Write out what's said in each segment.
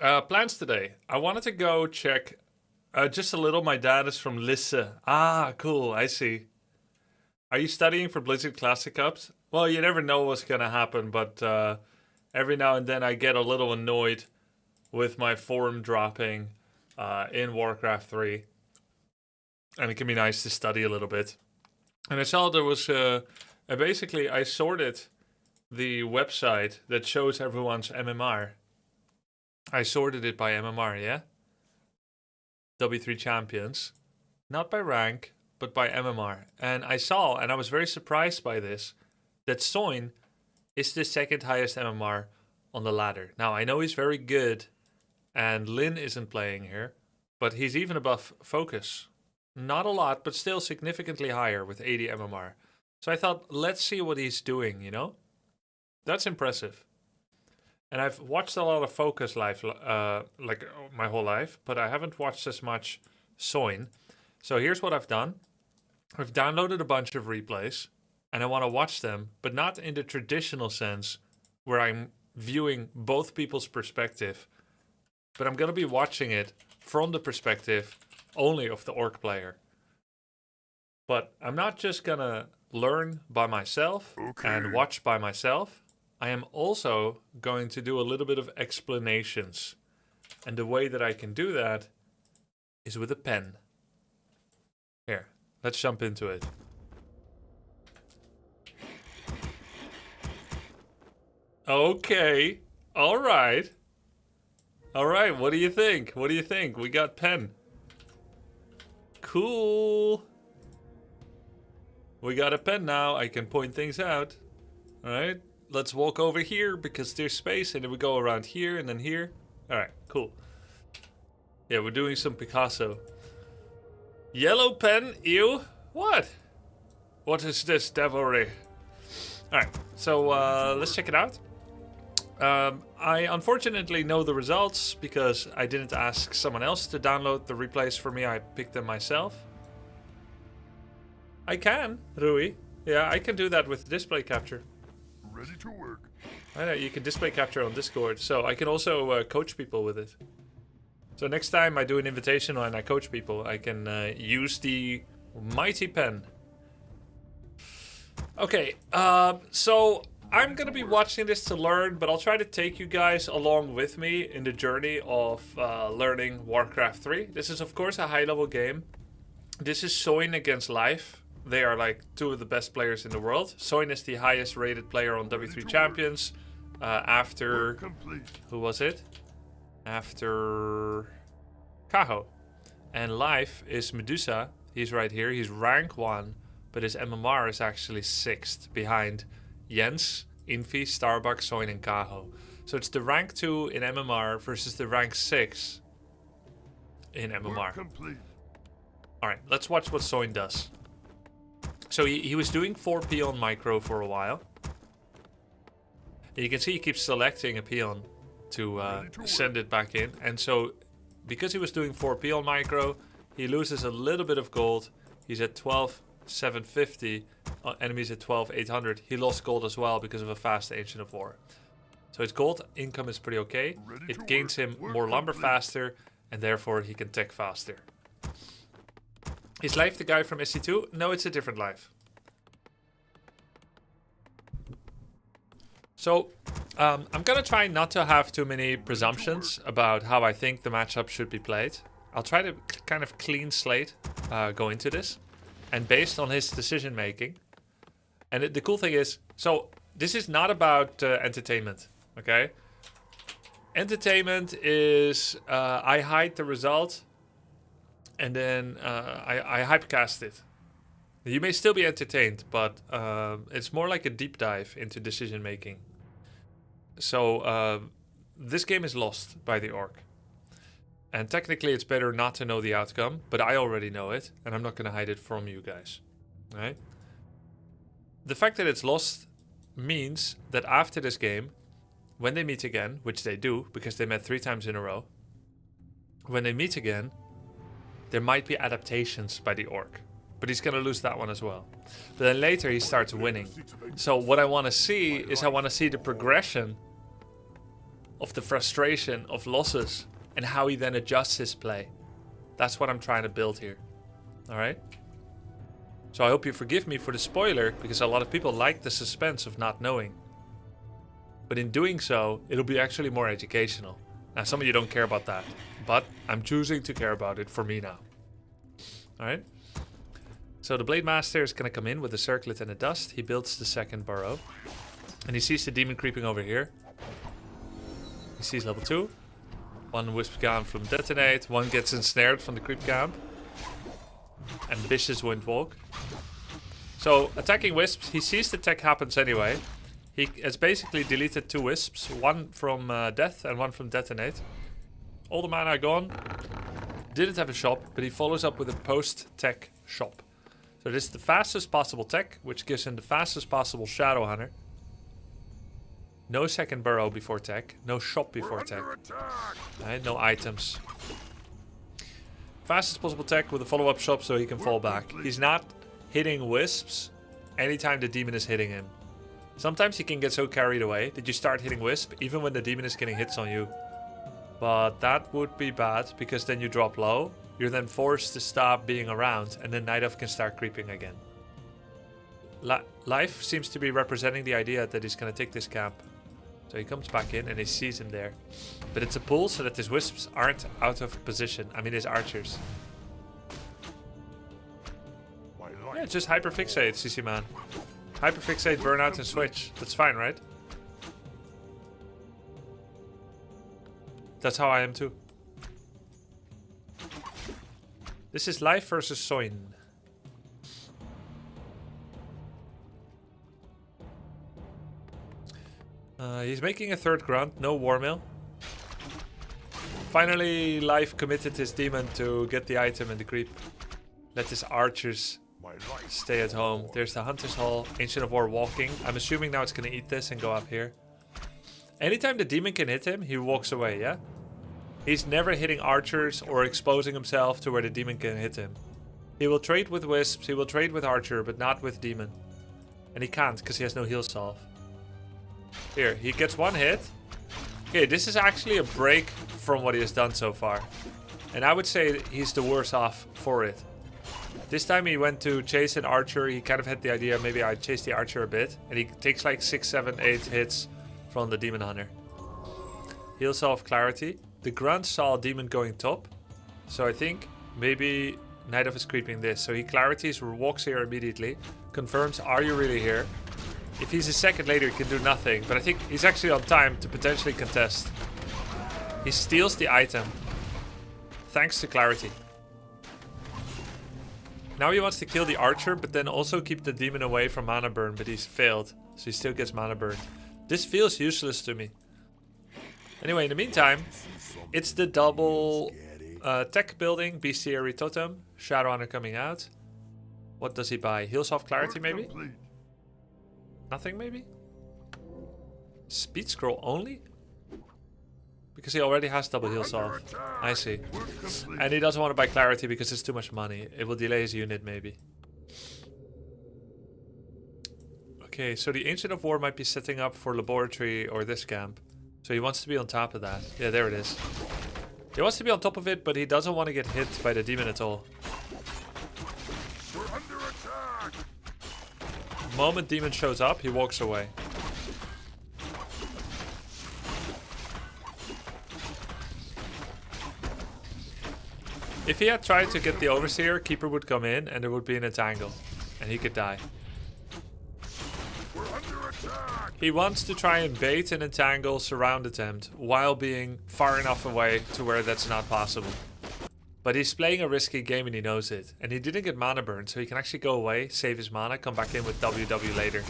Plans today. I wanted to go check just a little. My dad is from Lisse. Ah, cool. I see. Are you studying for Blizzard Classic Cups? Well, you never know what's going to happen, but every now and then I get a little annoyed with my form dropping in Warcraft 3. And it can be nice to study a little bit. And I saw there was, basically I sorted the website that shows everyone's MMR. I sorted it by MMR, yeah? W3 champions. Not by rank, but by MMR. And I saw, and I was very surprised by this, that Soin is the second highest MMR on the ladder. Now, I know he's very good, and Lin isn't playing here, but he's even above Focus. Not a lot, but still significantly higher with 80 MMR. So I thought, let's see what he's doing, you know? That's impressive. And I've watched a lot of Focus live, like my whole life, but I haven't watched as much Soin. So here's what I've done. I've downloaded a bunch of replays, and I want to watch them, but not in the traditional sense where I'm viewing both people's perspective, but I'm going to be watching it from the perspective only of the orc player. But I'm not just going to learn by myself and watch by myself. I am also going to do a little bit of explanations. And the way that I can do that is with a pen. Here, let's jump into it. Okay, all right. All right, what do you think? What do you think? We got pen. Cool. We got a pen now. I can point things out. All right. Let's walk over here because there's space, and then we go around here and then here. All right, cool. Yeah, we're doing some Picasso. Yellow pen, ew. What? What is this devilry? All right, so let's check it out. I unfortunately know the results because I didn't ask someone else to download the replays for me. I picked them myself. I can, Rui. Yeah, I can do that with display capture. Ready to work. I know, you can display capture on Discord, so I can also coach people with it. So next time I do an invitational and I coach people, I can use the mighty pen. Okay, so I'm gonna be watching this to learn, but I'll try to take you guys along with me in the journey of learning Warcraft 3. This is of course a high level game. This is Soin against Life. They are like two of the best players in the world. Soin is the highest rated player on W3 Champions. After... Who was it? After... Kaho. And Life is Medusa. He's right here. He's rank 1. But his MMR is actually 6th. Behind Jens, Infi, Starbuck, Soin and Kaho. So it's the rank 2 in MMR versus the rank 6 in MMR. Alright, let's watch what Soin does. So he was doing 4 peon micro for a while. You can see he keeps selecting a peon to send it back in. And so because he was doing 4 peon micro, he loses a little bit of gold. He's at 12,750. Enemies at 12,800. He lost gold as well because of a fast Ancient of War. So his gold income is pretty okay. It gains him more lumber faster, and therefore he can tech faster. Is Life the guy from ST2? No, it's a different Life. So, I'm gonna try not to have too many presumptions about how I think the matchup should be played. I'll try to kind of clean slate go into this. And based on his decision making. And the cool thing is, so this is not about entertainment, okay? Entertainment is, I hide the result. And then I hypecast it. You may still be entertained, but it's more like a deep dive into decision making. So this game is lost by the orc. And technically it's better not to know the outcome, but I already know it, and I'm not going to hide it from you guys. Right? The fact that it's lost means that after this game, when they meet again, which they do, because they met 3 times in a row, when they meet again, there might be adaptations by the orc. But he's going to lose that one as well. But then later he starts winning. So what I want to see is I want to see the progression of the frustration of losses and how he then adjusts his play. That's what I'm trying to build here. Alright? So I hope you forgive me for the spoiler, because a lot of people like the suspense of not knowing. But in doing so, it'll be actually more educational. Now, some of you don't care about that, but I'm choosing to care about it for me now. Alright? So the Blade Master is going to come in with a circlet and a dust. He builds the second burrow. And he sees the demon creeping over here. He sees level 2. One wisp gone from detonate. One gets ensnared from the creep camp. And vicious wind walk. So attacking wisps, he sees the tech happens anyway. He has basically deleted 2 wisps. One from death and one from detonate. All the mana gone. Didn't have a shop, but he follows up with a post-tech shop. So this is the fastest possible tech, which gives him the fastest possible Shadow Hunter. No second burrow before tech. No shop before tech. Right, no items. Fastest possible tech with a follow-up shop so he can fall back. He's not hitting wisps anytime the demon is hitting him. Sometimes he can get so carried away that you start hitting wisp even when the demon is getting hits on you. But that would be bad, because then you drop low. You're then forced to stop being around, and then Night Elf can start creeping again. Life seems to be representing the idea that he's going to take this camp. So he comes back in and he sees him there. But it's a pull so that his wisps aren't out of position. I mean his archers. Yeah, just hyperfixate, CC man. Hyperfixate, burnout and switch. That's fine, right? That's how I am too. This is life versus Soin. He's making a third grunt, no war mill. Finally, Life committed his demon to get the item and the creep. Let his archers stay at home. There's the Hunter's Hall, Ancient of War walking. I'm assuming now it's going to eat this and go up here. Anytime the demon can hit him, he walks away, yeah? He's never hitting archers or exposing himself to where the demon can hit him. He will trade with wisps, he will trade with archer, but not with demon. And he can't, because he has no heal salve. Here, he gets one hit. Okay, this is actually a break from what he has done so far. And I would say he's the worse off for it. This time he went to chase an archer. He kind of had the idea, maybe I chase the archer a bit. And he takes like 6, 7, 8 hits from the demon hunter. Heal salve clarity. The grunt saw demon going top. So I think maybe Night Elf is creeping this. So he clarities, walks here immediately. Confirms, are you really here? If he's a second later, he can do nothing. But I think he's actually on time to potentially contest. He steals the item. Thanks to clarity. Now he wants to kill the archer, but then also keep the demon away from mana burn. But he's failed. So he still gets mana burn. This feels useless to me. Anyway, in the meantime, it's the double tech building. Bestiary Totem. Shadow Hunter coming out. What does he buy? Heal salve clarity maybe? Nothing maybe? Speed scroll only? Because he already has double heal salve. I see. And he doesn't want to buy clarity because it's too much money. It will delay his unit maybe. Okay, so the Ancient of War might be setting up for laboratory or this camp. So he wants to be on top of that. Yeah, there it is. He wants to be on top of it, but he doesn't want to get hit by the demon at all. The moment demon shows up, he walks away. If he had tried to get the Overseer, Keeper would come in and there would be an entangle. And he could die. He wants to try and bait an entangle surround attempt while being far enough away to where that's not possible. But he's playing a risky game and he knows it. And he didn't get mana burn, so he can actually go away, save his mana, come back in with WW later.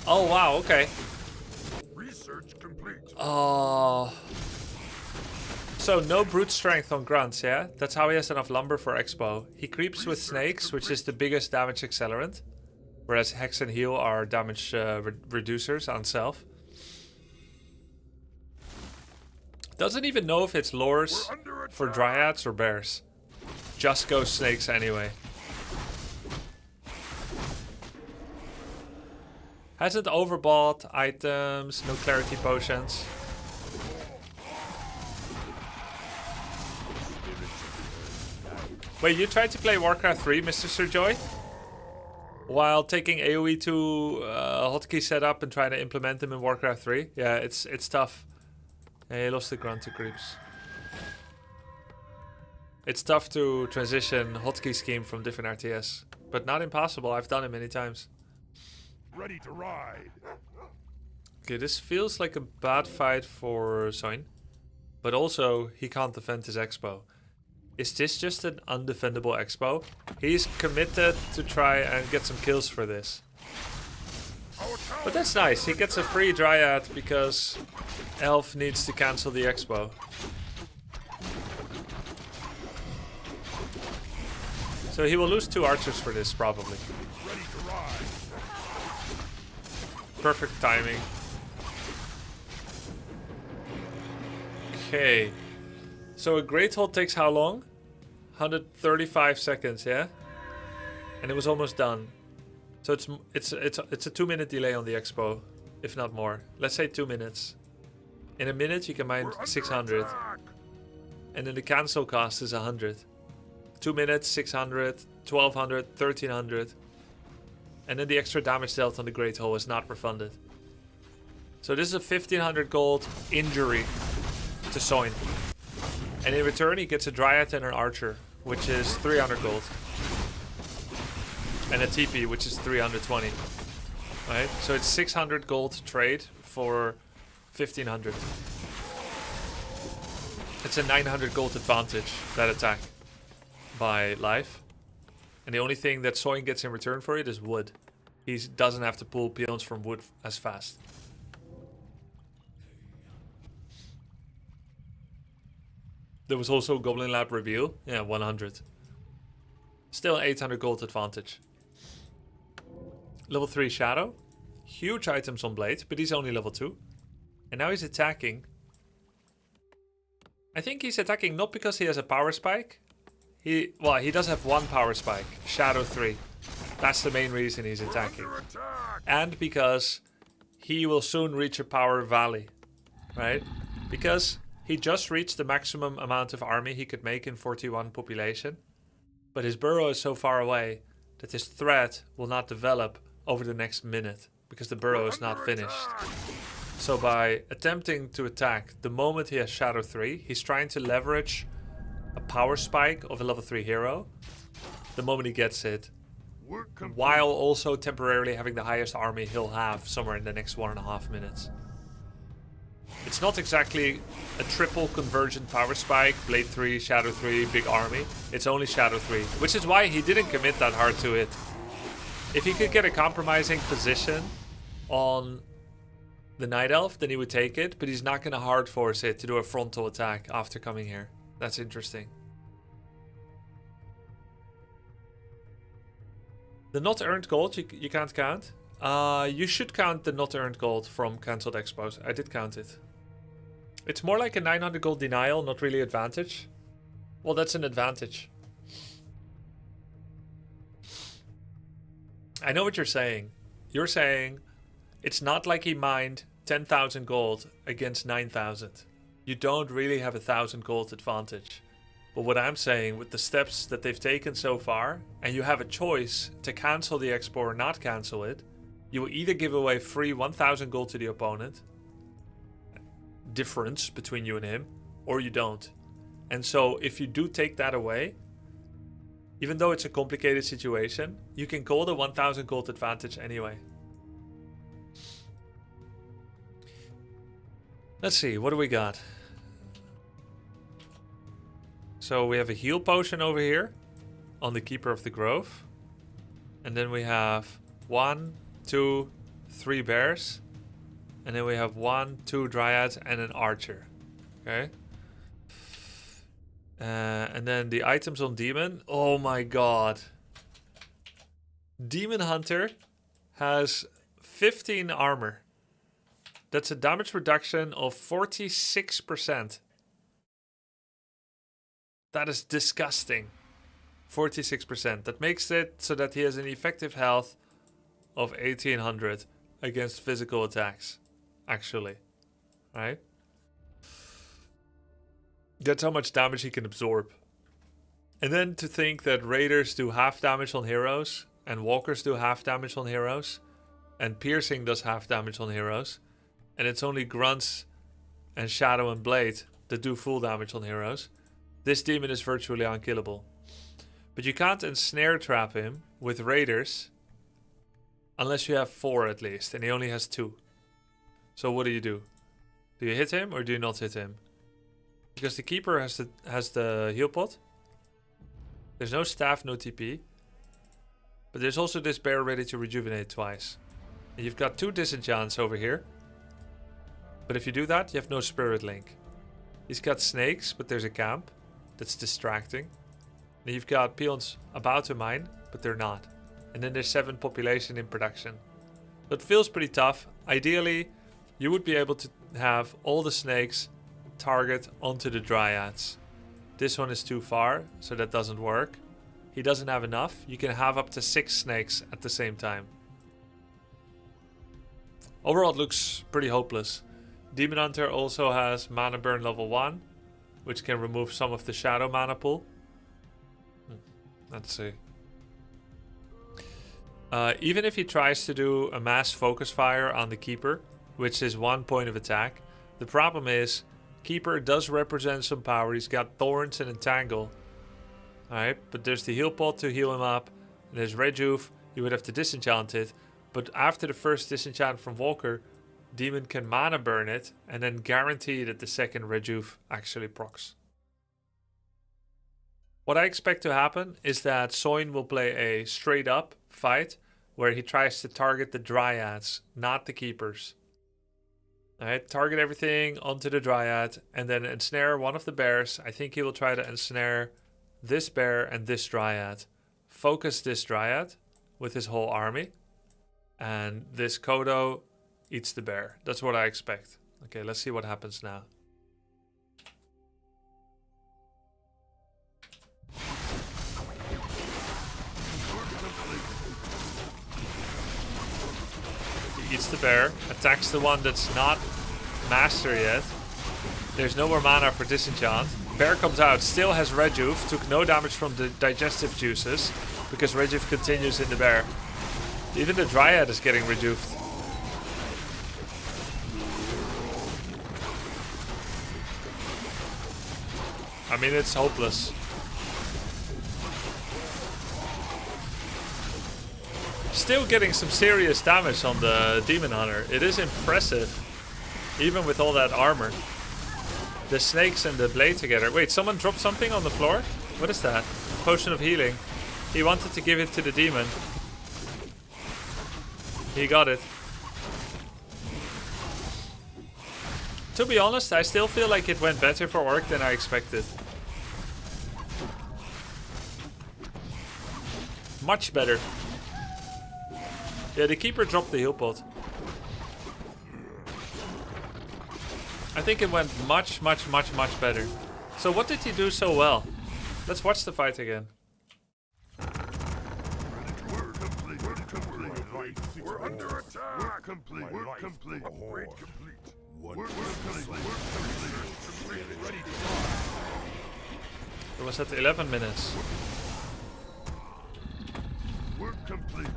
Oh wow, okay. Research complete. Oh. So no brute strength on grunts, yeah? That's how he has enough lumber for expo. He creeps with snakes, which is the biggest damage accelerant. Whereas Hex and Heal are damage reducers on self. Doesn't even know if it's lures for dryads or bears. Just go snakes anyway. Hasn't overbought items, no clarity potions. Wait, you tried to play Warcraft 3, Mr. Sir Joy? While taking AoE to hotkey setup and trying to implement them in Warcraft 3? Yeah, it's tough. Yeah, he lost the grunt to creeps. It's tough to transition hotkey scheme from different RTS. But not impossible, I've done it many times. Ready to ride. Okay, this feels like a bad fight for Soin. But also, he can't defend his expo. Is this just an undefendable expo? He's committed to try and get some kills for this. But that's nice. He gets a free Dryad because Elf needs to cancel the expo. So he will lose 2 archers for this, probably. Ready to ride. Perfect timing. Okay. So a Great Hold takes how long? 135 seconds, yeah? And it was almost done. So it's a 2-minute delay on the expo, if not more. Let's say 2 minutes. In a minute you can mine 600. And then the cancel cost is 100. 2 minutes, 600, 1200, 1300. And then the extra damage dealt on the Great Hole is not refunded. So this is a 1500 gold injury to Soin. And in return he gets a Dryad and an Archer, which is 300 gold. And a TP, which is 320. Right? So it's 600 gold trade for 1500. It's a 900 gold advantage, that attack, by life. And the only thing that Soin gets in return for it is wood. He doesn't have to pull peons from wood as fast. There was also Goblin Lab reveal. Yeah, 100. Still 800 gold advantage. Level 3 Shadow. Huge items on Blade, but he's only level 2. And now he's attacking. I think he's attacking not because he has a power spike. He does have 1 power spike. Shadow 3. That's the main reason he's attacking. And because he will soon reach a power valley. Right? Because he just reached the maximum amount of army he could make in 41 population. But his burrow is so far away that his threat will not develop over the next minute. Because the burrow is not finished. So by attempting to attack the moment he has Shadow 3, he's trying to leverage a power spike of a level 3 hero. The moment he gets it. While also temporarily having the highest army he'll have somewhere in the next 1.5 minutes. It's not exactly a triple convergent power spike, Blade 3, Shadow 3, big army. It's only Shadow 3, which is why he didn't commit that hard to it. If he could get a compromising position on the Night Elf, then he would take it, but he's not going to hard force it to do a frontal attack after coming here. That's interesting. The not earned gold, you can't count. You should count the not earned gold from cancelled expos. I did count it. It's more like a 900 gold denial, not really advantage. Well, that's an advantage. I know what you're saying. You're saying it's not like he mined 10,000 gold against 9,000. You don't really have 1,000 gold advantage. But what I'm saying, with the steps that they've taken so far, and you have a choice to cancel the expo or not cancel it, you will either give away free 1,000 gold to the opponent, difference between you and him, or you don't. And so if you do take that away, even though it's a complicated situation, you can call the 1,000 gold advantage anyway. Let's see, what do we got? So we have a heal potion over here on the Keeper of the Grove. And then we have 1, 2, 3 bears. And then we have 1, 2 dryads and an archer. Okay. And then the items on Demon. Oh my god. Demon Hunter has 15 armor. That's a damage reduction of 46%. That is disgusting. 46%. That makes it so that he has an effective health of 1800 against physical attacks. Actually. Right? That's how much damage he can absorb. And then to think that raiders do half damage on heroes, and walkers do half damage on heroes, and piercing does half damage on heroes, and it's only grunts and shadow and blade that do full damage on heroes. This demon is virtually unkillable. But you can't ensnare trap him with raiders unless you have 4 at least, and he only has 2. So what do? Do you hit him or do you not hit him? Because the keeper has the heal pot. There's no staff, no TP. But there's also this bear ready to rejuvenate twice. And you've got 2 disenchants over here. But if you do that, you have no spirit link. He's got snakes, but there's a camp. That's distracting. And you've got peons about to mine, but they're not. And then there's 7 population in production. So it feels pretty tough. Ideally, you would be able to have all the snakes target onto the dryads. This one is too far, so that doesn't work. He doesn't have enough. You can have up to 6 snakes at the same time. Overall, it looks pretty hopeless. Demon Hunter also has Mana Burn level 1, which can remove some of the shadow mana pool. Let's see. Even if he tries to do a mass focus fire on the Keeper, which is 1 point of attack, the problem is Keeper does represent some power. He's got Thorns and Entangle. Alright, but there's the heal pot to heal him up. And there's Rejuve. You would have to disenchant it. But after the first disenchant from Walker, Demon can mana burn it and then guarantee that the second Rejuve actually procs. What I expect to happen is that Soin will play a straight up fight where he tries to target the Dryads, not the Keepers. Alright, target everything onto the Dryad and then ensnare one of the bears. I think he will try to ensnare this bear and this Dryad. Focus this Dryad with his whole army. And this Kodo eats the bear. That's what I expect. Okay, let's see what happens now. He eats the bear, attacks the one that's not master yet. There's no more mana for disenchant. Bear comes out, still has Rejuve, took no damage from the digestive juices because Rejuve continues in the bear. Even the Dryad is getting Rejuved. I mean, it's hopeless. Still getting some serious damage on the Demon Hunter. It is impressive, even with all that armor. The snakes and the blade together. Wait, someone dropped something on the floor? What is that? Potion of healing. He wanted to give it to the demon. He got it. To be honest, I still feel like it went better for Orc than I expected. Much better. Yeah, the Keeper dropped the heal pot. I think it went much better. So what did he do so well? Let's watch the fight again. We're under attack. Work complete. Work complete. Upgrade complete. Work complete. Ready to It was at 11 minutes. work complete.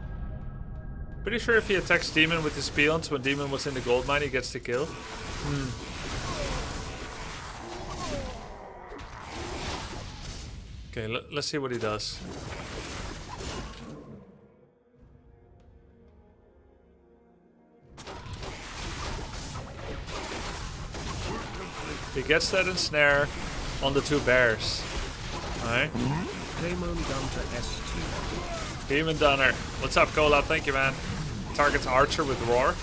Pretty sure if he attacks Demon with his peons when Demon was in the gold mine, he gets the kill. Okay, let's see what he does. He gets that ensnare on the 2 bears. Alright. Demon Hunter ST. Demon Dunner. What's up, Cola? Thank you, man. Targets Archer with Roar.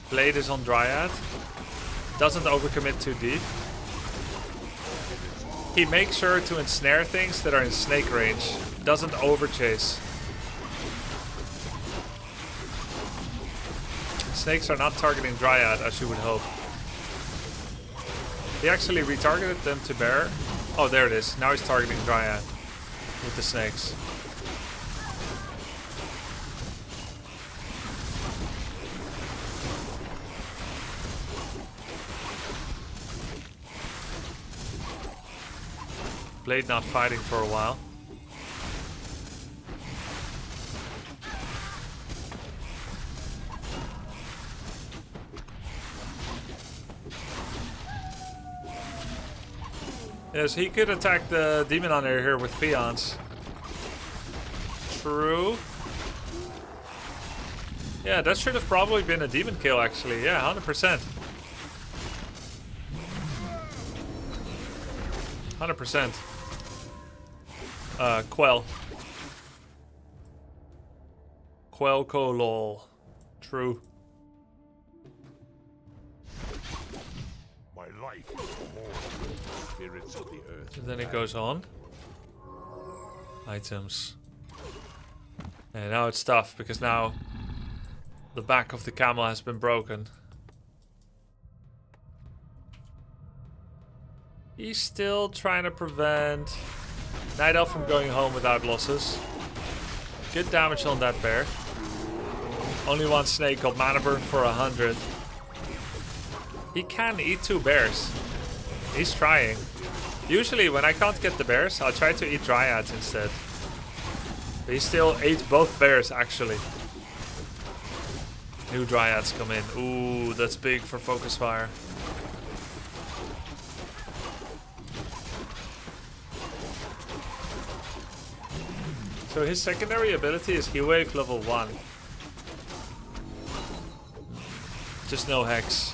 Blade is on Dryad. Doesn't overcommit too deep. He makes sure to ensnare things that are in snake range. Doesn't overchase. Snakes are not targeting Dryad, as you would hope. He actually retargeted them to bear. Oh, there it is. Now he's targeting Dryad with the snakes. Blade not fighting for a while. Yes, he could attack the demon hunter here with peons. True. Yeah, that should have probably been a demon kill actually. Yeah, 100%. 100%. Quell. Quell colol. True. My life is more spirits of the earth. And then it goes on. Items. And now it's tough because now the back of the camel has been broken. He's still trying to prevent Night Elf from going home without losses. Good damage on that bear. Only one snake got mana burn for 100. He can eat 2 bears. He's trying. Usually when I can't get the bears, I'll try to eat dryads instead. But he still ate both bears actually. New dryads come in. Ooh, that's big for focus fire. So his secondary ability is Heat Wave level 1. Just no hex.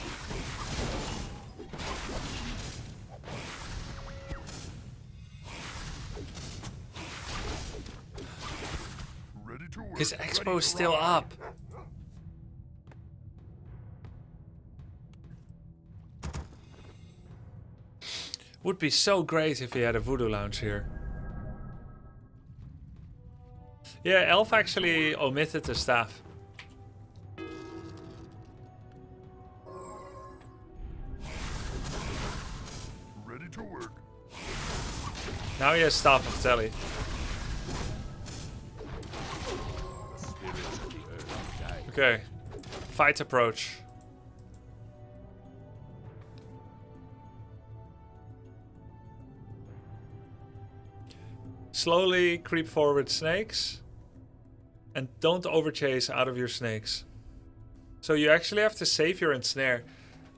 Ready to work. His expo is still up. Would be so great if he had a voodoo lounge here. Yeah, Elf actually omitted the staff. Ready to work. Now he has Staff of Telly. Spirits of the earth guide. Okay. Fight approach. Slowly creep forward snakes. And don't overchase out of your snakes. So you actually have to save your ensnare.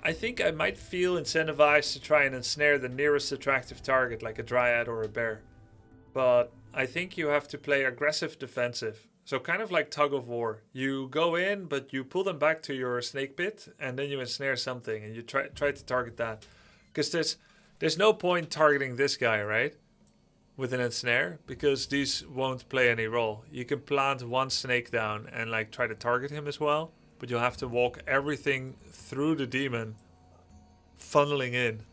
I think I might feel incentivized to try and ensnare the nearest attractive target, like a dryad or a bear. But I think you have to play aggressive defensive. So kind of like tug of war. You go in, but you pull them back to your snake pit, and then you ensnare something, and you try to target that. Because there's no point targeting this guy, right? With an ensnare, because these won't play any role. You can plant one snake down and like try to target him as well, but you'll have to walk everything through the demon, funneling in.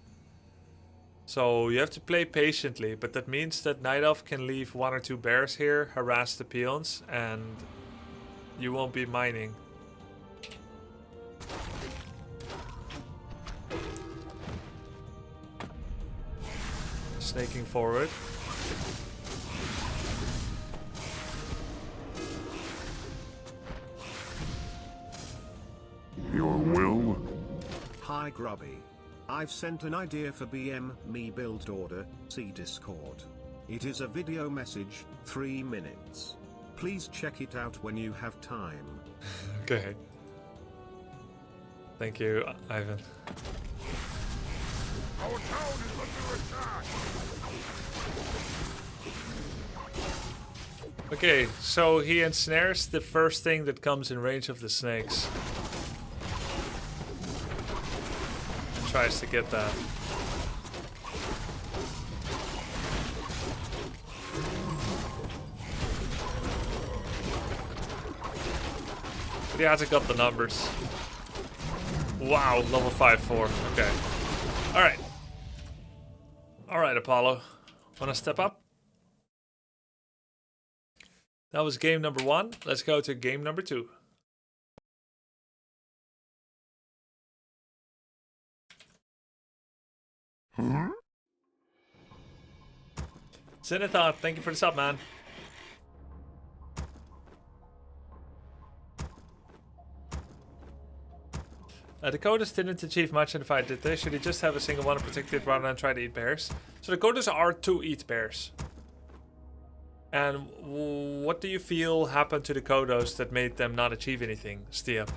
So you have to play patiently, but that means that Night Elf can leave 1 or 2 bears here, harass the peons, and you won't be mining. Snaking forward. Your will? Hi Grubby. I've sent an idea for BM me build order, see Discord. It is a video message, 3 minutes. Please check it out when you have time. Okay. Thank you, Ivan. Our town is under attack. Okay, so he ensnares the first thing that comes in range of the snakes. And tries to get that. But he hasn't got the numbers. Wow, level 5-4. Okay. Alright. Alright, Apollo. Wanna step up? That was game number 1. Let's go to game number 2. Zenithon, thank you for the sub, man. The Kodos didn't achieve much in the fight, did they? Should he just have a single one and protect it rather than try to eat bears? So the Kodos are to eat bears. And what do you feel happened to the Kodos that made them not achieve anything, Stiep?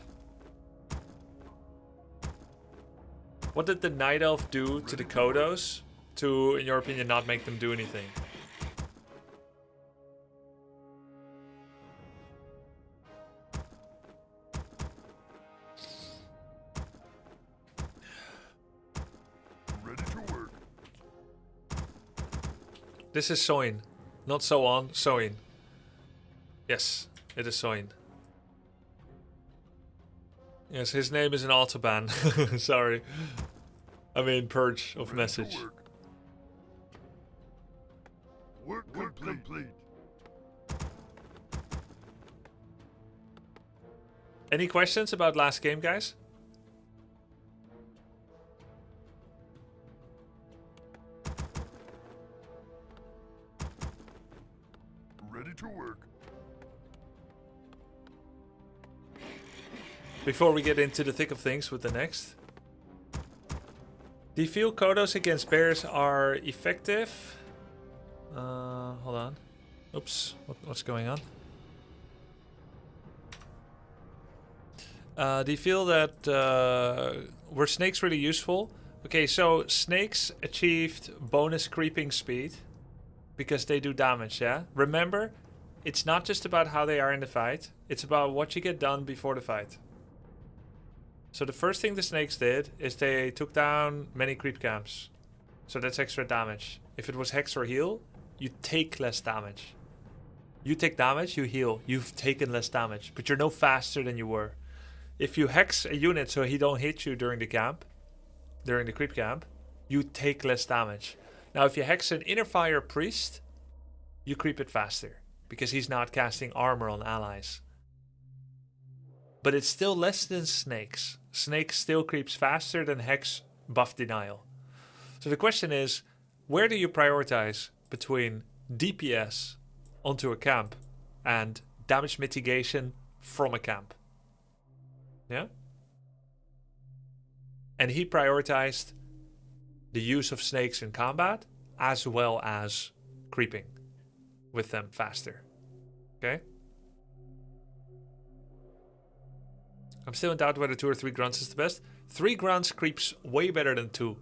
What did the Night Elf do to the Kodos to, in your opinion, not make them do anything? Ready to work. This is Soin. Not so on, Soin. Yes, it is Soin. Yes, his name is an autoban. Sorry. I mean, purge of message. Work complete. Any questions about last game, guys? Ready to work. Before we get into the thick of things with the next. Do you feel Kodos against bears are effective? Hold on. Oops, what's going on? Do you feel that were snakes really useful? Okay, so snakes achieved bonus creeping speed because they do damage, yeah? Remember, it's not just about how they are in the fight, it's about what you get done before the fight. So the first thing the snakes did is they took down many creep camps. So that's extra damage. If it was hex or heal, you take less damage. You take damage, you heal. You've taken less damage, but you're no faster than you were. If you hex a unit so he don't hit you during the camp, during the creep camp, you take less damage. Now if you hex an inner fire priest, you creep it faster because he's not casting armor on allies. But it's still less than snakes. Snakes still creeps faster than hex buff denial. So the question is, where do you prioritize between DPS onto a camp and damage mitigation from a camp? Yeah? And he prioritized the use of snakes in combat as well as creeping with them faster. Okay? I'm still in doubt whether 2 or 3 grunts is the best. 3 grunts creeps way better than 2.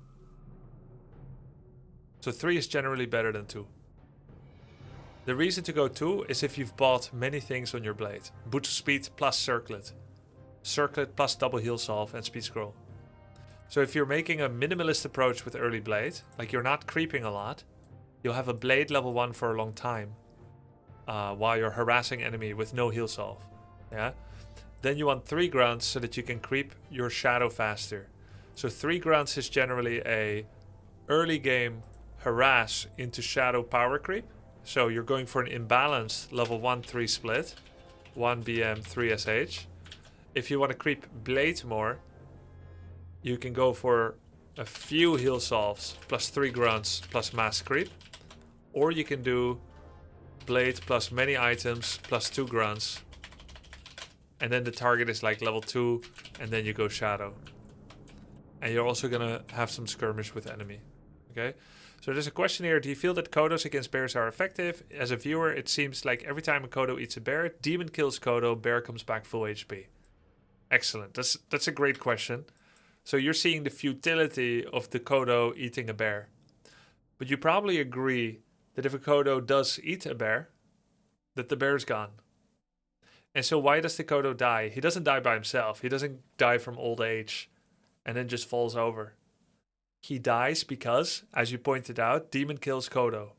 So 3 is generally better than 2. The reason to go 2 is if you've bought many things on your blade. Boot speed plus circlet. Circlet plus double heal solve and speed scroll. So if you're making a minimalist approach with early blade, like you're not creeping a lot, you'll have a blade level 1 for a long time. While you're harassing enemy with no heal solve. Yeah? Then you want 3 grunts so that you can creep your shadow faster. So 3 grunts is generally a early game harass into shadow power creep. So you're going for an imbalanced level 1-3 split. 1 BM, 3 SH. If you want to creep blade more, you can go for a few heal solves plus 3 grunts plus mass creep. Or you can do blade plus many items plus 2 grunts. And then the target is like level 2, and then you go shadow. And you're also gonna have some skirmish with enemy. Okay? So there's a question here. Do you feel that Kodos against bears are effective? As a viewer, it seems like every time a Kodo eats a bear, demon kills Kodo, bear comes back full HP. Excellent. That's a great question. So you're seeing the futility of the Kodo eating a bear. But you probably agree that if a Kodo does eat a bear, that the bear's gone. And so why does the Kodo die? He doesn't die by himself. He doesn't die from old age and then just falls over. He dies because, as you pointed out, demon kills Kodo.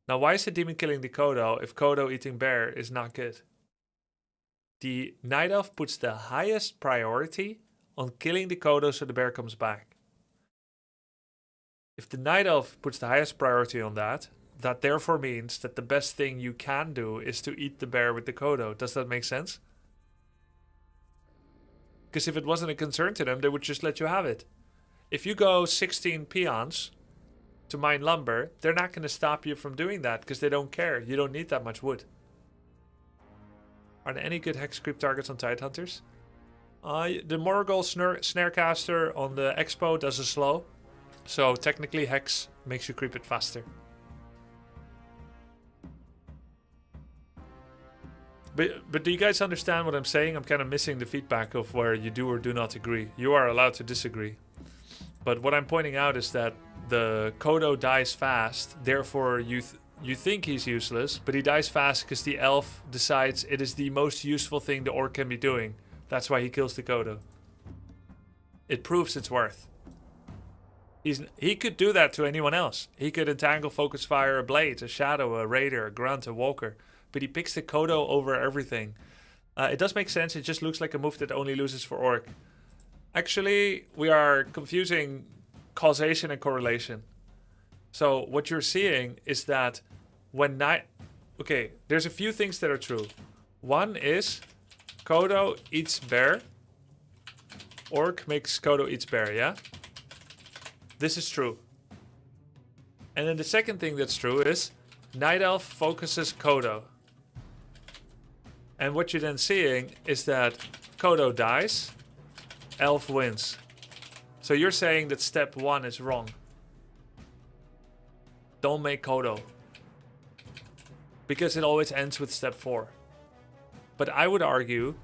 Now why is the demon killing the Kodo if Kodo eating bear is not good? The Night Elf puts the highest priority on killing the Kodo so the bear comes back. If the Night Elf puts the highest priority on that, that therefore means that the best thing you can do is to eat the bear with the Kodo. Does that make sense? Because if it wasn't a concern to them, they would just let you have it. If you go 16 peons to mine lumber, they're not going to stop you from doing that because they don't care. You don't need that much wood. Are there any good hex creep targets on Tidehunters? The Morgul Snarecaster on the Expo does a slow. So technically Hex makes you creep it faster. But do you guys understand what I'm saying? I'm kind of missing the feedback of where you do or do not agree. You are allowed to disagree. But what I'm pointing out is that the Kodo dies fast, therefore you think he's useless, but he dies fast because the elf decides it is the most useful thing the orc can be doing. That's why he kills the Kodo. It proves its worth. He could do that to anyone else. He could entangle, focus fire, a blade, a shadow, a raider, a grunt, a walker. But he picks the Kodo over everything. It does make sense. It just looks like a move that only loses for orc. Actually, we are confusing causation and correlation. So what you're seeing is that when okay, there's a few things that are true. One is Kodo eats bear. Orc makes Kodo eats bear, yeah? This is true. And then the second thing that's true is Night Elf focuses Kodo. And what you're then seeing is that Kodo dies, Elf wins. So you're saying that step 1 is wrong. Don't make Kodo. Because it always ends with step 4. But I would argue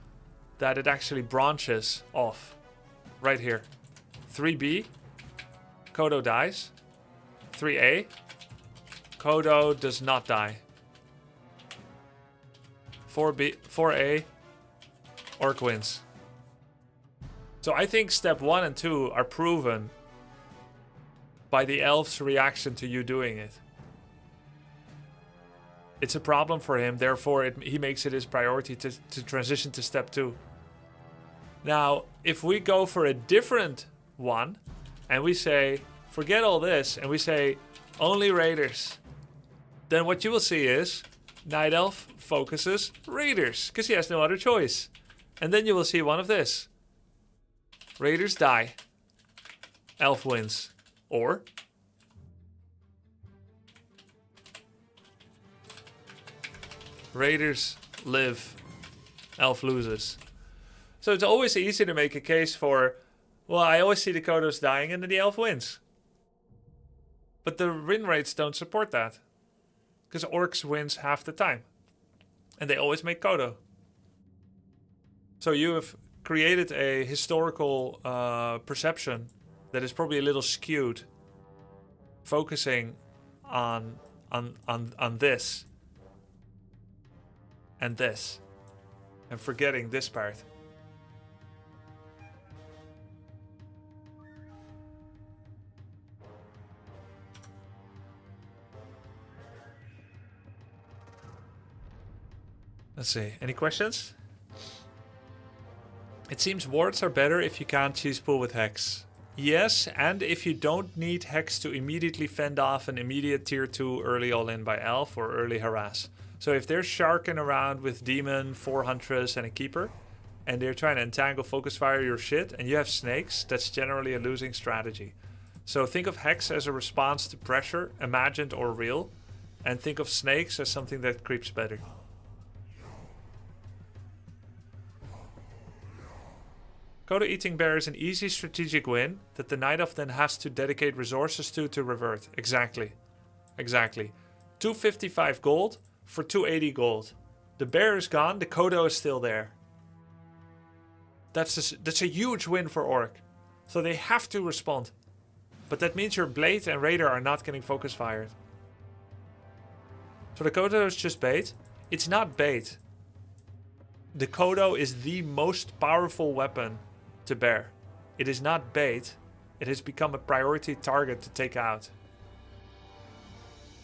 that it actually branches off. Right here. 3B, Kodo dies. 3A, Kodo does not die. 4A, Orc wins. So I think step 1 and 2 are proven by the elf's reaction to you doing it. It's a problem for him, therefore he makes it his priority to transition to step 2. Now, if we go for a different one, and we say, forget all this, and we say, only raiders, then what you will see is, Night Elf focuses raiders, because he has no other choice. And then you will see one of this. Raiders die. Elf wins. Or raiders live. Elf loses. So it's always easy to make a case for, well, I always see the Kodos dying and then the elf wins. But the win rates don't support that. Because orcs wins half the time. And they always make Kodo. So you have created a historical perception that is probably a little skewed. Focusing on this. And this. And forgetting this part. Let's see. Any questions? It seems wards are better if you can't cheese pool with Hex. Yes, and if you don't need Hex to immediately fend off an immediate tier 2 early all-in by Elf or early harass. So if they're sharking around with Demon, 4 Huntress and a Keeper, and they're trying to entangle, focus fire your shit, and you have snakes, that's generally a losing strategy. So think of Hex as a response to pressure, imagined or real, and think of snakes as something that creeps better. Kodo eating bear is an easy strategic win that the Night Elf then has to dedicate resources to revert. Exactly. Exactly. 255 gold for 280 gold. The bear is gone, the Kodo is still there. That's a huge win for Orc. So they have to respond. But that means your Blade and Raider are not getting focus fired. So the Kodo is just bait. It's not bait. The Kodo is the most powerful weapon to bear. It is not bait. It has become a priority target to take out.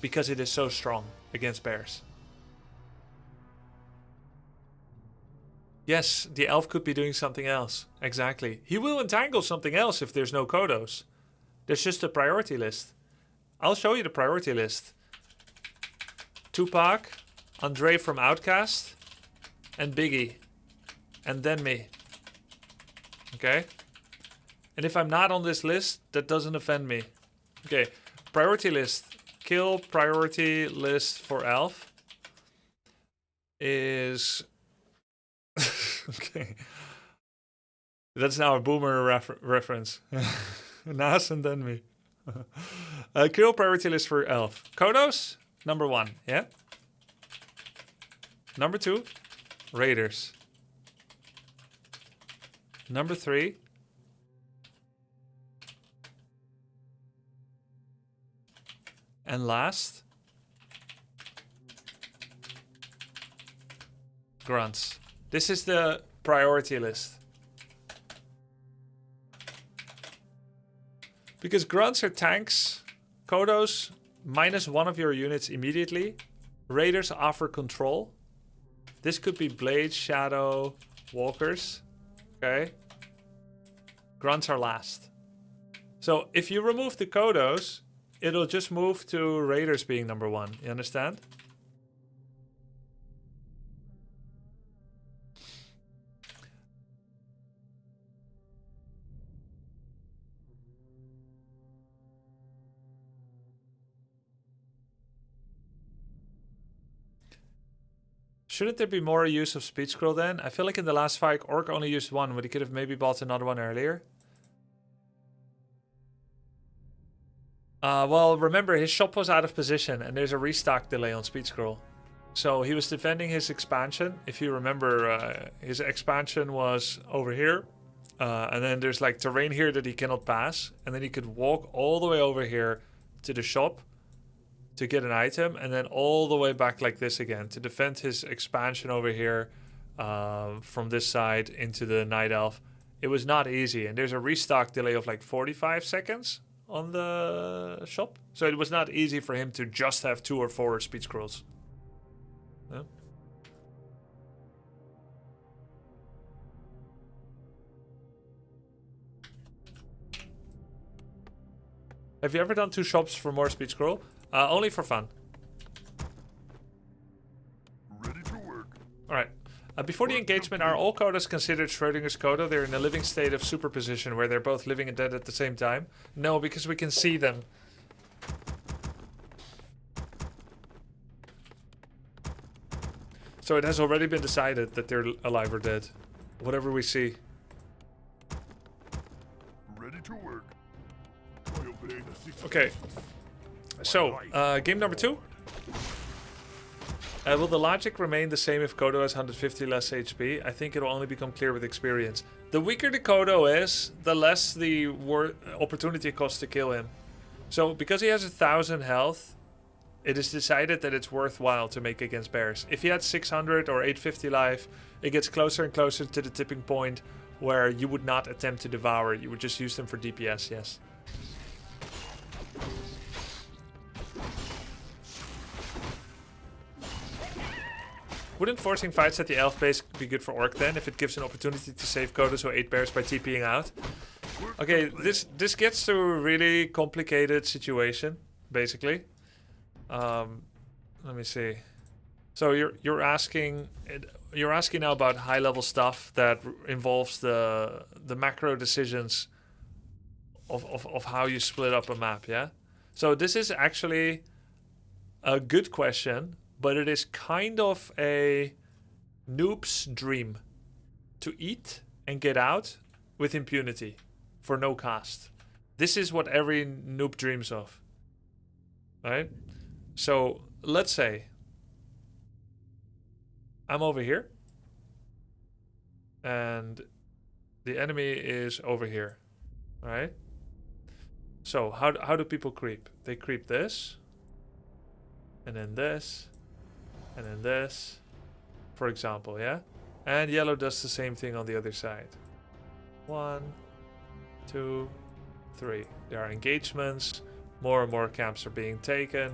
Because it is so strong against bears. Yes, the elf could be doing something else. Exactly. He will entangle something else if there's no Kodos. There's just a priority list. I'll show you the priority list. Tupac, Andre from Outcast, and Biggie. And then me. Okay? And if I'm not on this list, that doesn't offend me. Okay, priority list. Kill priority list for elf is... okay. That's now a boomer reference. Nas and then me. Kill priority list for Elf. Kodos, number 1, yeah? Number 2, Raiders. Number 3, and last, Grunts. This is the priority list. Because Grunts are tanks, Kodos -1 of your units immediately. Raiders offer control. This could be Blade, Shadow, Walkers. Okay. Grunts are last. So if you remove the Kodos, it'll just move to Raiders being number 1. You understand? Shouldn't there be more use of speed scroll then? I feel like in the last fight, Orc only used 1, but he could have maybe bought another one earlier. Well, remember, his shop was out of position, and there's a restock delay on speed scroll. So he was defending his expansion. If you remember, his expansion was over here. And then there's like terrain here that he cannot pass. And then he could walk all the way over here to the shop to get an item, and then all the way back like this again to defend his expansion over here from this side into the Night Elf. It was not easy, and there's a restock delay of like 45 seconds on the shop. So it was not easy for him to just have 2 or 4 speed scrolls. Yeah. Have you ever done 2 shops for more speed scroll? Only for fun. Ready to work. Alright. Before the engagement, are all Kodos considered Schrodinger's Kodo? They're in a living state of superposition where they're both living and dead at the same time? No, because we can see them. So it has already been decided that they're alive or dead. Whatever we see. Ready to work. Okay. So, game number 2. Will the logic remain the same if Kodo has 150 less HP? I think it'll only become clear with experience. The weaker the Kodo is, the less the opportunity cost to kill him. So, because he has 1,000 health, it is decided that it's worthwhile to make against bears. If he had 600 or 850 life, it gets closer and closer to the tipping point where you would not attempt to devour. You would just use them for DPS, yes. Wouldn't forcing fights at the elf base be good for Orc then, if it gives an opportunity to save Kodos or 8 bears by TPing out? Okay, this gets to a really complicated situation, basically. Let me see. So you're asking now about high level stuff that involves the macro decisions of how you split up a map, yeah? So this is actually a good question, but it is kind of a noob's dream to eat and get out with impunity for no cost. This is what every noob dreams of, right? So let's say I'm over here and the enemy is over here, right? So how do people creep? They creep this, and then this, and then this, for example, yeah? And yellow does the same thing on the other side. 1, 2, 3. There are engagements. More and more camps are being taken.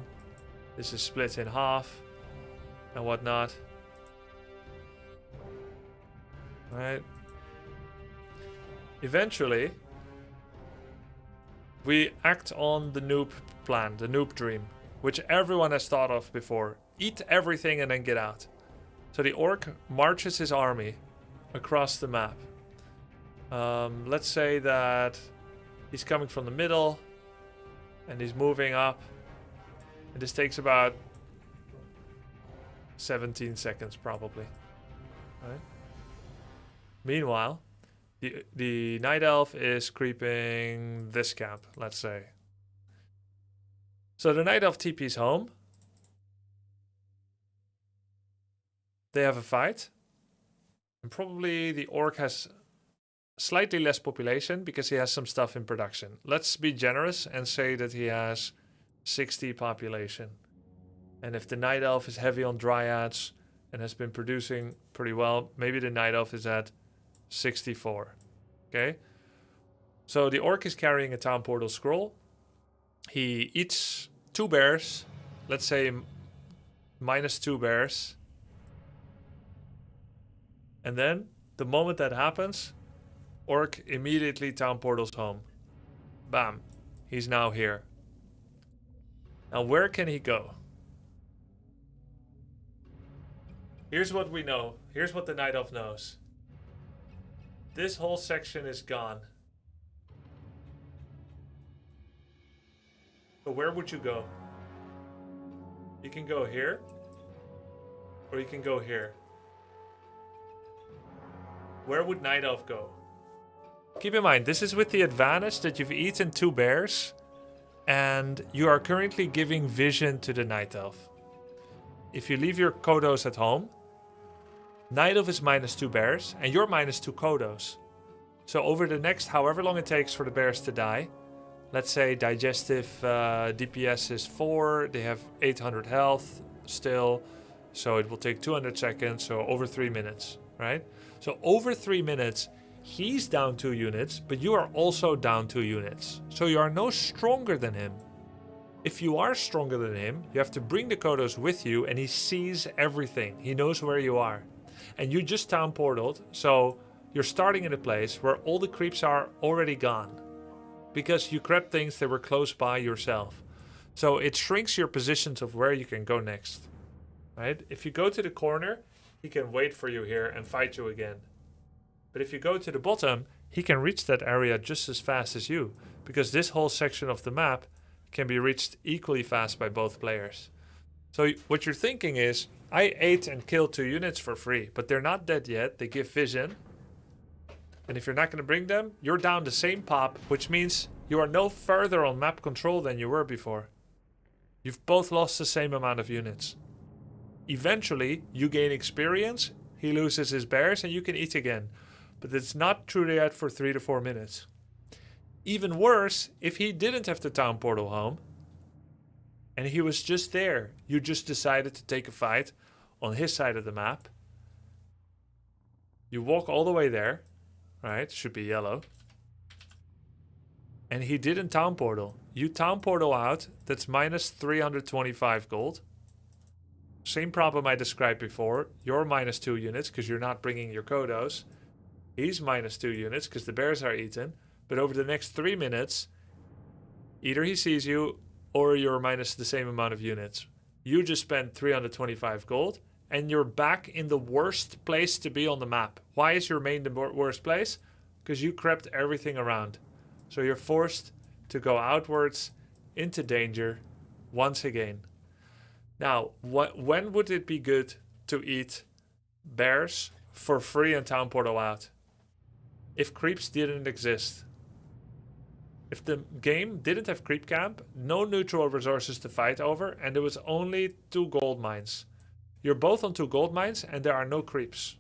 This is split in half and whatnot. Right? Eventually, we act on the noob plan, the noob dream, which everyone has thought of before. Eat everything and then get out. So the Orc marches his army across the map. Let's say that he's coming from the middle and he's moving up. And this takes about 17 seconds probably. Right? Meanwhile, The night elf is creeping this camp, let's say. So the night elf TP's home. They have a fight. And probably the orc has slightly less population because he has some stuff in production. Let's be generous and say that he has 60 population. And if the night elf is heavy on dryads and has been producing pretty well, maybe the night elf is at 64. Okay? So the orc is carrying a town portal scroll. He eats 2 bears. Let's say minus 2 bears. And then, the moment that happens, orc immediately town portals home. Bam. He's now here. Now where can he go? Here's what we know. Here's what the night elf knows. This whole section is gone. So where would you go? You can go here. Or you can go here. Where would night elf go? Keep in mind, this is with the advantage that you've eaten 2 bears. And you are currently giving vision to the night elf. If you leave your kodos at home, night elf is minus 2 bears, and you're minus 2 kodos. So over the next however long it takes for the bears to die, let's say digestive DPS is 4, they have 800 health still, so it will take 200 seconds, so over 3 minutes, right? So over 3 minutes, he's down 2 units, but you are also down 2 units. So you are no stronger than him. If you are stronger than him, you have to bring the kodos with you, and he sees everything. He knows where you are. And you just town portaled, so you're starting in a place where all the creeps are already gone. Because you crept things that were close by yourself. So it shrinks your positions of where you can go next. Right? If you go to the corner, he can wait for you here and fight you again. But if you go to the bottom, he can reach that area just as fast as you. Because this whole section of the map can be reached equally fast by both players. So what you're thinking is, I ate and killed 2 units for free, but they're not dead yet. They give vision. And if you're not going to bring them, you're down the same pop, which means you are no further on map control than you were before. You've both lost the same amount of units. Eventually, you gain experience, he loses his bears, and you can eat again. But it's not true yet for 3 to 4 minutes. Even worse, if he didn't have the town portal home, and he was just there, you just decided to take a fight on his side of the map. You walk all the way there, right? Should be yellow. And he didn't town portal. You town portal out, that's minus 325 gold. Same problem I described before. You're minus 2 units because you're not bringing your kodos. He's minus 2 units because the bears are eaten. But over the next 3 minutes, either he sees you or you're minus the same amount of units. You just spent 325 gold and you're back in the worst place to be on the map. Why is your main the worst place? Because you crept everything around. So you're forced to go outwards into danger once again. Now, when would it be good to eat bears for free and town portal out? If creeps didn't exist. If the game didn't have creep camp, no neutral resources to fight over, and there was only 2 gold mines. You're both on 2 gold mines and there are no creeps.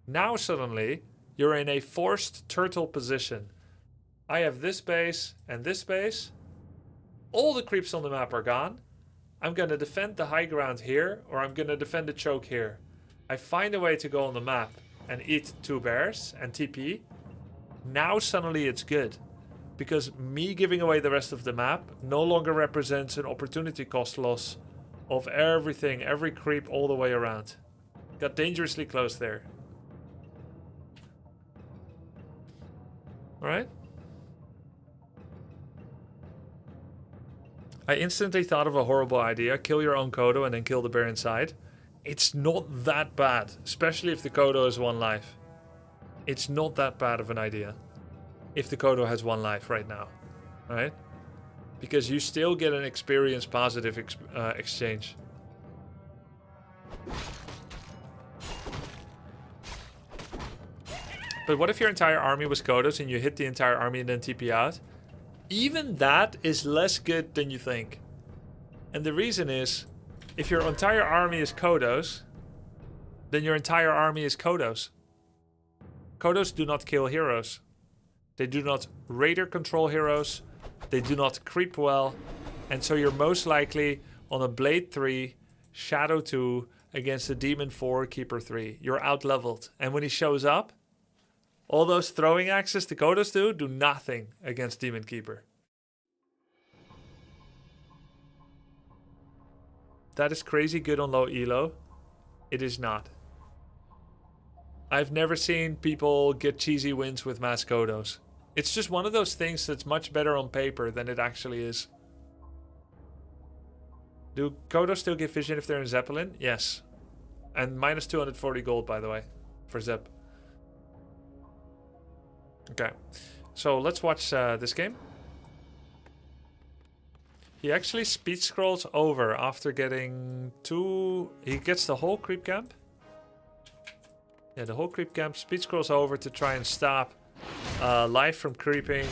Now suddenly, you're in a forced turtle position. I have this base and this base. All the creeps on the map are gone. I'm going to defend the high ground here, or I'm going to defend the choke here. I find a way to go on the map and eat 2 bears and TP. Now suddenly it's good. Because me giving away the rest of the map no longer represents an opportunity cost loss of everything, every creep all the way around. Got dangerously close there. Alright? I instantly thought of a horrible idea. Kill your own Kodo and then kill the bear inside. It's not that bad. Especially if the Kodo is 1 life. It's not that bad of an idea. If the Kodo has 1 life right now. Right? Because you still get an experience positive exchange. But what if your entire army was Kodos and you hit the entire army and then TP out? Even that is less good than you think. And the reason is, if your entire army is Kodos, then your entire army is Kodos. Kodos do not kill heroes. They do not raider control heroes. They do not creep well. And so you're most likely on a Blade 3, Shadow 2 against a Demon 4, Keeper 3. You're out-leveled. And when he shows up, all those throwing axes the Kodos do nothing against Demon Keeper. That is crazy good on low elo. It is not. I've never seen people get cheesy wins with mass Kodos. It's just one of those things that's much better on paper than it actually is. Do Kodos still give vision if they're in Zeppelin? Yes. And minus 240 gold, by the way, for Zep. Okay. So let's watch this game. He actually speed scrolls over after getting two... He gets the whole creep camp. Yeah, the whole creep camp. Speed scrolls over to try and stop life from creeping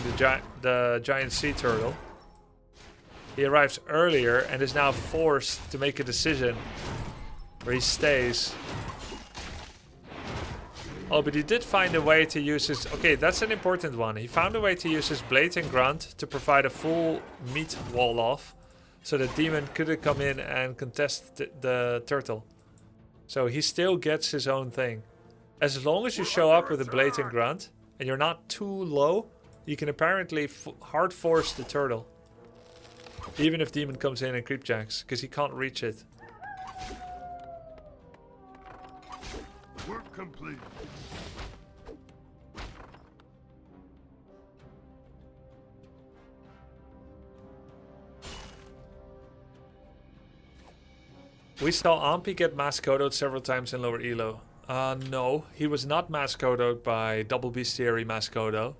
the giant sea turtle. He arrives earlier and is now forced to make a decision where he stays. Oh, but he did find a way to use his... Okay, that's an important one. He found a way to use his Blade and Grunt to provide a full meat wall off, so the demon couldn't come in and contest the turtle. So he still gets his own thing. As long as you show up with a Blade and Grunt, and you're not too low, you can apparently hard force the turtle. Even if demon comes in and creepjacks, because he can't reach it. Work complete. We saw Ampi get mass Kodoed several times in lower elo. No, he was not mass Kodoed by Double Bestiary mass Kodo.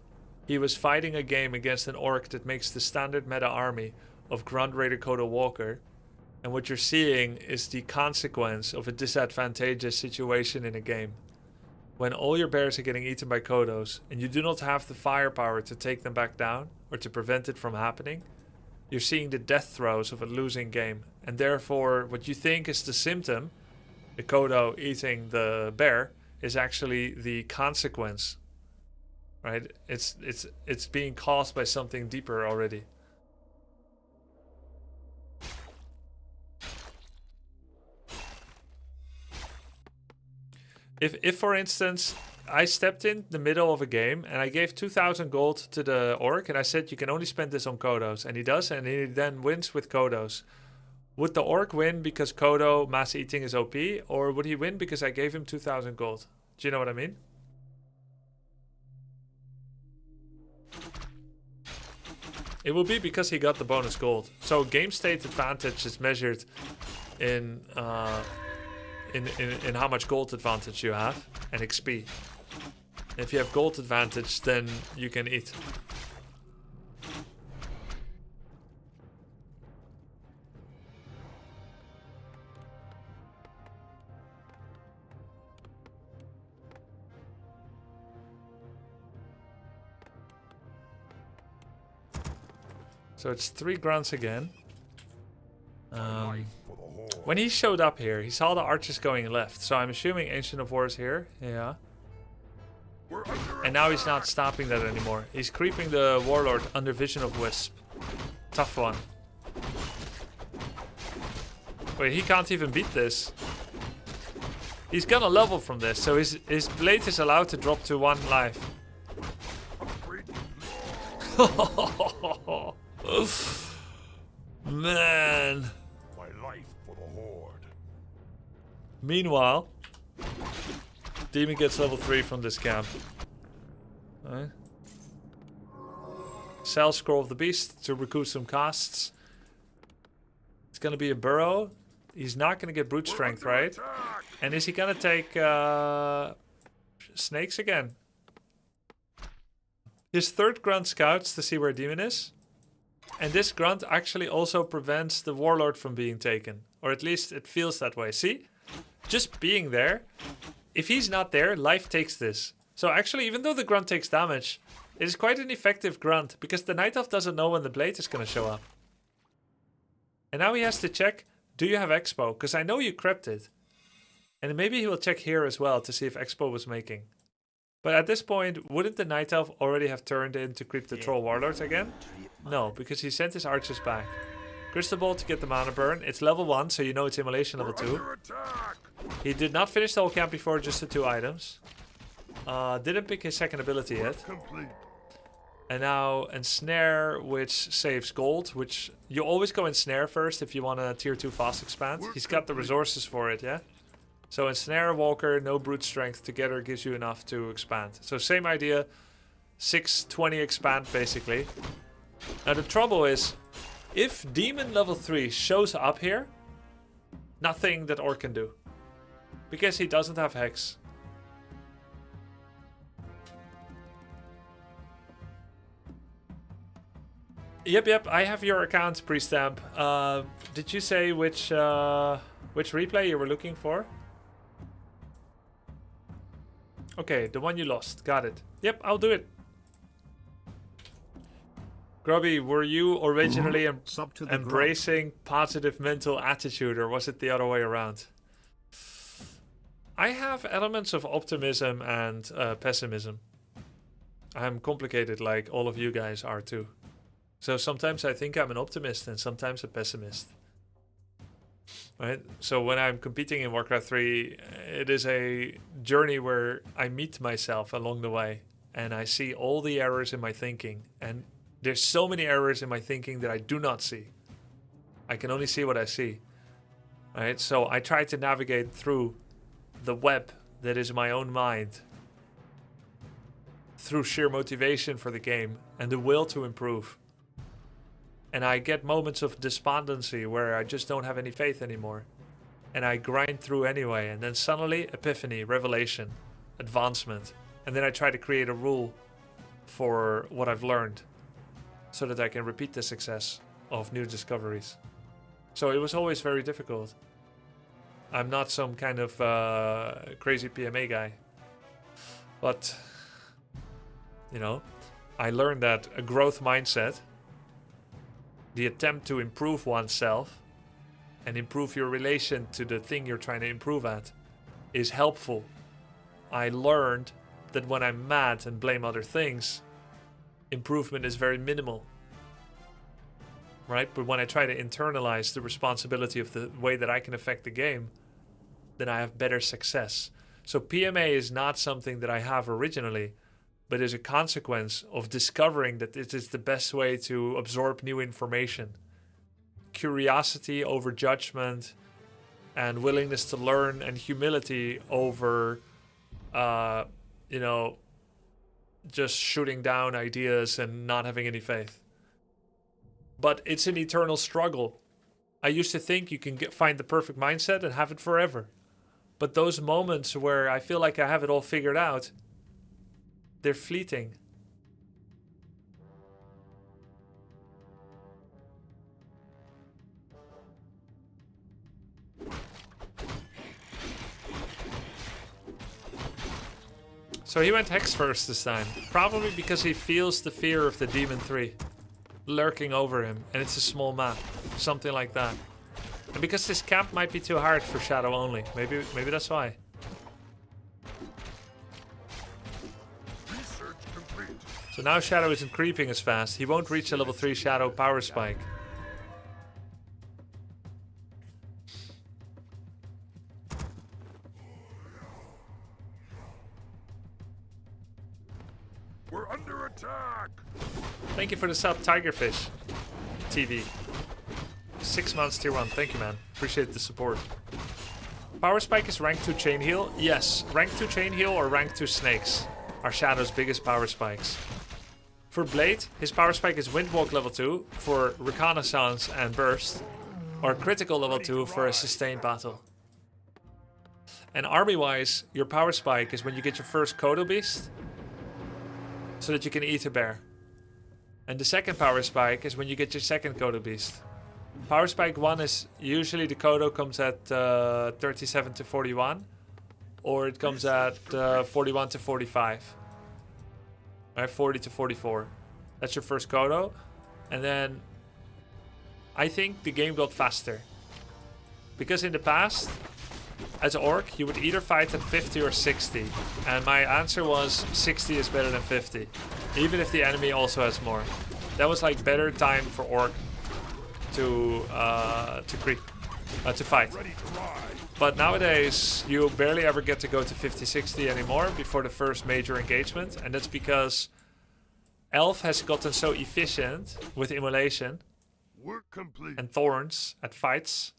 He was fighting a game against an orc that makes the standard meta army of Grunt Raider Kodo Walker. And what you're seeing is the consequence of a disadvantageous situation in a game. When all your bears are getting eaten by Kodos, and you do not have the firepower to take them back down, or to prevent it from happening, you're seeing the death throes of a losing game. And therefore, what you think is the symptom, the Kodo eating the bear, is actually the consequence. Right? It's being caused by something deeper already. If for instance, I stepped in the middle of a game and I gave 2,000 gold to the orc and I said you can only spend this on Kodos, and he does, and he then wins with Kodos. Would the orc win because Kodo mass eating is OP, or would he win because I gave him 2,000 gold? Do you know what I mean? It will be because he got the bonus gold. So game state advantage is measured in how much gold advantage you have and XP. If you have gold advantage, then you can eat. So it's 3 grunts again. When he showed up here, he saw the archers going left. So I'm assuming Ancient of War is here. Yeah. And now he's not stopping that anymore. He's creeping the Warlord under Vision of Wisp. Tough one. Wait, he can't even beat this. He's gonna level from this, so his blade is allowed to drop to 1 life. Man. My life for the Horde. Meanwhile, Demon gets level 3 from this camp. Alright. Sell Scroll of the Beast to recoup some costs. It's gonna be a burrow. He's not gonna get brute strength, right? And is he gonna take snakes again? His 3rd grunt scouts to see where Demon is. And this grunt actually also prevents the Warlord from being taken. Or at least it feels that way. See? Just being there. If he's not there, life takes this. So actually, even though the grunt takes damage, it is quite an effective grunt because the Night Elf doesn't know when the blade is going to show up. And now he has to check, do you have Expo? Because I know you crept it. And maybe he will check here as well to see if Expo was making. But at this point, wouldn't the Night Elf already have turned into Creep the Troll Warlord again? No, because he sent his archers back. Crystal Ball to get the mana burn. It's level 1, so you know it's Immolation level 2. He did not finish the whole camp before just the 2 items. Didn't pick his second ability yet. And now Ensnare, which saves gold, which you always go Ensnare first if you want a tier 2 fast expand. He's got the resources for it, yeah? So Ensnare, Walker, no brute strength together gives you enough to expand. So same idea, 620 expand basically. Now the trouble is, if Demon level 3 shows up here, nothing that Orc can do. Because he doesn't have Hex. Yep, I have your account, Prestamp. Did you say which replay you were looking for? Okay, the one you lost. Got it. Yep, I'll do it. Grubby, were you originally embracing positive mental attitude, or was it the other way around? I have elements of optimism and pessimism. I'm complicated like all of you guys are too. So sometimes I think I'm an optimist and sometimes a pessimist. Right? So when I'm competing in Warcraft 3, it is a journey where I meet myself along the way and I see all the errors in my thinking, and there's so many errors in my thinking that I do not see. I can only see what I see. Right? So I try to navigate through the web that is my own mind through sheer motivation for the game and the will to improve. And I get moments of despondency where I just don't have any faith anymore. And I grind through anyway, and then suddenly epiphany, revelation, advancement. And then I try to create a rule for what I've learned so that I can repeat the success of new discoveries. So it was always very difficult. I'm not some kind of crazy PMA guy. But, you know, I learned that a growth mindset, the attempt to improve oneself and improve your relation to the thing you're trying to improve at, is helpful. I learned that when I'm mad and blame other things, improvement is very minimal. Right? But when I try to internalize the responsibility of the way that I can affect the game, then I have better success. So PMA is not something that I have originally, but is a consequence of discovering that it is the best way to absorb new information. Curiosity over judgment, and willingness to learn, and humility over, you know, just shooting down ideas and not having any faith. But it's an eternal struggle. I used to think you can find the perfect mindset and have it forever. But those moments where I feel like I have it all figured out, they're fleeting. So he went Hex first this time. Probably because he feels the fear of the Demon 3 lurking over him. And it's a small map. Something like that. And because this camp might be too hard for Shadow only. Maybe that's why. So now Shadow isn't creeping as fast. He won't reach a level 3 Shadow power spike. We're under attack. Thank you for the sub, Tigerfish TV. 6 months tier 1. Thank you, man. Appreciate the support. Power spike is rank 2 chain heal. Yes, rank 2 chain heal or rank 2 snakes are Shadow's biggest power spikes. For Blade, his power spike is Windwalk level 2 for Reconnaissance and Burst, or Critical level 2 for a sustained battle. And army-wise, your power spike is when you get your first Kodo Beast, so that you can eat a bear. And the second power spike is when you get your second Kodo Beast. Power spike 1 is usually the Kodo comes at 37 to 41. or it comes at 41 to 45. Right, 40 to 44. That's your first Kodo. And then I think the game got faster. Because in the past, as Orc, you would either fight at 50 or 60. And my answer was 60 is better than 50. Even if the enemy also has more. That was like better time for Orc to fight. But nowadays, you barely ever get to go to 50-60 anymore before the first major engagement. And that's because Elf has gotten so efficient with immolation and thorns at fights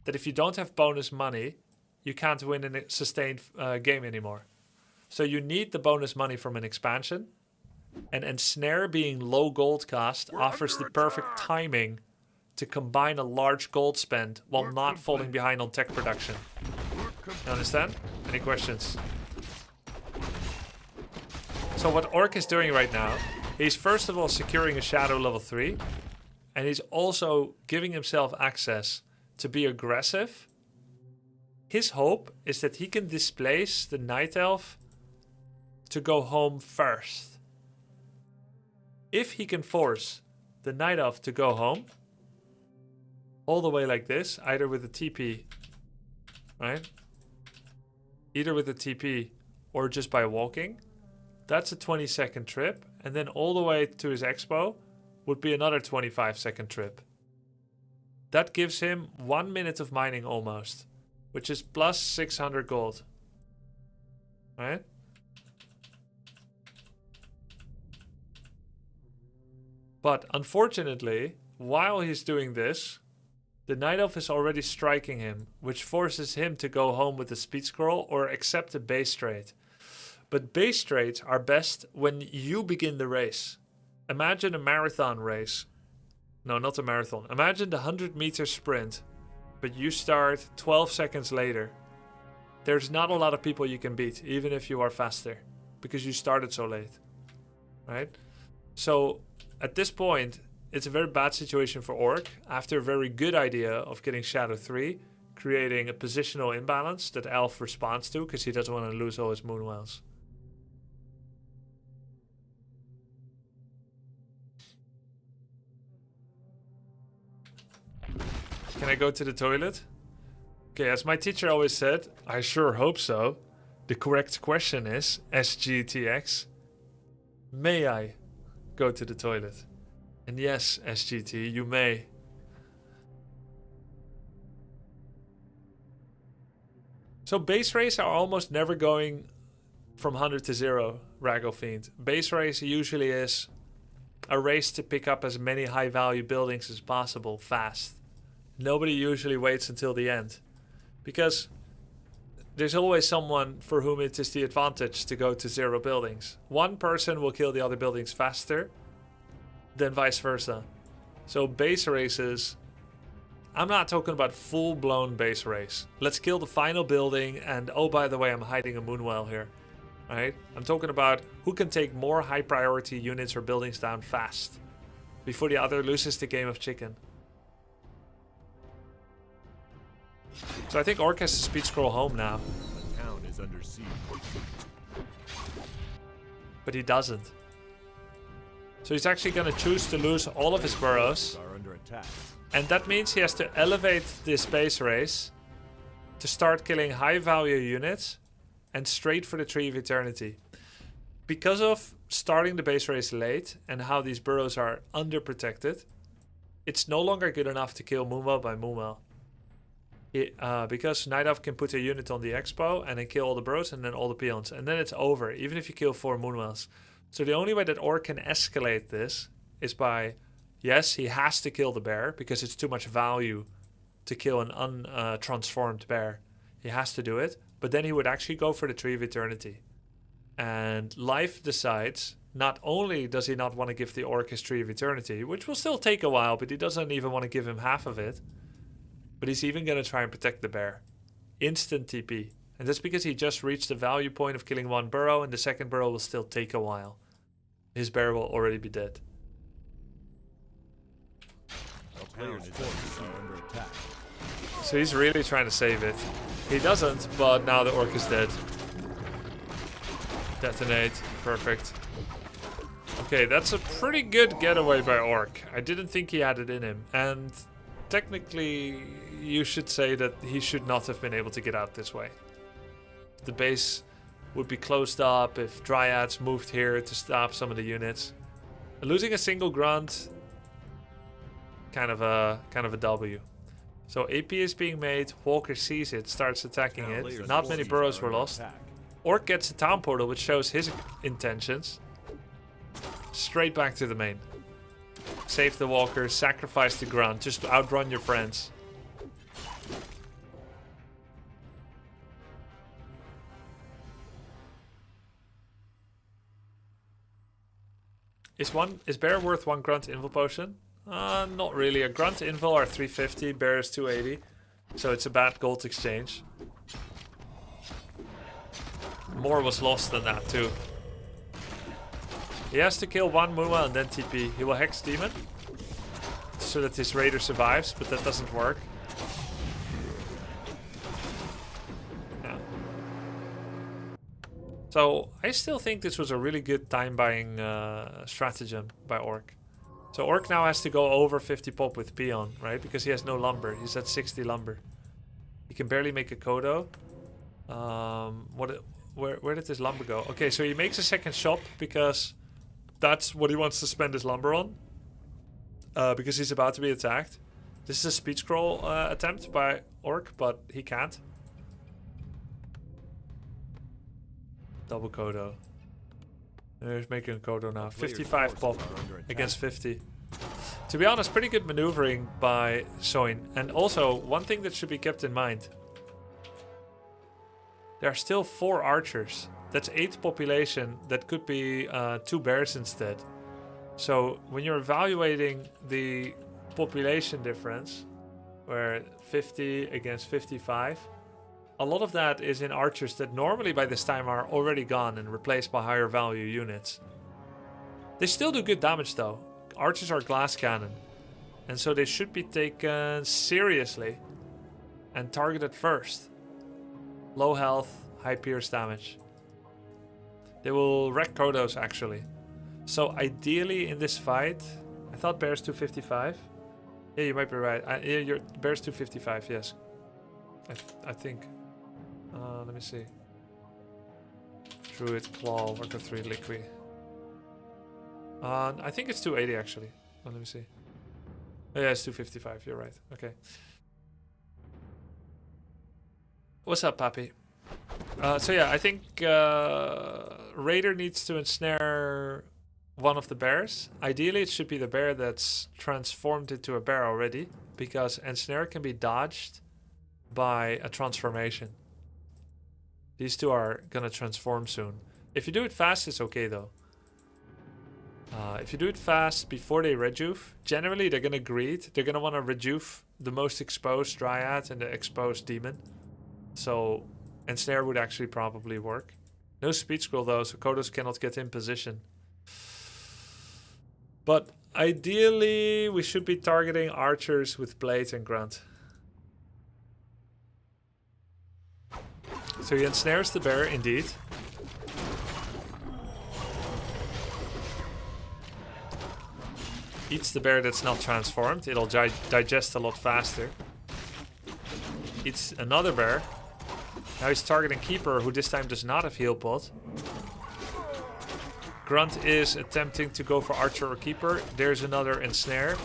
that if you don't have bonus money, you can't win a sustained game anymore. So you need the bonus money from an expansion. And Ensnare being low gold cost offers the perfect timing to combine a large gold spend while not falling behind on tech production. You understand? Any questions? So what Orc is doing right now, he's first of all securing a Shadow level 3, and he's also giving himself access to be aggressive. His hope is that he can displace the Night Elf to go home first. If he can force the Night Elf to go home, all the way like this, either with a TP, right? Either with a TP or just by walking. That's a 20-second trip. And then all the way to his expo would be another 25-second trip. That gives him 1 minute of mining almost, which is plus 600 gold. Right? But unfortunately, while he's doing this, the Night Elf is already striking him, which forces him to go home with the speed scroll or accept a base trade. But base trades are best when you begin the race. Imagine a marathon race. No, not a marathon. Imagine the 100-meter sprint, but you start 12 seconds later. There's not a lot of people you can beat, even if you are faster, because you started so late. Right? So at this point, it's a very bad situation for Orc after a very good idea of getting Shadow 3, creating a positional imbalance that Elf responds to because he doesn't want to lose all his Moonwells. Can I go to the toilet? Okay, as my teacher always said, I sure hope so. The correct question is, SGTX, may I go to the toilet? And yes, SGT, you may. So base race are almost never going from 100 to 0, Raggle Fiend. Base race usually is a race to pick up as many high value buildings as possible fast. Nobody usually waits until the end. Because there's always someone for whom it is the advantage to go to 0 buildings. One person will kill the other buildings faster than vice versa. So base races, I'm not talking about full-blown base race. Let's kill the final building and oh, by the way, I'm hiding a Moonwell here. Right? I'm talking about who can take more high priority units or buildings down fast before the other loses the game of chicken. So I think Orc has to speed scroll home now. The town is under siege. But he doesn't. So he's actually going to choose to lose all of his burrows. Are under attack. And that means he has to elevate this base race to start killing high value units and straight for the Tree of Eternity. Because of starting the base race late and how these burrows are underprotected, it's no longer good enough to kill Moonwell by Moonwell. Because Night Elf can put a unit on the expo and then kill all the burrows and then all the peons. And then it's over, even if you kill 4 Moonwells. So the only way that Orc can escalate this is by, yes, he has to kill the bear because it's too much value to kill an untransformed bear. He has to do it, but then he would actually go for the Tree of Eternity. And Life decides, not only does he not want to give the Orc his Tree of Eternity, which will still take a while, but he doesn't even want to give him half of it, but he's even going to try and protect the bear. Instant TP. And that's because he just reached the value point of killing 1 burrow, and the second burrow will still take a while. His bear will already be dead. The player's forces are under attack. So he's really trying to save it. He doesn't, but now the orc is dead. Detonate. Perfect. Okay, that's a pretty good getaway by orc. I didn't think he had it in him. And technically, you should say that he should not have been able to get out this way. The base would be closed up if dryads moved here to stop some of the units. Losing a single grunt, kind of a W. So AP is being made. Walker sees it, starts attacking it. Not many burrows were lost. Orc gets a town portal, which shows his intentions. Straight back to the main. Save the walker, sacrifice the grunt, just outrun your friends. Is bear worth 1 grunt invul potion? Not really. A grunt invul are 350, bear is 280. So it's a bad gold exchange. More was lost than that too. He has to kill 1 Mua and then TP. He will hex demon so that his raider survives, but that doesn't work. Yeah. So I still think this was a really good time buying stratagem by Orc. So Orc now has to go over 50 pop with Peon, right? Because he has no lumber. He's at 60 lumber. He can barely make a Kodo. Where did this lumber go? Okay, so he makes a second shop because that's what he wants to spend his lumber on. Because he's about to be attacked. This is a speed scroll attempt by Orc, but he can't. Double Kodo. He's making a Kodo now. 55 pop against 50. To be honest, pretty good maneuvering by Soin. And also, one thing that should be kept in mind. There are still 4 archers. That's 8 population. That could be 2 bears instead. So when you're evaluating the population difference, where 50 against 55, a lot of that is in archers that normally by this time are already gone and replaced by higher value units. They still do good damage though. Archers are glass cannon. And so they should be taken seriously and targeted first. Low health, high pierce damage. They will wreck Kodos actually. So ideally in this fight, I thought bear's 255. Yeah, you might be right. Yeah, your bear's 255, yes. I think. Let me see. Druid, Claw, Worker 3, Liquid. I think it's 280 actually. Let me see. Oh, yeah, it's 255. You're right. Okay. What's up, Papi? So yeah, I think Raider needs to ensnare one of the bears. Ideally, it should be the bear that's transformed into a bear already, because ensnare can be dodged by a transformation. These two are gonna transform soon. If you do it fast, it's okay though. If you do it fast before they rejuve, generally they're gonna greed. They're gonna want to rejuve the most exposed dryad and the exposed demon. So ensnare would actually probably work. No speed scroll though, so Kodos cannot get in position. But ideally, we should be targeting archers with blade and grunt. So he ensnares the bear, indeed. Eats the bear that's not transformed. It'll digest a lot faster. Eats another bear. Now he's targeting Keeper, who this time does not have heal pot. Grunt is attempting to go for Archer or Keeper. There's another ensnare.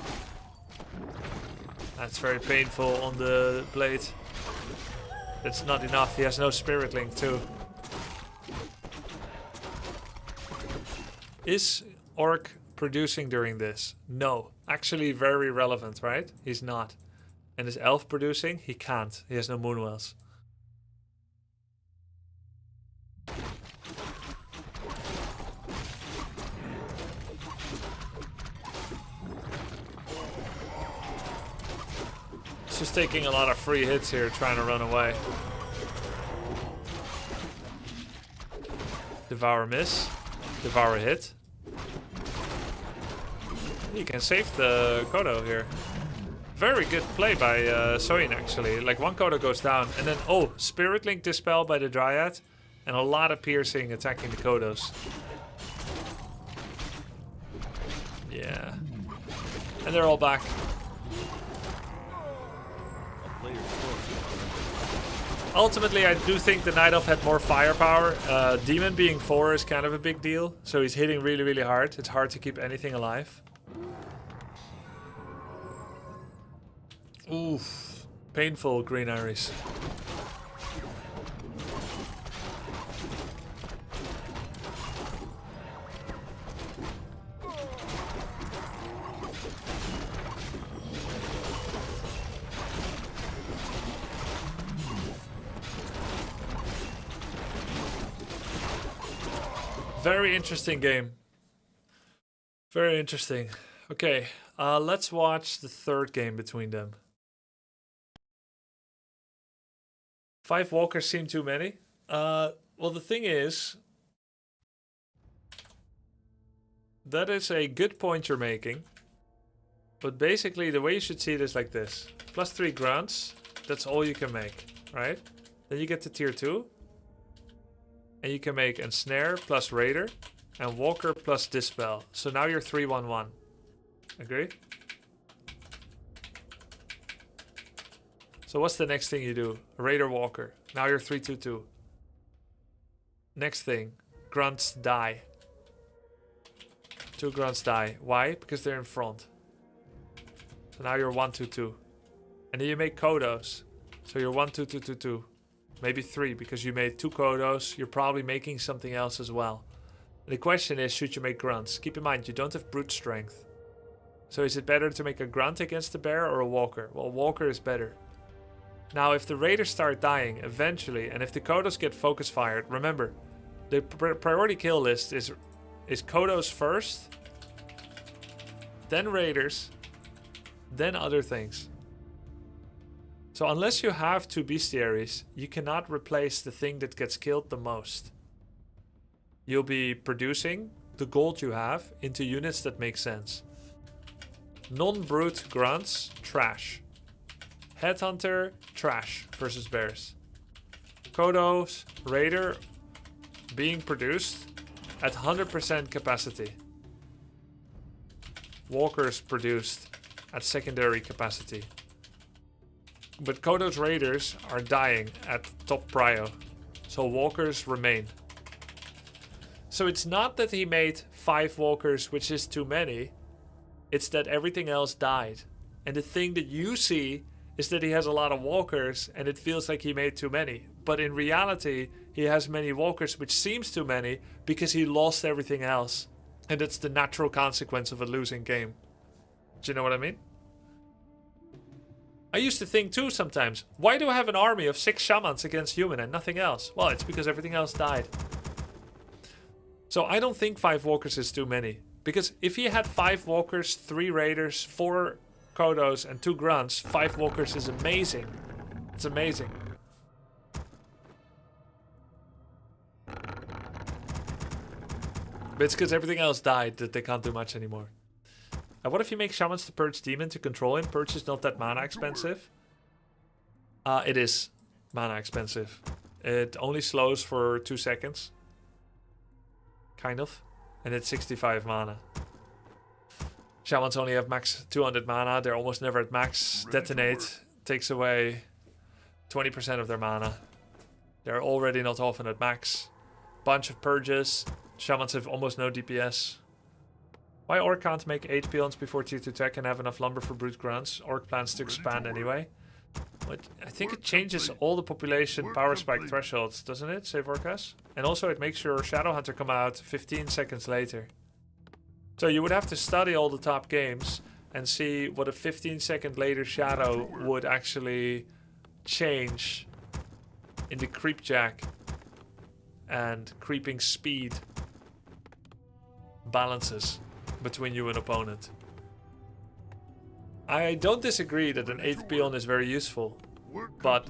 That's very painful on the blade. That's not enough. He has no Spirit Link too. Is Orc producing during this? No. Actually very relevant, right? He's not. And is Elf producing? He can't. He has no Moonwells. He's just taking a lot of free hits here, trying to run away. Devour miss. Devour hit. He can save the Kodo here. Very good play by Soin, actually. Like, one Kodo goes down, and then, oh, Spirit Link Dispel by the Dryad, and a lot of piercing attacking the Kodos. Yeah. And they're all back. Ultimately, I do think the Night Elf had more firepower. Demon being 4 is kind of a big deal, so he's hitting really, really hard. It's hard to keep anything alive. Oof. Painful Green Iris. Very interesting game. Very interesting. Okay, let's watch the third game between them. 5 walkers seem too many. Well, the thing is, that is a good point you're making. But basically, the way you should see it is like this. +3 grunts, that's all you can make, right? Then you get to tier 2. And you can make Ensnare plus Raider and Walker plus Dispel. So now you're 3-1-1. Agree? So what's the next thing you do? Raider Walker. Now you're 3-2-2. Next thing. Grunts die. 2 grunts die. Why? Because they're in front. So now you're 1-2-2. And then you make Kodos. So you're 1-2-2-2-2. Maybe 3, because you made 2 Kodos. You're probably making something else as well. And the question is, should you make grunts? Keep in mind, you don't have brute strength. So is it better to make a grunt against the bear or a walker? Well, walker is better. Now, if the raiders start dying eventually, and if the Kodos get focus fired, remember, the priority kill list is Kodos first, then raiders, then other things. So unless you have 2 bestiaries, you cannot replace the thing that gets killed the most. You'll be producing the gold you have into units that make sense. Non-brute grunts, trash. Headhunter, trash versus bears. Kodos, Raider, being produced at 100% capacity. Walkers produced at secondary capacity. But Kodos Raiders are dying at top prio, so walkers remain. So it's not that he made 5 walkers, which is too many, it's that everything else died. And the thing that you see is that he has a lot of walkers and it feels like he made too many. But in reality, he has many walkers, which seems too many because he lost everything else. And it's the natural consequence of a losing game. Do you know what I mean? I used to think too sometimes, why do I have an army of 6 shamans against human and nothing else? Well, it's because everything else died. So I don't think 5 walkers is too many. Because if he had 5 walkers, 3 raiders, 4 Kodos and 2 grunts, 5 walkers is amazing. It's amazing. But it's because everything else died that they can't do much anymore. What if you make shamans to purge demon to control him? Purge is not that mana expensive. It is mana expensive. It only slows for 2 seconds. Kind of. And it's 65 mana. Shamans only have max 200 mana. They're almost never at max. Detonate takes away 20% of their mana. They're already not often at max. Bunch of purges. Shamans have almost no DPS. Why Orc can't make 8 peons before tier 2 tech and have enough lumber for brute grunts? Orc plans to expand anyway. But I think it changes all the population power spike thresholds, doesn't it? Save Orcas. And also it makes your Shadow Hunter come out 15 seconds later. So you would have to study all the top games and see what a 15 second later Shadow would actually change in the creepjack and creeping speed balances between you and opponent. I don't disagree that an 8th peon is very useful, but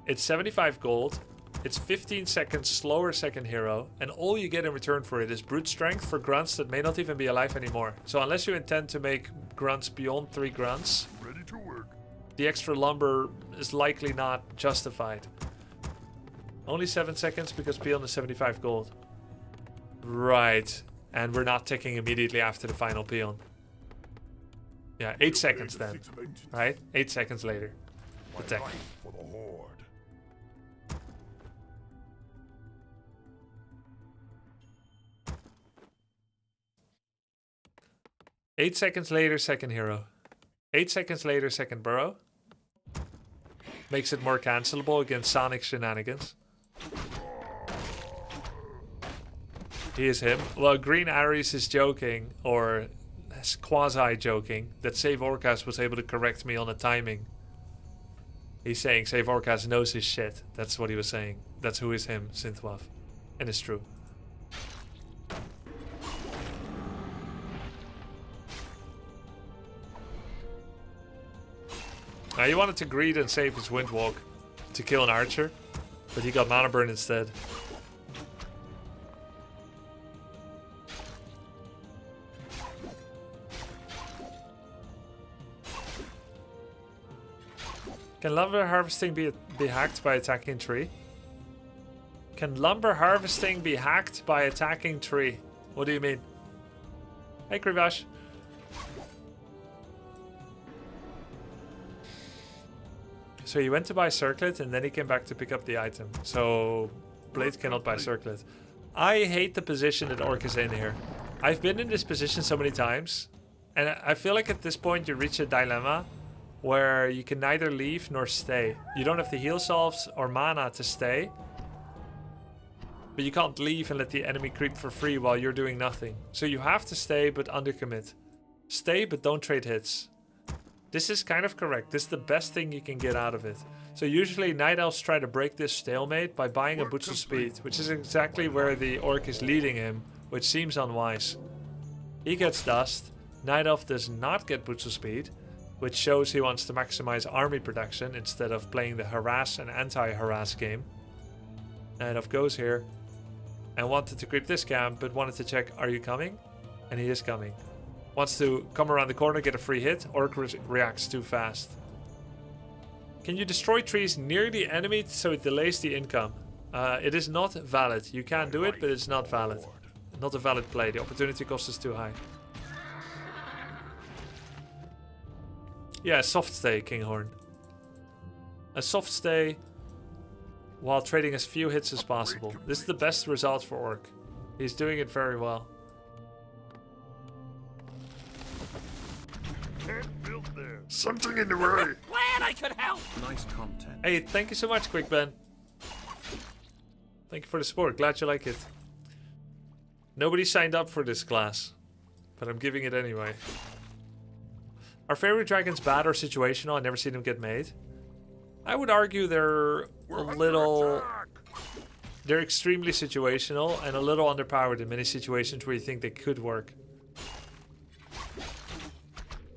it's 75 gold It's 15 seconds slower second hero, and all you get in return for it is brute strength for grunts that may not even be alive anymore. So unless you intend to make grunts beyond 3 grunts, Ready to work. the extra lumber is likely not justified. Only 7 seconds because beyond is 75 gold. Right, and we're not ticking immediately after the final peon. Yeah, 8 seconds then, right? 8 seconds later. Attack. For the horde. 8 seconds later, second hero. 8 seconds later, second burrow. Makes it more cancelable against Sonic shenanigans. He is him. Well, Green Aries is joking, or quasi-joking, that Save Orcas was able to correct me on the timing. He's saying Save Orcas knows his shit. That's what he was saying. That's who is him, Synthwaf. And it's true. Now he wanted to greed and save his Windwalk to kill an archer, but he got mana burn instead. Can lumber harvesting be hacked by attacking tree? Can lumber harvesting be hacked by attacking tree? What do you mean? Hey, Krivash. So he went to buy Circlet and then he came back to pick up the item. So Blade cannot buy Circlet. I hate the position that Orc is in here. I've been in this position so many times. And I feel like at this point you reach a dilemma where you can neither leave nor stay. You don't have the heal salves or mana to stay. But you can't leave and let the enemy creep for free while you're doing nothing. So you have to stay but undercommit. Stay but don't trade hits. This is kind of correct. This is the best thing you can get out of it. So usually Night Elves try to break this stalemate by buying a Boots of Speed, which is exactly where the Orc is leading him, which seems unwise. He gets Dust. Night Elf does not get Boots of Speed, which shows he wants to maximize army production instead of playing the harass and anti-harass game. Night Elf goes here and wanted to creep this camp, but wanted to check, are you coming? And he is coming. Wants to come around the corner, get a free hit. Orc reacts too fast. Can you destroy trees near the enemy so it delays the income? It is not valid. You can do it, but it's not valid. Not a valid play. The opportunity cost is too high. Yeah, soft stay, Kinghorn. A soft stay while trading as few hits as possible. This is the best result for Orc. He's doing it very well. Something in the way. Glad I could help. Nice content. Hey, thank you so much, Quick Ben. Thank you for the support. Glad you like it. Nobody signed up for this class, but I'm giving it anyway. Are fairy dragons bad or situational? I never seen them get made. I would argue they're a little... They're extremely situational and a little underpowered in many situations where you think they could work.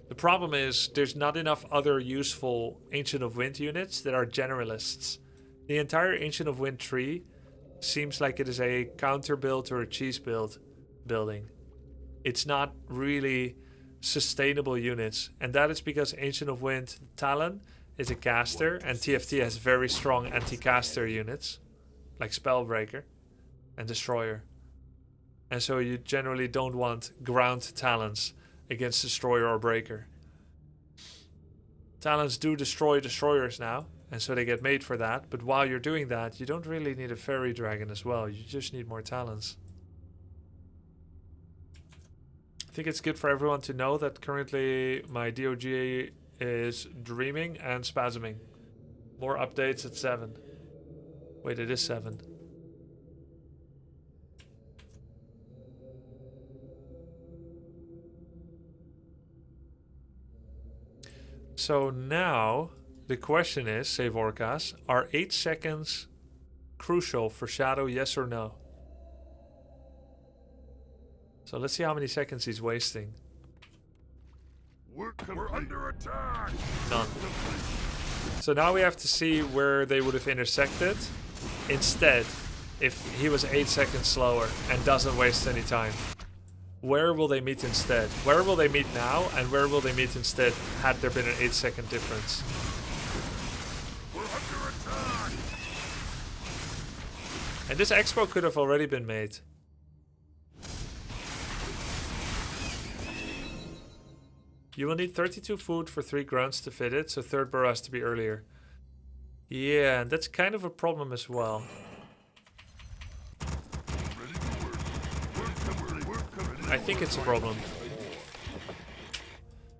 The problem is there's not enough other useful Ancient of Wind units that are generalists. The entire Ancient of Wind tree seems like it is a counter build or a cheese building. It's not really sustainable units, and that is because Ancient of Wind Talon is a caster and TFT has very strong anti-caster units like Spellbreaker and Destroyer. And so you generally don't want ground Talons against Destroyer or Breaker. Talons do destroy Destroyers now, and so they get made for that, but while you're doing that, you don't really need a Fairy Dragon as well, you just need more Talons. I think it's good for everyone to know that currently my DOG is dreaming and spasming. More updates at 7. Wait, it is 7. So now, the question is, Save Orcas, are 8 seconds crucial for Shadow, yes or no? So let's see how many seconds he's wasting. We're under attack. None. So now we have to see where they would have intersected instead if he was 8 seconds slower and doesn't waste any time? Where will they meet instead? Where will they meet now, and where will they meet instead had there been an 8-second difference? We're under attack! And this expo could have already been made. You will need 32 food for 3 grunts to fit it, so third burrow has to be earlier. Yeah, and that's kind of a problem as well. Ready to work. Work complete. I think it's a problem.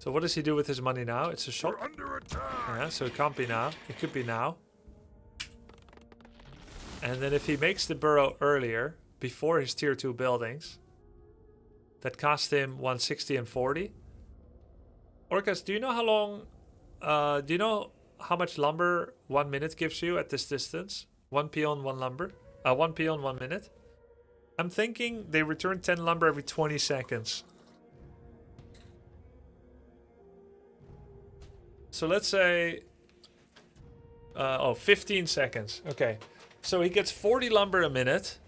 So what does he do with his money now? It's a shop. We're under attack! Yeah, so it can't be now. It could be now. And then if he makes the burrow earlier, before his tier 2 buildings, that cost him 160 and 40. Orcas, do you know how long, do you know how much lumber 1 minute gives you at this distance? 1 peon, 1 lumber? 1 peon, 1 minute? I'm thinking they return 10 lumber every 20 seconds. So let's say, 15 seconds. Okay. So he gets 40 lumber a minute.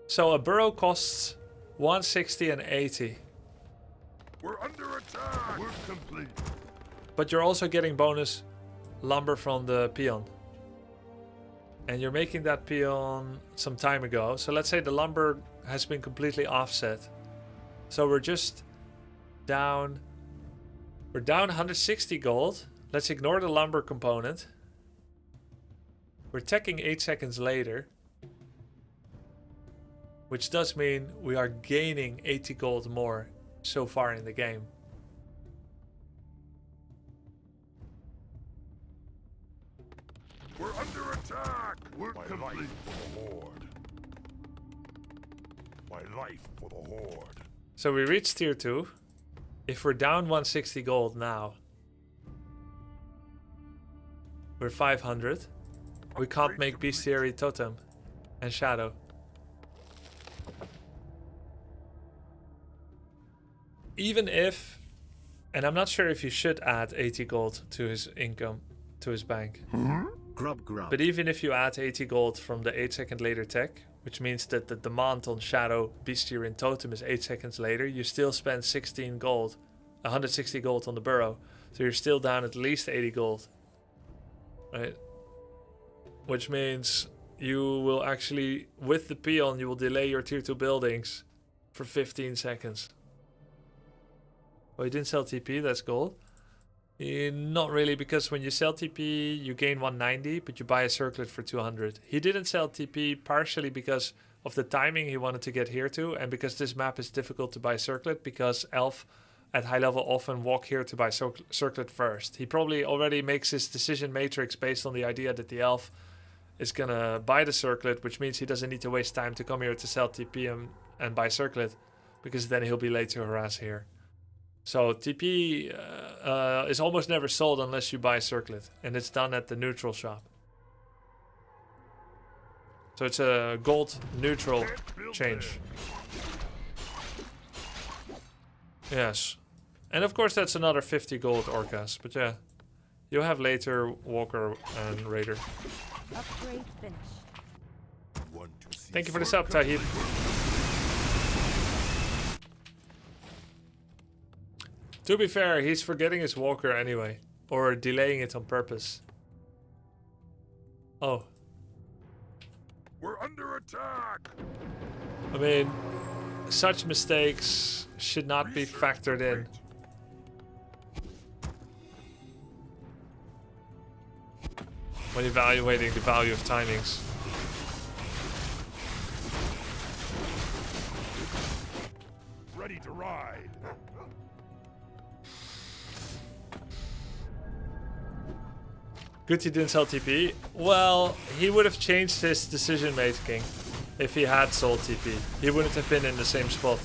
So a burrow costs 160 and 80. We're under attack! Work complete. But you're also getting bonus lumber from the peon. And you're making that peon some time ago. So let's say the lumber has been completely offset. So we're just down. We're down 160 gold. Let's ignore the lumber component. We're teching 8 seconds later. Which does mean we are gaining 80 gold more so far in the game. We're under attack! Work complete. For the Horde. My life for the Horde. So we reached tier 2. If we're down 160 gold now, we're 500. We can't make Bestiary Totem and Shadow. Even if, and I'm not sure if you should add 80 gold to his income, to his bank. Grub. But even if you add 80 gold from the 8 second later tech, which means that the demand on Shadow, Bestiary and Totem is 8 seconds later, you still spend 16 gold, 160 gold on the burrow. So you're still down at least 80 gold. Right? Which means you will actually, with the peon, you will delay your tier 2 buildings for 15 seconds. Oh, you didn't sell TP, that's gold. Not really, because when you sell TP, you gain 190, but you buy a circlet for 200. He didn't sell TP partially because of the timing he wanted to get here to, and because this map is difficult to buy circlet, because Elf at high level often walk here to buy circlet first. He probably already makes his decision matrix based on the idea that the Elf is gonna buy the circlet, which means he doesn't need to waste time to come here to sell TP and buy circlet, because then he'll be late to harass here. So TP is almost never sold unless you buy circlet, and it's done at the neutral shop. So it's a gold neutral change. Yes. And of course that's another 50 gold Orcas, but yeah. You'll have later Walker and Raider. Upgrade finished. Thank you for the sub, Tahib. To be fair, he's forgetting his Walker anyway. Or delaying it on purpose. Oh. We're under attack! I mean, such mistakes should not be factored in. When evaluating the value of timings. Ready to ride! Good he didn't sell TP. Well, he would have changed his decision making if he had sold TP. He wouldn't have been in the same spot.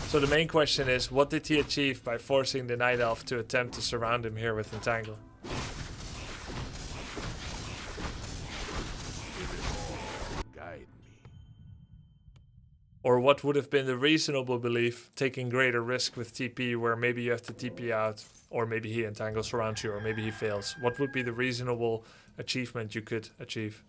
So the main question is, what did he achieve by forcing the Night Elf to attempt to surround him here with Entangle? Guide me. Or what would have been the reasonable belief, taking greater risk with TP, where maybe you have to TP out, or maybe he entangles around you, or maybe he fails. What would be the reasonable achievement you could achieve?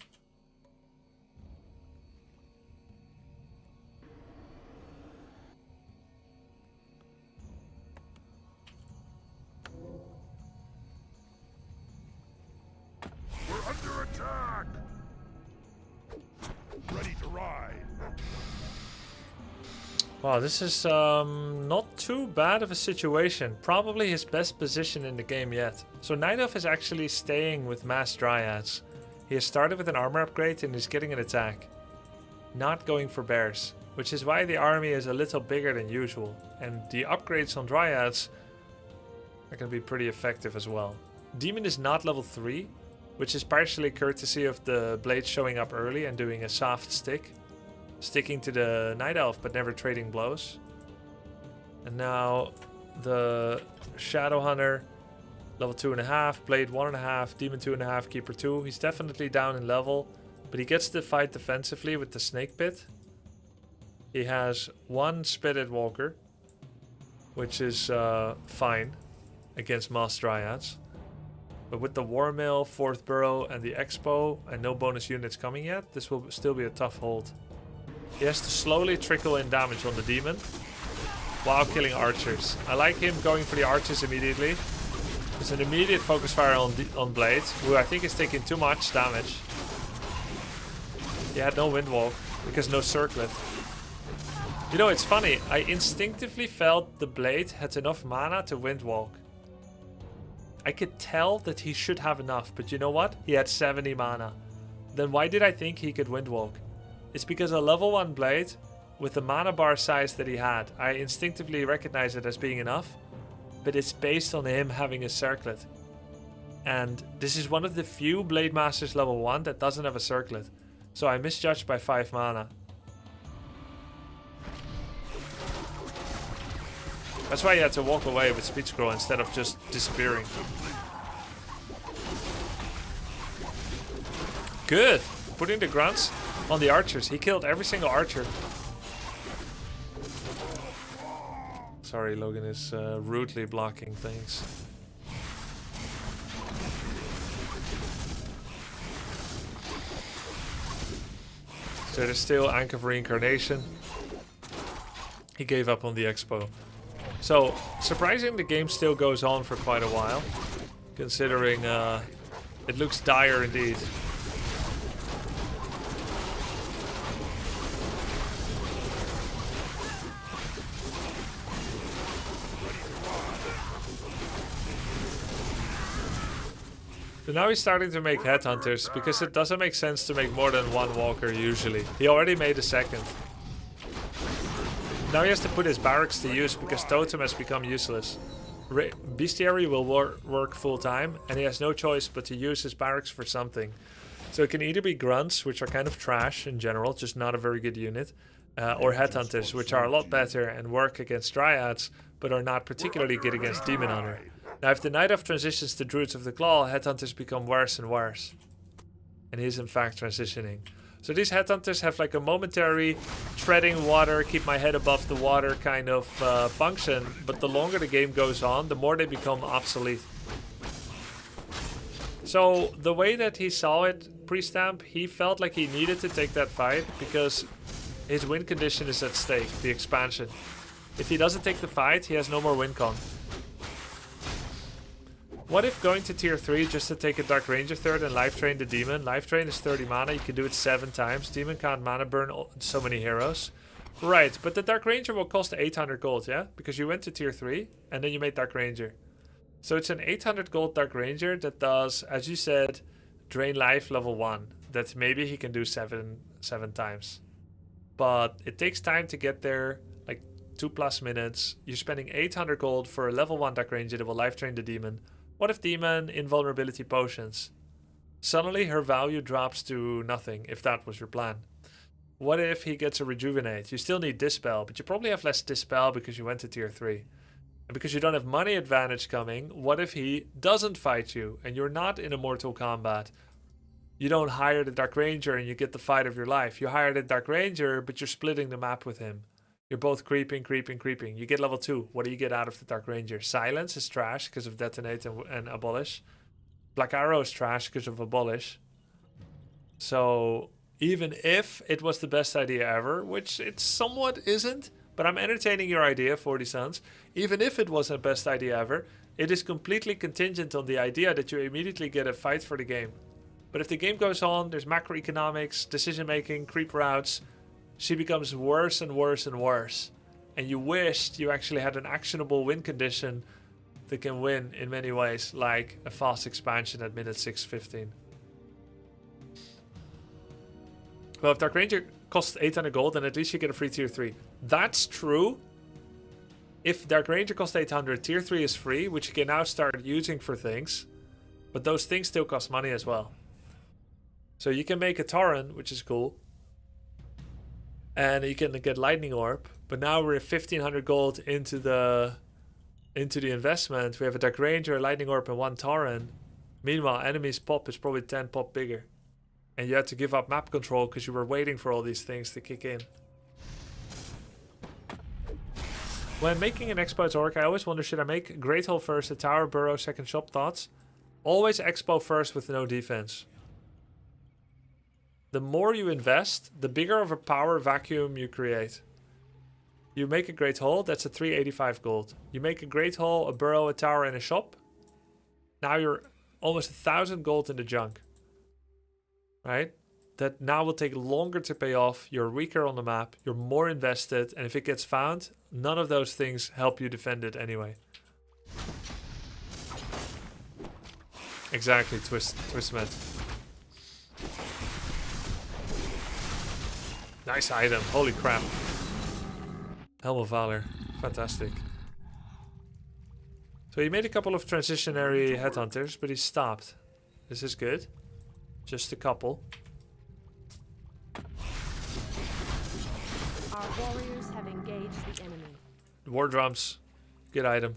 Wow, this is not too bad of a situation. Probably his best position in the game yet. So Night Elf is actually staying with Mass Dryads. He has started with an armor upgrade and he's getting an attack. Not going for bears, which is why the army is a little bigger than usual. And the upgrades on Dryads are going to be pretty effective as well. Demon is not level 3, which is partially courtesy of the blade showing up early and doing a soft stick. Sticking to the Night Elf but never trading blows. And now the Shadow Hunter, level 2.5, Blade 1.5, Demon 2.5, Keeper 2. He's definitely down in level, but he gets to fight defensively with the Snake Pit. He has one Spitted Walker, which is fine against Mass Dryads. But with the War Mill, 4th Burrow, and the Expo, and no bonus units coming yet, this will still be a tough hold. He has to slowly trickle in damage on the demon while killing archers. I like him going for the archers immediately. It's an immediate focus fire on Blade, who I think is taking too much damage. He had no Windwalk because no Circlet. You know, it's funny. I instinctively felt the Blade had enough mana to Windwalk. I could tell that he should have enough, but you know what? He had 70 mana. Then why did I think he could Windwalk? It's because a level 1 Blade, with the mana bar size that he had, I instinctively recognize it as being enough, but it's based on him having a Circlet. And this is one of the few Blade Masters level 1 that doesn't have a Circlet. So I misjudged by 5 mana. That's why he had to walk away with Speed Scroll instead of just disappearing. Good! Putting the grunts on the archers. He killed every single archer. Sorry, Logan is rudely blocking things. So there's still Anchor of Reincarnation. He gave up on the Expo. So, surprising the game still goes on for quite a while. Considering it looks dire indeed. So now he's starting to make headhunters because it doesn't make sense to make more than one walker usually. He already made a second. Now he has to put his barracks to use because Totem has become useless. Bestiary will work full time and he has no choice but to use his barracks for something. So it can either be grunts, which are kind of trash in general, just not a very good unit, or headhunters, which are a lot better and work against Dryads, but are not particularly good against Demon Hunter. Now, if the Night Elf transitions to Druids of the Claw, headhunters become worse and worse. And he is in fact transitioning. So these headhunters have like a momentary treading water, keep my head above the water kind of function, but the longer the game goes on, the more they become obsolete. So the way that he saw it pre-stamp, he felt like he needed to take that fight because his win condition is at stake, the expansion. If he doesn't take the fight, he has no more win con. What if going to tier 3 just to take a Dark Ranger third and life train the demon? Life train is 30 mana, you can do it 7 times. Demon can't mana burn so many heroes. Right, but the Dark Ranger will cost 800 gold, yeah? Because you went to tier 3 and then you made Dark Ranger. So it's an 800 gold Dark Ranger that does, as you said, drain life level 1. That maybe he can do 7 times. But it takes time to get there, like 2+ minutes. You're spending 800 gold for a level 1 Dark Ranger that will life train the demon. What if Demon invulnerability potions? Suddenly her value drops to nothing, if that was your plan. What if he gets a rejuvenate? You still need Dispel, but you probably have less Dispel because you went to tier 3. And because you don't have money advantage coming, what if he doesn't fight you and you're not in a Mortal Kombat? You don't hire the Dark Ranger and you get the fight of your life. You hire the Dark Ranger, but you're splitting the map with him. You're both creeping. You get level 2. What do you get out of the Dark Ranger? Silence is trash because of Detonate and Abolish. Black Arrow is trash because of Abolish. So even if it was the best idea ever, which it somewhat isn't, but I'm entertaining your idea, 40 Suns. Even if it wasn't the best idea ever, it is completely contingent on the idea that you immediately get a fight for the game. But if the game goes on, there's macroeconomics, decision making, creep routes. She becomes worse and worse and worse. and you wished you actually had an actionable win condition that can win in many ways, like a fast expansion at minute 6:15. Well, if Dark Ranger costs 800 gold, then at least you get a free tier 3. That's true. If Dark Ranger costs 800, tier 3 is free, which you can now start using for things. But those things still cost money as well. So you can make a Tauren, which is cool. And you can get Lightning Orb. But now we're 1500 gold into the investment. We have a Dark Ranger, a Lightning Orb, and 1 Tauren. Meanwhile, enemies' pop is probably 10 pop bigger. And you had to give up map control because you were waiting for all these things to kick in. When making an Expo's Orc, I always wonder, should I make Great Hole first, a Tower, Burrow, second Shop? Thoughts? Always Expo first with no defense. The more you invest, the bigger of a power vacuum you create. You make a Great Hole, that's a 385 gold. You make a Great Hole, a Burrow, a Tower, and a Shop. Now you're almost 1000 gold in the junk. Right? That now will take longer to pay off. You're weaker on the map. You're more invested. And if it gets found, none of those things help you defend it anyway. Exactly, Twistmet. Nice item. Holy crap. Helm of Valor. Fantastic. So he made a couple of transitionary headhunters, but he stopped. This is good. Just a couple. Our warriors have engaged the enemy. War drums. Good item.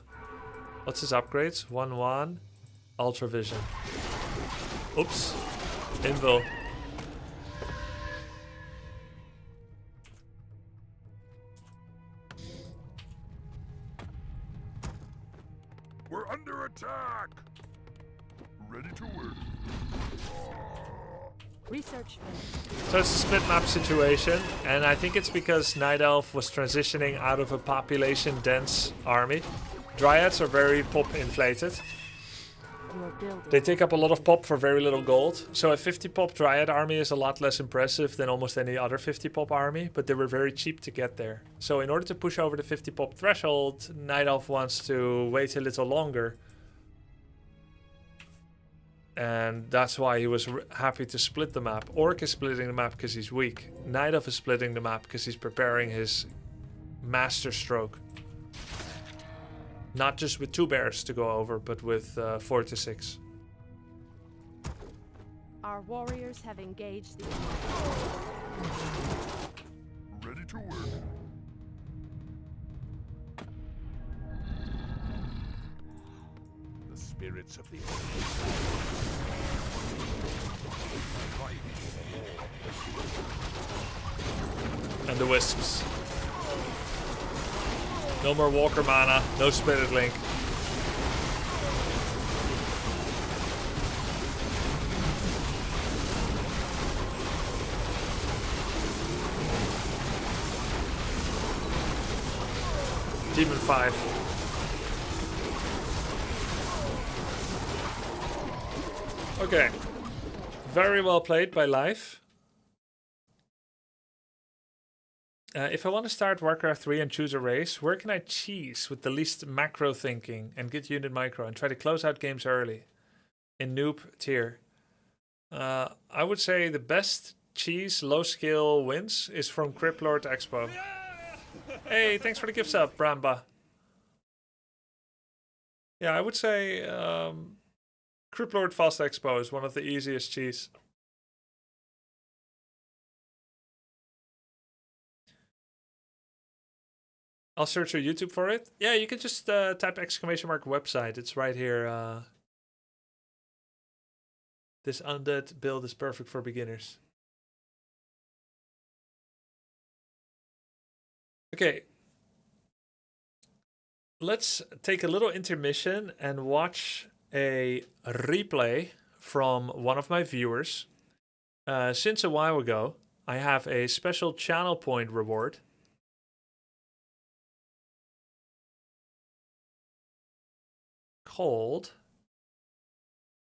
What's his upgrades? 1-1. Ultra Vision. Oops. Invul. We're under attack! Ready to work. Research finished. So it's a split map situation, and I think it's because Night Elf was transitioning out of a population dense army. Dryads are very pop inflated. Your building. They take up a lot of pop for very little gold. So a 50 pop Dryad army is a lot less impressive than almost any other 50 pop army, but they were very cheap to get there. So in order to push over the 50 pop threshold, Night Elf wants to wait a little longer. And that's why he was happy to split the map. Orc is splitting the map because he's weak. Night Elf is splitting the map because he's preparing his master stroke. Not just with 2 bears to go over, but with 4 to 6. Our warriors have engaged the enemy. Ready to work. The spirits of the And the wisps. No more Walker mana, no Spirit Link. Demon 5. Okay. Very well played by Life. If I want to start Warcraft 3 and choose a race, where can I cheese with the least macro thinking and get unit micro and try to close out games early? In noob tier. I would say the best cheese, low skill wins is from Cryptlord Expo. Hey, thanks for the gift sub, Bramba. Yeah, I would say Cryptlord Fast Expo is one of the easiest cheese. I'll search your YouTube for it. Yeah, you can just type exclamation mark website. It's right here. This undead build is perfect for beginners. Okay. Let's take a little intermission and watch a replay from one of my viewers. Since a while ago, I have a special channel point reward. Called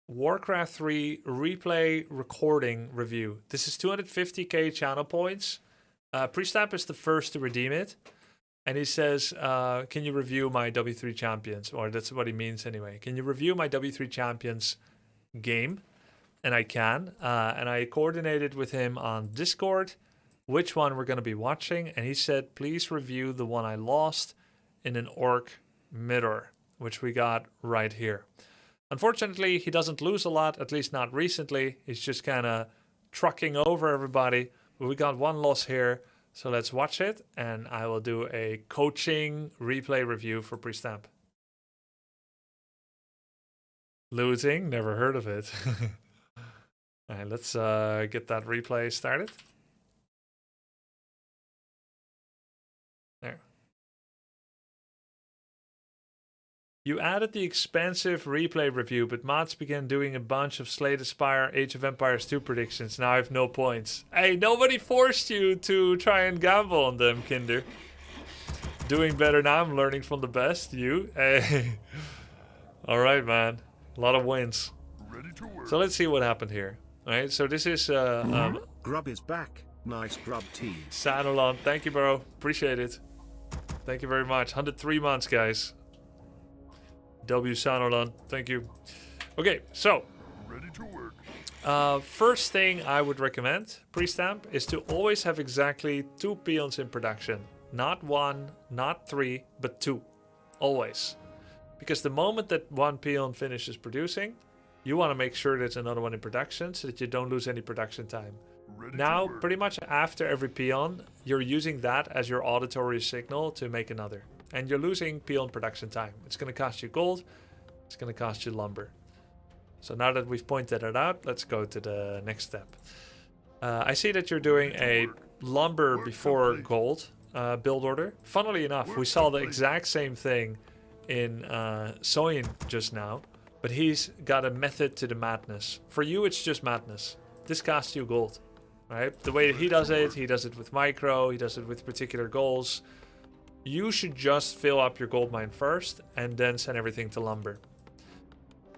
Warcraft 3 replay recording review. This is 250k channel points. Pre-stamp is the first to redeem it. And he says, can you review my W3 champions? Or that's what he means anyway. Can you review my W3 champions game? And I can. And I coordinated with him on Discord which one we're going to be watching. And he said, please review the one I lost in an orc mirror, which we got right here. Unfortunately, he doesn't lose a lot, at least not recently. He's just kind of trucking over everybody. But we got one loss here. So let's watch it, and I will do a coaching replay review for Pre-Stamp. Losing, never heard of it. All right, let's get that replay started. There. You added the expensive replay review, but mods began doing a bunch of Slay the Spire, Age of Empires 2 predictions. Now I have no points. Hey, nobody forced you to try and gamble on them, Kinder. Doing better now, I'm learning from the best. You? Hey. Alright, man. A lot of wins. Ready to work. So let's see what happened here. Alright, so this is... Grub is back. Nice grub tea. Sanolon, thank you, bro. Appreciate it. Thank you very much. 103 months, guys. W Sanolan, thank you. Okay, so Ready to work. First thing I would recommend, Pre-Stamp, is to always have exactly 2 peons in production. Not 1, not 3, but 2. Always. Because the moment that 1 peon finishes producing, you want to make sure there's another one in production so that you don't lose any production time. Ready Now, to work. pretty much after every peon, you're using that as your auditory signal to make another. And you're losing peon production time. It's going to cost you gold. It's going to cost you lumber. So now that we've pointed it out, let's go to the next step. I see that you're doing a lumber before gold build order. Funnily enough, we saw the exact same thing in Soyin just now. But he's got a method to the madness. For you, it's just madness. This costs you gold. Right? The way that he does it with micro, he does it with particular goals. You should just fill up your gold mine first and then send everything to lumber.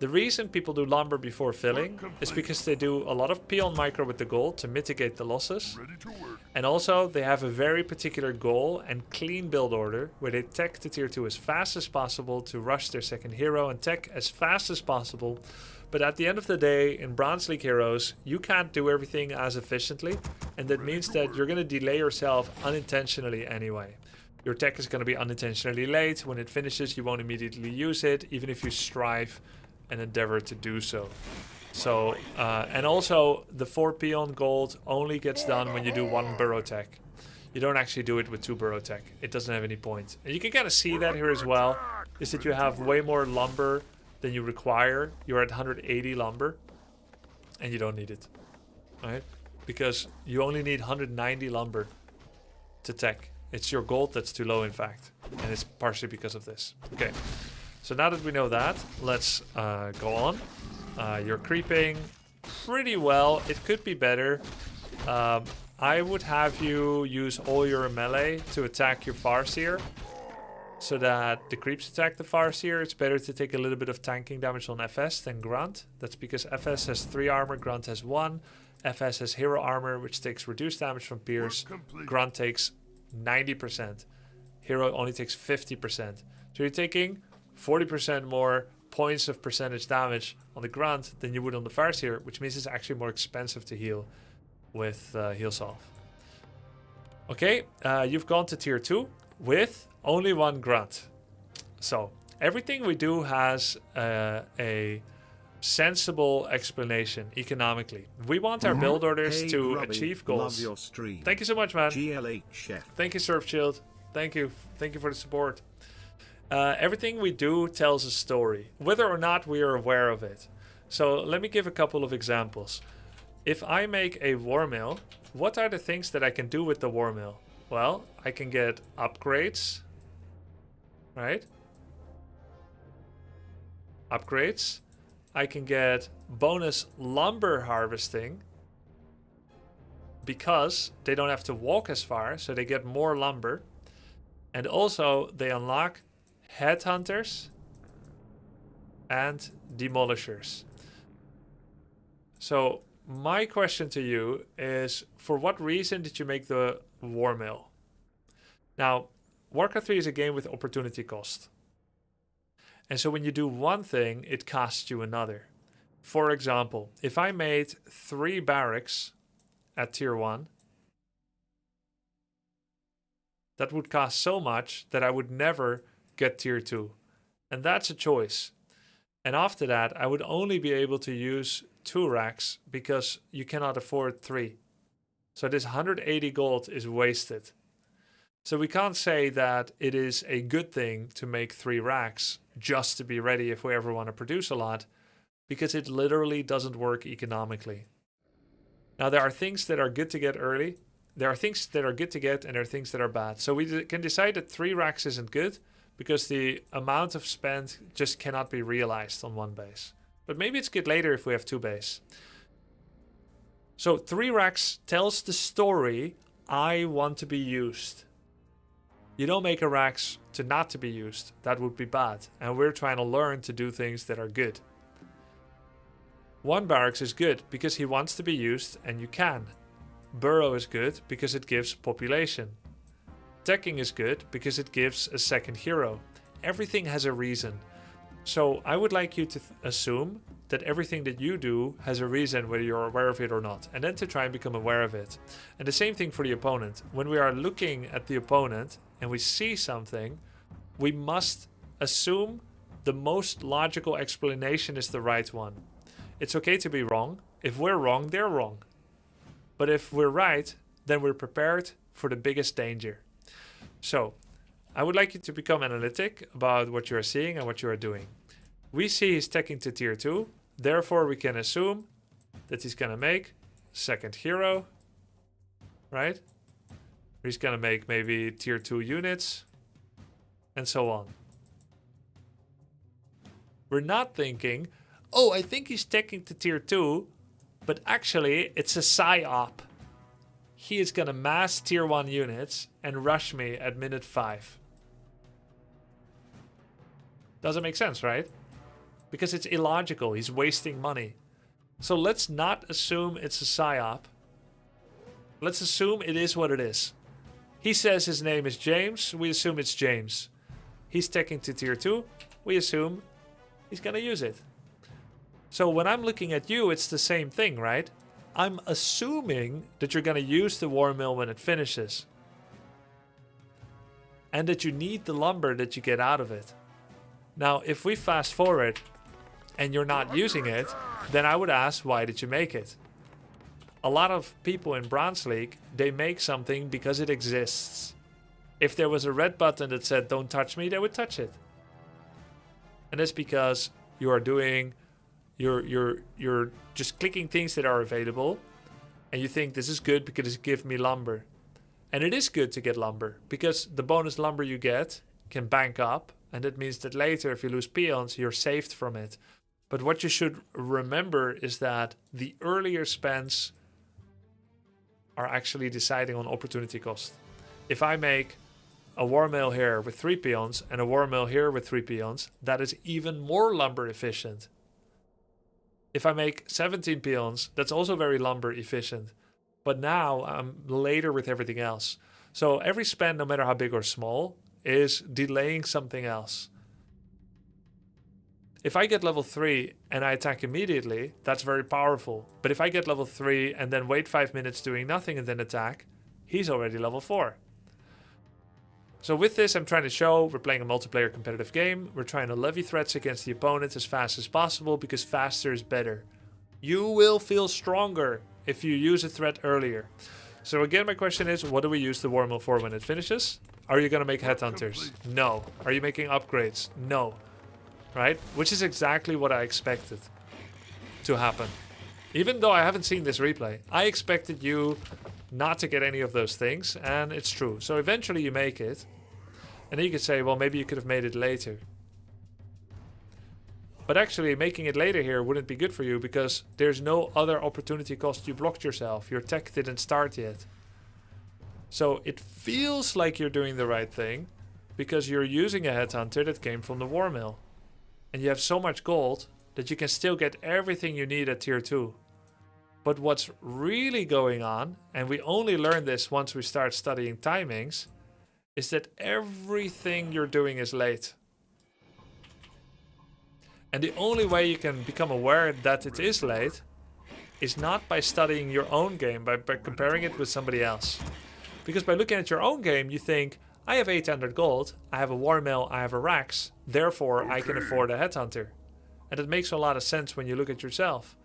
The reason people do lumber before filling is because they do a lot of peon micro with the gold to mitigate the losses. Ready to work. And also they have a very particular goal and clean build order where they tech to tier 2 as fast as possible to rush their second hero and tech as fast as possible. But at the end of the day, in Bronze League heroes, you can't do everything as efficiently. And that means that you're going to delay yourself unintentionally anyway. Your tech is going to be unintentionally late. When it finishes, you won't immediately use it, even if you strive and endeavor to do so. So, and also, the 4 peon gold only gets done when you do 1 burrow tech. You don't actually do it with 2 burrow tech. It doesn't have any point. And you can kind of see that here as well, is that you have way more lumber than you require. You're at 180 lumber, and you don't need it, right? Because you only need 190 lumber to tech. It's your gold that's too low, in fact. And it's partially because of this. Okay. So now that we know that, let's go on. You're creeping pretty well. It could be better. I would have you use all your melee to attack your Farseer. So that the creeps attack the Farseer. It's better to take a little bit of tanking damage on FS than Grunt. That's because FS has 3 armor, Grunt has 1. FS has hero armor, which takes reduced damage from Pierce. Grunt takes 90%. Hero only takes 50%. So you're taking 40% more points of percentage damage on the Grunt than you would on the Farseer, which means it's actually more expensive to heal with Heal Solve. Okay, you've gone to tier 2 with only 1 Grunt. So everything we do has a sensible explanation economically. We want our build orders to Grubby, achieve goals. Love your stream. Thank you so much, man. GLH chef. Thank you, Surf Shield. Thank you. Thank you for the support. Everything we do tells a story, whether or not we are aware of it. So let me give a couple of examples. If I make a war mill, what are the things that I can do with the war mill? Well, I can get upgrades, right? Upgrades. I can get bonus lumber harvesting because they don't have to walk as far, so they get more lumber. And also they unlock headhunters and demolishers. So my question to you is, for what reason did you make the war mill? Now, Warcraft 3 is a game with opportunity cost. And so when you do one thing, it costs you another. For example, if I made 3 barracks at tier 1, that would cost so much that I would never get tier 2. And that's a choice. And after that, I would only be able to use 2 racks because you cannot afford 3. So this 180 gold is wasted. So we can't say that it is a good thing to make 3 racks just to be ready if we ever want to produce a lot, because it literally doesn't work economically. Now there are things that are good to get early. There are things that are good to get and there are things that are bad. So we can decide that 3 racks isn't good because the amount of spend just cannot be realized on 1 base. But maybe it's good later if we have 2 base. So 3 racks tells the story, I want to be used. You don't make a racks to not to be used. That would be bad. And we're trying to learn to do things that are good. 1 barracks is good because he wants to be used and you can. Burrow is good because it gives population. Teching is good because it gives a second hero. Everything has a reason. So I would like you to assume that everything that you do has a reason, whether you're aware of it or not, and then to try and become aware of it. And the same thing for the opponent. When we are looking at the opponent and we see something, we must assume the most logical explanation is the right one. It's okay to be wrong. If we're wrong, they're wrong. But if we're right, then we're prepared for the biggest danger. So, I would like you to become analytic about what you are seeing and what you are doing. We see he's teching to tier 2, therefore we can assume that he's gonna make second hero, right? He's gonna make maybe tier 2 units, and so on. We're not thinking, oh, I think he's teching to tier 2, but actually it's a psyop. He is gonna mass tier 1 units and rush me at minute 5. Doesn't make sense, right? Because it's illogical. He's wasting money. So let's not assume it's a psyop. Let's assume it is what it is. He says his name is James. We assume it's James. He's teching to tier 2. We assume he's gonna use it. So when I'm looking at you, it's the same thing, right? I'm assuming that you're gonna use the war mill when it finishes. And that you need the lumber that you get out of it. Now, if we fast forward and you're not using it, then I would ask, why did you make it? A lot of people in Bronze League, they make something because it exists. If there was a red button that said, don't touch me, they would touch it. And that's because you are doing, you're just clicking things that are available, and you think this is good because it gives me lumber. And it is good to get lumber, because the bonus lumber you get can bank up, and that means that later if you lose peons, you're saved from it. But what you should remember is that the earlier spends are actually deciding on opportunity cost. If I make a war mill here with 3 peons and a war mill here with 3 peons, that is even more lumber efficient. If I make 17 peons, that's also very lumber efficient. But now I'm later with everything else. So every spend, no matter how big or small, is delaying something else. If I get level 3 and I attack immediately, that's very powerful. But if I get level 3 and then wait 5 minutes doing nothing and then attack, he's already level 4. So with this, I'm trying to show we're playing a multiplayer competitive game. We're trying to levy threats against the opponent as fast as possible because faster is better. You will feel stronger if you use a threat earlier. So again, my question is, what do we use the war mill for when it finishes? Are you going to make headhunters? No. Are you making upgrades? No. Right? Which is exactly what I expected to happen. Even though I haven't seen this replay, I expected you not to get any of those things, and it's true. So eventually you make it, and then you could say, well, maybe you could have made it later. But actually, making it later here wouldn't be good for you because there's no other opportunity cost. You blocked yourself. Your tech didn't start yet. So it feels like you're doing the right thing because you're using a headhunter that came from the war mill. And you have so much gold that you can still get everything you need at tier 2. But what's really going on, and we only learn this once we start studying timings, is that everything you're doing is late. And the only way you can become aware that it is late is not by studying your own game, by comparing it with somebody else. Because by looking at your own game, you think, I have 800 gold, I have a war mill, I have a Rax, therefore I can afford a headhunter. And it makes a lot of sense when you look at yourself.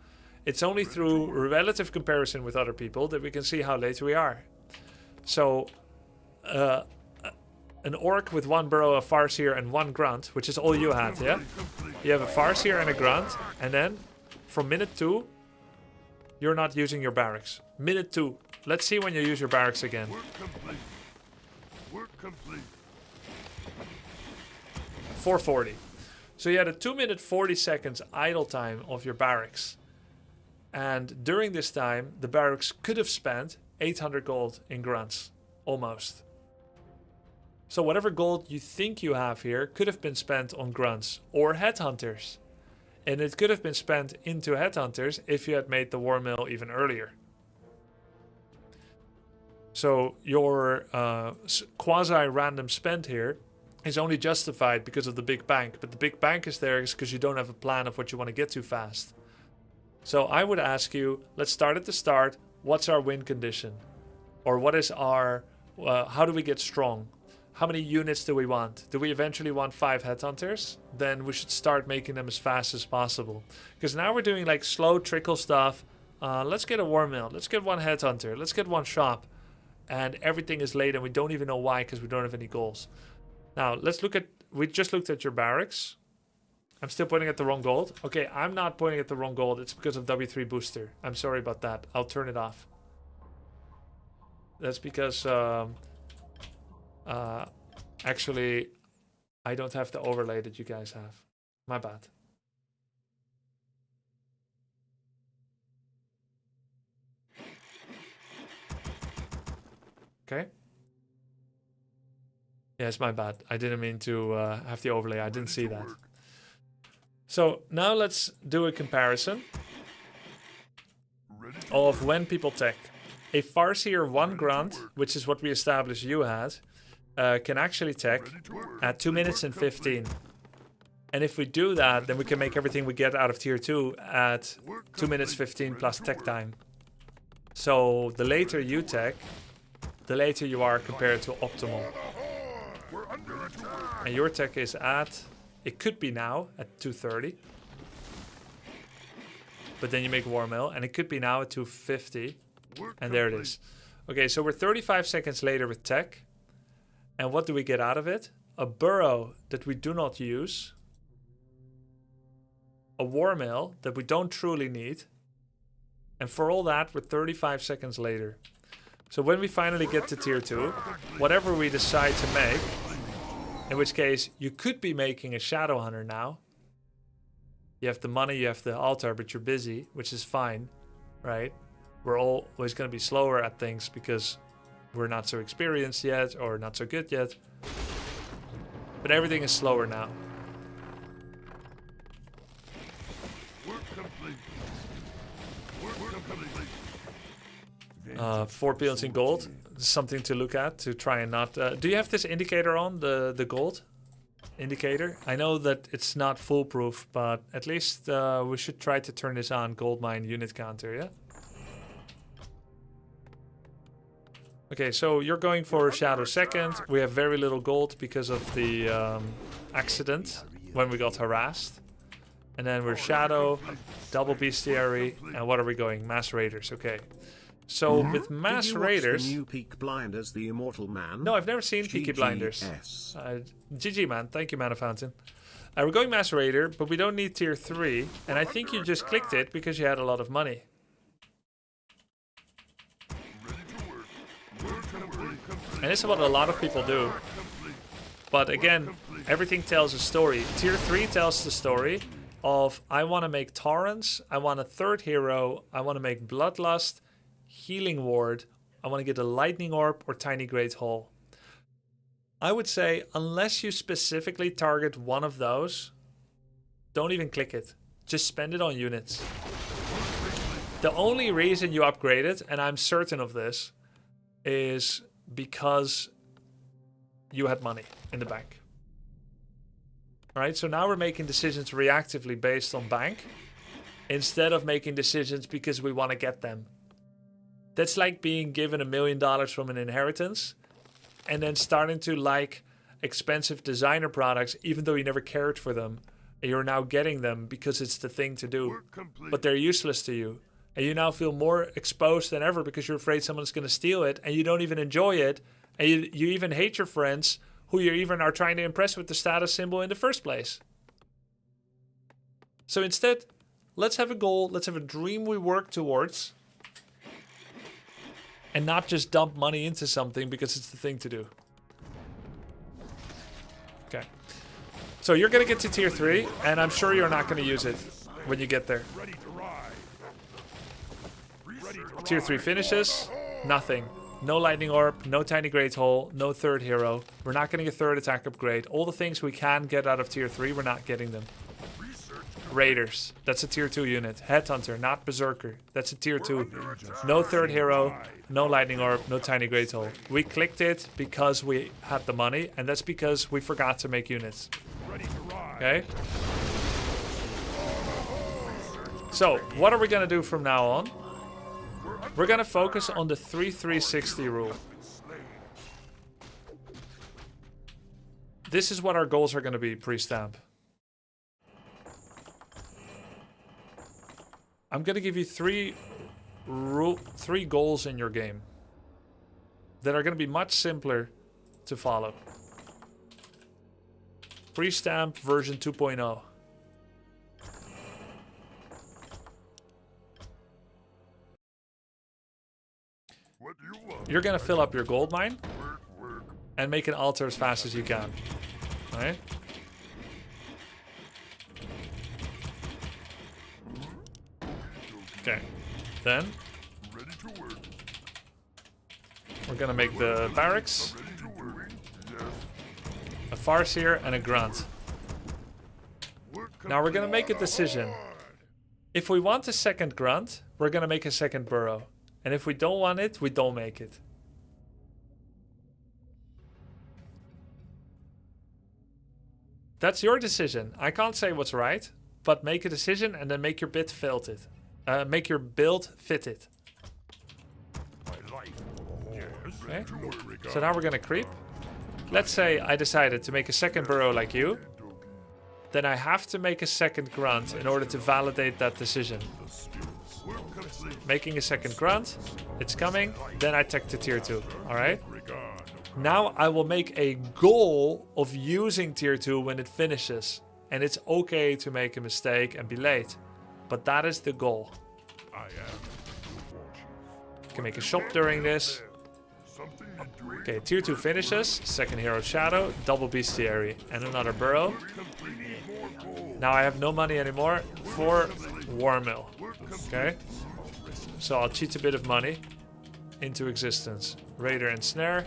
It's only through relative comparison with other people that we can see how late we are. So, an orc with 1 burrow, a farseer, and 1 grunt, which is all you had, yeah? You have a farseer and a grunt, and then from minute 2, you're not using your barracks. Minute 2. Let's see when you use your barracks again. Work complete. Work complete. 440. So you had a 2-minute 40 seconds idle time of your barracks. And during this time, the barracks could have spent 800 gold in grunts. Almost. So whatever gold you think you have here could have been spent on grunts or headhunters. And it could have been spent into headhunters if you had made the war mill even earlier. So your quasi-random spend here is only justified because of the big bank. But the big bank is there because you don't have a plan of what you want to get to fast. So I would ask you, let's start at the start. What's our win condition? Or what is our, how do we get strong? How many units do we want? Do we eventually want 5 headhunters? Then we should start making them as fast as possible. Because now we're doing like slow trickle stuff. Let's get a war mill. Let's get 1 headhunter. Let's get 1 shop. And everything is late and we don't even know why because we don't have any goals. Now let's look at, we just looked at your barracks. I'm still pointing at the wrong gold. Okay, I'm not pointing at the wrong gold. It's because of W3 booster. I'm sorry about that. I'll turn it off. That's because actually I don't have the overlay that you guys have. My bad. Okay. Yes, my bad. I didn't mean to have the overlay. I didn't see that. So now let's do a comparison of when people tech. A farseer 1 grunt, which is what we established you had, can actually tech at 2 minutes and 15. And if we do that, then we can make everything we get out of tier 2 at 2 minutes 15 plus tech time. So the later you tech, the later you are compared to optimal. And your tech is at, it could be now at 230. But then you make war mill, and it could be now at 250. And there it is. Okay, so we're 35 seconds later with tech. And what do we get out of it? A burrow that we do not use. A war mill that we don't truly need. And for all that, we're 35 seconds later. So when we finally get to tier 2, whatever we decide to make, in which case you could be making a shadow hunter now. You have the money, you have the altar, but you're busy, which is fine, right? We're always going to be slower at things because we're not so experienced yet or not so good yet. But everything is slower now. 4 billions in gold. Something to look at to try and not... do you have this indicator on, the gold indicator? I know that it's not foolproof, but at least we should try to turn this on. Gold mine unit counter, yeah? Okay, so you're going for Shadow second. We have very little gold because of the accident when we got harassed. And then we're Shadow, double bestiary, and what are we going? Mass Raiders, okay. So with Mass Raiders... Did you watch the new Peaky Blinders, The Immortal Man? No, I've never seen Peaky Blinders. GG, man. Thank you, Mana Fountain. We're going Mass Raider, but we don't need tier 3. And I think you just clicked it because you had a lot of money. And this is what a lot of people do. But again, everything tells a story. Tier 3 tells the story of I want to make Torrents, I want a 3rd hero, I want to make Bloodlust, Healing Ward, I want to get a Lightning Orb or Tiny Great Hole. I would say unless you specifically target one of those, don't even click it. Just spend it on units. The only reason you upgrade it, and I'm certain of this, is because you had money in the bank. Alright, so now we're making decisions reactively based on bank instead of making decisions because we want to get them. That's like being given $1 million from an inheritance and then starting to like expensive designer products even though you never cared for them. And you're now getting them because it's the thing to do. But they're useless to you. And you now feel more exposed than ever because you're afraid someone's going to steal it and you don't even enjoy it. And you even hate your friends who you even are trying to impress with the status symbol in the first place. So instead, let's have a goal. Let's have a dream we work towards. And not just dump money into something because it's the thing to do. Okay. So you're going to get to tier 3, and I'm sure you're not going to use it when you get there. Tier 3 finishes. Nothing. No lightning orb, no tiny great hole, no third hero. We're not getting a third attack upgrade. All the things we can get out of tier 3, we're not getting them. Raiders, that's a tier 2 unit. Headhunter, not Berserker, that's a tier 2. No third hero, no lightning orb, no tiny great hole. We clicked it because we had the money, and that's because we forgot to make units. Okay? So, what are we gonna do from now on? We're gonna focus on the 3-3-60 rule. This is what our goals are gonna be pre-stamp. I'm gonna give you three goals in your game that are gonna be much simpler to follow. Pre-stamp version 2.0. You're gonna fill up your gold mine and make an altar as fast as you can. Alright? Okay. Then we're gonna make the barracks, a farseer, and a grunt. Now we're gonna make a decision. If we want a second grunt, we're gonna make a second burrow. And if we don't want it, we don't make it. That's your decision. I can't say what's right, but make a decision and then make your bid fit it. Make your build fit it. Okay. So now we're gonna creep. Let's say I decided to make a second burrow like you. Then I have to make a second grunt in order to validate that decision. Making a second grunt, it's coming, then I tech to tier 2, alright? Now I will make a goal of using tier 2 when it finishes. And it's okay to make a mistake and be late. But that is the goal. You can make a shop during this. Okay, tier 2 finishes, second hero shadow, double bestiary, and another burrow. Now I have no money anymore for war mill. Okay? So I'll cheat a bit of money into existence. Raider and snare.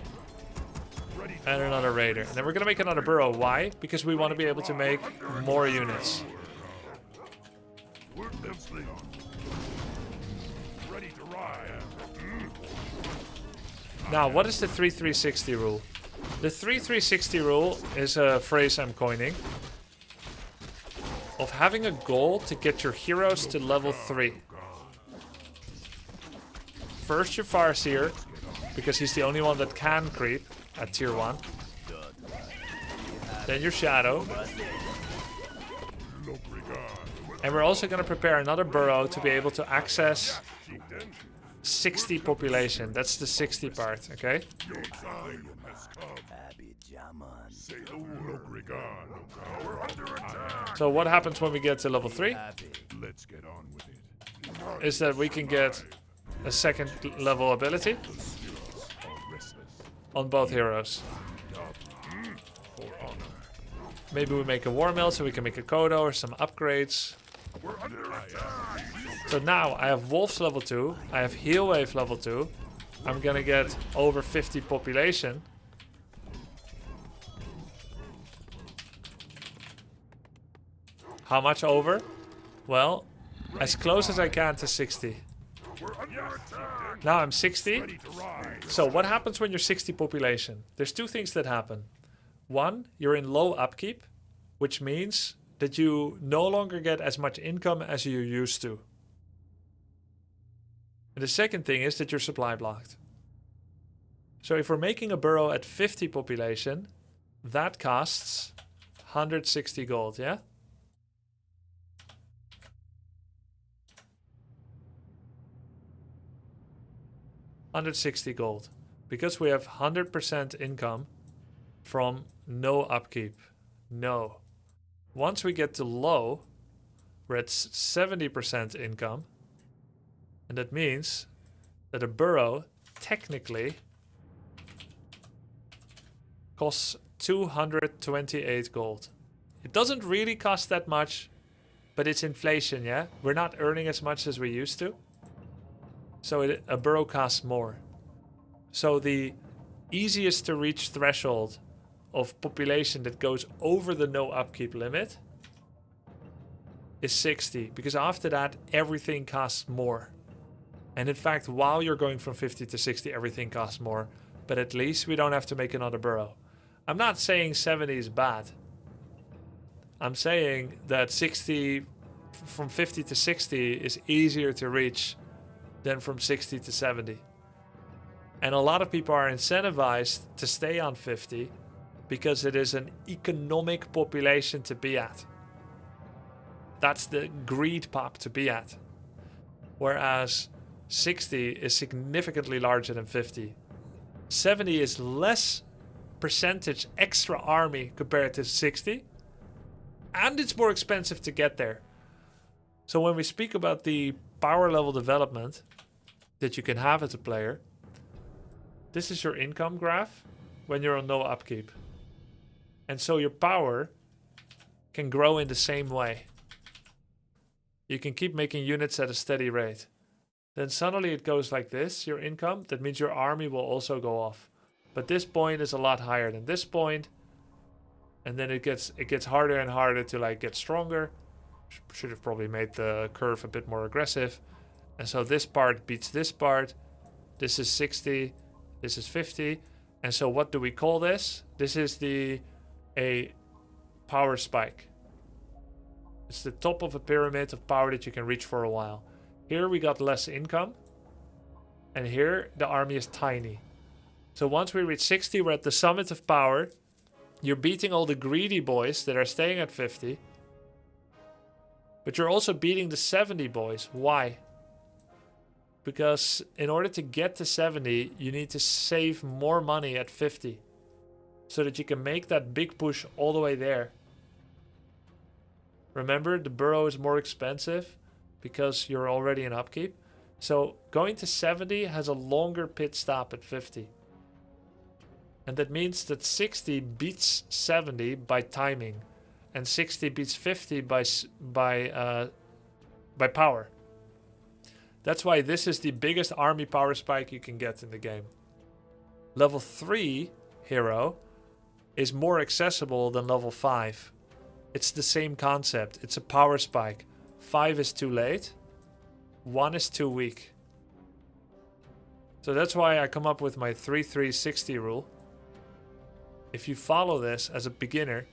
And another raider. And then we're gonna make another burrow. Why? Because we want to be able to make more units. Now, what is the 3-3-60 rule? The 3-3-60 rule is a phrase I'm coining of having a goal to get your heroes to level 3. First your Farseer, because he's the only one that can creep at tier 1. Then your Shadow. And we're also going to prepare another burrow to be able to access 60 population. That's the 60 part, okay? So what happens when we get to level 3? Is that we can get a second level ability on both heroes. Maybe we make a war mill so we can make a Kodo or some upgrades. So now I have Wolves level 2, I have Heal Wave level 2. I'm gonna get over 50 population. How much over? Well, as close as I can to 60. Now I'm 60. So what happens when you're 60 population? There's two things that happen. One, you're in low upkeep, which means that you no longer get as much income as you used to. And the second thing is that you're supply blocked. So if we're making a burrow at 50 population, that costs 160 gold, yeah? $160 gold. Because we have 100% income from no upkeep. No. Once we get to low, we're at 70% income. And that means that a burrow technically costs 228 gold. It doesn't really cost that much, but it's inflation, yeah? We're not earning as much as we used to. So a burrow costs more. So the easiest to reach threshold of population that goes over the no upkeep limit is 60. Because after that, everything costs more. And in fact, while you're going from 50 to 60, everything costs more. But at least we don't have to make another burrow. I'm not saying 70 is bad. I'm saying that 60, from 50 to 60 is easier to reach than from 60 to 70. And a lot of people are incentivized to stay on 50 because it is an economic population to be at. That's the greed pop to be at. Whereas 60 is significantly larger than 50. 70 is less percentage extra army compared to 60. And it's more expensive to get there. So when we speak about the power level development that you can have as a player, this is your income graph when you're on no upkeep. And so your power can grow in the same way. You can keep making units at a steady rate. Then suddenly it goes like this, your income. That means your army will also go off. But this point is a lot higher than this point. And then it gets harder and harder to like get stronger. Should have probably made the curve a bit more aggressive. And so this part beats this part. This is 60. This is 50. And so what do we call this? This is a power spike. It's the top of a pyramid of power that you can reach for a while. Here we got less income. And here the army is tiny. So once we reach 60, we're at the summit of power. You're beating all the greedy boys that are staying at 50. But you're also beating the 70 boys. Why? Because in order to get to 70, you need to save more money at 50. So that you can make that big push all the way there. Remember, the burrow is more expensive because you're already in upkeep. So going to 70 has a longer pit stop at 50. And that means that 60 beats 70 by timing. And 60 beats 50 by power. That's why this is the biggest army power spike you can get in the game. Level 3 hero is more accessible than level 5. It's the same concept. It's a power spike. 5 is too late. 1 is too weak. So that's why I come up with my 3-3-60 rule. If you follow this as a beginner,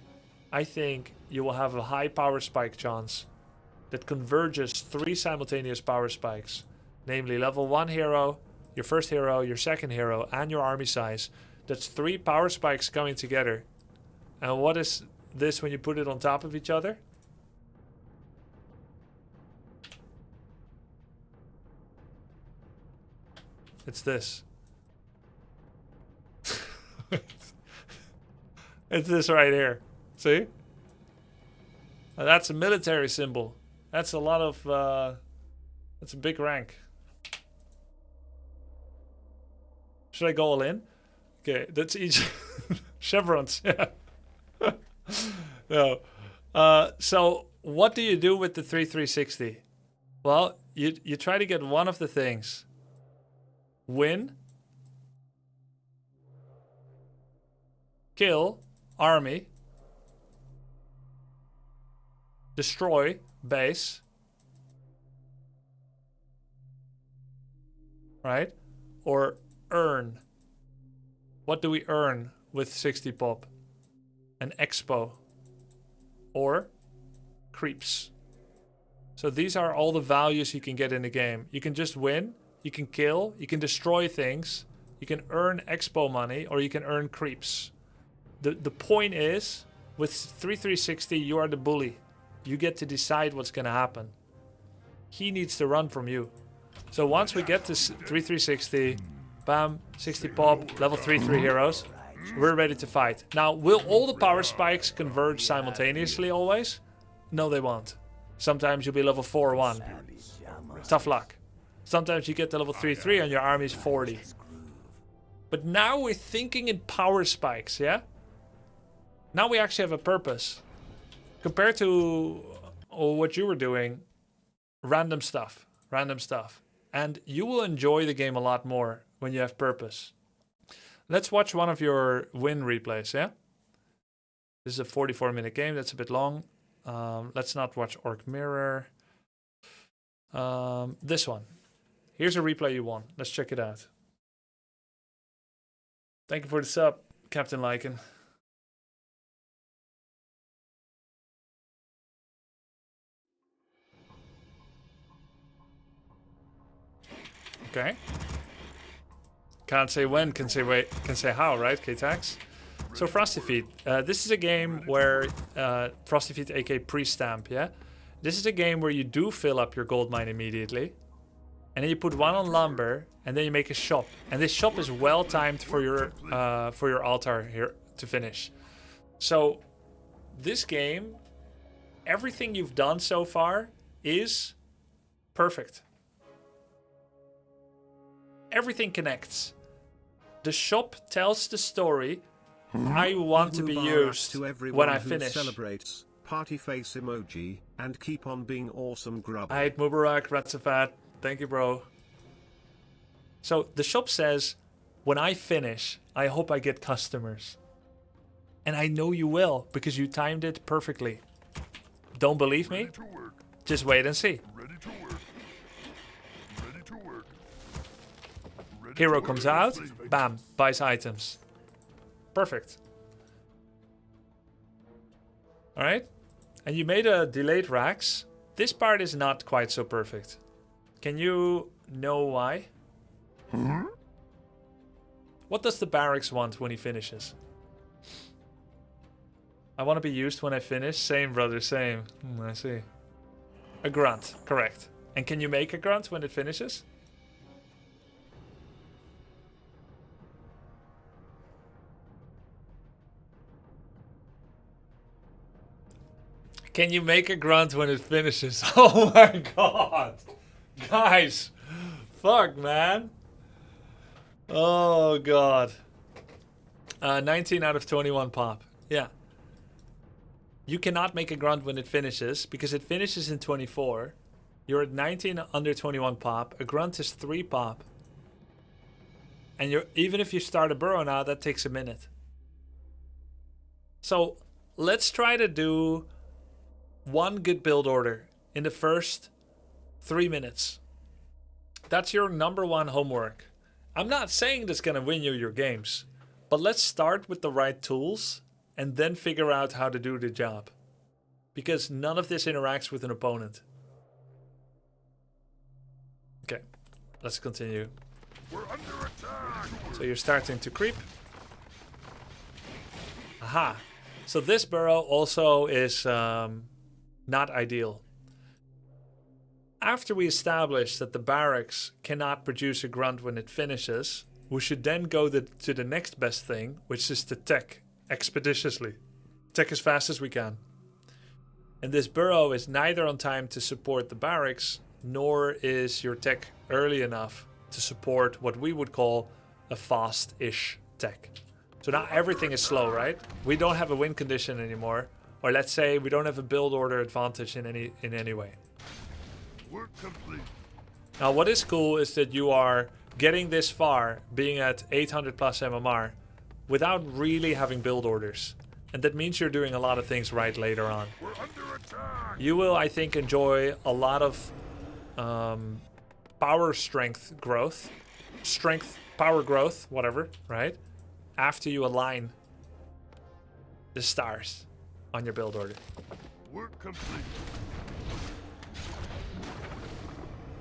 I think you will have a high power spike chance that converges 3 simultaneous power spikes. Namely level 1 hero, your first hero, your second hero, and your army size. That's 3 power spikes coming together. And what is this when you put it on top of each other? It's this. It's this right here. See? Now that's a military symbol. That's a lot of... that's a big rank. Should I go all in? Okay, that's each... chevrons, yeah. No. So what do you do with the 3-3-60? Well, you try to get one of the things. Win. Kill. Army. Destroy. Base. Right? Or earn. What do we earn with 60 pop? an expo, or creeps. So these are all the values you can get in the game. You can just win, you can kill, you can destroy things, you can earn expo money, or you can earn creeps. The point is, with 3360, you are the bully. You get to decide what's gonna happen. He needs to run from you. So once we get to 3360, bam, 60 pop, level 3 heroes, we're ready to fight. Now, will all the power spikes converge simultaneously always? No, they won't. Sometimes you'll be level 4-1. Tough luck. Sometimes you get to level 3 and your army is 40. But now we're thinking in power spikes, yeah? Now we actually have a purpose. Compared to what you were doing, random stuff. And you will enjoy the game a lot more when you have purpose. Let's watch one of your win replays, yeah? This is a 44-minute game, that's a bit long. Let's not watch Orc Mirror. This one. Here's a replay you won. Let's check it out. Thank you for the sub, Captain Lycan. Okay. Can't say when, can say wait, can say how, right, K-Tax? So Frosty Feet. This is a game where Frosty Feet, aka pre-stamp, yeah? This is a game where you do fill up your gold mine immediately. And then you put one on lumber, and then you make a shop. And this shop is well timed for your altar here to finish. So this game, everything you've done so far is perfect. Everything connects. The shop tells the story I want to be used when I finish. Celebrates, party face emoji, and keep on being awesome, Grubby. Eid Mubarak, Ratsafat. Thank you, bro. So the shop says, when I finish, I hope I get customers. And I know you will, because you timed it perfectly. Don't believe me? Just wait and see. Hero comes out, bam, buys items. Perfect. Alright? And you made a delayed racks. This part is not quite so perfect. Can you know why? What does the barracks want when he finishes? I want to be used when I finish. Same, brother, same. I see. A grunt, correct. And can you make a grunt when it finishes? Can you make a grunt when it finishes? Oh my god. Guys. Fuck, man. Oh god. 19 out of 21 pop. Yeah. You cannot make a grunt when it finishes because it finishes in 24. You're at 19 under 21 pop. A grunt is 3 pop. And you're even if you start a burrow now, that takes a minute. So let's try to do one good build order in the first 3 minutes. That's your number one homework. I'm not saying that's gonna win you your games, but let's start with the right tools and then figure out how to do the job. Because none of this interacts with an opponent. Okay, let's continue. We're under attack. So you're starting to creep. Aha. So this burrow also is not ideal. After we establish that the barracks cannot produce a grunt when it finishes, we should then go to the next best thing, which is to tech expeditiously. Tech as fast as we can. And this burrow is neither on time to support the barracks, nor is your tech early enough to support what we would call a fast-ish tech. So now everything is slow, right? We don't have a win condition anymore. Or let's say we don't have a build order advantage in any way. Work complete. Now what is cool is that you are getting this far, being at 800 plus MMR, without really having build orders. And that means you're doing a lot of things right later on. We're under attack. You will, I think, enjoy a lot of power strength growth. Strength, power growth, whatever, right? After you align the stars on your build order. Work complete.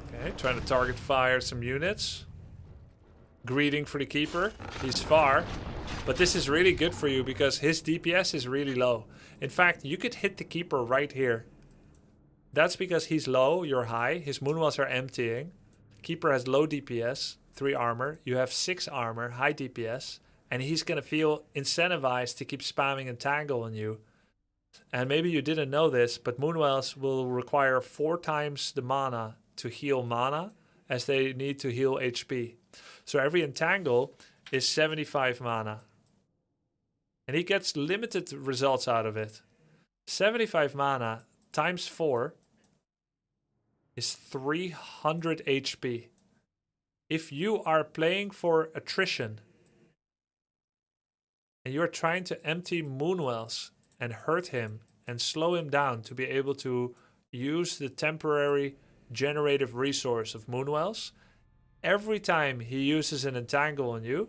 Okay, trying to target fire some units. Greeting for the keeper. He's far. But this is really good for you because his DPS is really low. In fact, you could hit the keeper right here. That's because he's low, you're high. His moonwells are emptying. Keeper has low DPS, 3 armor. You have 6 armor, high DPS. And he's going to feel incentivized to keep spamming Entangle on you. And maybe you didn't know this, but moonwells will require 4 times the mana to heal mana as they need to heal HP. So every Entangle is 75 mana. And he gets limited results out of it. 75 mana times 4 is 300 HP. If you are playing for attrition and you're trying to empty moonwells and hurt him and slow him down to be able to use the temporary generative resource of moonwells, every time he uses an entangle on you,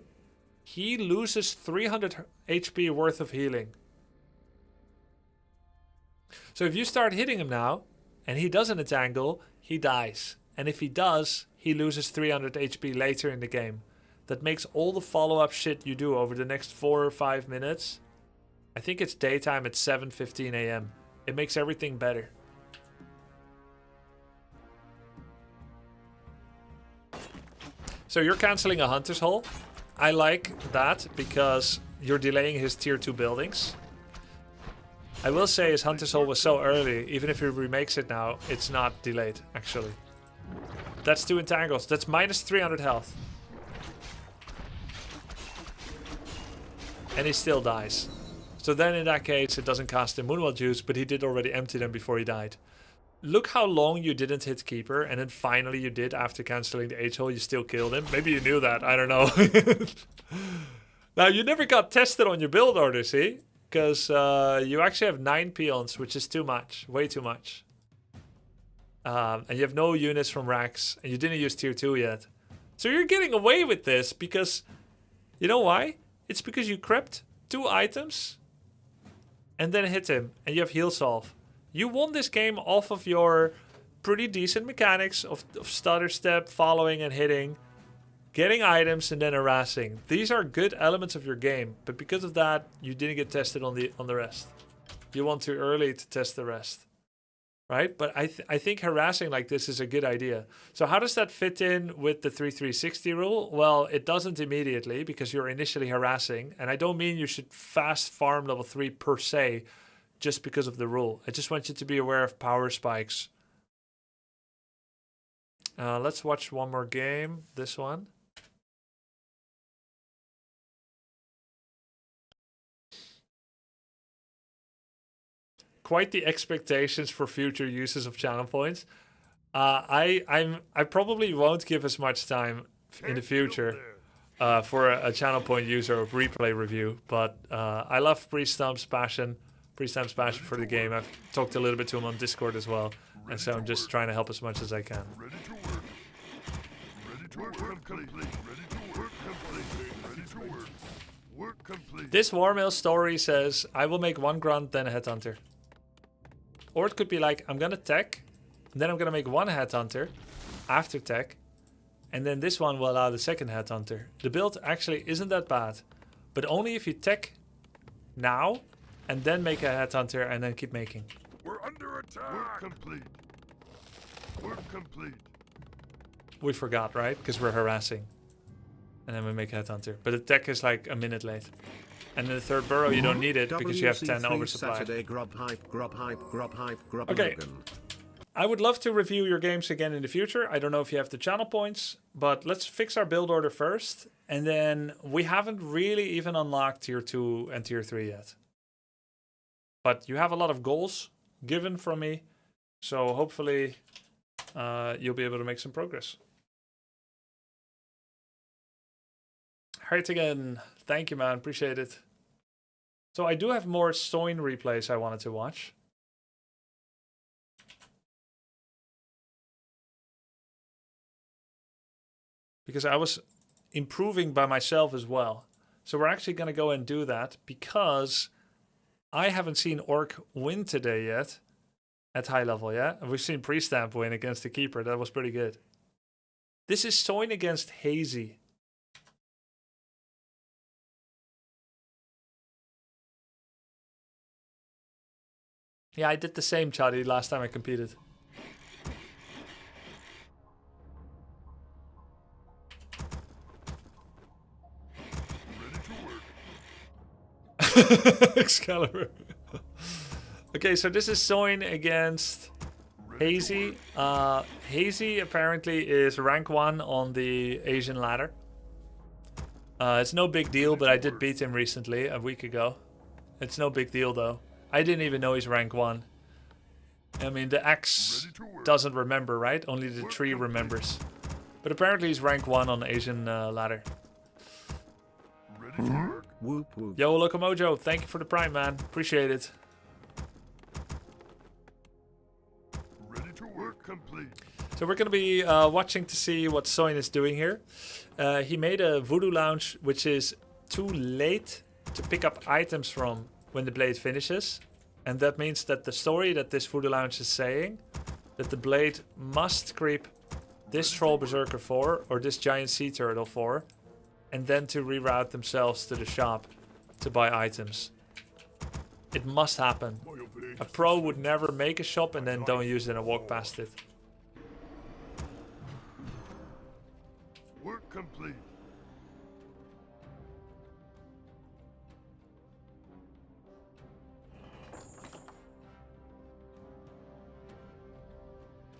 he loses 300 HP worth of healing. So if you start hitting him now and he doesn't entangle, he dies. And if he does, he loses 300 HP later in the game. That makes all the follow-up shit you do over the next 4 or 5 minutes. I think it's daytime at 7:15 AM. It makes everything better. So you're canceling a Hunter's Hole. I like that because you're delaying his tier 2 buildings. I will say his Hunter's Hole was so early, even if he remakes it now, it's not delayed, actually. That's 2 entangles. That's minus 300 health. And he still dies. So then in that case, it doesn't cost him Moonwell Juice, but he did already empty them before he died. Look how long you didn't hit Keeper, and then finally you did after cancelling the H-hole, you still killed him. Maybe you knew that, I don't know. Now, you never got tested on your build order, see? Because you actually have 9 peons, which is too much, way too much. And you have no units from racks, and you didn't use tier 2 yet. So you're getting away with this because, you know why? It's because you crept 2 items and then hit him, and you have heal solve. You won this game off of your pretty decent mechanics of stutter step, following and hitting, getting items, and then harassing. These are good elements of your game, but because of that, you didn't get tested on the rest. You won too early to test the rest, right? But I think harassing like this is a good idea. So how does that fit in with the 3360 rule? Well, it doesn't immediately because you're initially harassing, and I don't mean you should fast farm level 3 per se, just because of the rule. I just want you to be aware of power spikes. Let's watch one more game. This one. Quite the expectations for future uses of channel points. I probably won't give as much time in the future for a channel point user of replay review, but I love Priestamp's passion. Priestamp's passion for the game. I've talked a little bit to him on Discord as well, and so I'm just trying to help as much as I can. Ready to work. Ready to work complete. Ready to work complete. Ready to work. Work complete. This Warmail story says, I will make 1 grunt, then a headhunter. Or it could be like, I'm gonna tech, and then I'm gonna make 1 headhunter after tech, and then this one will allow the second headhunter. The build actually isn't that bad, but only if you tech now, and then make a headhunter, and then keep making. We're under attack. Work complete. Work complete. We forgot, right? Because we're harassing. And then we make a headhunter. But the tech is like a minute late. And in the 3rd burrow, you don't need it because you have 10 oversupply. Saturday, grub hype, grub hype, grub hype, grub Okay. Logan. I would love to review your games again in the future. I don't know if you have the channel points, but let's fix our build order first. And then we haven't really even unlocked tier 2 and tier 3 yet. But you have a lot of goals given from me. So hopefully you'll be able to make some progress. Alright again. Thank you, man. Appreciate it. So I do have more Soin replays I wanted to watch. Because I was improving by myself as well. So we're actually going to go and do that because I haven't seen Orc win today yet. At high level, yeah? We've seen Pre-Stamp win against the Keeper. That was pretty good. This is Soin against Hazy. Yeah, I did the same, Charlie, last time I competed. Excalibur. Okay, so this is Soin against Hazy. Hazy apparently is rank 1 on the Asian ladder. It's no big deal, but I did beat him recently, a week ago. It's no big deal, though. I didn't even know he's rank 1. I mean, the X doesn't remember, right? Only the tree remembers. But apparently he's rank 1 on the Asian ladder. Whoop whoop. Yo, Locomojo, thank you for the prime, man. Appreciate it. Ready to work complete. So we're going to be watching to see what Soin is doing here. He made a Voodoo Lounge, which is too late to pick up items from when the blade finishes. And that means that the story that this Voodoo Lounge is saying, that the blade must creep this Troll Berserker 4 or this Giant Sea Turtle 4, and then to reroute themselves to the shop to buy items. It must happen. A pro would never make a shop and then don't use it and walk past it. Work complete.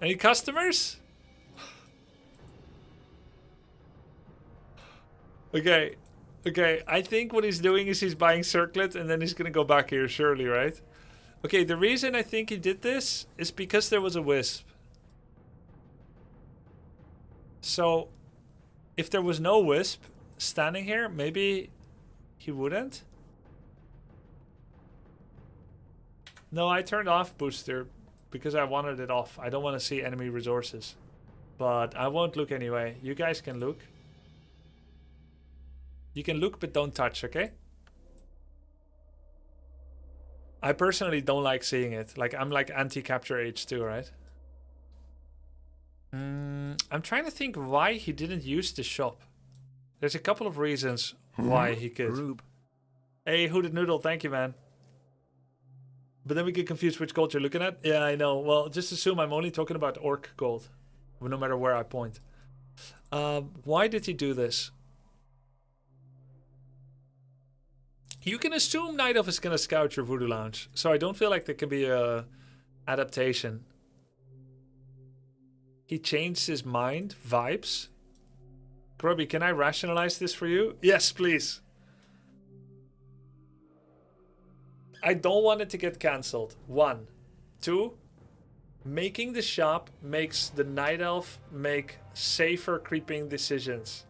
Any customers? Okay, I think what he's doing is he's buying Circlet and then he's gonna go back here, surely, right? Okay, the reason I think he did this is because there was a Wisp. So, if there was no Wisp standing here, maybe he wouldn't? No, I turned off Booster because I wanted it off. I don't want to see enemy resources. But I won't look anyway. You guys can look. You can look, but don't touch, okay? I personally don't like seeing it. Like, I'm like anti-capture H2, right? I'm trying to think why he didn't use the shop. There's a couple of reasons why he could. Hey, Hooded Noodle, thank you, man. But then we get confused which gold you're looking at. Yeah, I know. Well, just assume I'm only talking about Orc gold, no matter where I point. Why did he do this? You can assume Night Elf is going to scout your Voodoo Lounge, so I don't feel like there can be a adaptation. He changed his mind. Vibes. Grubby, can I rationalize this for you? Yes, please. I don't want it to get cancelled. 1. 2. Making the shop makes the Night Elf make safer creeping decisions.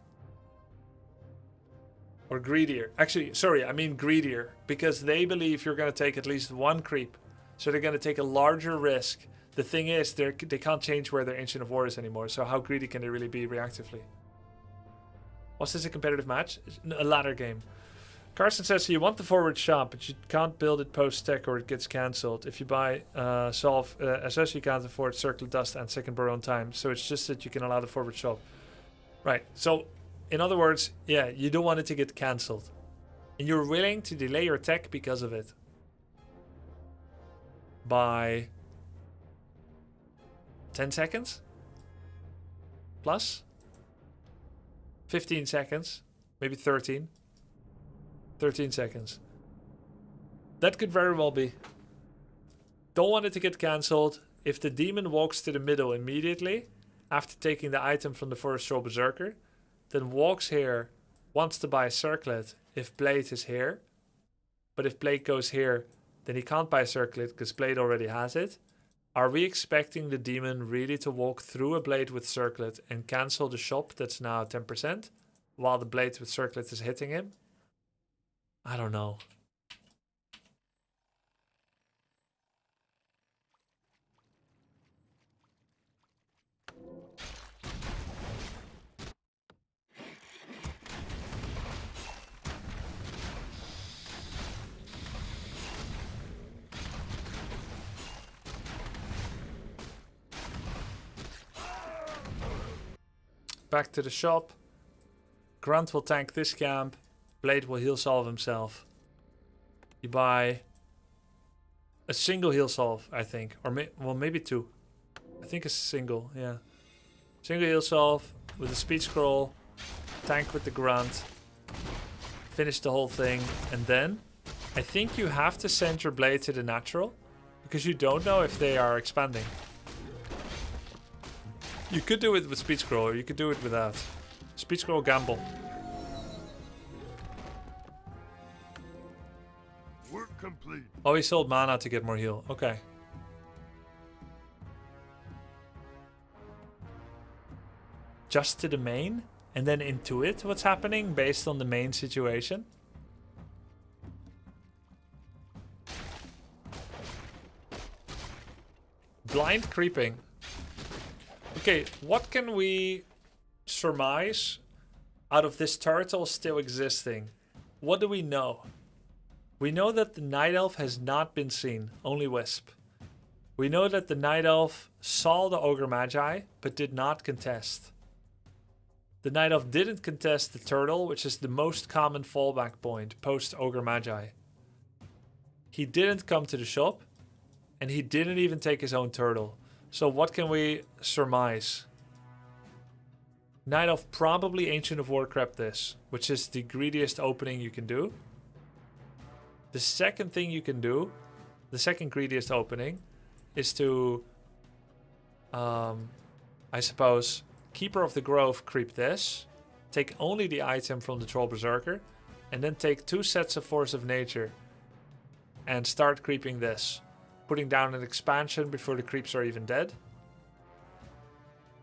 Or greedier. Actually, sorry, I mean greedier. Because they believe you're going to take at least 1 creep. So they're going to take a larger risk. The thing is, they can't change where their Ancient of War is anymore. So how greedy can they really be reactively? Was this a competitive match? A ladder game. Carson says, so you want the forward shop, but you can't build it post-tech or it gets cancelled. If you buy Solve SS, you can't afford Circle Dust and Second Burrow on time. So it's just that you can allow the forward shop. Right, so in other words, yeah, you don't want it to get cancelled. And you're willing to delay your tech because of it. By 10 seconds? Plus? 15 seconds? Maybe 13? 13 seconds. That could very well be. Don't want it to get cancelled. If the demon walks to the middle immediately, after taking the item from the Forest Troll Berserker, then walks here, wants to buy a Circlet if Blade is here. But if Blade goes here, then he can't buy a Circlet because Blade already has it. Are we expecting the demon really to walk through a Blade with Circlet and cancel the shop that's now 10%, while the Blade with Circlet is hitting him? I don't know. Back to the shop. Grunt will tank this camp. Blade will heal solve himself. You buy a single heal solve, I think. Or well, maybe two. I think a single, yeah. Single heal solve with a speed scroll. Tank with the grunt. Finish the whole thing. And then I think you have to send your blade to the natural. Because you don't know if they are expanding. You could do it with speed scroll, or you could do it without. Speed scroll gamble. Work complete. Oh, he sold mana to get more heal. Okay. Just to the main? And then intuit what's happening based on the main situation? Blind creeping. Okay, what can we surmise out of this turtle still existing? What do we know? We know that the Night Elf has not been seen, only Wisp. We know that the Night Elf saw the Ogre Magi, but did not contest. The Night Elf didn't contest the turtle, which is the most common fallback point post-Ogre Magi. He didn't come to the shop, and he didn't even take his own turtle. So what can we surmise? Night Elf probably Ancient of War crept this, which is the greediest opening you can do. The second thing you can do, the second greediest opening, is to, I suppose, Keeper of the Grove creep this, take only the item from the Troll Berserker, and then take 2 sets of Force of Nature and start creeping this, putting down an expansion before the creeps are even dead.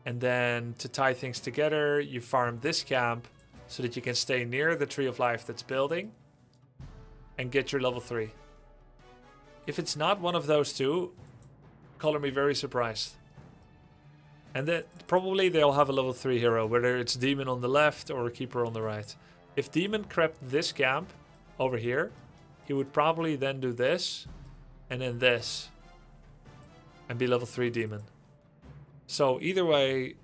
And then to tie things together, you farm this camp so that you can stay near the Tree of Life that's building and get your level 3. If it's not one of those two, color me very surprised. And then probably they'll have a level 3 hero, whether it's Demon on the left or Keeper on the right. If Demon crept this camp over here, he would probably then do this and then this and be level 3 Demon. So either way,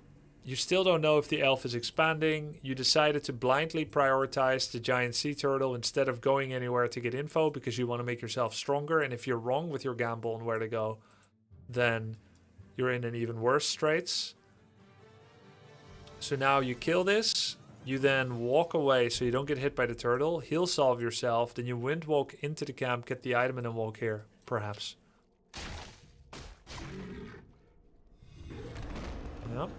you still don't know if the elf is expanding. You decided to blindly prioritize the giant sea turtle instead of going anywhere to get info because you want to make yourself stronger. And if you're wrong with your gamble on where to go, then you're in an even worse straits. So now you kill this. You then walk away so you don't get hit by the turtle. Heal solve yourself. Then you wind walk into the camp, get the item, and then walk here, perhaps. Yep.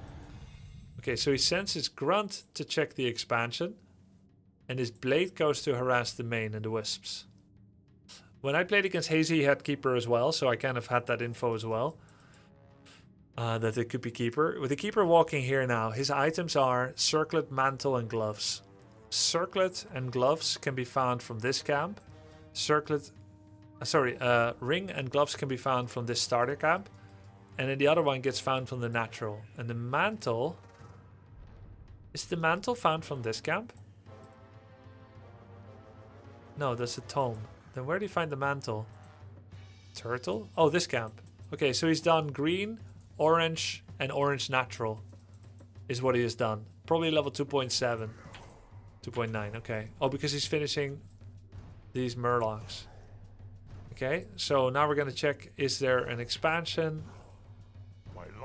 Okay, so he sends his grunt to check the expansion. And his blade goes to harass the main and the wisps. When I played against Hazy, he had Keeper as well. So I kind of had that info as well. That it could be Keeper. With the Keeper walking here now, his items are Circlet, Mantle, and Gloves. Circlet and Gloves can be found from this camp. Ring and Gloves can be found from this starter camp. And then the other one gets found from the natural. And the Mantle... Is the Mantle found from this camp? No, that's a tome. Then where do you find the Mantle? Turtle? Oh, this camp. Okay, so he's done green, orange, and orange natural. Is what he has done. Probably level 2.7. 2.9, okay. Oh, because he's finishing these Murlocs. Okay, so now we're going to check, is there an expansion?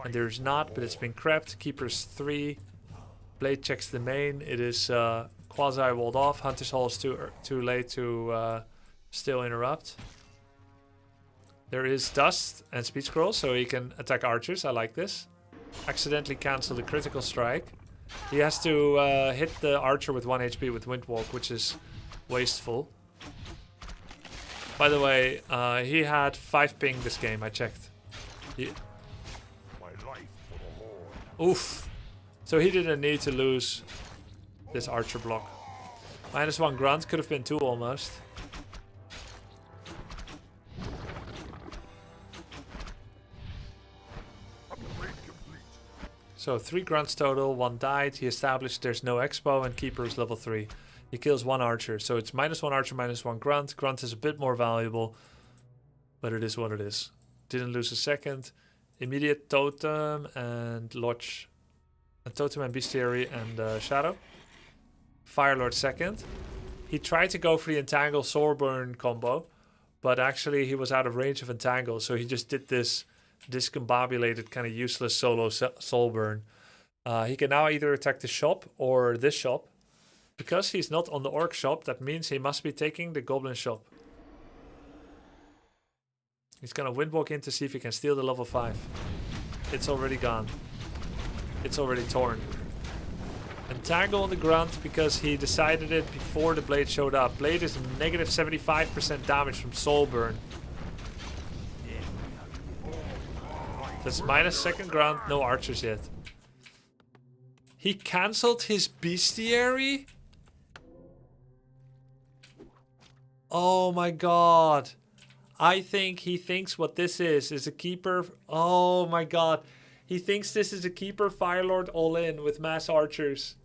And there's not, but it's been crept. Keeper's 3. Blade checks the main. It is quasi-walled off. Hunter's Hall is too late to still interrupt. There is Dust and Speed Scroll, so he can attack archers. I like this. Accidentally cancel the critical strike. He has to hit the archer with 1 HP with Windwalk, which is wasteful. By the way, he had 5 ping this game, I checked. Oof. So he didn't need to lose this archer block. -1 grunt, could have been 2 almost. So 3 grunts total, 1 died. He established there's no expo and Keeper is level 3. He kills 1 archer. So it's -1 archer, -1 grunt. Grunt is a bit more valuable, but it is what it is. Didn't lose a second. Immediate totem and lodge A Totem and Bestiary and Shadow. Firelord second. He tried to go for the Entangle Soulburn combo, but actually he was out of range of Entangle, so he just did this discombobulated, kind of useless solo Soulburn. He can now either attack the shop or this shop. Because he's not on the Orc shop, that means he must be taking the Goblin shop. He's gonna Windwalk in to see if he can steal the level 5. It's already gone. It's already torn. Entangle on the Grunt because he decided it before the Blade showed up. Blade is negative 75% damage from Soulburn. That's minus second Grunt, no archers yet. He cancelled his Bestiary? Oh my god. I think he thinks what this is a keeper. Oh my god. He thinks this is a keeper Firelord all in with mass archers.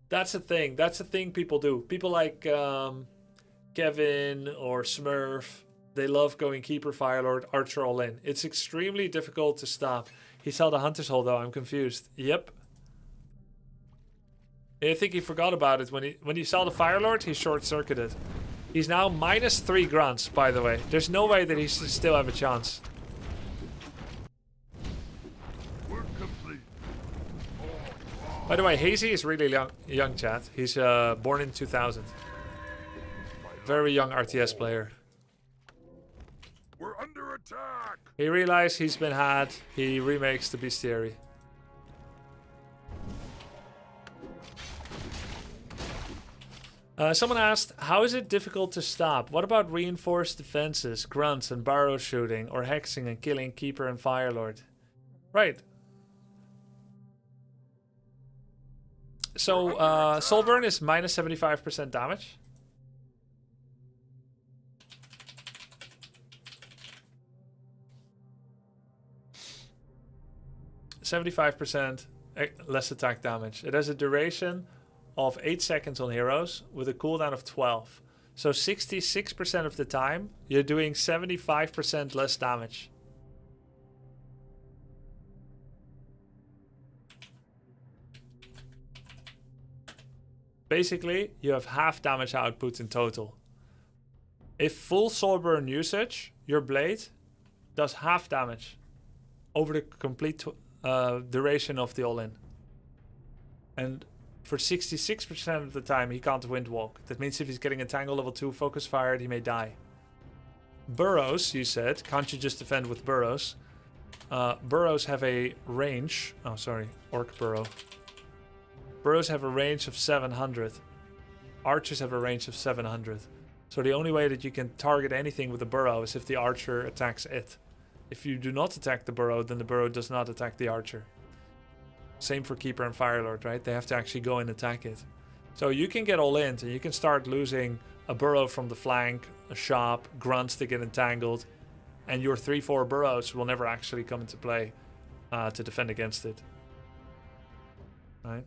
That's a thing. That's a thing people do. People like Kevin or Smurf, they love going keeper Firelord, archer all in. It's extremely difficult to stop. He saw the Hunter's Hole though, I'm confused. Yep. I think he forgot about it. When he saw the Firelord, he short-circuited. He's now minus 3 grunts, by the way. There's no way that he should still have a chance. Work complete. By the way, Hazy is really young chat. He's born in 2000. Very young RTS player. We're under attack. He realized he's been had. He remakes the Bestiary. Someone asked, how is it difficult to stop? What about reinforced defenses, grunts and barrow shooting, or hexing and killing Keeper and Firelord? Right. So, Soulburn is minus 75% damage. %75% less attack damage. It has a duration of 8 seconds on heroes with a cooldown of 12. So 66% of the time, you're doing 75% less damage. Basically, you have half damage output in total. If full Soulburn usage, your blade does half damage over the complete duration of the all-in. And for 66% of the time, he can't Windwalk. That means if he's getting Entangle level 2 focus fired, he may die. Burrows, you said, can't you just defend with Burrows? Burrows have a range. Oh, sorry, Orc Burrow. Burrows have a range of 700. Archers have a range of 700. So the only way that you can target anything with a Burrow is if the archer attacks it. If you do not attack the Burrow, then the Burrow does not attack the archer. Same for Keeper and Firelord, right? They have to actually go and attack it. So you can get all in, and you can start losing a Burrow from the flank, a shop, grunts to get entangled, and your 3-4 Burrows will never actually come into play to defend against it. Right?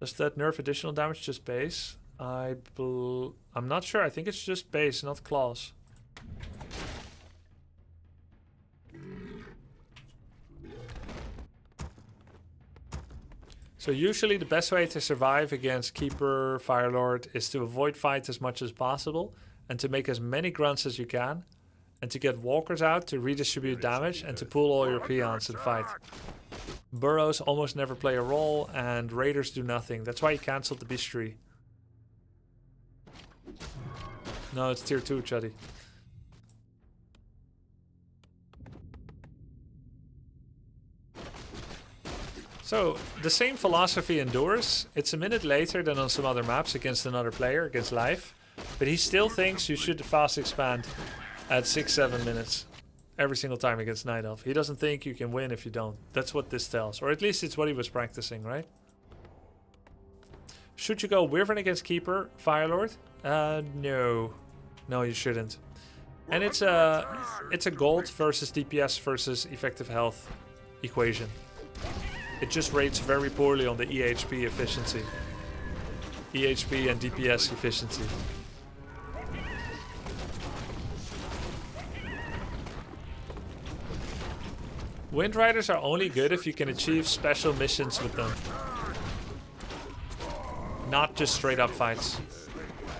Does that nerf additional damage just base? I'm not sure. I think it's just base, not claws. So usually the best way to survive against Keeper, Firelord is to avoid fights as much as possible and to make as many grunts as you can and to get walkers out to redistribute damage and to pull all your peons and fight. Burrows almost never play a role and raiders do nothing. That's why he cancelled the Bestiary. No, it's tier 2, Chuddy. So, the same philosophy endures. It's a minute later than on some other maps against another player, against live. But he still thinks you should fast expand at 6-7 minutes. Every single time against Night Elf. He doesn't think you can win if you don't. That's what this tells. Or at least it's what he was practicing, right? Should you go Wyvern against Keeper, Firelord? No. No, you shouldn't. And it's a gold versus DPS versus effective health equation. It just rates very poorly on the EHP efficiency. EHP and DPS efficiency. Wind Riders are only good if you can achieve special missions with them. Not just straight up fights.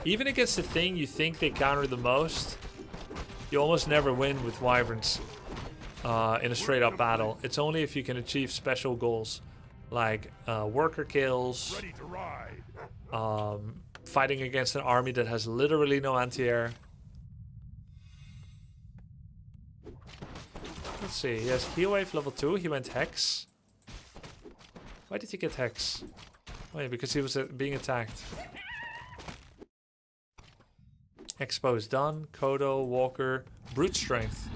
Even against the thing you think they counter the most, you almost never win with Wyverns in a straight up battle. It's only if you can achieve special goals. Like worker kills, Ready to ride. fighting against an army that has literally no anti-air. Let's see, he has Heal Wave level 2, he went Hex. Why did he get Hex? Oh yeah, because he was being attacked. Expo is done, Kodo, Walker, Brute Strength.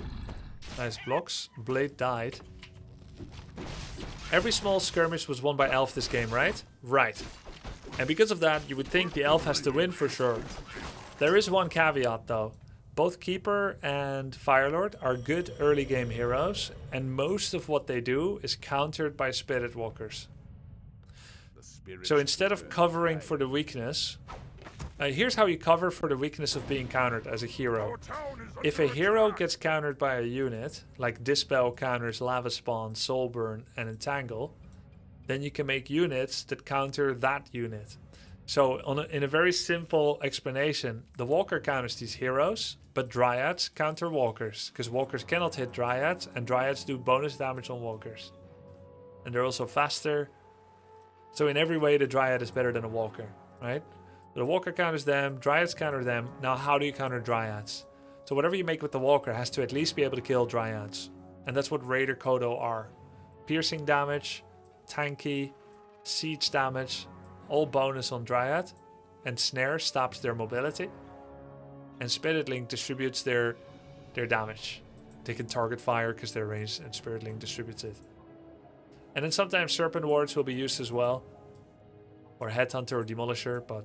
Nice blocks, Blade died. Every small skirmish was won by Elf this game, right? Right. And because of that, you would think the Elf has to win for sure. There is one caveat though. Both Keeper and Firelord are good early game heroes, and most of what they do is countered by Spirit Walkers. So instead of covering for the weakness, here's how you cover for the weakness of being countered as a hero. If a hero gets countered by a unit, like Dispel counters Lava Spawn, Soulburn, and Entangle, then you can make units that counter that unit. So in a very simple explanation, the Walker counters these heroes, but Dryads counter Walkers, because Walkers cannot hit Dryads, and Dryads do bonus damage on Walkers. And they're also faster. So in every way, the Dryad is better than a Walker, right? The Walker counters them, Dryads counter them. Now how do you counter Dryads? So whatever you make with the Walker has to at least be able to kill Dryads. And that's what Raider Kodo are. Piercing damage, tanky, siege damage, all bonus on Dryad. And Snare stops their mobility. And Spirit Link distributes their damage. They can target fire because they're ranged, and Spirit Link distributes it. And then sometimes Serpent Wards will be used as well. Or Headhunter or Demolisher, but...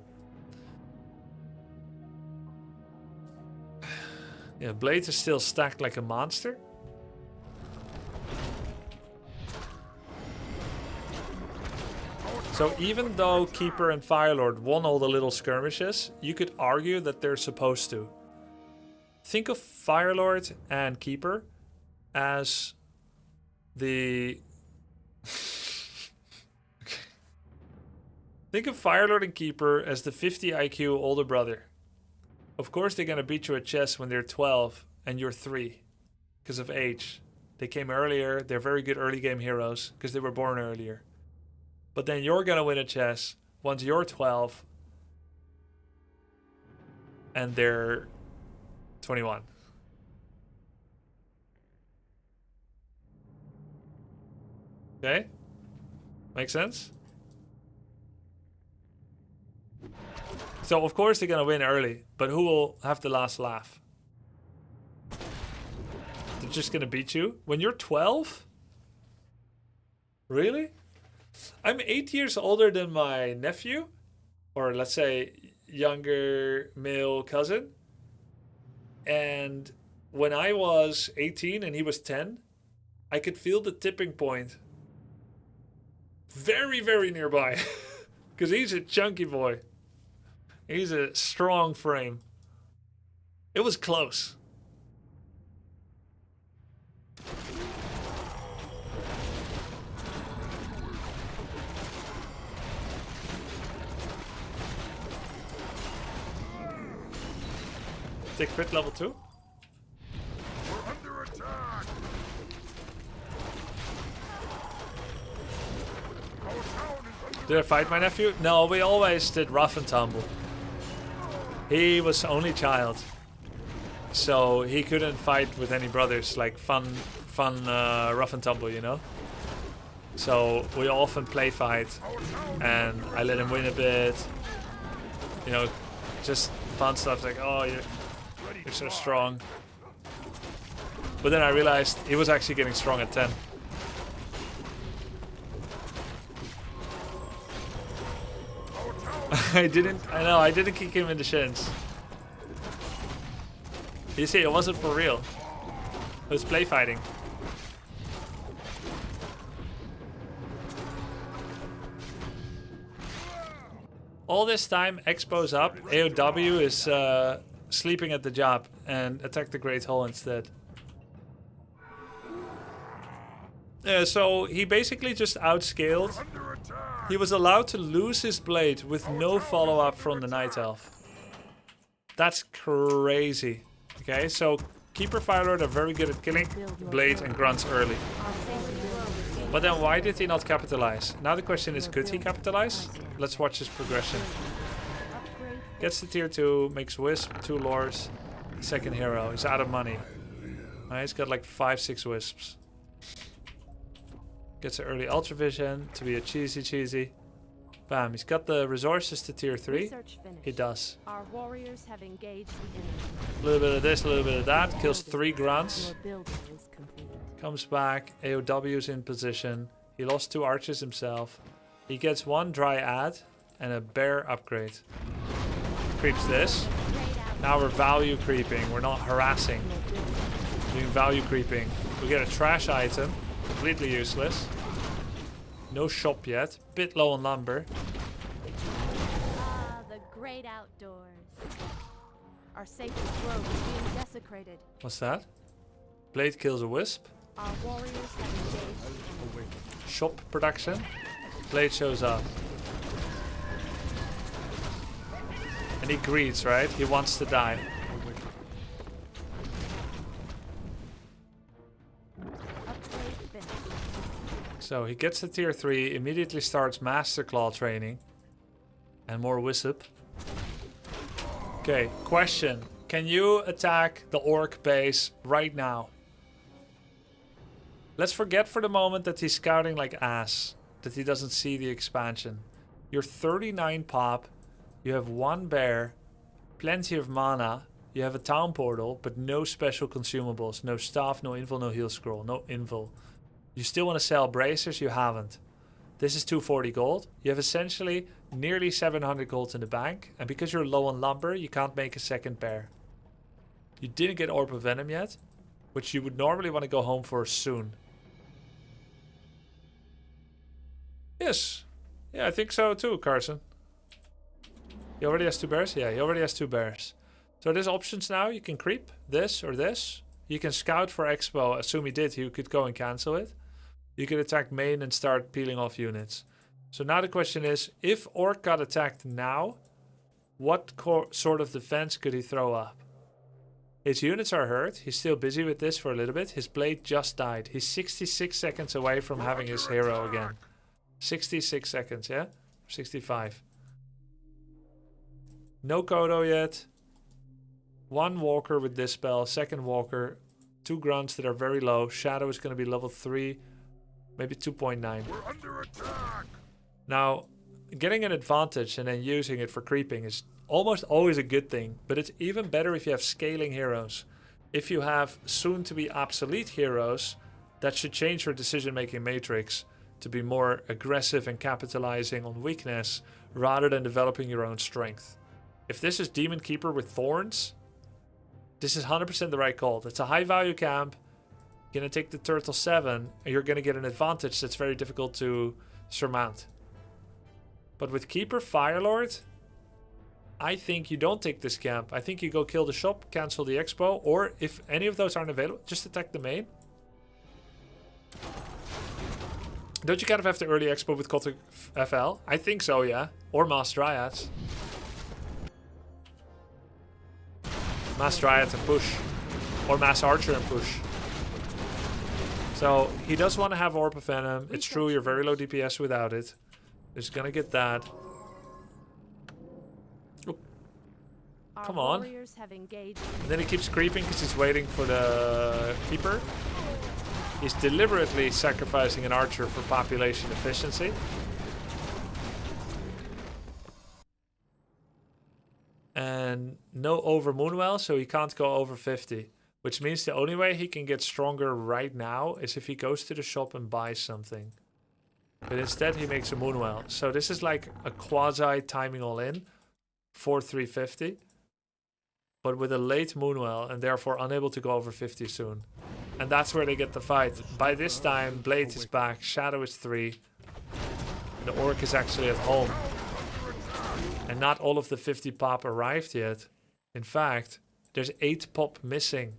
yeah, Blade is still stacked like a monster. So even though Keeper and Firelord won all the little skirmishes, you could argue that they're supposed to. Think of Firelord and Keeper as the... Think of Firelord and Keeper as the 50 IQ older brother. Of course they're gonna beat you at chess when they're 12 and you're 3. Because of age. They came earlier, they're very good early game heroes because they were born earlier. But then you're gonna win at chess once you're 12 and they're 21. Okay? Make sense? So of course they're gonna win early, but who will have the last laugh? They're just gonna beat you when you're 12? Really? I'm 8 years older than my nephew, or let's say younger male cousin. And when I was 18 and he was 10, I could feel the tipping point very, very nearby. Because he's a chunky boy. He's a strong frame. It was close. Take crit level 2. We're under attack. Our town is under Did I fight my nephew? No, we always did rough and tumble. He was only child, so he couldn't fight with any brothers, like fun rough and tumble, you know? So we often play fight, and I let him win a bit. You know, just fun stuff like, oh, you're so strong. But then I realized he was actually getting strong at 10. I didn't kick him in the shins. You see, it wasn't for real. It was play fighting. All this time, Expo's up, AOW is sleeping at the job and attack the Great Hall instead. So he basically just outscaled. Under attack. He was allowed to lose his blade with no follow-up from the Night Elf. That's crazy. Okay, so Keeper Firelord are very good at killing blade and grunts early. Our sanctuary will But then why did he not capitalize? Now the question is, could he capitalize? Let's watch his progression. upgrade. Gets to tier 2, makes Wisp, 2 lores, second hero. He's out of money. He's got like 5-6 Wisps. Gets an early Ultra Vision to be a cheesy. Bam, he's got the resources to tier 3. Research finished. He does. Our warriors have engaged the enemy. A little bit of this, a little bit of that. Kills 3 grunts. Your building is complete. Comes back, AOW's in position. He lost 2 archers himself. He gets 1 Dryad and a bear upgrade. Creeps this. Now we're value creeping, we're not harassing. Doing value creeping. We get a trash item, completely useless. No shop yet, bit low on lumber. Ah, the great outdoors. Our sacred grove is being desecrated. What's that? Blade kills a wisp. Our warriors have engaged the enemy. Shop production. Blade shows up. And he greets, right? He wants to die. Upgrade finished. So he gets to tier 3, immediately starts Master Claw training. And more Wisp. Okay, question. Can you attack the Orc base right now? Let's forget for the moment that he's scouting like ass. That he doesn't see the expansion. You're 39 pop. You have 1 bear. Plenty of mana. You have a town portal, but no special consumables. No staff, no invul, no heal scroll, no invul. You still want to sell bracers? You haven't. This is 240 gold. You have essentially nearly 700 gold in the bank. And because you're low on lumber, you can't make a second bear. You didn't get Orb of Venom yet, which you would normally want to go home for soon. Yes. Yeah, I think so too, Carson. He already has 2 bears? Yeah, he already has 2 bears. So there's options now. You can creep this or this. You can scout for expo. Assume he did. He could go and cancel it. You could attack main and start peeling off units. So now the question is, if Orc got attacked now, what sort of defense could he throw up? His units are hurt. He's still busy with this for a little bit. His blade just died. He's 66 seconds away from having his hero again. 66 seconds, yeah? 65. No Kodo yet. 1 walker with this spell. Second walker. 2 grunts that are very low. Shadow is going to be level 3. Maybe 2.9. We're under attack. Now, getting an advantage and then using it for creeping is almost always a good thing. But it's even better if you have scaling heroes. If you have soon-to-be obsolete heroes, that should change your decision-making matrix to be more aggressive and capitalizing on weakness rather than developing your own strength. If this is Demon Keeper with Thorns, this is 100% the right call. It's a high value camp. You're going to take the Turtle 7 and you're going to get an advantage that's very difficult to surmount. But with Keeper Firelord, I think you don't take this camp. I think you go kill the shop, cancel the expo, or if any of those aren't available, just attack the main. Don't you kind of have the early expo with Counter FL? I think so, yeah. Or Mass Dryads. Mass Dryad and push. Or Mass Archer and push. So he does want to have Orb of Venom. It's true, you're very low DPS without it. He's gonna get that. Oop. Come on. Warriors have engaged. And then he keeps creeping because he's waiting for the Keeper. He's deliberately sacrificing an archer for population efficiency. And no over Moonwell, so he can't go over 50. Which means the only way he can get stronger right now is if he goes to the shop and buys something. But instead he makes a Moonwell. So this is like a quasi timing all in for 350. But with a late Moonwell and therefore unable to go over 50 soon. And that's where they get the fight. By this time, Blade is back, Shadow is 3. The Orc is actually at home. And not all of the 50 pop arrived yet. In fact, there's 8 pop missing.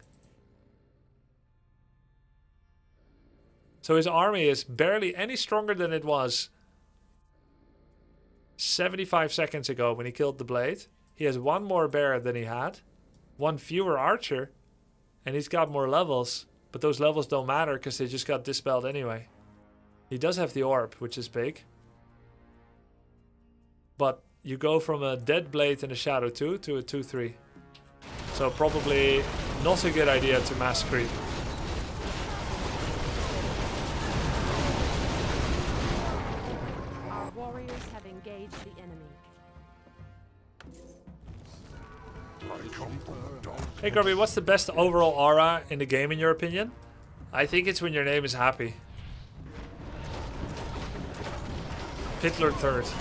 So his army is barely any stronger than it was 75 seconds ago when he killed the blade. He has one more bear than he had, one fewer archer, and he's got more levels. But those levels don't matter because they just got dispelled anyway. He does have the orb, which is big. But you go from a dead blade and a shadow 2 to a 2-3. So probably not a good idea to mass creep. Our warriors have engaged the enemy. Hey Grubby, what's the best overall aura in the game in your opinion? I think it's when your name is happy. Hitler 3rd.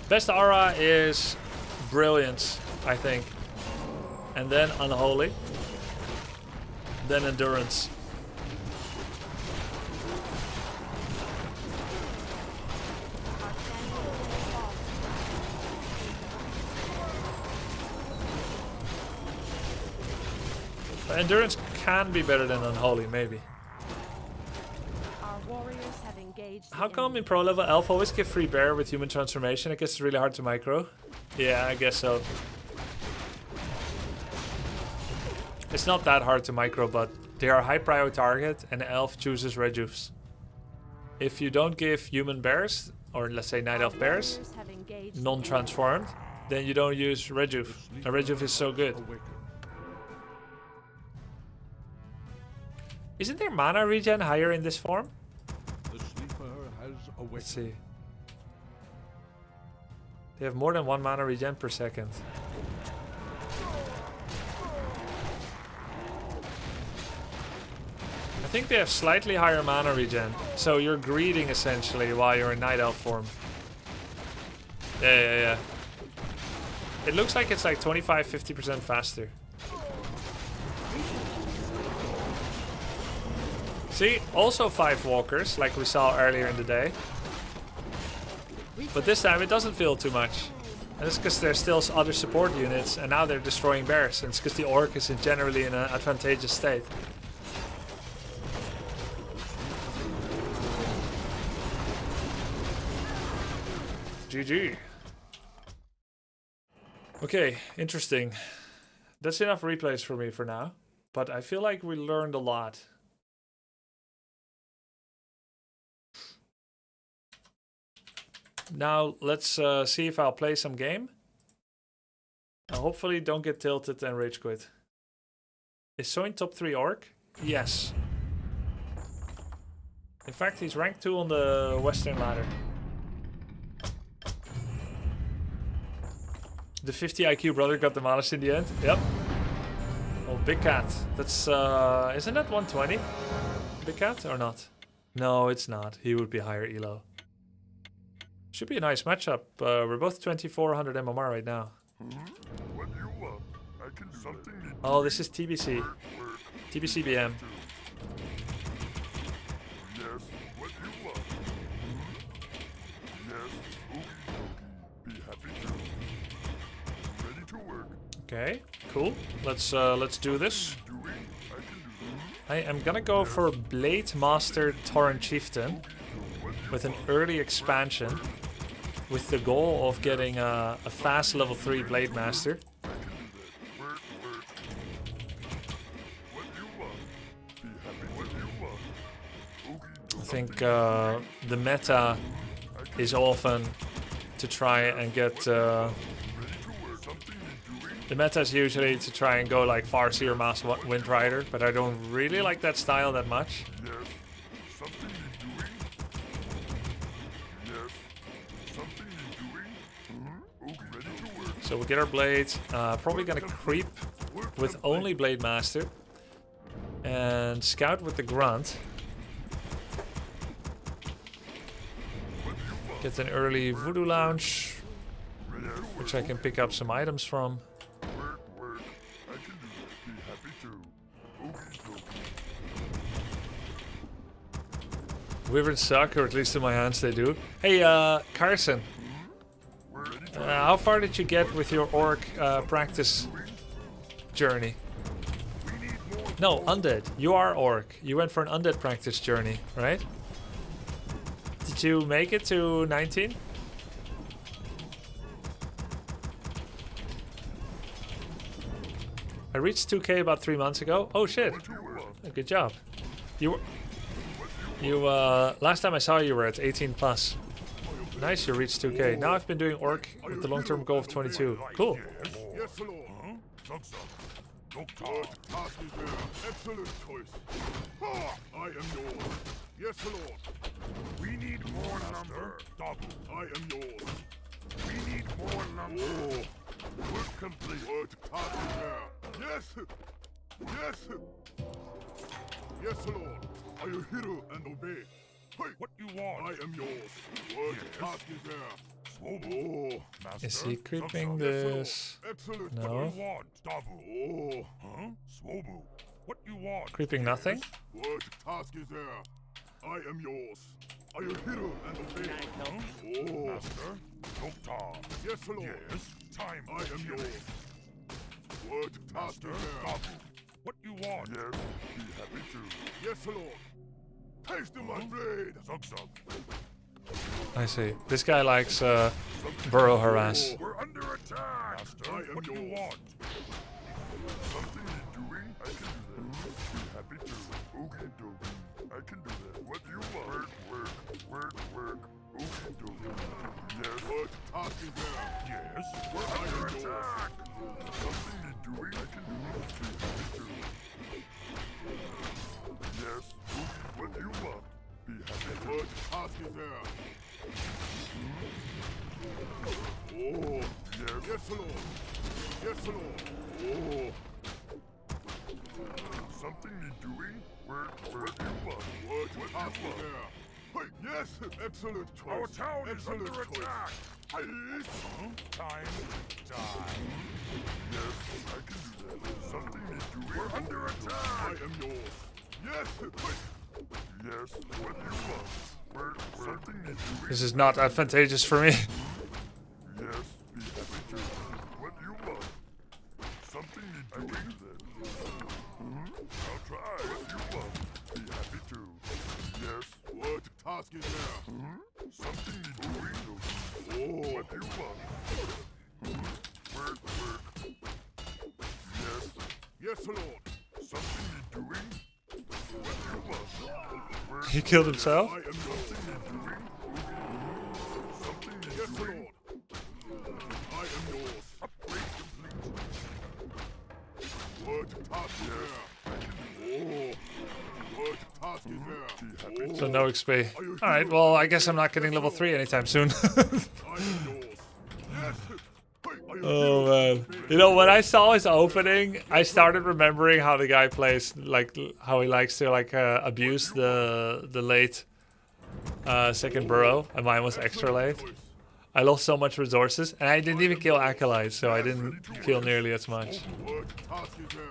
Best aura is brilliance, I think. And then unholy. Then endurance. Endurance can be better than unholy, maybe. Our warriors have engaged. How come in pro level elf always give free bear with human transformation? I guess it's really hard to micro. Yeah, I guess so. It's not that hard to micro, but they are a high prio target and elf chooses rejuves. If you don't give human bears, or let's say night elf bears, non-transformed, then you don't use rejuve. A rejuve is so good. Isn't there mana regen higher in this form? The sleeper has awakened. Let's see. They have more than 1 mana regen per second. I think they have slightly higher mana regen. So you're greeting essentially while you're in night elf form. Yeah. It looks like it's like 25-50% faster. See, also 5 walkers, like we saw earlier in the day. But this time it doesn't feel too much. And it's because there's still other support units, and now they're destroying bears. And it's because the orc is generally in an advantageous state. GG. Okay, interesting. That's enough replays for me for now. But I feel like we learned a lot. Now let's see if I'll play some game. Hopefully don't get tilted and rage quit. Is Soin top 3 orc? Yes. In fact, he's rank 2 on the western ladder. The 50 IQ brother got demolished in the end. Yep. Oh, Big Cat. That's isn't that 120? Big Cat or not? No, it's not. He would be higher elo. Should be a nice matchup. We're both 2400 MMR right now. What do you want? I can something. Oh, this is TBC. TBC BM. Yes. What do you want? Yes. Be happy to. Ready to work. Okay, cool. Let's do this. I am gonna go for Blade Master Torrent Chieftain with an early expansion, with the goal of getting a fast level 3 Blade Master. I think the meta is often to try and get... the meta is usually to try and go like Farseer Mass Wind Rider, but I don't really like that style that much. So we'll get our blades. Probably gonna creep with only Blade Master. And scout with the grunt. Get an early Voodoo Lounge, which I can pick up some items from. Wyverns suck, or at least in my hands they do. Hey, Carson. How far did you get with your orc practice? journey. No, undead. You are orc. You went for an undead practice journey, right? Did you make it to 19? I reached 2k about 3 months ago. Oh shit. Oh, good job. You last time I saw you were at 18 plus. Nice, you reached 2k. Now I've been doing orc with the long-term goal of 22. Cool. Yes, Lord. Excellent choice. I am yours. Yes, Lord. We need more lumber. Double. I am yours. We need more lumber. Work complete. Work task is there. Yes. Yes. Yes, Lord. I will hear and obey. Hey, what you want? I am yours. Work task is there. Oh, Is he creeping this? excellent. No. What you want? Double. Oh, huh? Swobo. What you want? Creeping nothing? What task is there? I am yours. Are you hero and obey? Oh, Master. Doctor. Yes, Lord. Yes. Time. I am yours. What task is there? Double. What you want? Yes. Be happy to. Yes, Lord. Taste my blade. Zug zug. I see. This guy likes burrow harass. We're under attack. Master, what do you want? Something you're doing? I can do that. Be happy to. Okay, dokie. I can do that. What do you want? Work. Okay, dokie. Yes. What task is there? Yes. We're under attack. Something you're doing? I can do that. Be happy to. Yes. Okay. What do you want? Be happy to. What task is there? Oh, yes. Yes, Lord. Yes, Lord. Oh. Something you're doing? Where you want? What task is there? Hey, yes, excellent choice. Our town is under attack. Please. Time to die. Yes, I can do that. Something you're doing? We're under attack. I am yours. Yes. Yes, what do you want? Something you're doing? This is not advantageous for me. Yes, be happy to. What do you want? Something you're doing then? I'll try. What do you want? Be happy to. Yes. What task is there? Something you're doing? Oh. What do you want? Work. Yes. Yes, Lord. Something you're doing? What do you want? He killed himself? I am something you're doing? Something you're yes, doing? Lord. I am yours. Upgrade complete. What task is there? Oh. What task is there? So no XP. Alright, well I guess I'm not getting level 3 anytime soon. I am yours. Yes. Oh man. You know, when I saw his opening, I started remembering how the guy plays, like how he likes to abuse the late second burrow, and mine was extra late. I lost so much resources, and I didn't even kill acolytes, so I didn't kill nearly as much.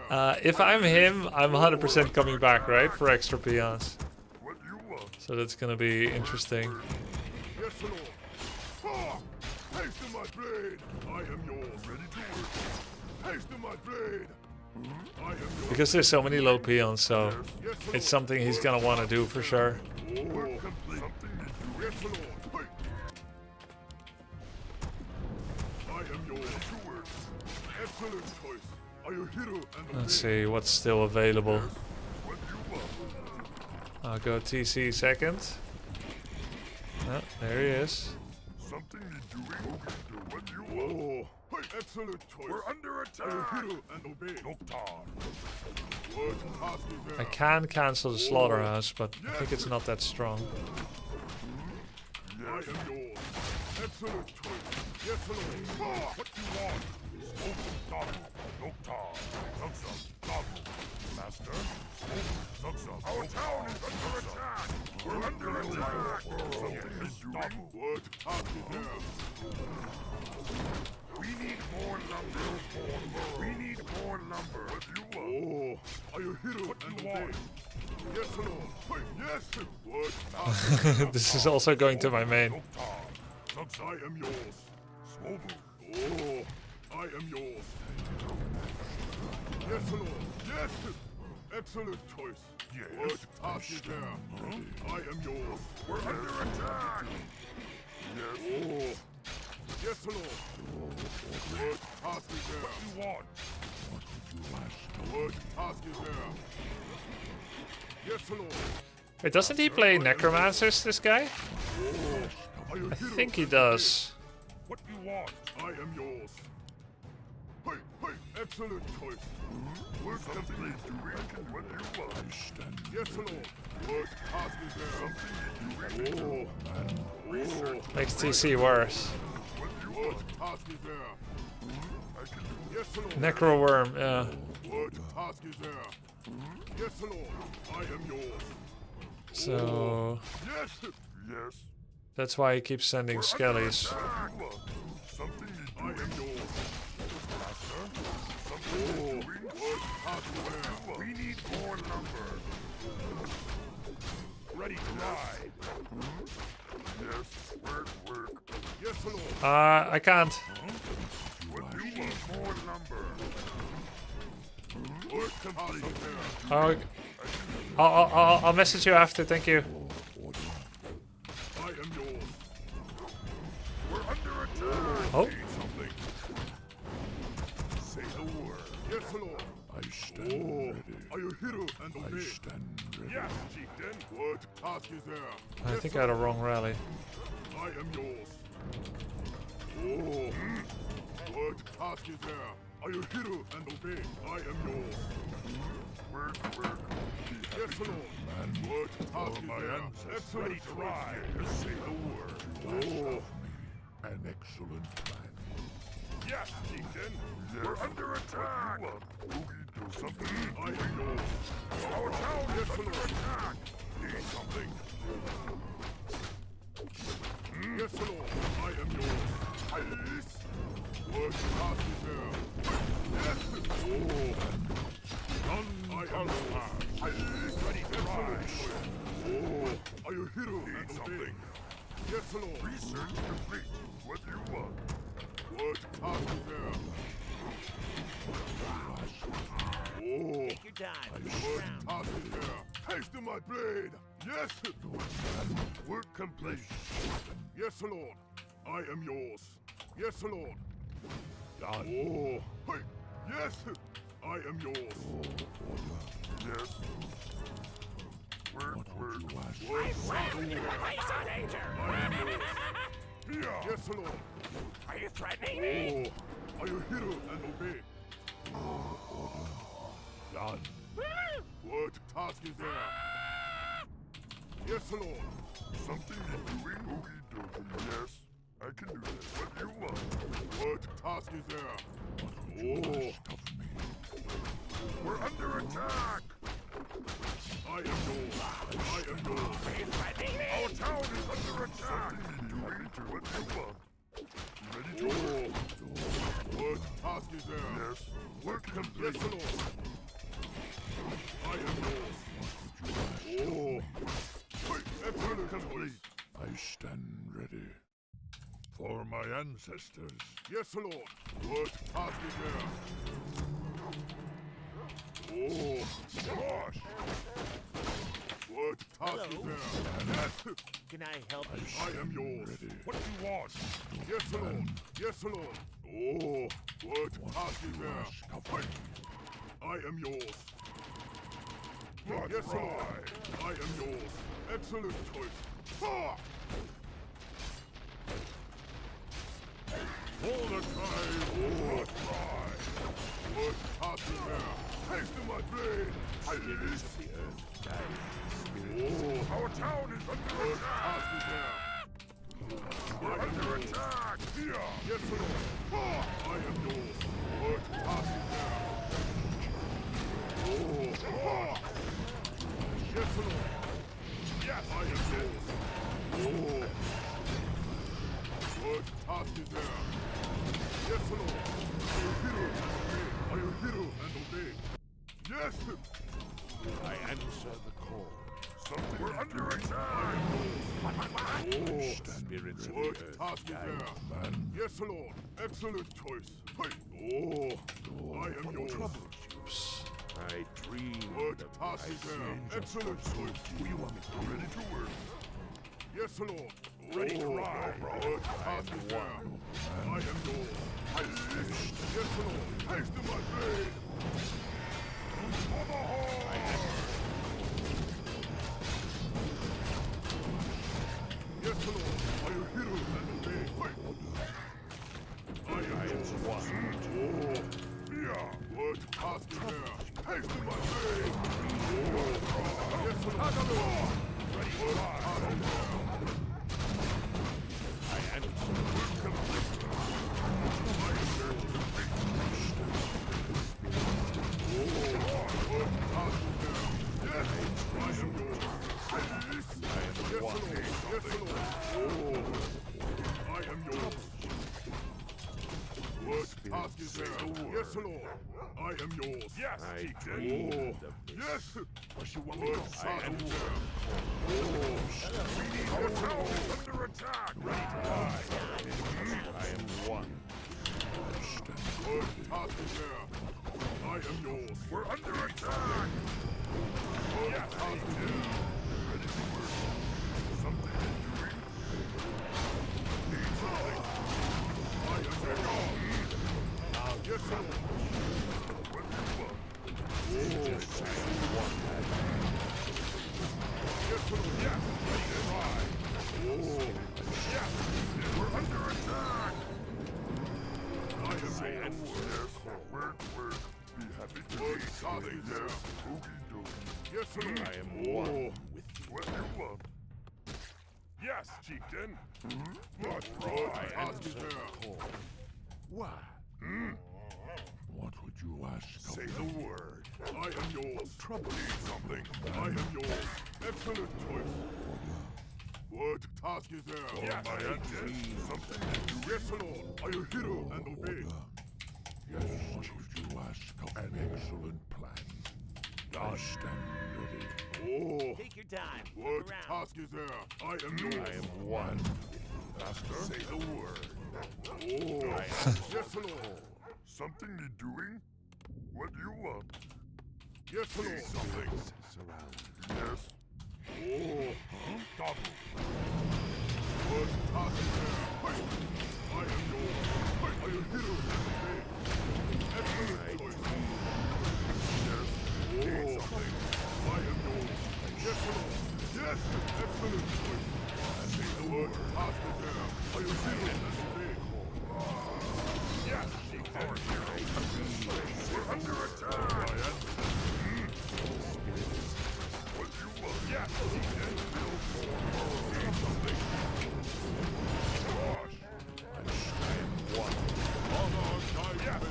If I'm him, I'm 100% coming back, right, for extra peons. So that's gonna be interesting. Yes, Lord. Taste of my blade. I am yours. Ready to work. Taste of my blade. I am yours. Because there's so many low peons, so it's something he's gonna want to do for sure. Work complete. Something you do. Yes, Lord. I am yours. To work. Excellent choice. Are you hero and Let's see what's still available. what you want? I'll go TC second. Oh, there he is. Something you're doing? What do you want? Oh, hey, excellent choice. We're under attack. Are you hero and obey? Doctor. What task is there? I can cancel the slaughterhouse, but I think it's not that strong. I am yours. Excellent choice. Yes, Lord. What do you want? Smoke, double. Doctor. Zug-zug, double. Master. Smoke, zug-zug. Our town is under attack. We're under attack. Something is double. What task is there? We need more lumber. We need more lumber. What do you want? Oh, are you hero what and want? Yes, Lord. Wait, yes. What task? This is also going to my main. Doctor, I am yours. Swobo. Oh, I am yours. Yes, Lord. Yes. Excellent choice. Yes. What task is there? I am yours. We're under attack. Yes. Oh. Yes, Lord. What task is there? What you want? What task is there? Yes, Lord. Wait, doesn't he play Necromancers, this guy? I think he does. What you want? I am yours. Hey, hey, excellent choice. Work complete. What you want? Yes, Lord. What task is there? Oh. Makes TC worse. What task is there? Yes, Lord. Necro Worm, yeah. What task is there? Yes, Lord. I am yours. So Yes. Yes. that's why he keeps sending skellies. Something I am yours. Something what task is there? We need more lumber. Ready to ride. Yes. Work. Yes, Lord. I can't. We need more lumber. Work complete. I'll message you after. Thank you. I am yours. We're under attack. Oh. Something. Say the word. Yes, Lord. I stand ready. Are you hero and obey? I stand ready. Yes, chieftain. What task is there? I think I had a wrong rally. I am yours. Oh. What task is there? Are you hero and obey? I am yours. Work. Yes, Lord. What task is there? Excellent try. Say the word. Oh. An excellent plan. Yes, chieftain. Yes. We're under attack. Do something. I am yours. Our town is under attack. Need something. Yes, Lord. I am yours. Yes. What task is there? Yes. Oh. None I am yours. Ready to rise. Oh. Are you hero and something? Yes, Lord. Research complete. What do you want? What task is there? Oh. Take your time. What task is there? Taste of my blade. Yes. Work complete. Yes, Lord. I am yours. Yes, Lord. Done. Oh. Hey. Yes. I am yours. Yes. Work. Yes, Lord. Are you threatening me? Oh. Are you hero and obey? Done. What task is there? Yes, Lord. Something to doing? Oogie dokie. Yes. I can do that. What do you want? What task is there? Oh. We're under attack! I am yours. Are you threatening me? Our town is under attack! Ready to what you want? Ready to What task is there? Yes. Work complete. Yes, Lord. I am yours. Oh. Excellent complete. I stand ready. For my ancestors. Yes, Lord. What task is there? Oh, gosh! What task is there? Yes. Can I help you? I am yours. What do you want? Yes, Lord. Yes, Lord. Oh, what task is there? I am yours. Yes, Lord. I am yours. Excellent choice. Ah! Hold a time. What cry? What task is there? Taste of my blade! I did this of the earth. Oh, our town is under attack! Task is there. We're under attack! Here! Yes, Lord! I am yours! What task is there? Oh! Yes, Lord! Yes, I am yours! Oh! What task is there? Yes, Lord! Are you hero and obey? Yes! I answer the call. Something we're under attack! Oh, spirits of the earth. What task is there? Man. Yes, Lord. Excellent choice. Hey. Oh, I am yours. I dream. What task is there? Excellent, sir. Who you want me to? Ready to work. Yes, Lord. Ready to ride. What task is there? I am yours. Yes, Lord. Haste to my blade. For the horde. Yes, Lord. I am hero and obey. I am one. Oh, yeah. What task is there? Haste to my blade. Yes, Lord. Ready to ride. I am work complete. I am there to defeat. What task is there? Yes, I am yours. Yes, Lord. Yes, Lord. Oh, I am yours. What task is there? Yes, Lord. I am yours. Yes, chieftain. Oh, yes. What you want me to say? I am there. Oh, we need our town under attack. Ready to ride. I am one. What task is there? I am yours. We're under attack. What task is there? Ready to work. Something doing? Need something. I am there. Yes, sir. What do you want? Oh, yes, sir. Yes, sir. Yes. Ready to ride. Oh, yes. We're under attack. I am there. Work. Be happy to see something there. Oogie doogie. Yes, sir. I am one with you. What do you want? Yes, chieftain. What task is there? What? What would you ask? Say the word. I am yours. Trouble. Need something. I am yours. Excellent choice. What task is there? Yes, my answer. Something to do. Yes, Lord. I am hero and obey. Yes, what would you ask of an excellent plan? I stand ready. Oh. Take your time. What Look around. task is there? I am yours. I am one. Master, say the word. Oh, yes, Lord. Something me doing? What do you want? Yes, Lord. Something. Surround. Yes. Oh, double. What task is there? Wait. I am yours. Wait, I am hero. Excellent choice. Yes. Oh, something. I am yours. Yes, Lord. Yes, excellent choice. Say the word. Task is there. I am hero. Yes, our hero. We're under attack. What do you want? Yes, build more. Need something. Gosh, I am one. On our side. Yes,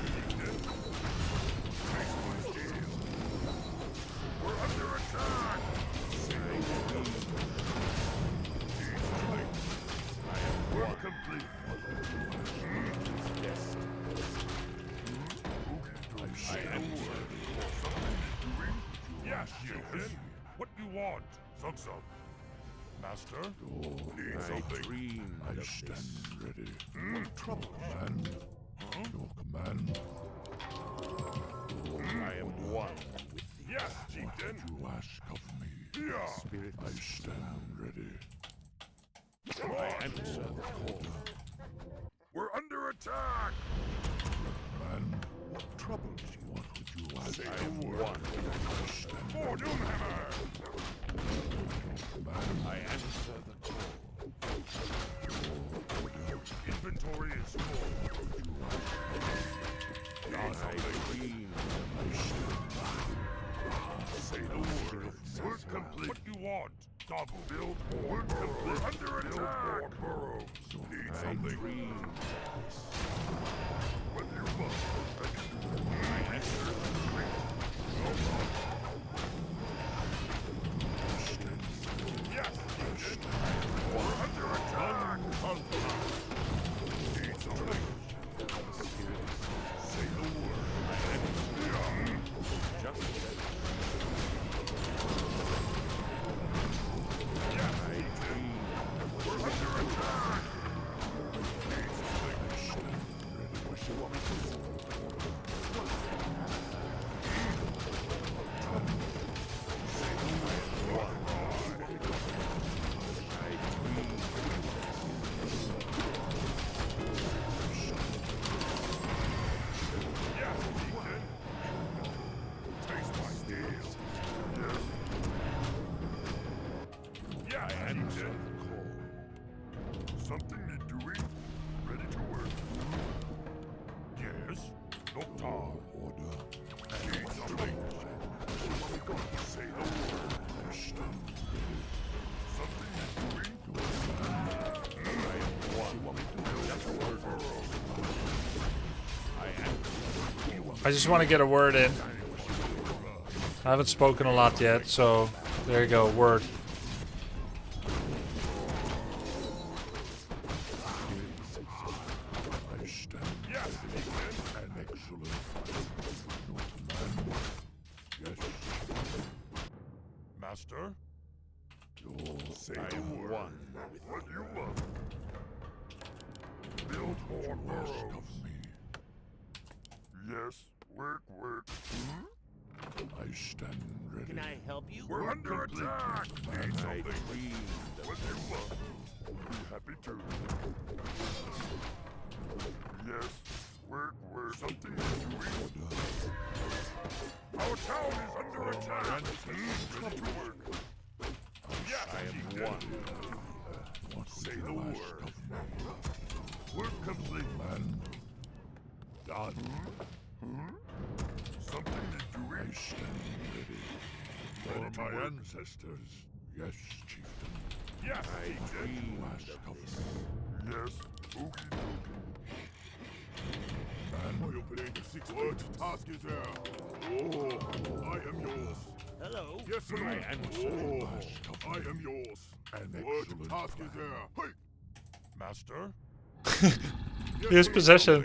makes my deal. We're under attack. Need something. I am one. Complete. Yes. I am something doing? Yes, chieftain. What do you want? Some. Master? Need something? I stand ready. What trouble, man? Your command. I am one with thee. Yes, chieftain. What you ask of me? Yeah. Spirit, I stand ready. I answer the call. We're under attack! Man, what troubles you? What would you ask? I am one. For Doomhammer! Man, I answer the call. Inventory is full. I dream. Say the word. Work complete. What do you want? Double. Build more. Work complete. Under attack. Build more burrows. Need something. What do you want? I answer the trick. Yes, we're under attack. Need something. Say the word. Just we're under attack! Need something. What you want me to do? Need something. Say the word. Something doing? I just want to get a word in. I haven't spoken a lot yet, so there you go, word. Yes, an excellent. Yes. Master? Say the word. What you want? Build more burrows. Yes, work. I stand ready. Can I help you? We're under attack! Need something. What you want? Be happy to. Yes, work. Something is doing. Our town is under attack. Come to work. Yes, I am one. Say the word. Work complete, man. Done. Something to do. I stand ready. For my ancestors. Yes, chieftain. Yes, chieftain. Yes, oogie boogie. Man, my opening 6 words. Task is there. Oh, I am yours. Hello. Yes, sir. I am yours. Word task is there. Hey, master. Here's possession.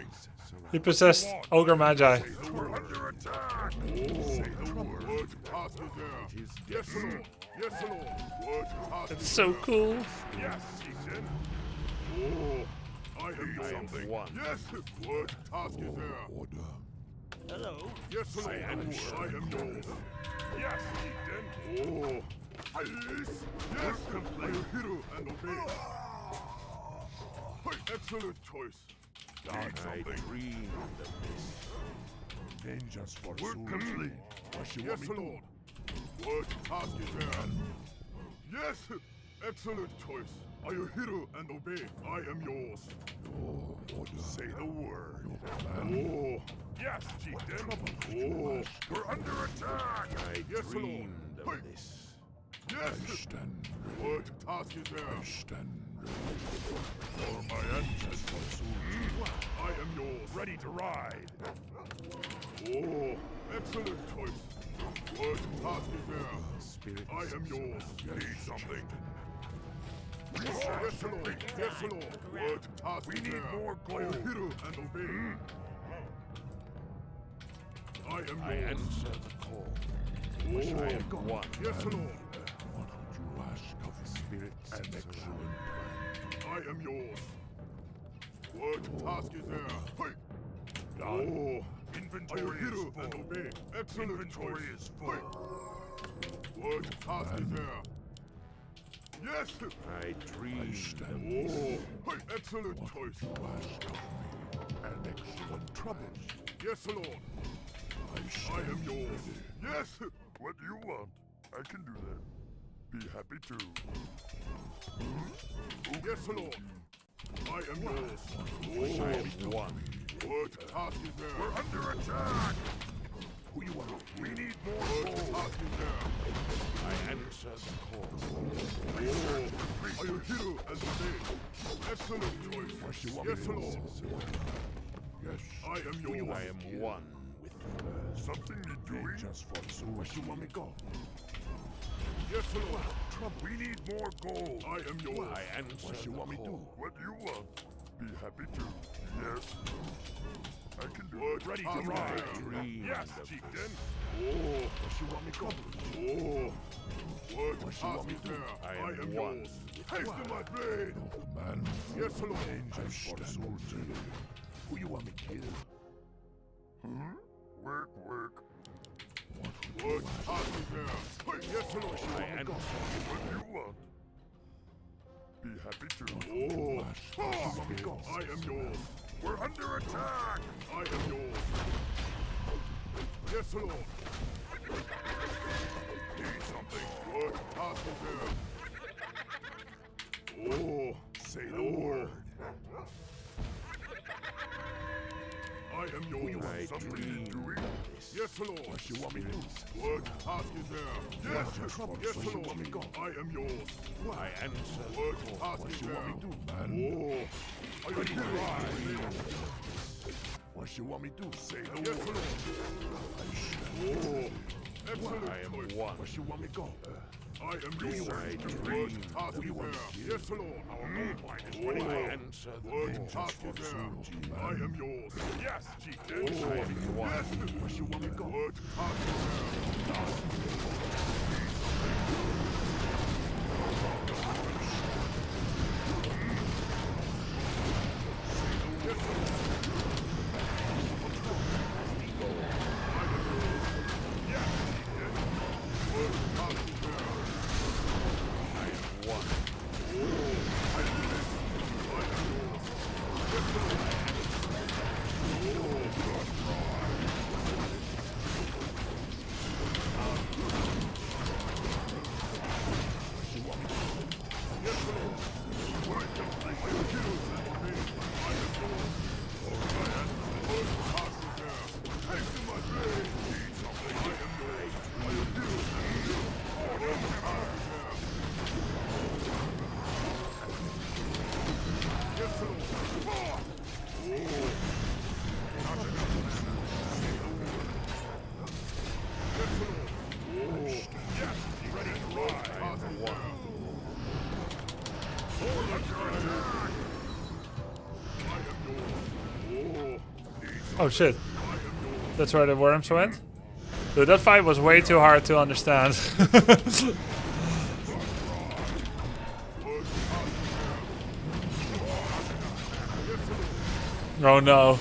He possessed Ogre Magi. We're under attack. Say the word. Word task is there. Yes, Lord. Yes, Lord. Word task It's is so there. cool. Yes, chieftain. Oh, I am something. Yes, word task is there. Order. Hello. Yes, Lord. I am yours. Yes, chieftain. Oh, yes. Yes, complete. Hero and obey. Excellent choice. Need something. Dreamed of this. Vengeance for work complete. Yes, Lord. Word task is there. Yes, excellent choice. Are you hero and obey? I am yours. Say the word. Oh, yes, chieftain. Oh, we're under attack. Yes, Lord. This. Yes. Word task is there. For my ancestors. I am yours. Ready to ride. Oh, excellent choice. Word task is there. Spirit. I am yours. Need something. Yes, Lord. Yes, Lord. Word task is there. We need more gold. Hero and obey. I am yours. I answer the call. Oh, I am one. Yes, Lord. What would you ask of the spirit? An excellent plan. I am yours. Word task is there. Hey. Oh, inventory is full. And obey. Excellent inventory is full. Word task is there. Yes. I dreamed. Oh, hey, excellent choice. You ask of me. An excellent trouble. Yes, Lord. I am yours. Yes. What do you want? I can do that. Be happy to. Yes, Lord. I am yours. Oh, I am one. Word task is there. We're under attack. Who you want? We need more gold. Task is there. I answer the call. Oh, are you hero and obey? Excellent choice. Yes, Lord. Yes. I am yours. I am one with something to do. Just for so where you want me go? Yes, Lord. We need more gold. I am yours. I answer what you want me do? What do you want? Be happy to. Yes. I can do it. Ready to ride. Yes, chieftain. Oh, what you want me go? Oh, what you want me do? I am yours. Haste to my blade. Man. Yes, Lord. Angels for the soldier. Who you want me kill? Work. What task is there? Yes, Lord. I am. What do you want? Be happy to. Oh, I am yours. We're under attack. I am yours. Yes, Lord. Need something. What task is there? Oh, say the word. I I am yours. Something doing? Yes, Lord. What you want me to do? What task is there? Yes, yes, Lord. Want me to go? I am yours. I answer. What task is there? Want me to do, man? Oh, I am yours. What you want me to do? Say the Yes, word. Lord. Oh, excellent I am choice. one. What you want me to go? I am Green yours. light, What green. task Who you is want there? to Yes, Lord. Our gold mine is ready. I answer the What call. task is there? I am yours. Yes, Chief. I am one. Yes. What you want me to go? What task is there? Oh shit. That's where the worms went? Dude, that fight was way too hard to understand. Oh no.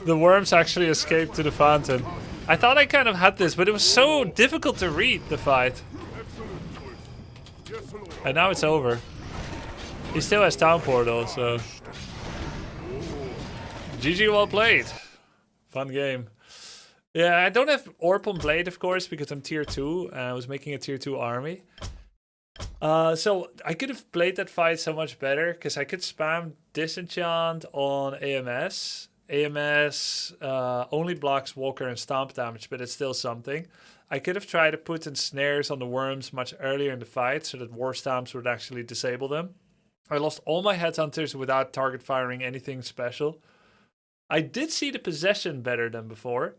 The worms actually escaped to the fountain. I thought I kind of had this, but it was so difficult to read the fight. And now it's over. He still has town portal, so GG, well played. Fun game. Yeah, I don't have Orp on Blade, of course, because I'm tier 2. I was making a tier 2 army. So I could have played that fight so much better, because I could spam Disenchant on AMS. AMS only blocks Walker and Stomp damage, but it's still something. I could have tried to put in snares on the worms much earlier in the fight, so that War Stomps would actually disable them. I lost all my Headhunters without target firing anything special. I did see the Possession better than before.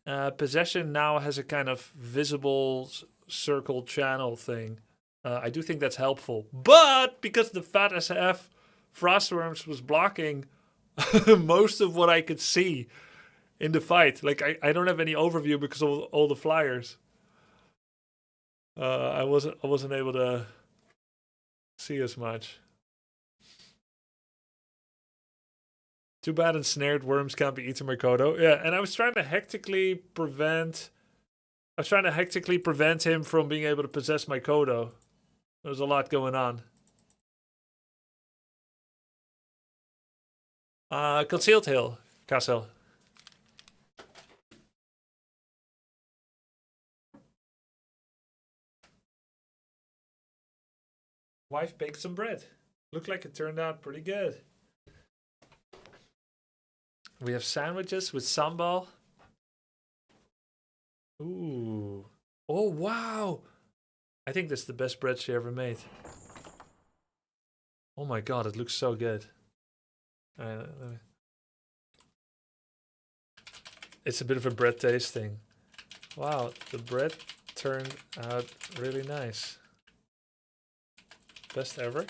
Possession now has a kind of visible circle channel thing. I do think that's helpful. But because the fat SF Frostworms was blocking most of what I could see in the fight. Like, I don't have any overview because of all the flyers. I wasn't able to see as much. Too bad ensnared worms can't be eaten by Kodo. Yeah, and I was trying to hectically prevent him from being able to possess my Kodo. There's a lot going on. Concealed Hill, Castle. Wife baked some bread. Looked like it turned out pretty good. We have sandwiches with sambal. Ooh. Oh, wow. I think this is the best bread she ever made. Oh my god, it looks so good. Alright, it's a bit of a bread tasting. Wow, the bread turned out really nice. Best ever.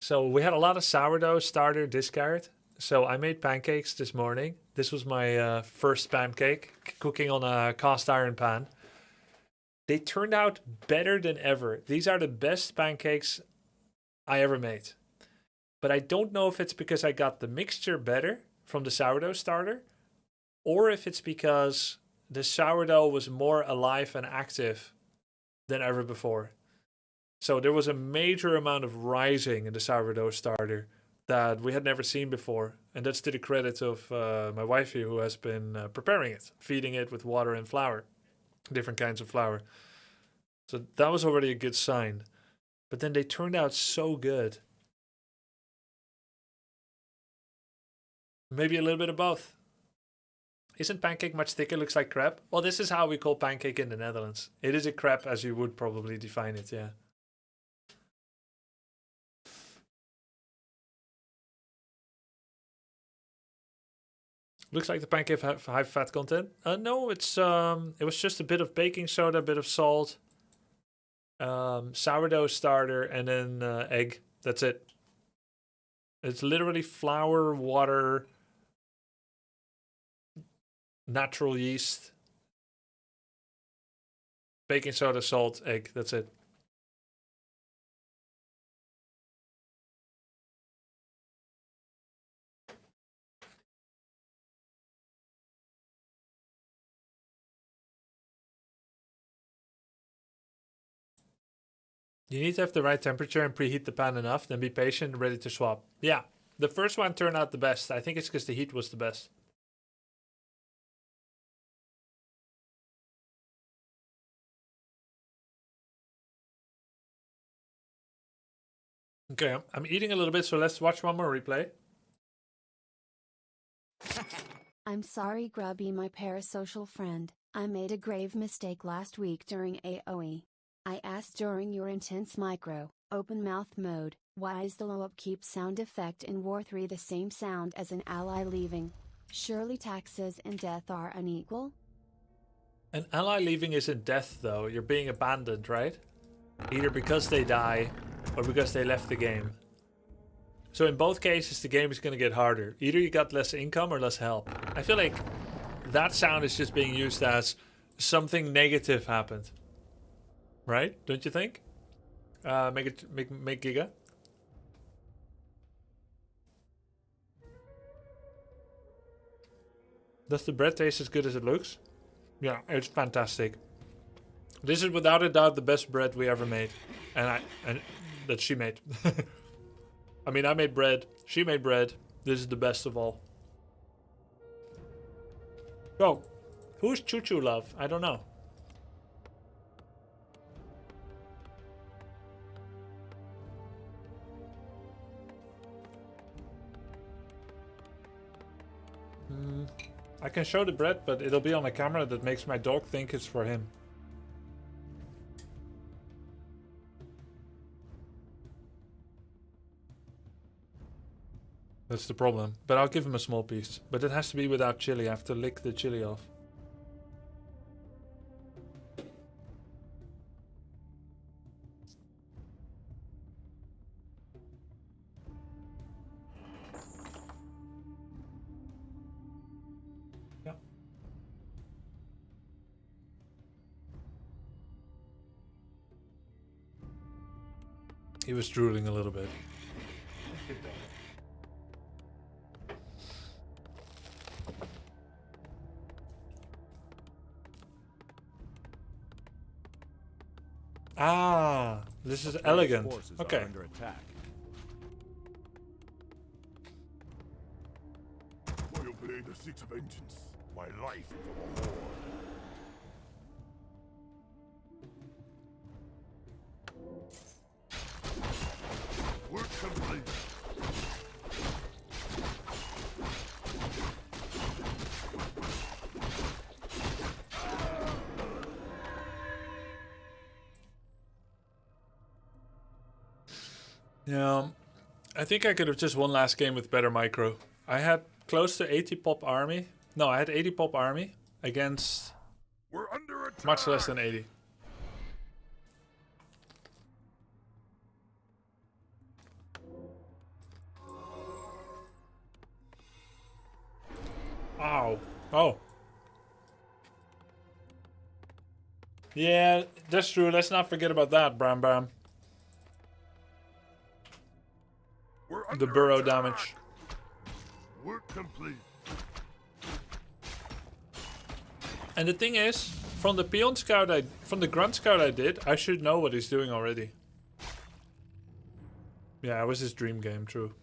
So we had a lot of sourdough starter discard. So I made pancakes this morning. This was my first pancake, cooking on a cast iron pan. They turned out better than ever. These are the best pancakes I ever made. But I don't know if it's because I got the mixture better from the sourdough starter, or if it's because the sourdough was more alive and active than ever before. So there was a major amount of rising in the sourdough starter that we had never seen before. And that's to the credit of my wife here, who has been preparing it, feeding it with water and flour, different kinds of flour. So that was already a good sign. But then they turned out so good. Maybe a little bit of both. Isn't pancake much thicker? Looks like crepe. Well, this is how we call pancake in the Netherlands. It is a crepe as you would probably define it, yeah. Looks like the pancake have high fat content. No, it was just a bit of baking soda, a bit of salt, sourdough starter, and then egg. That's it. It's literally flour, water, natural yeast, baking soda, salt, egg. That's it. You need to have the right temperature and preheat the pan enough, then be patient and ready to swap. Yeah, the first one turned out the best. I think it's because the heat was the best. Okay, I'm eating a little bit, so let's watch one more replay. I'm sorry, Grubby, my parasocial friend. I made a grave mistake last week during AoE. I asked during your intense micro, open mouth mode, why is the low upkeep sound effect in War 3 the same sound as an ally leaving? Surely taxes and death are unequal? An ally leaving isn't death, though. You're being abandoned, right? Either because they die or because they left the game. So in both cases, the game is going to get harder. Either you got less income or less help. I feel like that sound is just being used as something negative happened. Right? Don't you think? Make Giga. Does the bread taste as good as it looks? Yeah, it's fantastic. This is without a doubt the best bread we ever made, and that she made. I mean, I made bread. She made bread. This is the best of all. So, who's Choo Choo Love? I don't know. I can show the bread, but it'll be on a camera that makes my dog think it's for him. That's the problem. But I'll give him a small piece. But it has to be without chili. I have to lick the chili off. Yeah. He was drooling a little bit. Ah, this is elegant. Okay. Under attack. I obey the seat of vengeance. My life for the Horde. Work complete. Yeah, I think I could have just won last game with better micro. I had close to 80 pop army. No, I had 80 pop army against We're under attack. much less than 80. Ow. Oh. Yeah, that's true. Let's not forget about that, Bram Bram. We're The under burrow attack. damage. Work complete. And the thing is, from the peon scout from the grunt scout I did, I should know what he's doing already. Yeah, it was his dream game, true.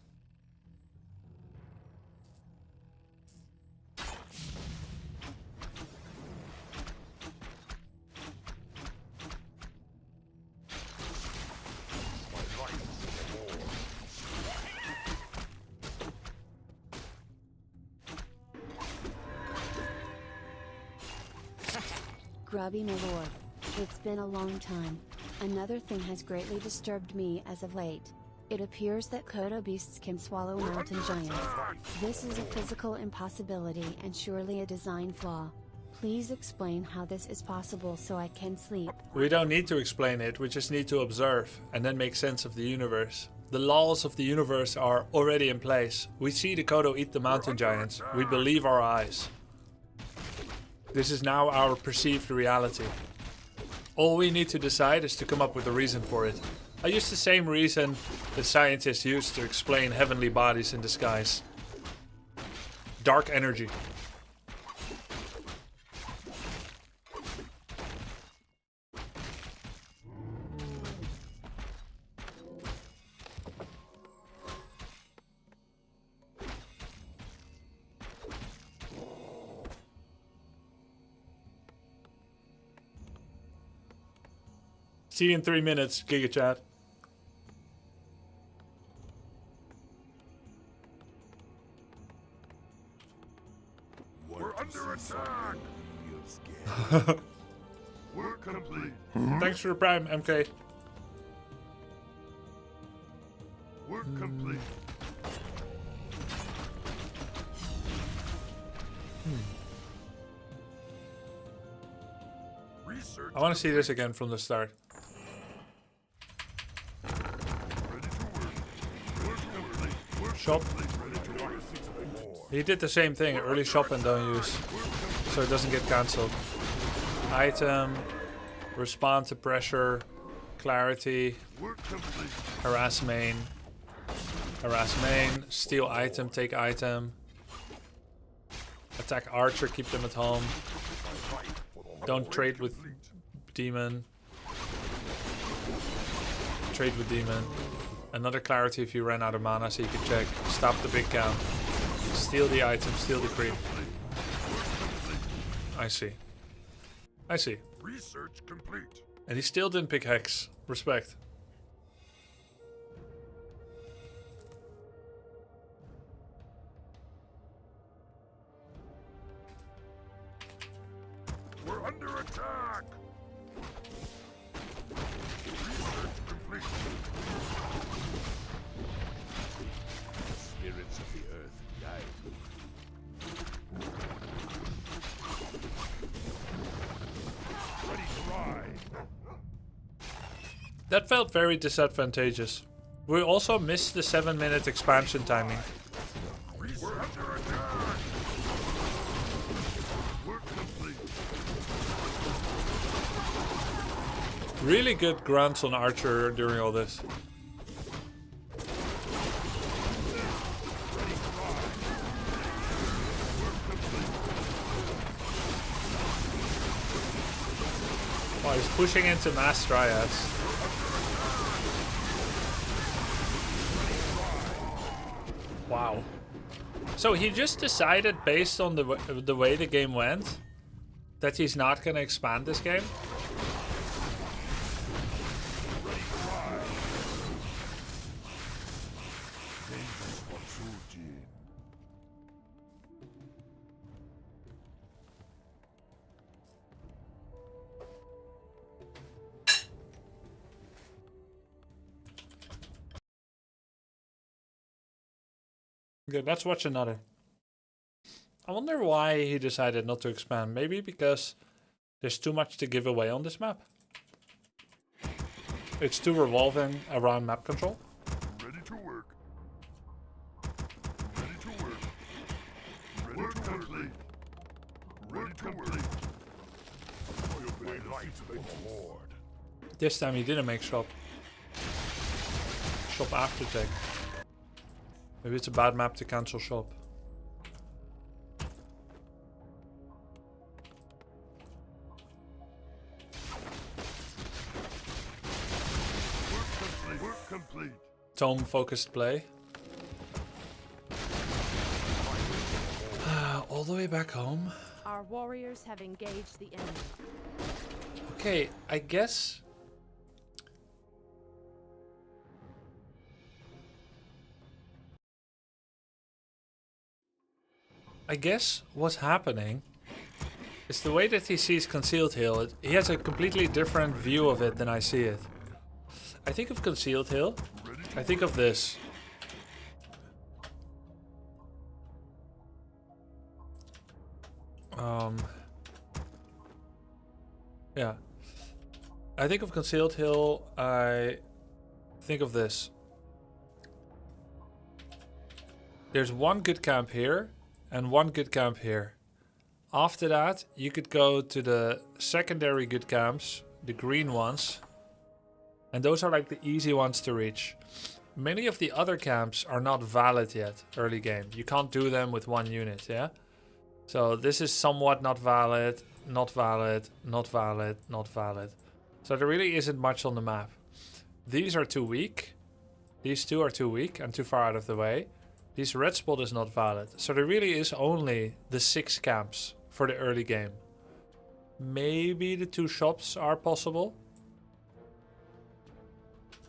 Grubby my lord. It's been a long time. Another thing has greatly disturbed me as of late. It appears that Kodo beasts can swallow mountain giants. This is a physical impossibility and surely a design flaw. Please explain how this is possible so I can sleep. We don't need to explain it, we just need to observe and then make sense of the universe. The laws of the universe are already in place. We see the Kodo eat the mountain giants. We believe our eyes. This is now our perceived reality. All we need to decide is to come up with a reason for it. I use the same reason that scientists use to explain heavenly bodies in the skies. Dark energy. See you in 3 minutes, Giga Chat. We're under attack! Work complete. Thanks for the prime, MK. Work complete. Research. I want to see this again from the start. Ready to work. Work complete. Work Shop. complete. Ready to work. He did the same thing, early shop and don't use, so it doesn't get cancelled. Item, respond to pressure, clarity, Work complete. harass main, steal item, take item, attack archer, keep them at home, don't trade with demon, trade with demon, another clarity if you ran out of mana so you can check, stop the big count, steal the item, steal the creep. I see. I see. Research complete. And he still didn't pick Hex. Respect. We're under attack. Research complete. Spirits of the earth guide. Ready to ride. That felt very disadvantageous. We also missed the 7-minute expansion timing. We're under attack. Work complete. Really good grunts on Archer during all this. Oh, he's pushing into mass triads. Wow. So he just decided, based on the way the game went, that he's not going to expand this game? Good, let's watch another. I wonder why he decided not to expand. Maybe because there's too much to give away on this map. It's too revolving around map control. Ready to work. Ready to work. Ready to complete. Ready to complete. My light been horde. This time he didn't make shop. Shop after tech. Maybe it's a bad map to cancel shop. Work complete. tome-focused play. All the way back home. Our warriors have engaged the enemy. Okay, I guess... what's happening is the way that he sees Concealed Hill. He has a completely different view of it than I see it. I think of Concealed Hill. I think of this. Yeah. I think of Concealed Hill. I think of this. There's one good camp here and one good camp here. After that, you could go to the secondary good camps, the green ones. And those are like the easy ones to reach. Many of the other camps are not valid yet, early game. You can't do them with one unit, yeah? So this is somewhat not valid, not valid, not valid, not valid. So there really isn't much on the map. These are too weak. These two are too weak and too far out of the way. This red spot is not valid. So there really is only the 6 camps for the early game. Maybe the 2 shops are possible.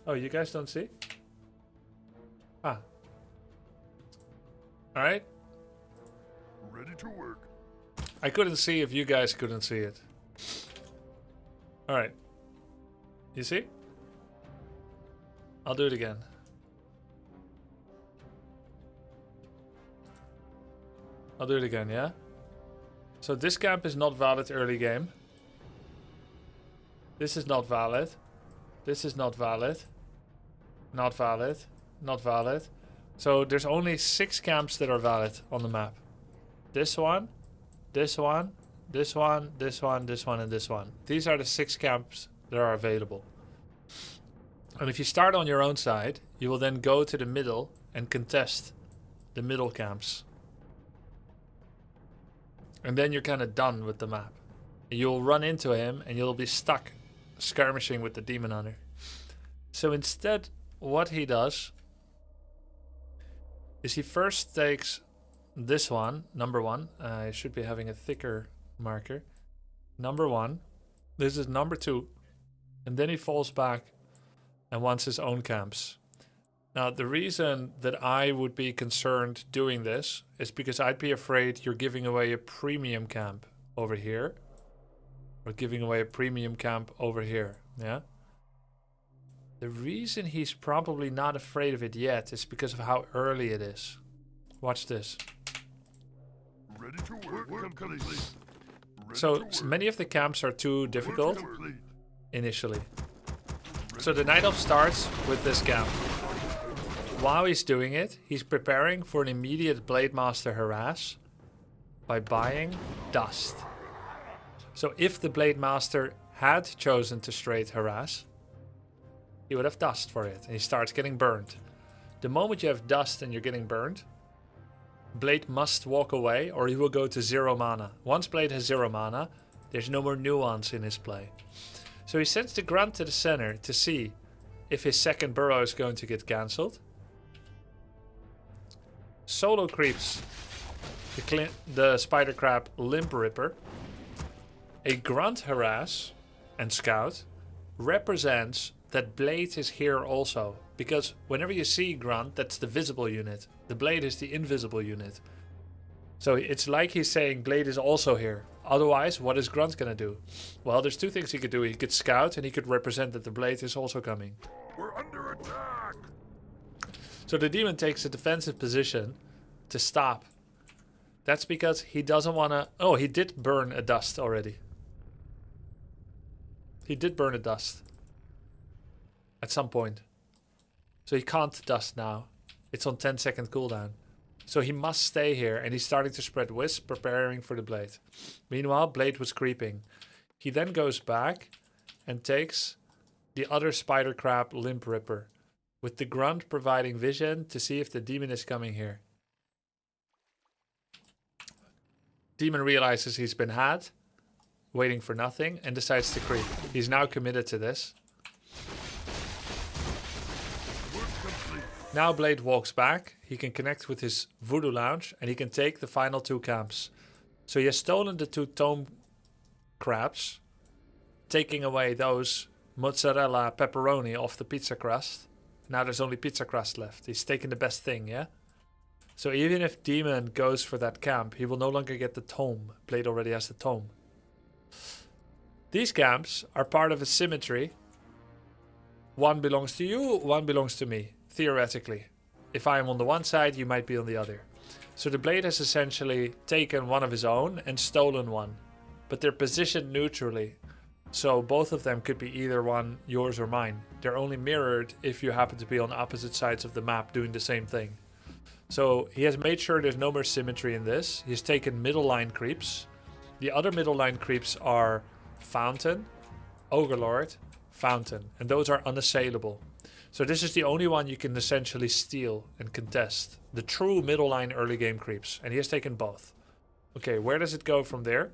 Oh, you guys don't see? Ah. Alright. Ready to work. I couldn't see if you guys couldn't see it. Alright. You see? I'll do it again. I'll do it again, yeah? So this camp is not valid early game. This is not valid. This is not valid. Not valid. Not valid. So there's only 6 camps that are valid on the map. This one, this one, this one, this one, this one, and this one. These are the 6 camps that are available. And if you start on your own side, you will then go to the middle and contest the middle camps. And then you're kind of done with the map. You'll run into him and you'll be stuck skirmishing with the demon hunter. So instead, what he does is he first takes this one, number 1. I should be having a thicker marker. Number 1. This is number 2. And then he falls back and wants his own camps. Now, the reason that I would be concerned doing this is because I'd be afraid you're giving away a premium camp over here. Or giving away a premium camp over here, yeah? The reason he's probably not afraid of it yet is because of how early it is. Watch this. Ready to work complete. So many of the camps are too difficult initially. So the Night Elf starts with this camp. While he's doing it, he's preparing for an immediate Blade Master harass by buying dust. So if the Blade Master had chosen to straight harass, he would have dust for it, and he starts getting burned. The moment you have dust and you're getting burned, Blade must walk away or he will go to 0 mana. Once Blade has 0 mana, there's no more nuance in his play. So he sends the Grunt to the center to see if his second burrow is going to get cancelled. Solo creeps the Spider Crab Limp Ripper. A Grunt harass and scout represents that Blade is here also. Because whenever you see Grunt, that's the visible unit. The Blade is the invisible unit. So it's like he's saying Blade is also here. Otherwise, what is Grunt gonna do? Well, there's 2 things he could do. He could scout and he could represent that the Blade is also coming. We're under attack. So the demon takes a defensive position to stop. That's because he doesn't want to... Oh, he did burn a dust already. He did burn a dust. At some point. So he can't dust now. It's on 10-second cooldown. So he must stay here, and he's starting to spread wisp, preparing for the Blade. Meanwhile, Blade was creeping. He then goes back and takes the other Spider Crab Limp Ripper, with the Grunt providing vision to see if the demon is coming here. Demon realizes he's been had, waiting for nothing, and decides to creep. He's now committed to this. Work complete. Now Blade walks back. He can connect with his Voodoo Lounge and he can take the final 2 camps. So he has stolen the 2 tome crabs, taking away those mozzarella pepperoni off the pizza crust. Now there's only pizza crust left. He's taking the best thing, yeah? So even if Demon goes for that camp, he will no longer get the tome. Blade already has the tome. These camps are part of a symmetry. One belongs to you, one belongs to me, theoretically. If I am on the one side, you might be on the other. So the Blade has essentially taken one of his own and stolen one. But they're positioned neutrally. So both of them could be either one, yours or mine. They're only mirrored if you happen to be on opposite sides of the map doing the same thing. So he has made sure there's no more symmetry in this. He's taken middle line creeps. The other middle line creeps are Fountain, Ogre Fountain. And those are unassailable. So this is the only one you can essentially steal and contest. The true middle line early game creeps. And he has taken both. Okay, where does it go from there?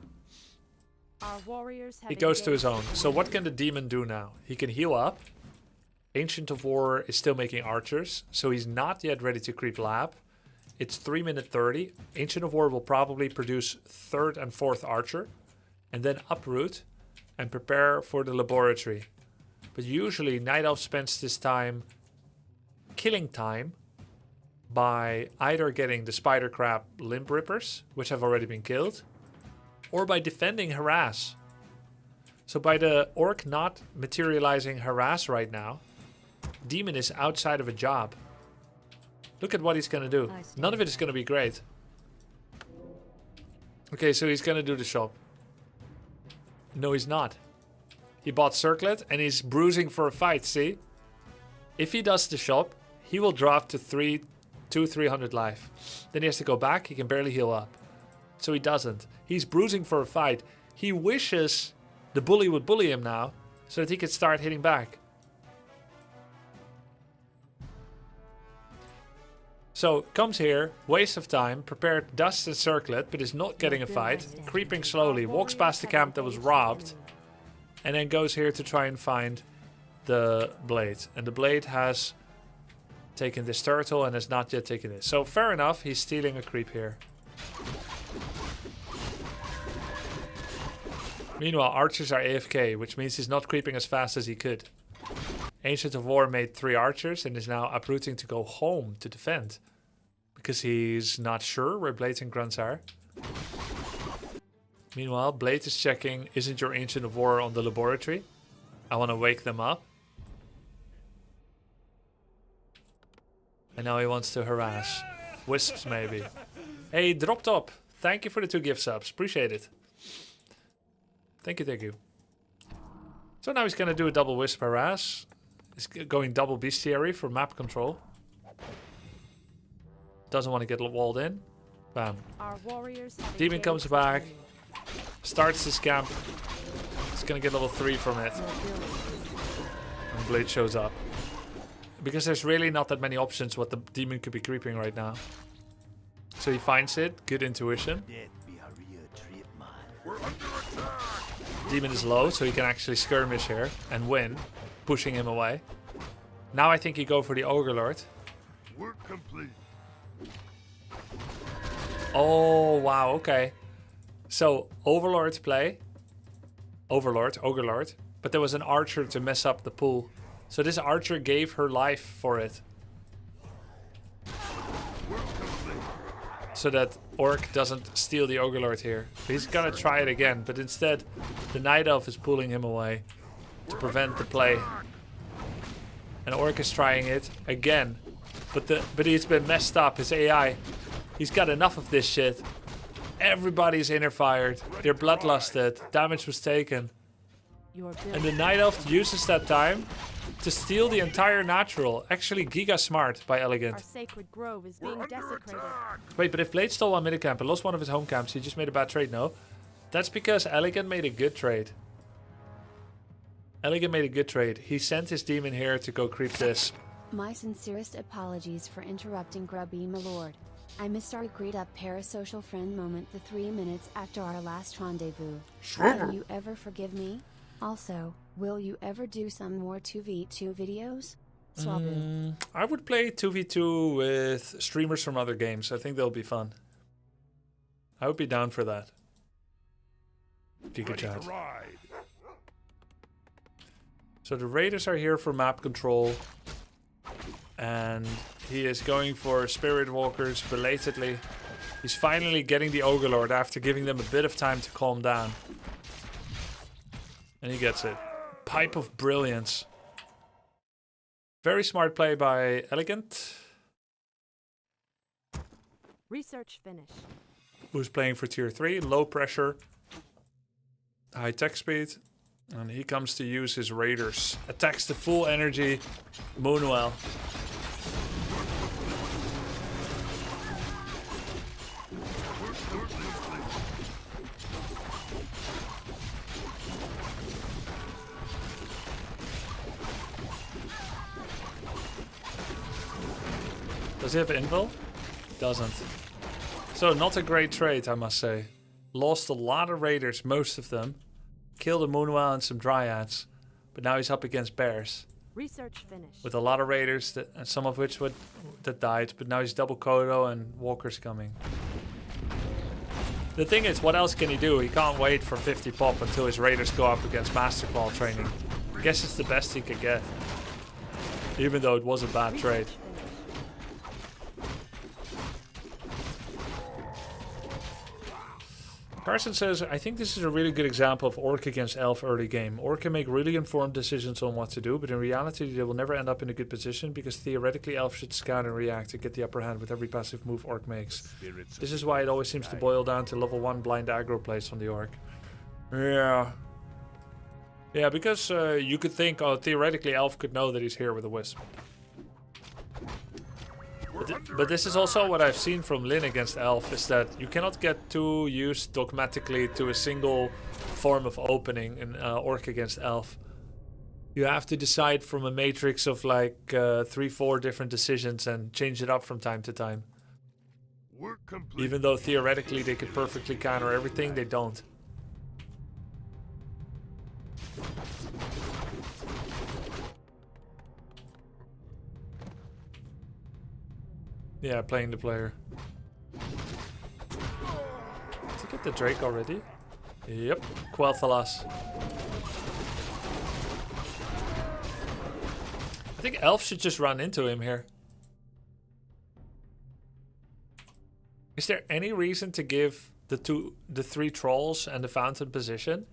Our warriors have He goes to his own. So what can the demon do now? He can heal up. Ancient of War is still making archers. So he's not yet ready to creep lab. It's 3 minute 30. Ancient of War will probably produce 3rd and 4th archer. And then uproot and prepare for the laboratory. But usually Night Elf spends this time killing time by either getting the spider crab limb rippers, which have already been killed, or by defending harass. So by the orc not materializing harass right now, Demon is outside of a job. Look at what he's gonna do. None of it is gonna be great. Okay, so he's gonna do the shop. No, he's not. He bought Circlet and he's bruising for a fight, see? If he does the shop, he will drop to 300 life. Then he has to go back, he can barely heal up. So he doesn't. He's bruising for a fight. He wishes the bully would bully him now, so that he could start hitting back. So, comes here, waste of time, prepared dust and circlet, but is not getting a fight, creeping slowly, walks past the camp that was robbed, and then goes here to try and find the Blade. And the Blade has taken this turtle and has not yet taken this. So, fair enough, he's stealing a creep here. Meanwhile, archers are AFK, which means he's not creeping as fast as he could. Ancient of War made 3 archers and is now uprooting to go home to defend. Because he's not sure where Blade and Grunts are. Meanwhile, Blade is checking, isn't your Ancient of War on the laboratory? I want to wake them up. And now he wants to harass. Wisps, maybe. Hey, Drop Top. Thank you for the 2 gift subs. Appreciate it. Thank you, thank you. So now he's going to do a double Wisp harass. He's going double bestiary for map control. Doesn't want to get walled in. Bam. Our warriors Demon comes back. Starts this camp. He's going to get level 3 from it. And Blade shows up. Because there's really not that many options what the demon could be creeping right now. So he finds it. Good intuition. We're under attack. Demon is low, so he can actually skirmish here and win, pushing him away. Now I think you go for the Ogre Lord. Work complete. Oh, wow, okay. So, Overlord play. Ogre Lord. But there was an archer to mess up the pool. So this archer gave her life for it. So that Orc doesn't steal the Ogre Lord here. He's gonna try it again, but instead the Night Elf is pulling him away to prevent the play. And Orc is trying it again. But he's been messed up, his AI. He's got enough of this shit. Everybody's inner fired. They're bloodlusted. Damage was taken. And the Night Elf uses that time to steal the entire natural. Actually, giga smart by Elegant. Our sacred grove is being desecrated. Wait, but if Blade stole one minicamp and lost one of his home camps, he just made a bad trade, no? That's because Elegant made a good trade. Elegant made a good trade. He sent his demon here to go creep this. My sincerest apologies for interrupting Grubby, my lord. I missed our agreed up parasocial friend moment the 3 minutes after our last rendezvous. Will you ever forgive me? Also, will you ever do some more 2v2 videos? I would play 2v2 with streamers from other games. I think they'll be fun. I would be down for that. Giga Ready chat. to ride. So the raiders are here for map control. And he is going for spirit walkers belatedly. He's finally getting the Ogre Lord after giving them a bit of time to calm down. And he gets it. Pipe of Brilliance. Very smart play by Elegant, Research finished. who's playing for tier 3. Low pressure, high tech speed. And he comes to use his raiders. Attacks the full energy Moonwell. Does he have invul? Doesn't. So not a great trade, I must say. Lost a lot of raiders, most of them. Killed a Moonwell and some Dryads. But now he's up against bears. Research finished. With a lot of raiders, that, and some of which that died. But now he's double Kodo and walkers coming. The thing is, what else can he do? He can't wait for 50 pop until his raiders go up against Master Claw training. I guess it's the best he could get. Even though it was a bad trade. Research finished. Carson says, I think this is a really good example of Orc against Elf early game. Orc can make really informed decisions on what to do, but in reality they will never end up in a good position because theoretically Elf should scout and react to get the upper hand with every passive move Orc makes. This is why it always seems to boil down to level 1 blind aggro plays on the Orc. Yeah. Yeah, because you could think, oh, theoretically Elf could know that he's here with a Wisp. But this is also what I've seen from Lin against Elf, is that you cannot get too used dogmatically to a single form of opening in Orc against Elf. You have to decide from a matrix of like 3-4 different decisions and change it up from time to time. Work complete. Even though theoretically they could perfectly counter everything, they don't. Yeah, playing the player. Did you get the Drake already? Yep, Quel'Thalas. I think Elf should just run into him here. Is there any reason to give the 3 trolls and the fountain position?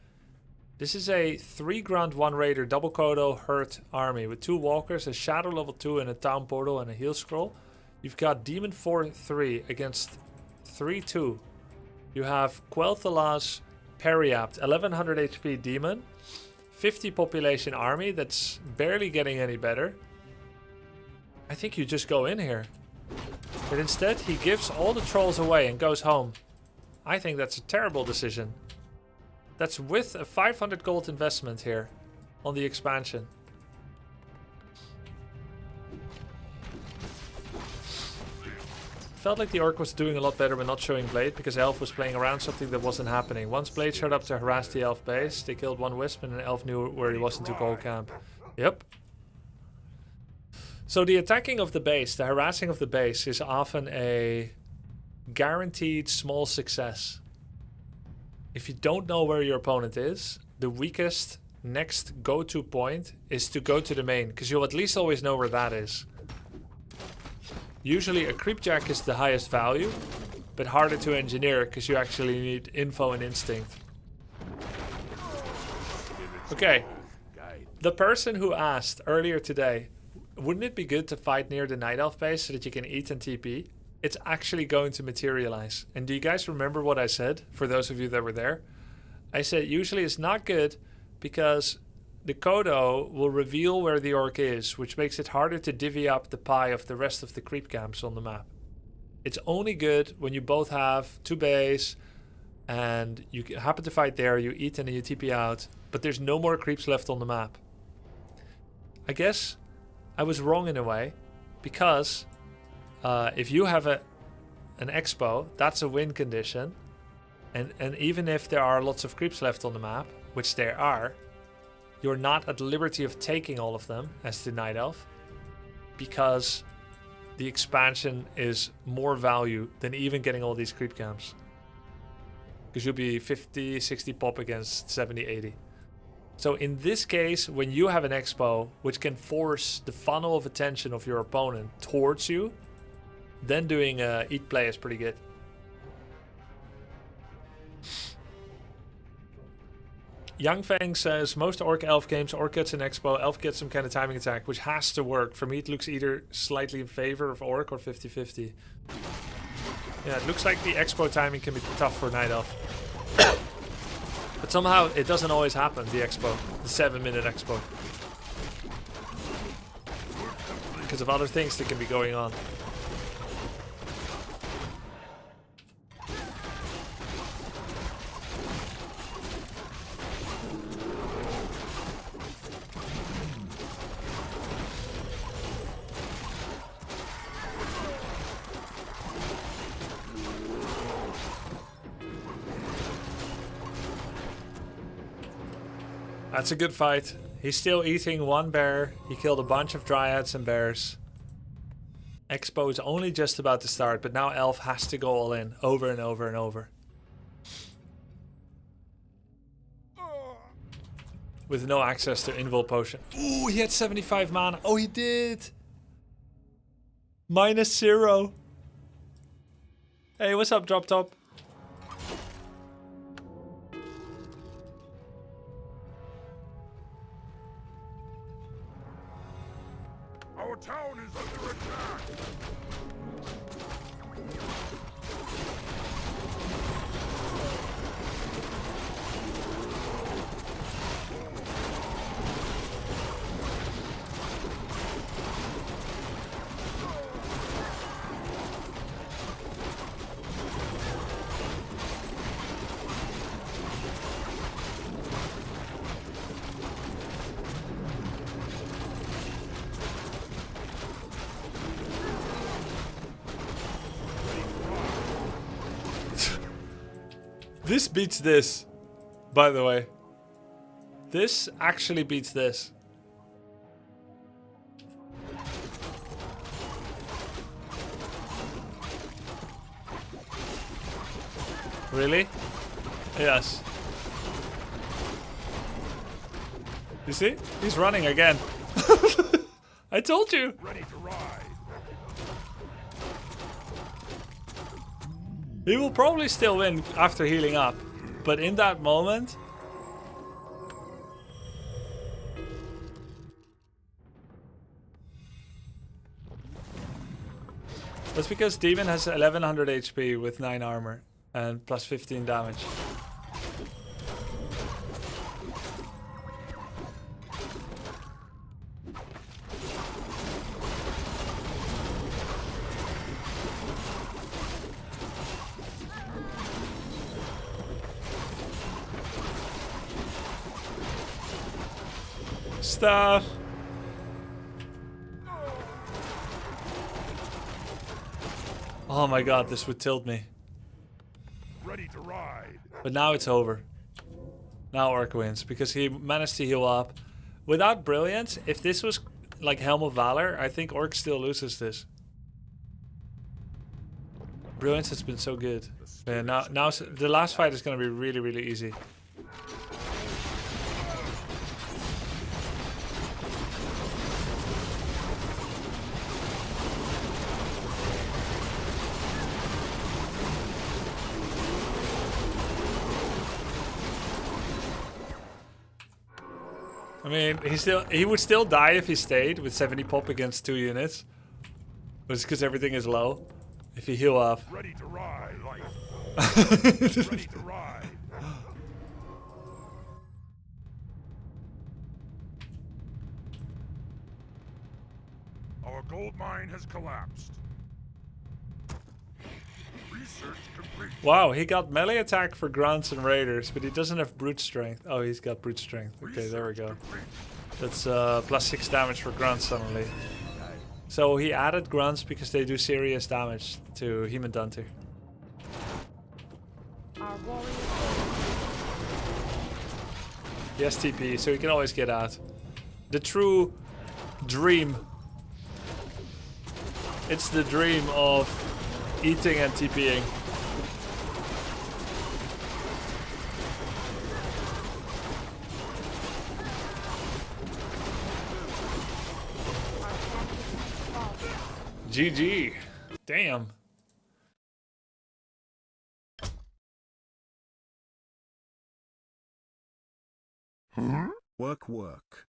This is a 3 grunt 1 raider double Kodo hurt army with 2 walkers, a shadow level 2 and a town portal and a heal scroll. You've got Demon 4-3 against 3-2. You have Quel'Thalas Periapt, 1100 HP Demon, 50 population army that's barely getting any better. I think you just go in here. But instead he gives all the trolls away and goes home. I think that's a terrible decision. That's with a 500 gold investment here on the expansion. Felt like the Orc was doing a lot better when not showing Blade because Elf was playing around something that wasn't happening. Once Blade showed up to harass the Elf base, they killed 1 Wisp and an Elf knew where he was into gold camp. Yep. So the attacking of the base, the harassing of the base is often a guaranteed small success. If you don't know where your opponent is, the weakest next go-to point is to go to the main because you'll at least always know where that is. Usually a creepjack is the highest value, but harder to engineer because you actually need info and instinct. Okay, the person who asked earlier today, wouldn't it be good to fight near the Night Elf base so that you can eat and TP? It's actually going to materialize. And do you guys remember what I said, for those of you that were there? I said usually it's not good because the Kodo will reveal where the Orc is, which makes it harder to divvy up the pie of the rest of the creep camps on the map. It's only good when you both have 2 bays and you happen to fight there, you eat and then you TP out, but there's no more creeps left on the map. I guess I was wrong in a way, because if you have an expo, that's a win condition, and even if there are lots of creeps left on the map, which there are, you're not at liberty of taking all of them as the Night Elf. because the expansion is more value than even getting all these creep camps. Because you'll be 50, 60 pop against 70, 80. So in this case, when you have an expo, which can force the funnel of attention of your opponent towards you, then doing eat play is pretty good. Young Fang says, most Orc Elf games, Orc gets an expo, Elf gets some kind of timing attack, which has to work. For me, it looks either slightly in favor of Orc or 50-50. Yeah, it looks like the expo timing can be tough for Night Elf. But somehow it doesn't always happen, the expo, the 7-minute expo. Because of other things that can be going on. That's a good fight. He's still eating one bear. He killed a bunch of dryads and bears. Expo is only just about to start, but now Elf has to go all in, over and over and over. With no access to invul potion. Ooh, he had 75 mana. Oh, he did. -0. Hey, what's up, Drop Top? Our town is under attack! This beats this, by the way. This actually beats this. Really? Yes. You see? He's running again. I told you. Ready to ride! He will probably still win after healing up, but in that moment... That's because Demon has 1100 HP with 9 armor and plus 15 damage. Stuff. Oh my god, this would tilt me. Ready to ride! But now it's over. Now Orc wins because he managed to heal up. Without Brilliance, if this was like Helm of Valor, I think Orc still loses this. Brilliance has been so good. Yeah, now the last fight is going to be really, really easy. I mean, he would still die if he stayed with 70 pop against 2 units. But it's because everything is low. If you heal up. Ready to ride! Ready to ride! Our gold mine has collapsed. Research complete. Wow, he got melee attack for grunts and raiders, but he doesn't have brute strength. Oh, he's got brute strength. Okay, there we go. That's plus 6 damage for grunts suddenly. So he added grunts because they do serious damage to Human Dunter. Our warriors. He has TP, so he can always get out. The true dream. It's the dream of eating and TPing. GG. Damn. Work.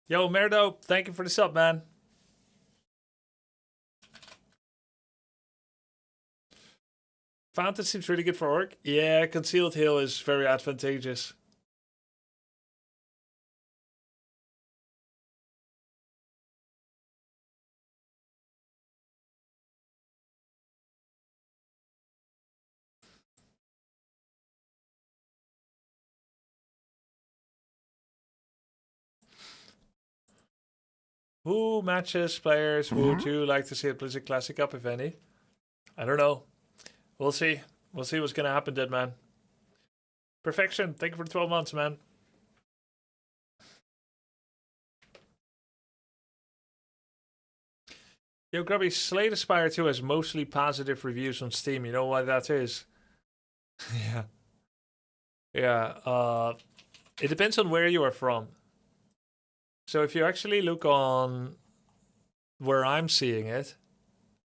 Yo, Merdo, thank you for the sub, man. Fountain seems really good for orc. Yeah, Concealed Hill is very advantageous. Who matches players would you like to see at Blizzard Classic Cup, if any? I don't know. We'll see. We'll see what's going to happen, dead man. Perfection. Thank you for the 12 months, man. Yo, Grubby, Slay the Spire 2 has mostly positive reviews on Steam. You know why that is? Yeah. Yeah. It depends on where you are from. So if you actually look on where I'm seeing it,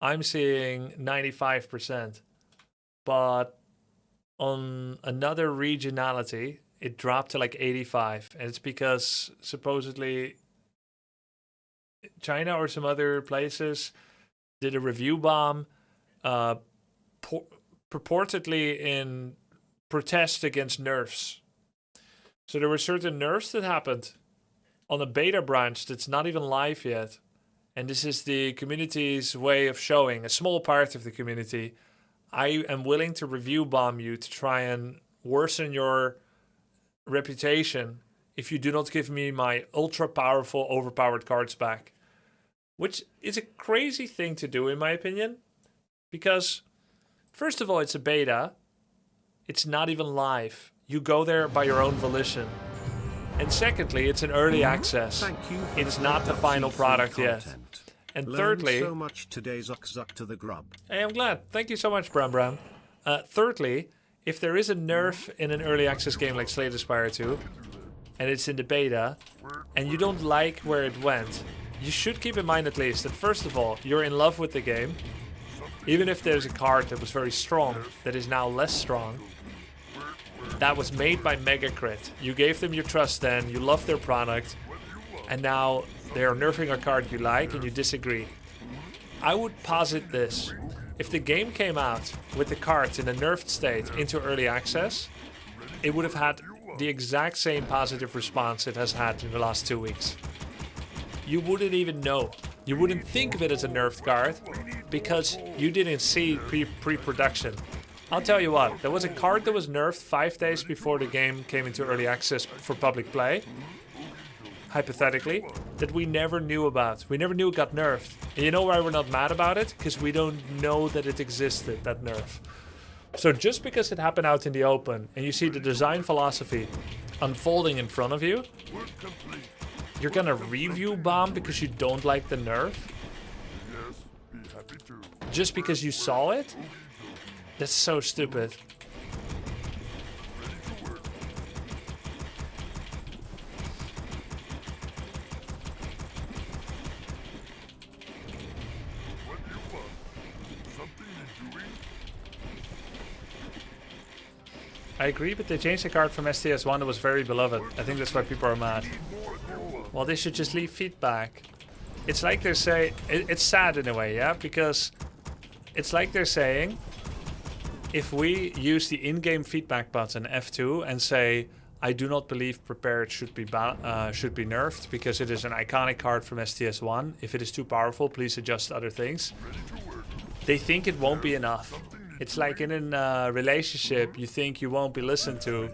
I'm seeing 95%. But on another regionality, it dropped to like 85. And it's because supposedly China or some other places did a review bomb purportedly in protest against nerfs. So there were certain nerfs that happened on a beta branch that's not even live yet. And this is the community's way of showing, a small part of the community, I am willing to review bomb you to try and worsen your reputation if you do not give me my ultra powerful, overpowered cards back. Which is a crazy thing to do, in my opinion. Because, first of all, it's a beta. It's not even live. You go there by your own volition. And secondly, it's an early access. It's not the final product yet. And thirdly, so much today, Zuck to the grub. Hey, I'm glad. Thank you so much, Bram. Thirdly, if there is a nerf in an early access game like Slay the Spire 2, and it's in the beta, and you don't like where it went, you should keep in mind at least that first of all, you're in love with the game. Even if there's a card that was very strong, that is now less strong, that was made by Megacrit. You gave them your trust then, you love their product, and now they are nerfing a card you like and you disagree. I would posit this. If the game came out with the cards in a nerfed state into early access, it would have had the exact same positive response it has had in the last 2 weeks. You wouldn't even know. You wouldn't think of it as a nerfed card because you didn't see pre-production. I'll tell you what, there was a card that was nerfed 5 days before the game came into early access for public play, hypothetically, that we never knew about. We never knew it got nerfed. And you know why we're not mad about it? Because we don't know that it existed, that nerf. So just because it happened out in the open and you see the design philosophy unfolding in front of you, you're gonna review bomb because you don't like the nerf? Just because you saw it? That's so stupid. I agree, but they changed the card from STS1 that was very beloved. I think that's why people are mad. Well, they should just leave feedback. It's like they're saying... It's sad in a way, yeah? Because it's like they're saying... If we use the in-game feedback button F2 and say, I do not believe Prepared should be nerfed because it is an iconic card from STS1. If it is too powerful, please adjust other things. They think it won't be enough. It's like in a relationship, you think you won't be listened to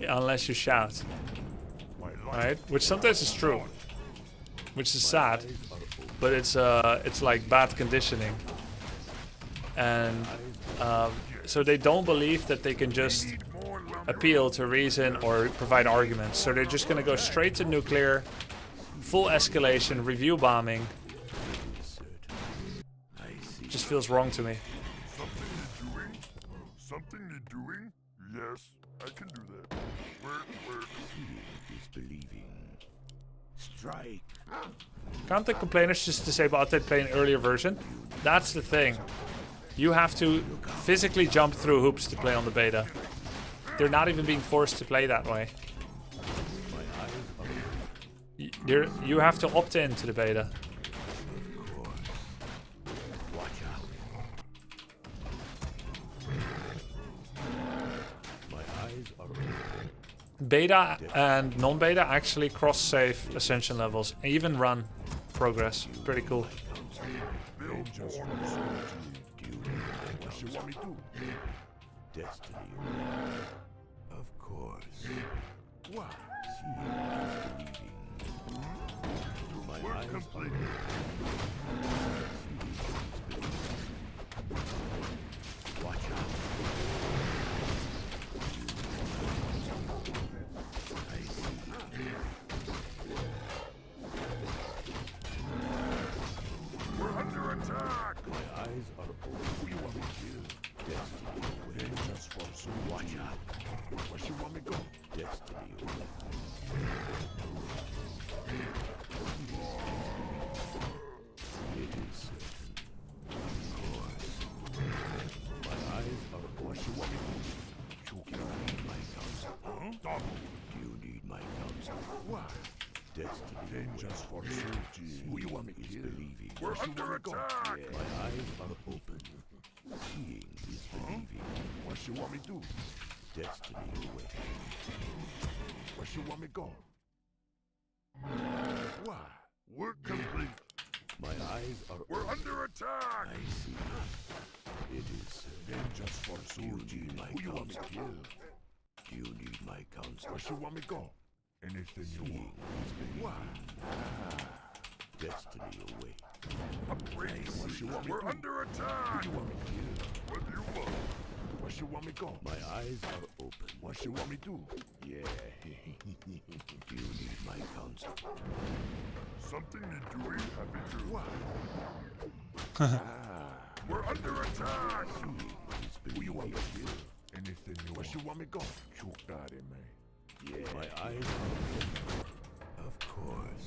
unless you shout. Right? Which sometimes is true. Which is sad. But it's like bad conditioning. And so they don't believe that they can just appeal to reason or provide arguments. So they're just going to go straight to nuclear, full escalation, review bombing. Just feels wrong to me. Something you're doing? Something you're doing? Yes, I can do that. Where? Seeing is believing. Strike. Can't the complainers just disable autoplay in earlier version? That's the thing. You have to physically jump through hoops to play on the beta. They're not even being forced to play that way. You have to opt in to the beta. Beta and non-beta actually cross-save Ascension levels, and even run progress. Pretty cool. Destiny. Of course. What? My eyes complete. Watch out. We're under attack! My eyes are open. Who you want me to kill? Destiny. Just for soon. Watch out. Where you want me to go? Destiny. It is certain. Of course. My eyes are open. Where you want me to go? You need my counsel. Huh? Do you need my counsel? What? Destiny. Vengeance for certainty. Who you want me to kill? Believing. We're under attack! Yeah. My eyes are open. Seeing is believing. What you want me to do? Destiny away. Where you want me to go? What? Work complete. My eyes are We're under attack! I see. It is Vengeance for certainty. Who you want me to kill? Do you need my counsel? Where you want me to go? Anything you Seeing want. is believing. What? Destiny away. Upgrade. What you want me We're under attack! Who you want me to kill? What do you want? Where you want me to go? My eyes are open. What you want me to do? Yeah. Do you need my counsel? Something you're doing? Happy to. What? We're under attack! Seeing is Who you want me believing. to kill? Anything you want. Where you want me to go? Choke that in me. Yeah. My eyes are open. Of course.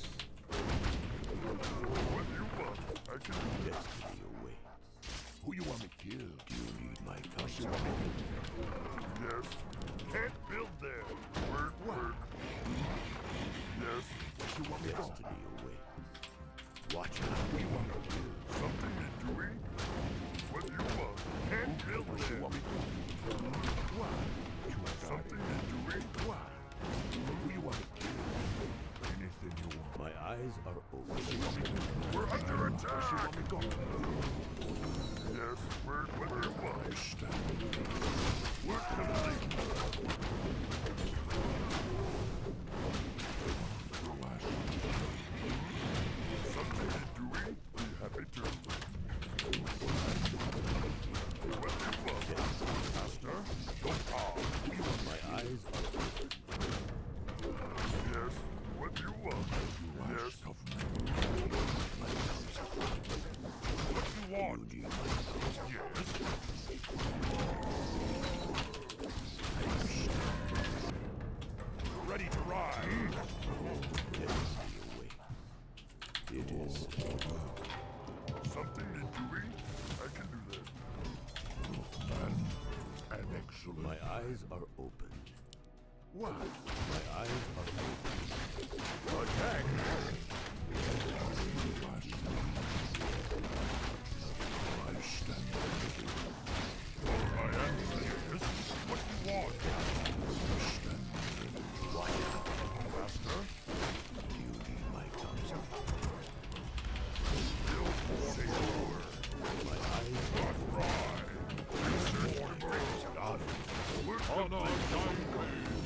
What do you want? I can do that. Destiny away. Who you want me to kill? Do you need my What you counsel? want me to do? Yes. Can't build there. Word. Yes. What you want me to go? Destiny away. Watch out. Who you want me to kill? Something you're doing? What do you want? Can't build there. What you want me to do? What? Something you're doing? What? Who you want me to kill? Anything you want. My eyes are open. What you want me to do? We're under attack! Where you want me to go? Yes, where you want? We're complete. Something you're doing? Be happy to. What do you want? Master? Don't talk. Who you want? My eyes are open. Yes, what do you want? Yes. My counsel. What do you want? You need my counsel. Yes. Ready to ride. Destiny away. It is. Something you're doing? I can do that. And excellent. My eyes are open. What? My eyes are open. Attack! I stand ready. I answer yes. What do you want? Stand ready. Watch out. Master? Do you need my counsel? Build more power. My eyes are Not right. Got it. We're on our time wave.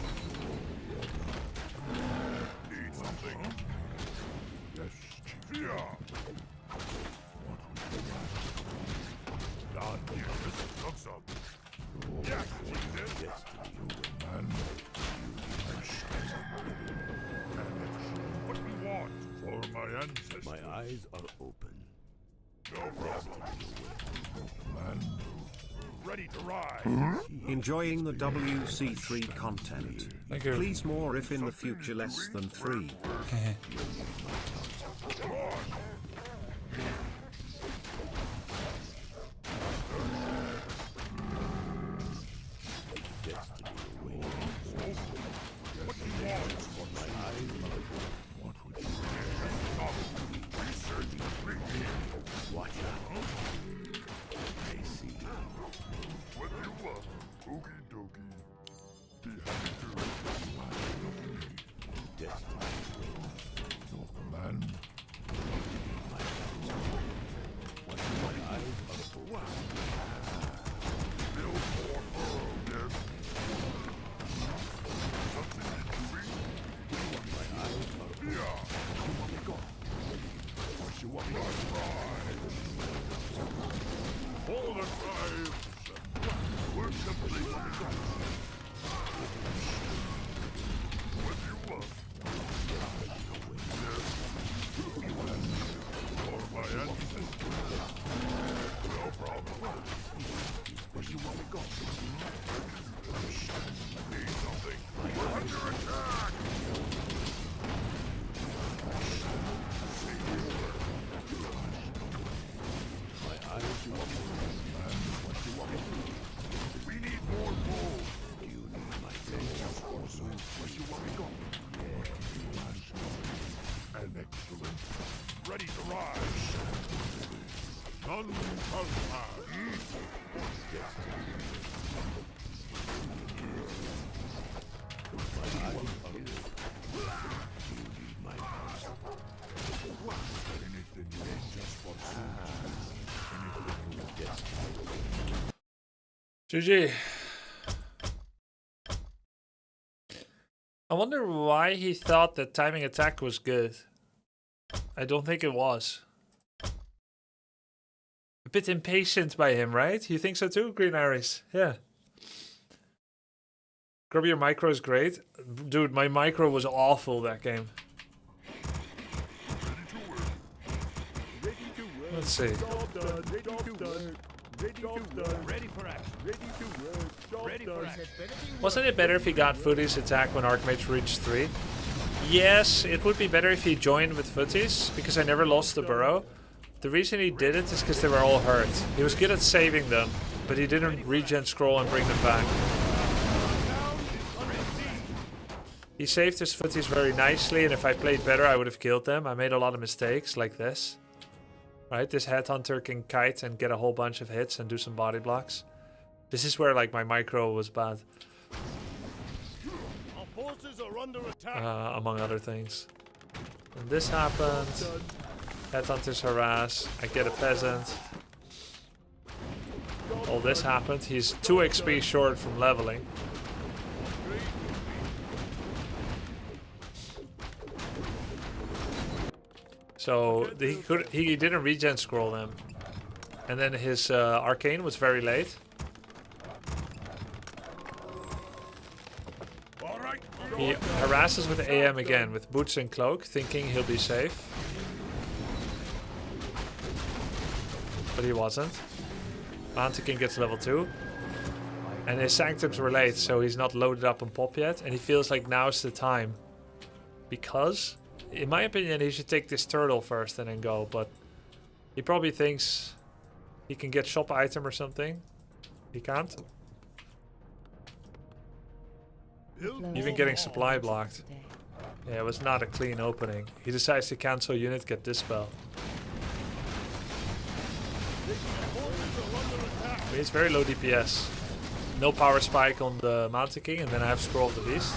Need something? Yes, Chief. Yeah. What would you like? God, yes. Thumbs up. Yes, Chief. destiny away. Man, My eyes are open. No problem. Man, ready to ride. Enjoying the WC3 content. Thank you. Please more if in the future less than 3. Watch out. I see. What you want? Okie dokie. Be happy to. Destiny. Your command. My eyes are open. Build more pearl, yes. Something to eat? My eyes are open. Yeah. You want me go? What you want me to ride? Hold the knives. We're complete. What you want? Yes. Or my ancestors. No problem. Where you want me go? Need something. We're under attack. My eyes are open. What you want me to do? We need more gold. You need my vengeance also. Where you want me go? An excellent. Ready to rise. None shall pass. My eyes are open. You need my counsel. Anything you want just for Anything you want. GG. I wonder why he thought that timing attack was good. I don't think it was. A bit impatient by him, right? You think so too, Green Aries? Yeah. Grubby, your micro is great. Dude, my micro was awful that game. Let's see. Ready for action. Ready for action. Wasn't it better if he got Footy's attack when Archmage reached 3? Yes, it would be better if he joined with Footy's, because I never lost the burrow. The reason he did it is because they were all hurt. He was good at saving them, but he didn't regen scroll and bring them back. He saved his Footies very nicely, and if I played better I would have killed them. I made a lot of mistakes, like this. Right, this headhunter can kite and get a whole bunch of hits and do some body blocks. This is where like my micro was bad. Our forces are under attack. Among other things. And this happened. Headhunters harass. I get a peasant. All this happened. He's 2 XP short from leveling. So he didn't regen scroll them. And then his arcane was very late. He harasses with AM again with boots and cloak, thinking he'll be safe. But he wasn't. Mantikin gets level 2. And his sanctums were late, so he's not loaded up on pop yet. And he feels like now's the time. Because, in my opinion, he should take this turtle first and then go. But he probably thinks he can get shop item or something. He can't. Even getting supply blocked. Yeah, it was not a clean opening. He decides to cancel unit, get dispel. I mean, it's very low DPS. No power spike on the Mountain King, and then I have Scroll of the Beast.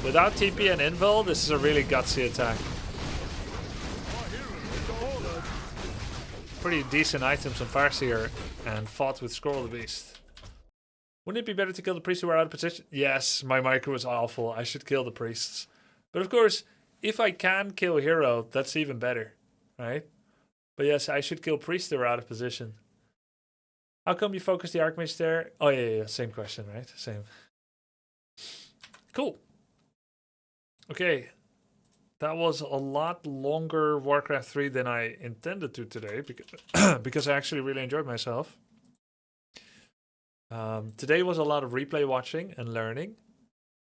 Without TP and Invul, this is a really gutsy attack. Pretty decent items on Farseer and fought with Scroll of the Beast. Wouldn't it be better to kill the priests who are out of position? Yes, my micro was awful. I should kill the priests. But of course, if I can kill hero, that's even better, right? But yes, I should kill priests who are out of position. How come you focus the Archmage there? Oh, yeah, same question, right? Same. Cool. Okay. That was a lot longer Warcraft 3 than I intended to today, because, because I actually really enjoyed myself. Today was a lot of replay watching and learning.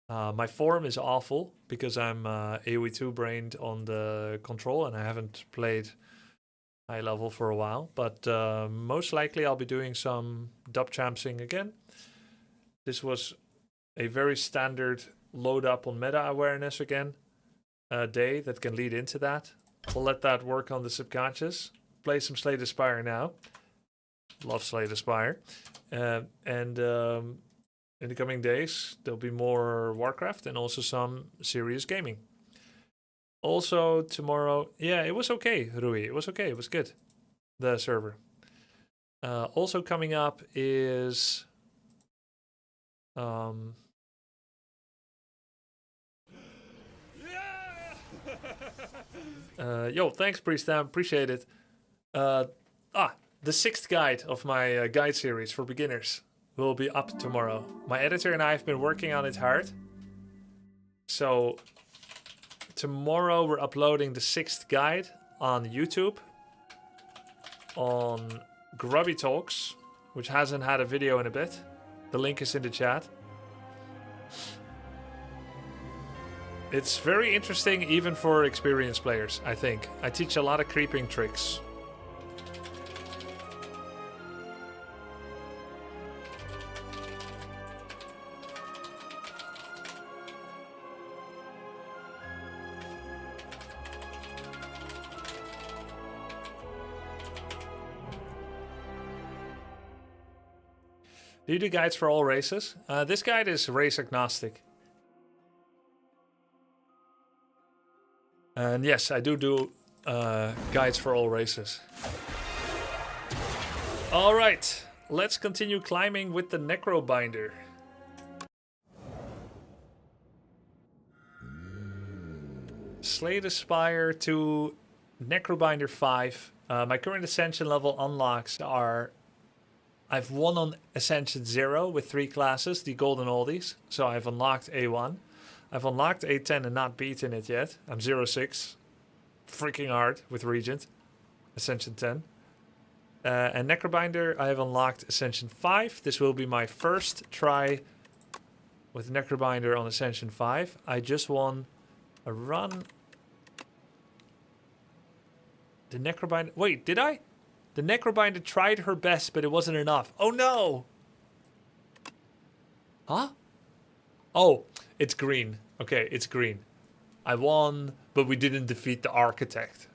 My form is awful because I'm AoE2 brained on the control and I haven't played high level for a while. But most likely I'll be doing some dub champsing again. This was a very standard load up on meta awareness again day that can lead into that. We'll let that work on the subconscious. Play some Slay the Spire now. Love Slay the Spire. And in the coming days, there'll be more Warcraft and also some serious gaming. Also, tomorrow... Yeah, it was okay, Rui. It was okay. It was good. The server. Also coming up is... yo, thanks, Priestam. Appreciate it. The 6th guide of my guide series for beginners will be up tomorrow. My editor and I have been working on it hard. So tomorrow we're uploading the 6th guide on YouTube, on Grubby Talks, which hasn't had a video in a bit. The link is in the chat. It's very interesting even for experienced players, I think. I teach a lot of creeping tricks. Do you do guides for all races? This guide is race agnostic. And yes, I do guides for all races. All right, let's continue climbing with the Necrobinder. Slay the Spire to Necrobinder 5. My current Ascension level unlocks are... I've won on Ascension 0 with 3 classes, the golden oldies. So I've unlocked A1. I've unlocked A10 and not beaten it yet. I'm 0-6. Freaking hard with Regent. Ascension 10. And Necrobinder, I have unlocked Ascension 5. This will be my first try with Necrobinder on Ascension 5. I just won a run. The Necrobinder... Wait, did I? The Necrobinder tried her best, but it wasn't enough. Oh no! Huh? Oh, it's green. Okay, it's green. I won, but we didn't defeat the Architect.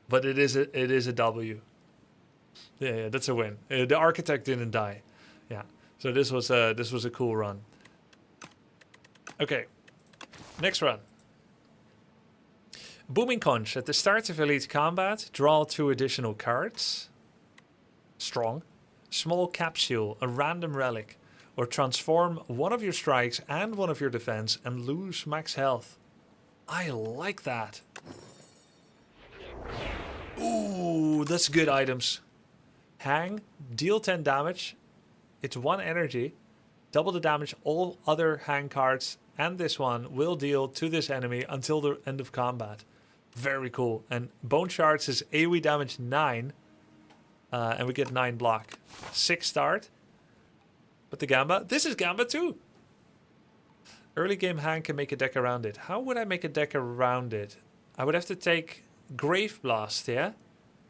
But it is a W. Yeah, that's a win. The Architect didn't die. Yeah. So this was a cool run. Okay. Next run. Booming Conch. At the start of Elite Combat, draw 2 additional cards. Strong. Small Capsule, a random relic. Or transform one of your strikes and one of your defense and lose max health. I like that. Ooh, that's good items. Hang, deal 10 damage. It's 1 energy. Double the damage all other hang cards and this one will deal to this enemy until the end of combat. Very cool. And Bone Shards is AoE damage 9. And we get 9 block. 6 start. But the Gamba, this is Gamba too. Early game hang can make a deck around it. How would I make a deck around it? I would have to take Grave Blast, yeah?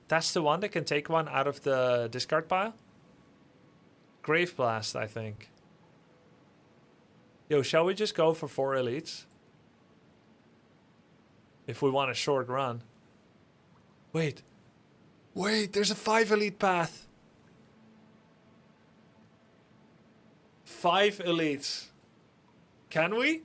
That's the one that can take one out of the discard pile? Grave Blast, I think. Yo, shall we just go for 4 elites? If we want a short run. Wait, there's a 5 elite path. 5 elites. Can we?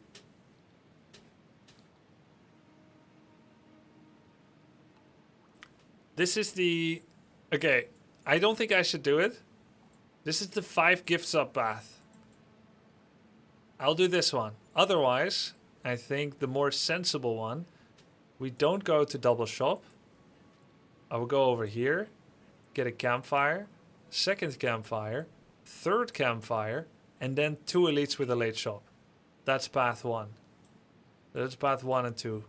This is the... Okay, I don't think I should do it. This is the 5 gifts up path. I'll do this one. Otherwise, I think the more sensible one, we don't go to double shop. I will go over here, get a campfire, second campfire, third campfire, and then 2 elites with a late shop. That's path 1. That's path 1 and 2.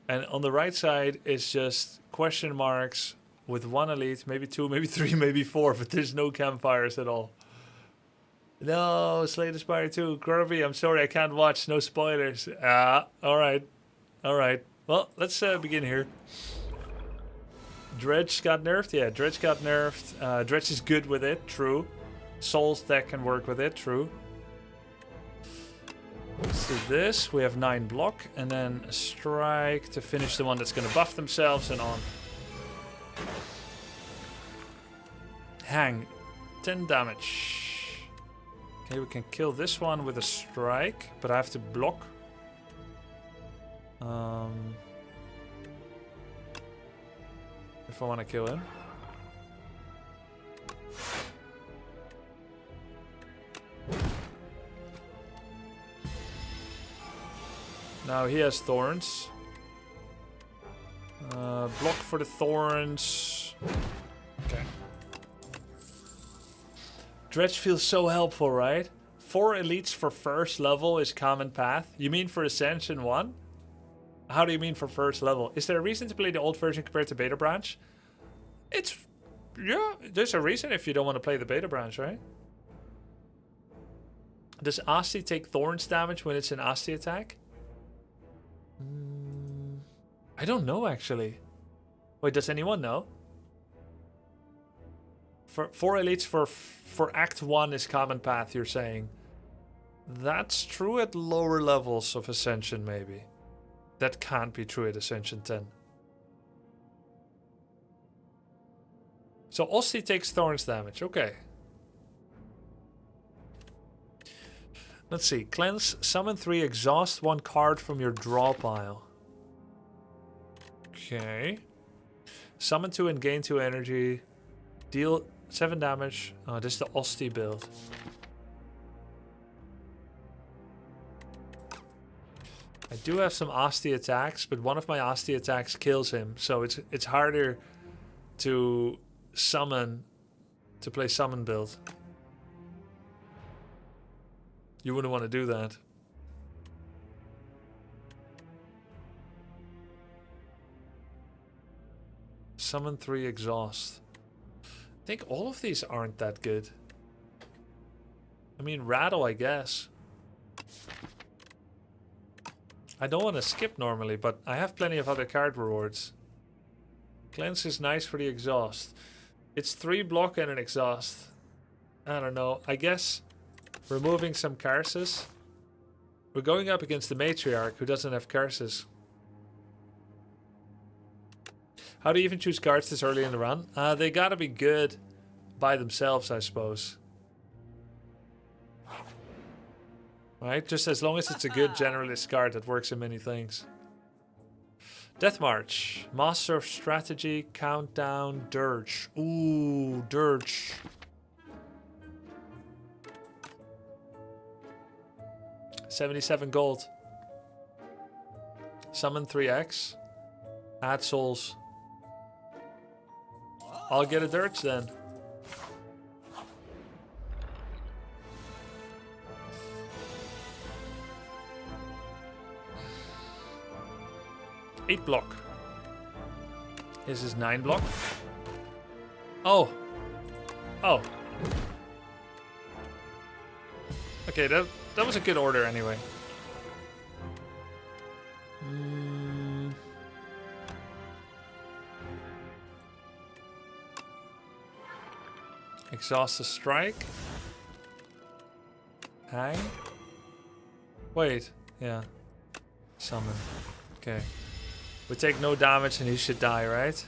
And on the right side is just question marks with 1 elite, maybe 2, maybe 3, maybe 4, but there's no campfires at all. No, Slay the Spire 2. Grubby, I'm sorry, I can't watch. No spoilers. Alright. Alright. Well, let's begin here. Dredge got nerfed? Yeah, Dredge got nerfed. Dredge is good with it, true. Soul's deck can work with it, true. Let's do this. We have 9 block, and then a strike to finish the one that's going to buff themselves, and on. Hang. 10 damage. Okay, we can kill this one with a strike, but I have to block. If I want to kill him. Now he has thorns. Block for the thorns. Okay. Dredge feels so helpful, right? 4 elites for first level is common path. You mean for Ascension 1? How do you mean for first level? Is there a reason to play the old version compared to Beta Branch? Yeah, there's a reason if you don't want to play the Beta Branch, right? Does Asti take Thorns damage when it's an Asti attack? I don't know, actually. Wait, does anyone know? For 4 elites for Act 1 is common path, you're saying. That's true at lower levels of Ascension, maybe. That can't be true at Ascension 10. So Osti takes Thorns damage, okay. Let's see, cleanse, summon 3, exhaust 1 card from your draw pile. Okay. Summon 2 and gain 2 energy. Deal 7 damage. Oh, this is the Osti build. I do have some Asti attacks, but one of my Asti attacks kills him, so it's harder to summon, to play summon build. You wouldn't want to do that. Summon 3 exhaust. I think all of these aren't that good. I mean, rattle, I guess. I don't want to skip normally, but I have plenty of other card rewards. Cleanse is nice for the exhaust. It's 3 block and an exhaust. I don't know. I guess removing some curses. We're going up against the Matriarch who doesn't have curses. How do you even choose cards this early in the run? They gotta be good by themselves, I suppose. Right? Just as long as it's a good generalist card that works in many things. Death March. Master of Strategy, Countdown, Dirge. Ooh, Dirge. $77 gold. Summon 3x. Add souls. I'll get a Dirge then. Eight block. This is 9 block. Oh. Oh. Okay, that was a good order anyway. Exhaust the strike. Hang. Wait. Yeah. Summon. Okay. We take no damage and he should die, right?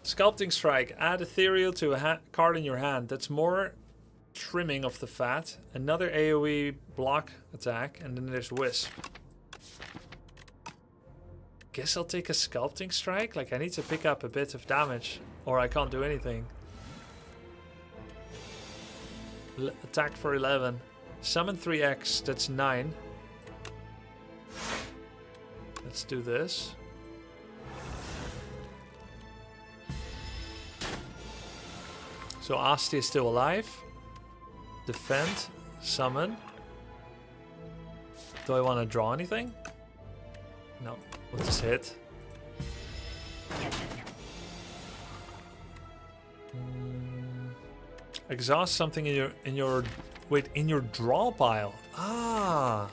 Sculpting Strike. Add Ethereal to a card in your hand. That's more trimming of the fat. Another AoE block attack. And then there's Wisp. Guess I'll take a Sculpting Strike. Like, I need to pick up a bit of damage. Or I can't do anything. Attack for 11. Summon 3x, that's 9. Let's do this. So Asti is still alive. Defend, summon. Do I want to draw anything? No, we'll just hit. Exhaust something in your draw pile. Ah.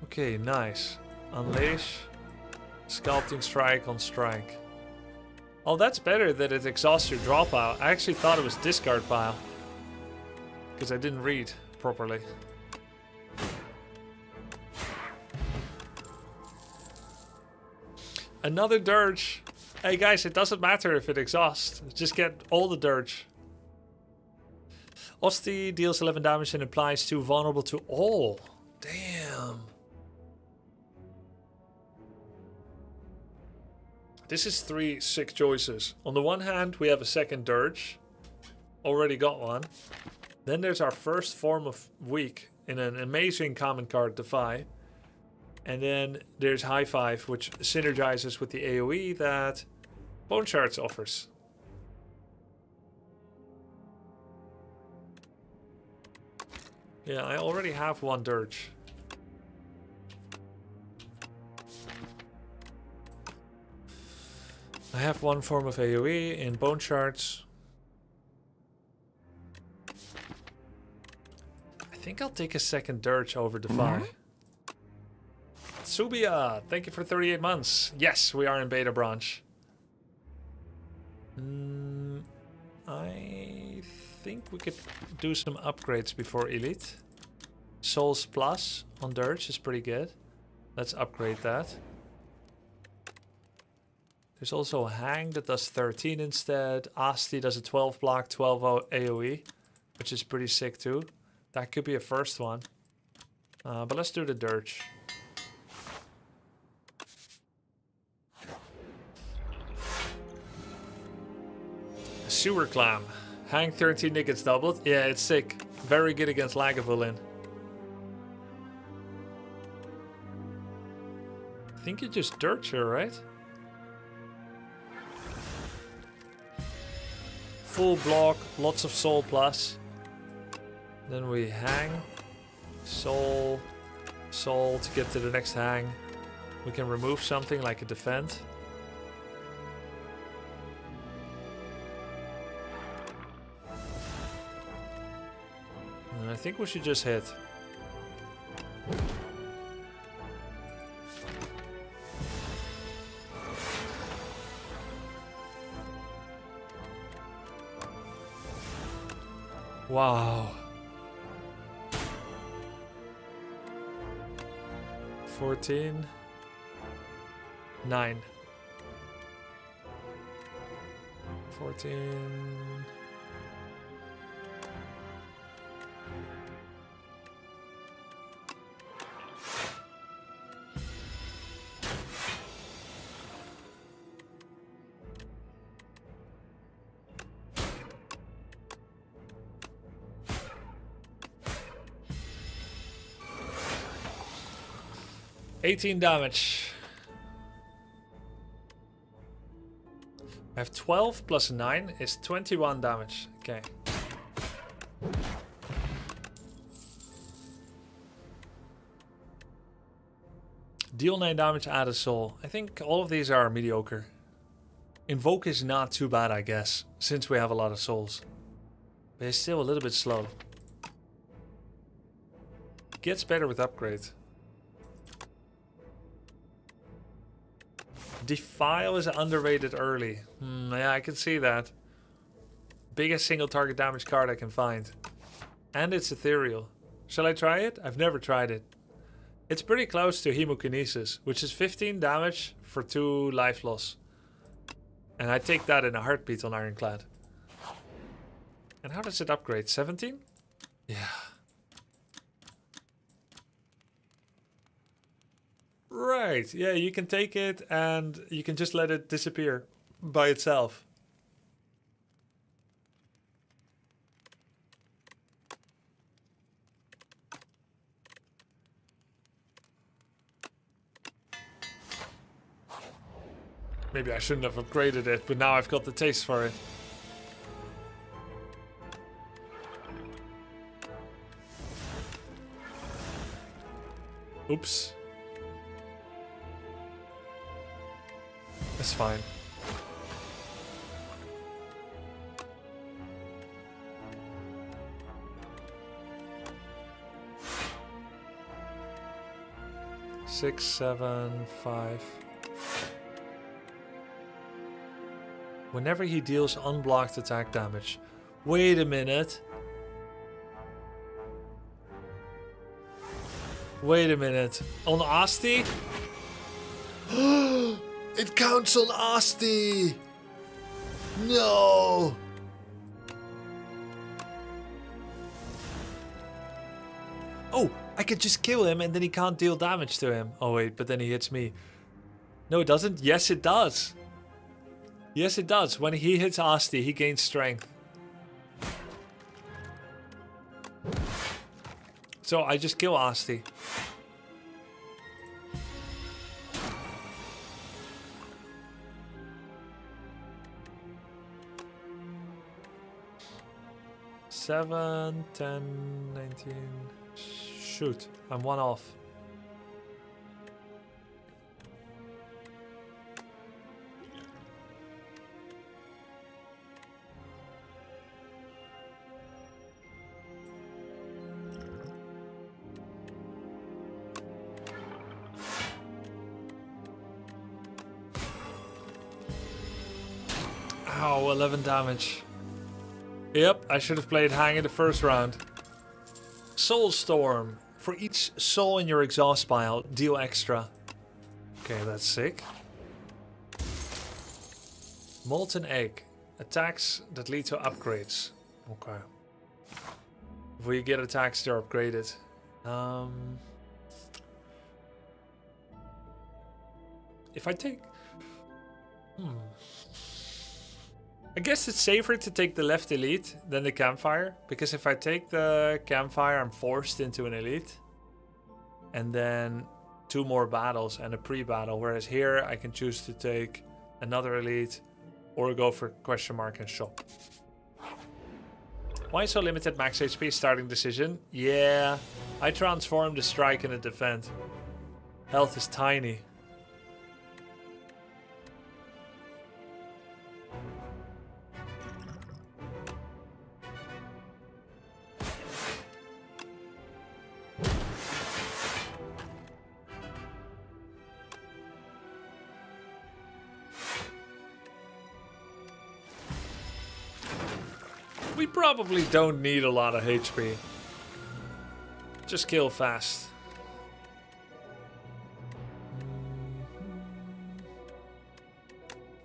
Okay, nice. Unleash. Sculpting strike on strike. Oh, that's better that it exhausts your draw pile. I actually thought it was discard pile. Because I didn't read properly. Another dirge. Hey guys, it doesn't matter if it exhausts. Just get all the dirge. Osti deals 11 damage and implies 2 vulnerable to all. Damn. This is 3 sick choices. On the one hand, we have a second dirge. Already got one. Then there's our first form of weak in an amazing common card, Defy. And then there's High Five, which synergizes with the AoE that Bone Shards offers. Yeah, I already have one dirge. I have one form of AoE in Bone Shards. I think I'll take a second dirge over Defy. Subia, thank you for 38 months. Yes, we are in beta branch. I think we could do some upgrades before Elite. Souls Plus on Dirge is pretty good. Let's upgrade that. There's also Hang that does 13 instead. Asti does a 12 block, 12 AoE, which is pretty sick too. That could be a first one. But let's do the Dirge. Sewer Clam. Hang 13 gets doubled. Yeah, it's sick. Very good against Lagavulin. I think you just Dirge her, right? Full block, lots of Soul Plus. Then we Hang. Soul. Soul to get to the next Hang. We can remove something like a Defend. And I think we should just hit. Wow. 14. 9. 14. $18 damage. I have 12 plus 9 is 21 damage. Okay. Deal 9 damage, add a soul. I think all of these are mediocre. Invoke is not too bad, I guess, since we have a lot of souls. But it's still a little bit slow. Gets better with upgrade. Defile is underrated early. Yeah, I can see that. Biggest single target damage card I can find. And it's ethereal. Shall I try it? I've never tried it. It's pretty close to Hemokinesis, which is 15 damage for 2 life loss. And I take that in a heartbeat on Ironclad. And how does it upgrade? 17? Yeah. Right, yeah, you can take it and you can just let it disappear by itself. Maybe I shouldn't have upgraded it, but now I've got the taste for it. Oops. That's fine. Six, 7, 5. Whenever he deals unblocked attack damage. Wait a minute. Wait a minute. On Asti? It counts on Asti! No! Oh, I could just kill him and then he can't deal damage to him. Oh wait, but then he hits me. No, it doesn't. Yes, it does. Yes, it does. When he hits Asti, he gains strength. So I just kill Asti. Seven, 10, 19. Shoot, I'm one off. Ow, 11 damage. Yep, I should have played Hang in the first round. Soulstorm. For each soul in your exhaust pile, deal extra. Okay, that's sick. Molten Egg. Attacks that lead to upgrades. Okay. If we get attacks, they're upgraded. If I take... I guess it's safer to take the left elite than the campfire, because if I take the campfire, I'm forced into an elite. And then 2 more battles and a pre-battle, whereas here I can choose to take another elite or go for question mark and shop. Why so limited max HP starting decision? Yeah, I transformed the strike and the defend. Health is tiny. We probably don't need a lot of HP. Just kill fast.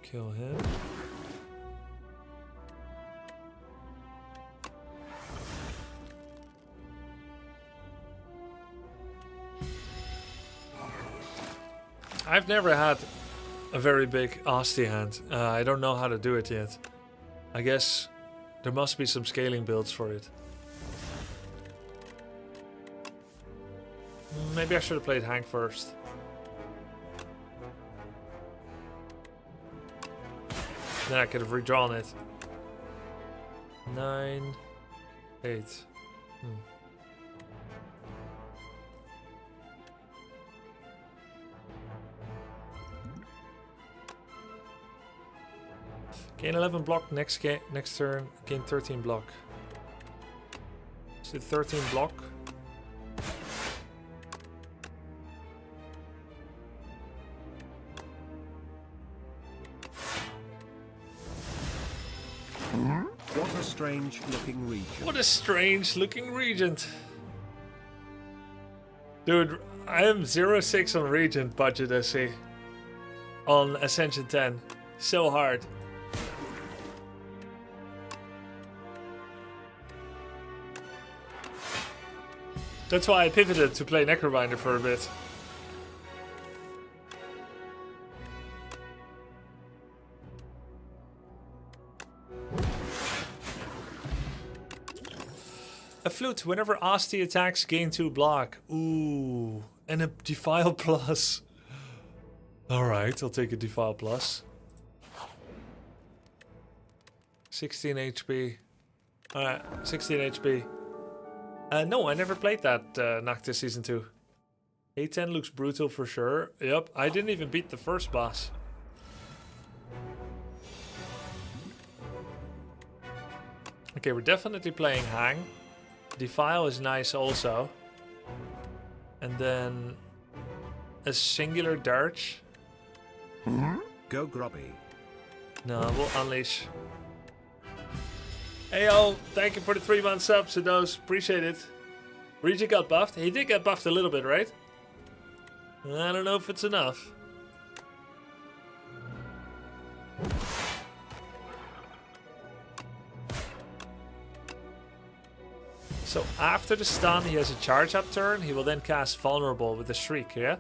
Kill him. I've never had a very big Asti hand. I don't know how to do it yet. I guess there must be some scaling builds for it. Maybe I should have played Hank first. Then I could have redrawn it. 9, 8. Gain 11 block next turn. Gain 13 block. Is it 13 block? What a strange looking region. What a strange looking regent. Dude, I am 0.6 on regent budget, I see. On Ascension 10. So hard. That's why I pivoted to play Necrobinder for a bit. A flute. Whenever Asti attacks, gain 2 block. Ooh. And a defile plus. Alright, I'll take a defile plus. 16 HP. Alright, 16 HP. No, I never played that Noctis Season 2. A10 looks brutal for sure. Yep, I didn't even beat the first boss. Okay, we're definitely playing Hang. Defile is nice also. And then a singular Dirge. Go Grubby. No, we'll unleash. Heyo, thank you for the 3-month subs to those. Appreciate it. Reggie got buffed. He did get buffed a little bit, right? I don't know if it's enough. So after the stun, he has a charge up turn. He will then cast Vulnerable with a Shriek, yeah?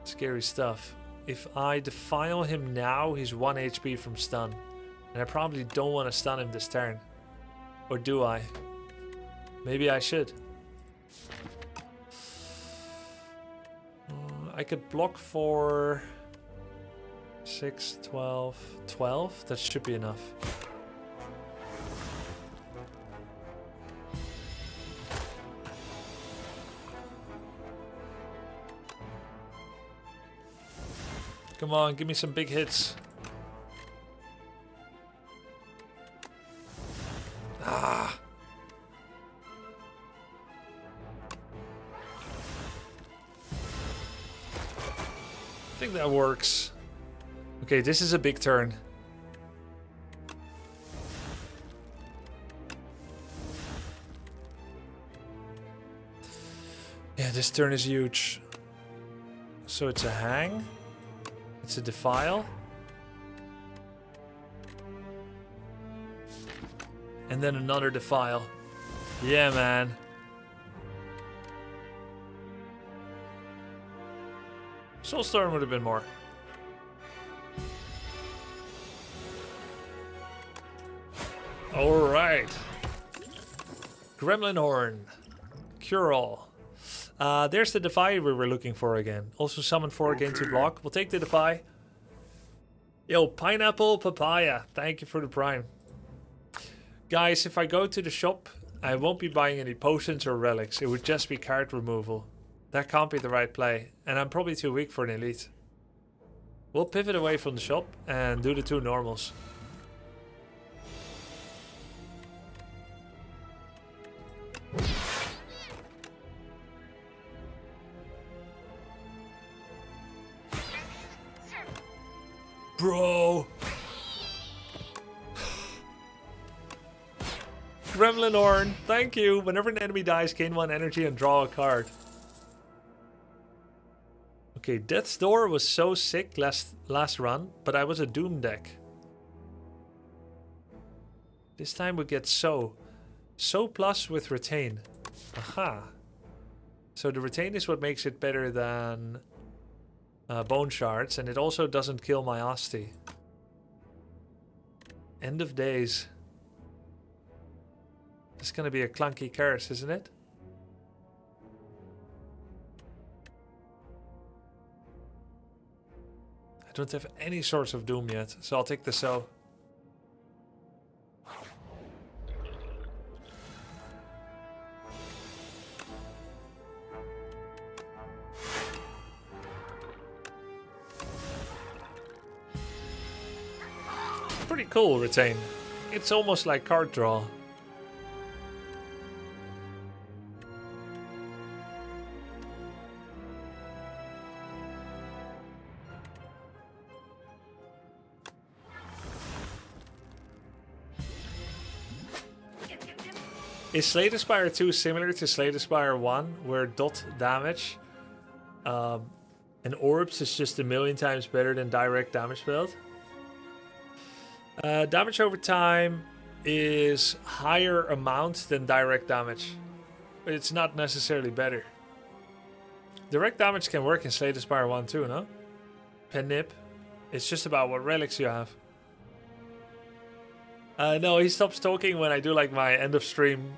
Scary stuff. If I defile him now, he's 1 HP from stun. And I probably don't want to stun him this turn. Or do I? Maybe I should. I could block for 6, 12, 12. That should be enough. Come on, give me some big hits. Ah. I think that works. Okay, this is a big turn. Yeah, this turn is huge. So it's a hang. It's a defile. And then another defile. Yeah, man. Soulstorm would have been more. Alright. Gremlin Horn. Cure All. There's the Defy we were looking for again. Also summon 4 gain 2 block. We'll take the Defy. Yo, Pineapple Papaya. Thank you for the Prime. Guys, if I go to the shop, I won't be buying any potions or relics. It would just be card removal. That can't be the right play. And I'm probably too weak for an elite. We'll pivot away from the shop and do the 2 normals. Bro! Gremlin Horn, thank you. Whenever an enemy dies, gain 1 energy and draw a card. Okay, Death's Door was so sick last run, but I was a Doom deck. This time we get So. So plus with Retain. Aha. So the Retain is what makes it better than Bone Shards, and it also doesn't kill my Asti. End of Days. It's gonna be a clunky curse, isn't it? I don't have any source of Doom yet, so I'll take the So. Pretty cool, Retain. It's almost like card draw. Is Slay the Spire 2 similar to Slay the Spire 1, where dot damage and orbs is just a million times better than direct damage build? Damage over time is higher amount than direct damage, but it's not necessarily better. Direct damage can work in Slay the Spire 1 too, no? Pen Nip. It's just about what relics you have. No, he stops talking when I do like my end of stream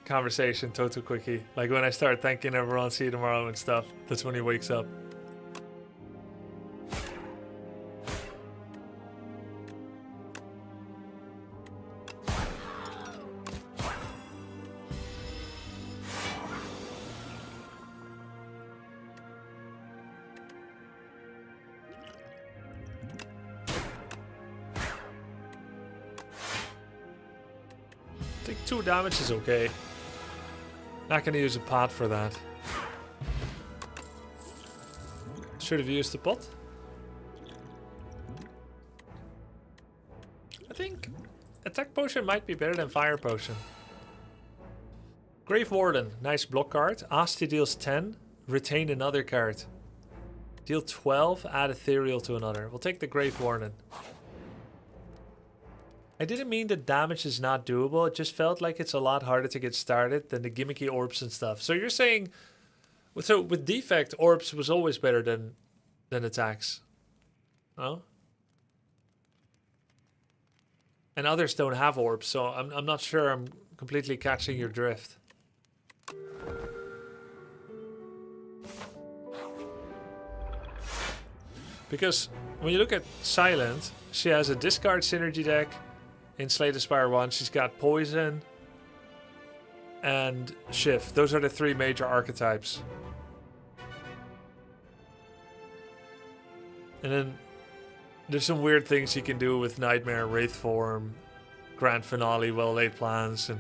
conversation total quickie. Like when I start thanking everyone, see you tomorrow and stuff. That's when he wakes up. I think 2 damage is okay. Not gonna use a pot for that. Should have used the pot. I think attack potion might be better than fire potion. Grave Warden, nice block card. Asti deals 10, retain another card. Deal 12, add ethereal to another. We'll take the Grave Warden. I didn't mean that damage is not doable. It just felt like it's a lot harder to get started than the gimmicky orbs and stuff. So you're saying, so with defect, orbs was always better than attacks. Oh? And others don't have orbs, so I'm not sure I'm completely catching your drift. Because when you look at Silent, she has a discard synergy deck. In Slay the Spire 1, she's got Poison and Shift. Those are the 3 major archetypes. And then there's some weird things you can do with Nightmare, Wraith Form, Grand Finale, Well Laid Plans, and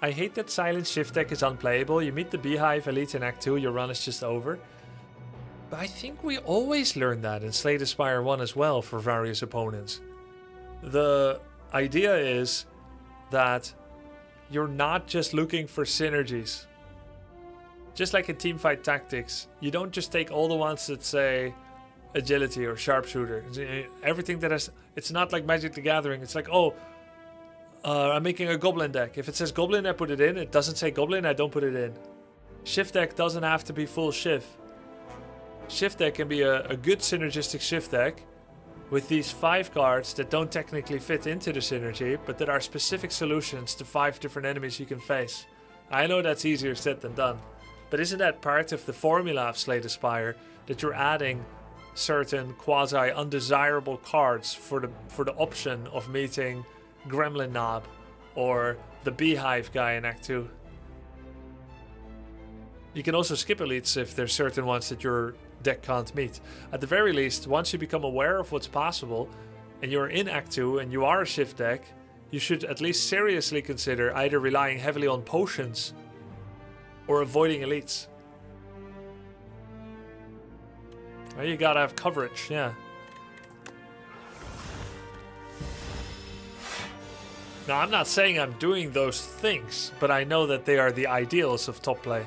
I hate that Silent Shift deck is unplayable. You meet the Beehive Elite in Act 2, your run is just over. But I think we always learned that in Slay the Spire 1 as well for various opponents. The idea is that you're not just looking for synergies. Just like in Teamfight Tactics, you don't just take all the ones that say agility or sharpshooter. Everything that has... It's not like Magic the Gathering. It's like, oh, I'm making a Goblin deck. If it says Goblin, I put it in. It doesn't say Goblin, I don't put it in. Shift deck doesn't have to be full Shift. Shift deck can be a good synergistic Shift deck with these 5 cards that don't technically fit into the synergy, but that are specific solutions to 5 different enemies you can face. I know that's easier said than done, but isn't that part of the formula of Slay the Spire, that you're adding certain quasi-undesirable cards for the option of meeting Gremlin Knob or the Beehive guy in Act 2? You can also skip elites if there's certain ones that your deck can't meet. At the very least, once you become aware of what's possible and you're in Act 2 and you are a Shift deck, you should at least seriously consider either relying heavily on potions or avoiding elites. Well, you gotta have coverage, yeah. Now, I'm not saying I'm doing those things, but I know that they are the ideals of top play.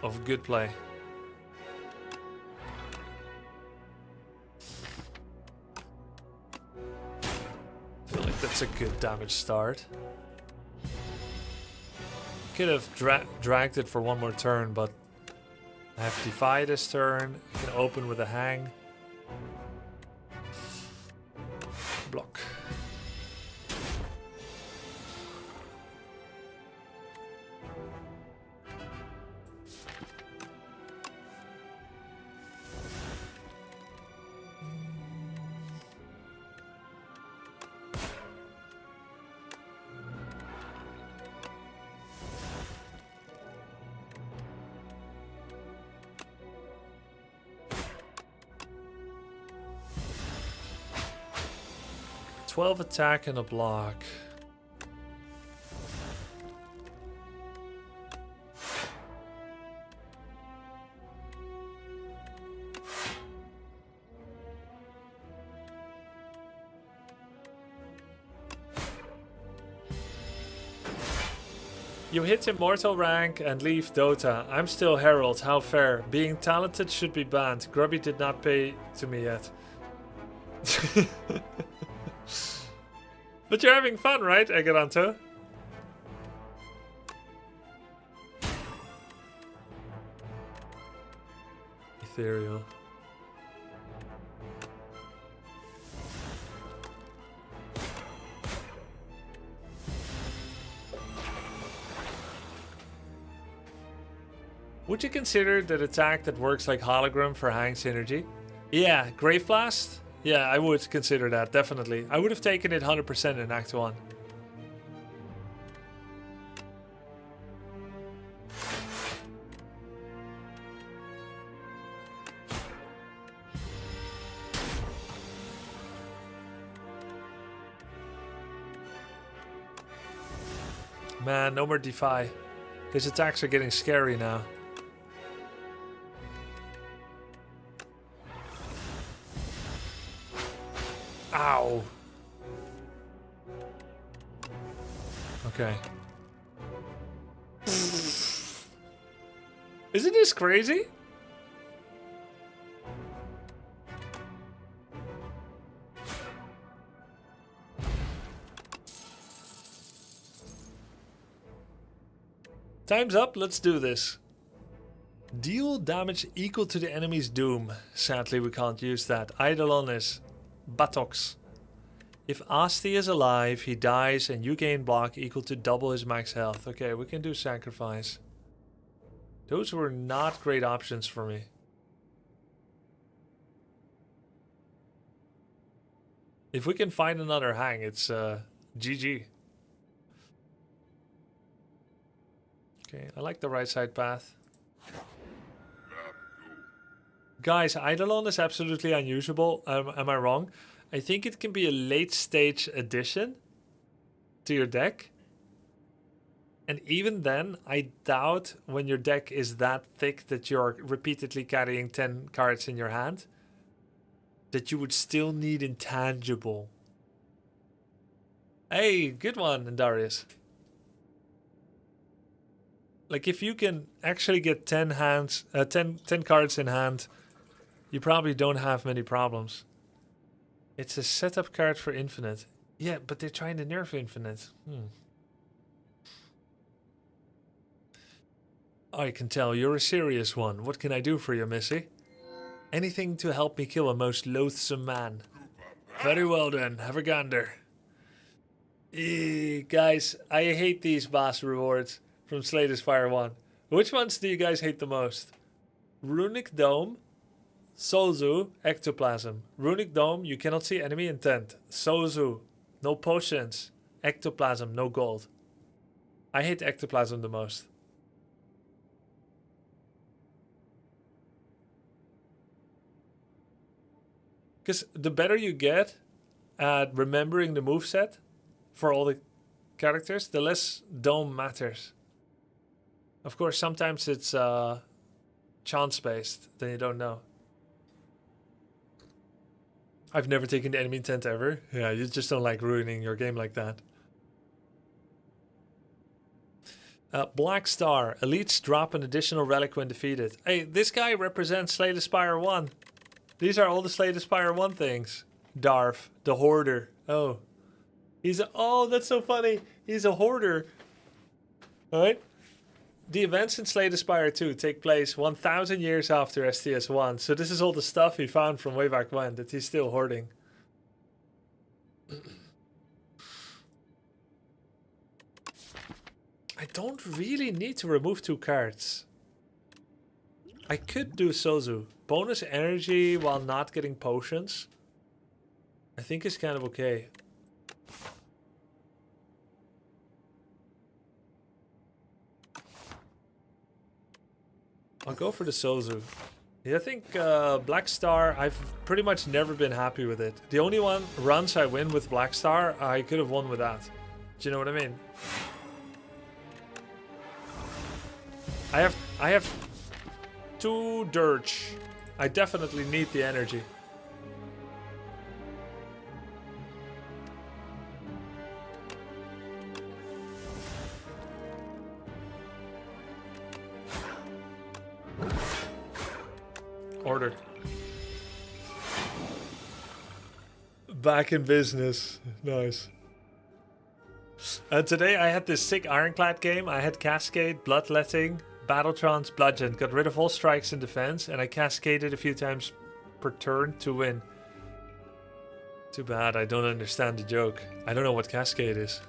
Of good play. I feel like that's a good damage start. Could have dragged it for one more turn, but I have Defy this turn. I can open with a Hang. Block. $12 attack and a block. You hit Immortal rank and leave Dota. I'm still Herald. How fair? Being talented should be banned. Grubby did not pay to me yet. But you're having fun, right, Egeranto? Ethereal. Would you consider that attack that works like hologram for hang synergy? Yeah, Grave Blast? Yeah, I would consider that, definitely. I would have taken it 100% in Act 1. Man, no more Defy. His attacks are getting scary now. Ow. Okay. Isn't this crazy? Time's up, let's do this. Deal damage equal to the enemy's doom. Sadly, we can't use that. Eidolon is buttocks. If Asti is alive, he dies and you gain block equal to double his max health. Okay, we can do sacrifice. Those were not great options for me. If we can find another hang, it's GG. Okay, I like the right side path. Guys, Eidolon is absolutely unusable. Am I wrong? I think it can be a late stage addition to your deck. And even then, I doubt when your deck is that thick that you're repeatedly carrying 10 cards in your hand, that you would still need intangible. Hey, good one, Darius. Like, if you can actually get 10 cards in hand, you probably don't have many problems. It's a setup card for Infinite. Yeah, but they're trying to nerf Infinite. I can tell you're a serious one. What can I do for you, Missy? Anything to help me kill a most loathsome man. Very well then, have a gander. Guys, I hate these boss rewards from Slay the Spire 1. Which ones do you guys hate the most? Runic Dome, Sozu, Ectoplasm. Runic Dome, you cannot see enemy intent. Sozu, no potions. Ectoplasm, no gold. I hate Ectoplasm the most. Because the better you get at remembering the moveset for all the characters, the less Dome matters. Of course, sometimes it's chance-based, then you don't know. I've never taken the enemy intent ever. Yeah, you just don't like ruining your game like that. Black Star. Elites drop an additional relic when defeated. Hey, this guy represents Slay the Spire 1. These are all the Slay the Spire 1 things. Darf, the Hoarder. Oh. Oh, that's so funny. He's a Hoarder. Alright. The events in Slay the Spire 2 take place 1,000 years after STS1. So this is all the stuff he found from way back when that he's still hoarding. I don't really need to remove 2 cards. I could do Sozu. Bonus energy while not getting potions. I think is kind of okay. I'll go for the Sozu. Yeah, I think Black Star, I've pretty much never been happy with it. The only runs I win with Black Star, I could have won with that. Do you know what I mean? I have 2 dirge. I definitely need the energy. Order. Back in business. Nice. Today I had this sick Ironclad game. I had Cascade, Bloodletting, Battletrons, Bludgeon. Got rid of all strikes in defense, and I cascaded a few times per turn to win. Too bad, I don't understand the joke. I don't know what Cascade is.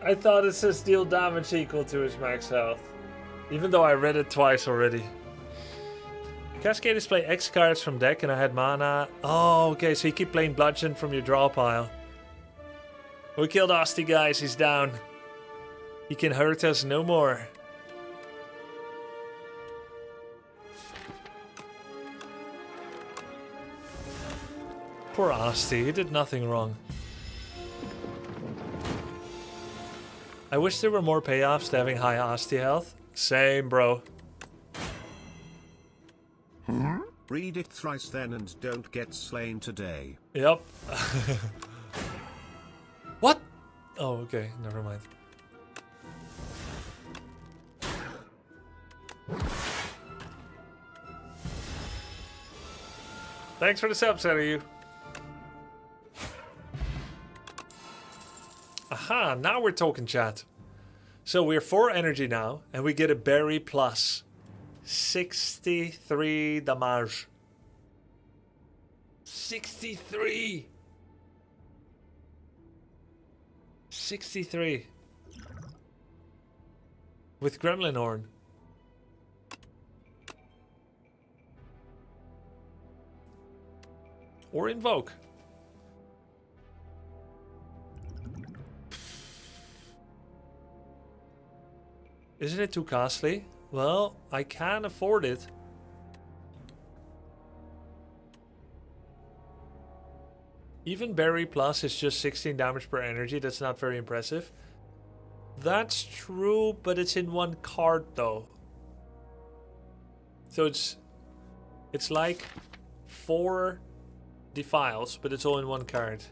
I thought it says deal damage equal to his max health. Even though I read it twice already. Cascade display X cards from deck and I had mana. Oh, okay, so you keep playing Bludgeon from your draw pile. We killed Asti, guys, he's down. He can hurt us no more. Poor Asti, he did nothing wrong. I wish there were more payoffs to having high Asti health. Same, bro. Read it thrice then and don't get slain today. Yep. What? Oh, okay, never mind. Thanks for the sub, you. Aha, now we're talking, chat. So we're 4 energy now, and we get a berry plus 63 damage. 63! 63. With Gremlin Horn. Or Invoke. Isn't it too costly? Well, I can afford it. Even Berry Plus is just 16 damage per energy. That's not very impressive. That's true, but it's in one card though. So it's like 4 defiles, but it's all in one card.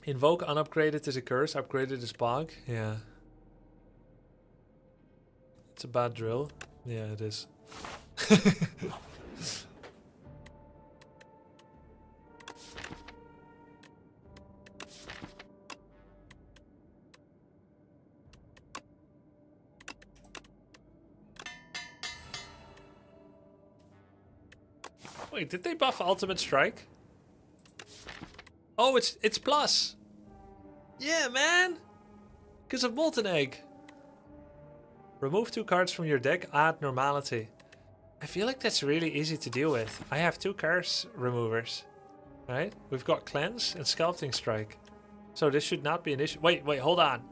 Invoke unupgraded is a curse, upgraded is bog. Yeah. It's a bad drill. Yeah, it is. Wait, did they buff Ultimate Strike? Oh, it's plus. Yeah, man. Because of Molten Egg. Remove 2 cards from your deck, add Normality. I feel like that's really easy to deal with. I have 2 curse removers. Right? We've got Cleanse and Sculpting Strike. So this should not be an issue. Wait, hold on.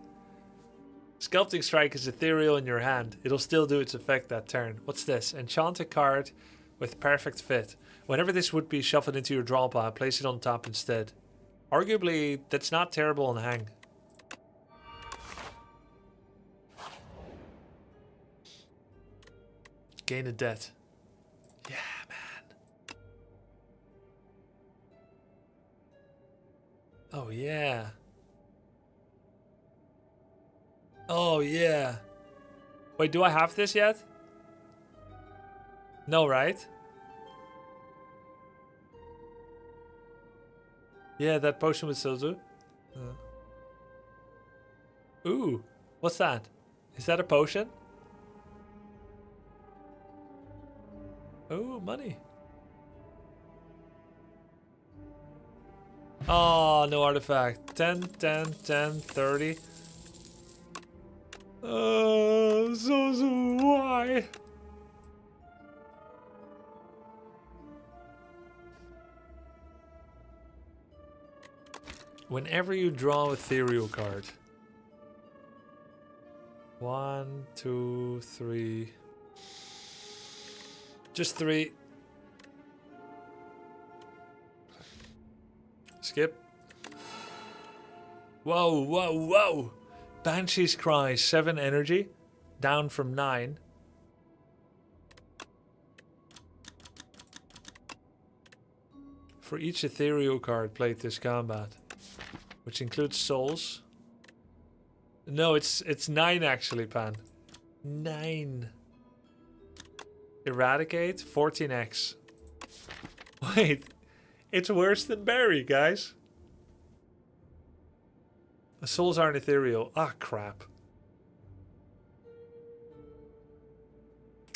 Sculpting Strike is ethereal in your hand. It'll still do its effect that turn. What's this? Enchant a card with Perfect Fit. Whenever this would be shuffled into your draw pile, place it on top instead. Arguably, that's not terrible on hang. Gain a debt. Yeah, man. Oh, yeah. Oh, yeah. Wait, do I have this yet? No, right? Yeah, that potion would still do. Ooh, what's that? Is that a potion? Oh, money. Oh, no artifact. 10, 10, 10, 30. So why? Whenever you draw a ethereal card. 1, 2, 3. Just 3. Skip. Whoa, whoa, whoa. Banshee's Cry, 7 energy. Down from 9. For each ethereal card played this combat. Which includes souls. No, it's 9 actually, Pan. 9. Eradicate, 14x. Wait, it's worse than Barry, guys. The souls aren't ethereal. Ah, crap.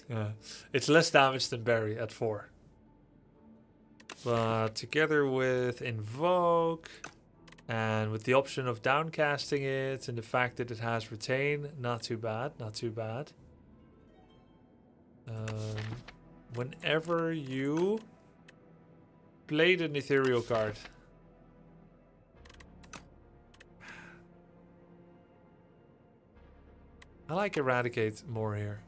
Yeah, it's less damage than Barry at 4. But together with Invoke, and with the option of downcasting it, and the fact that it has Retain, not too bad, not too bad. Whenever you played an ethereal card, I like Eradicate more here.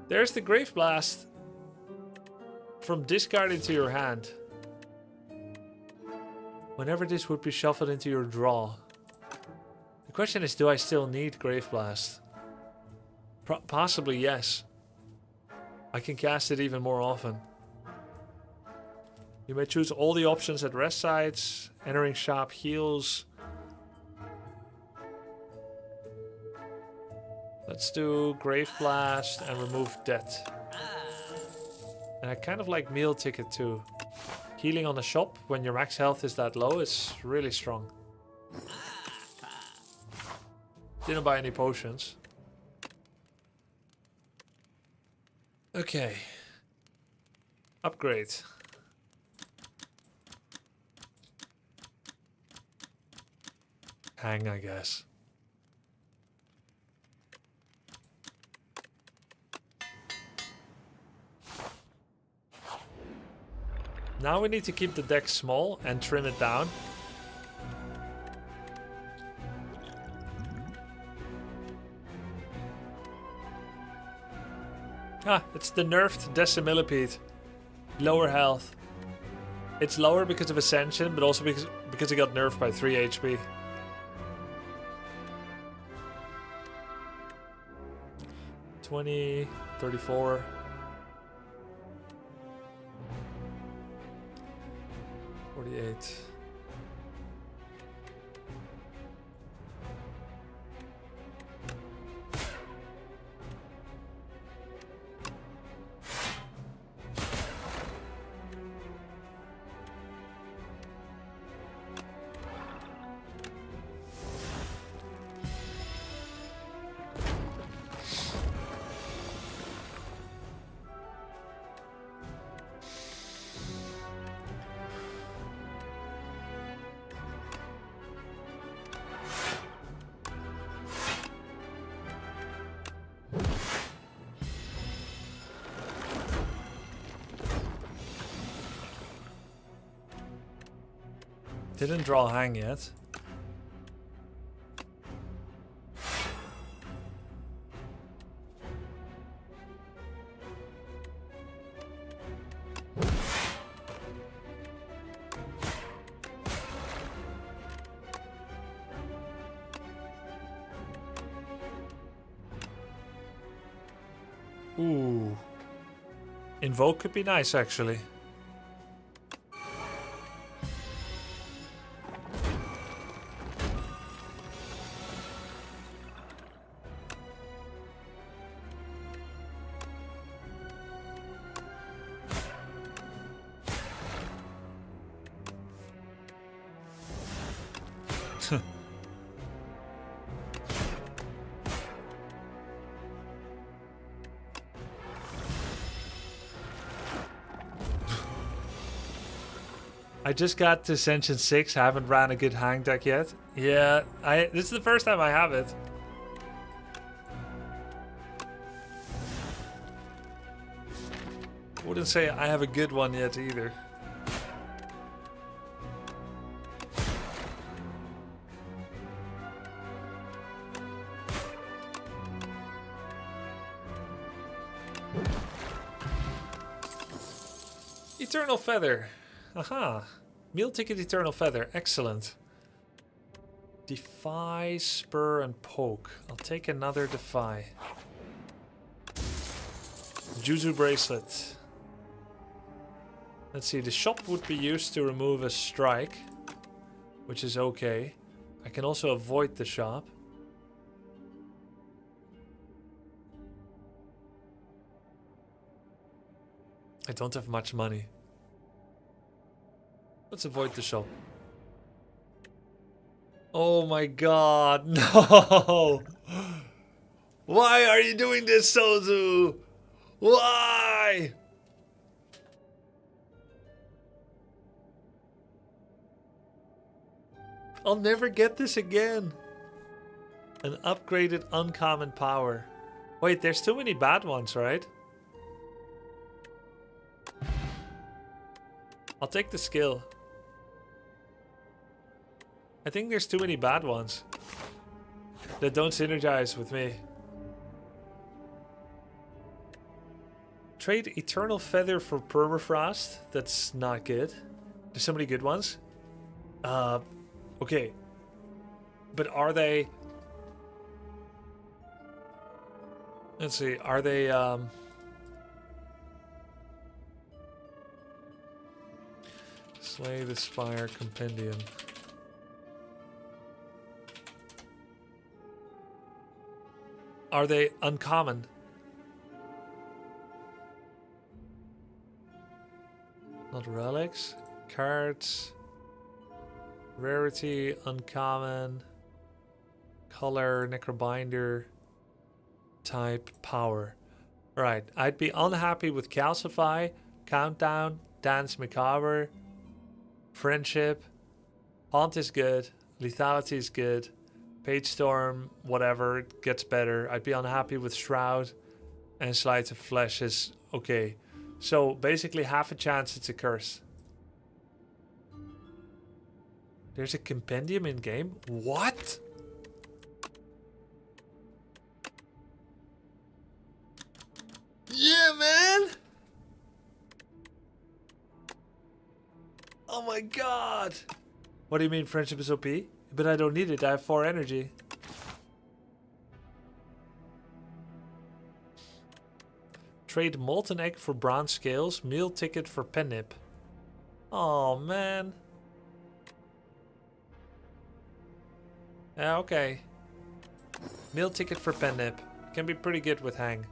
There's the Grave Blast from discard into your hand. Whenever this would be shuffled into your draw. The question is, do I still need Grave Blast? Possibly yes. I can cast it even more often. You may choose all the options at rest sites. Entering shop heals. Let's do Grave Blast and remove Debt. And I kind of like Meal Ticket too. Healing on the shop when your max health is that low is really strong. Didn't buy any potions. Okay. Upgrade. Hang, I guess. Now we need to keep the deck small and trim it down. Ah, it's the nerfed Decimillipede. Lower health. It's lower because of Ascension, but also because it got nerfed by 3 HP. $20, $34. 48. Didn't draw hang yet. Ooh. Invoke could be nice actually. I just got to Ascension 6, I haven't ran a good hang deck yet. Yeah, this is the first time I have it. Wouldn't say I have a good one yet either. Eternal Feather. Aha. Meal Ticket, Eternal Feather. Excellent. Defy, Spur, and Poke. I'll take another Defy. Juzu Bracelet. Let's see, the shop would be used to remove a strike, which is okay. I can also avoid the shop. I don't have much money. Let's avoid the shop. Oh my god, no! Why are you doing this, Sozu? Why? I'll never get this again. An upgraded uncommon power. Wait, there's too many bad ones, right? I'll take the skill. I think there's too many bad ones that don't synergize with me. Trade Eternal Feather for Permafrost. That's not good. There's so many good ones. Okay. But are they... Let's see. Are they... Slay the Spire Compendium. Are they uncommon? Not relics. Cards. Rarity, uncommon. Color, necrobinder. Type, power. Right, I'd be unhappy with Calcify, Countdown, Dance Macabre, Friendship. Haunt is good. Lethality is good. Page Storm, whatever, it gets better. I'd be unhappy with Shroud. And Sleight of Flesh is okay. So basically half a chance it's a curse. There's a compendium in game? What? Yeah, man! Oh my god! What do you mean friendship is OP? But I don't need it, I have 4 energy. Trade Molten Egg for Bronze Scales, meal ticket for Pennip. Oh man. Yeah, okay. Meal ticket for Pennip. Can be pretty good with Hang.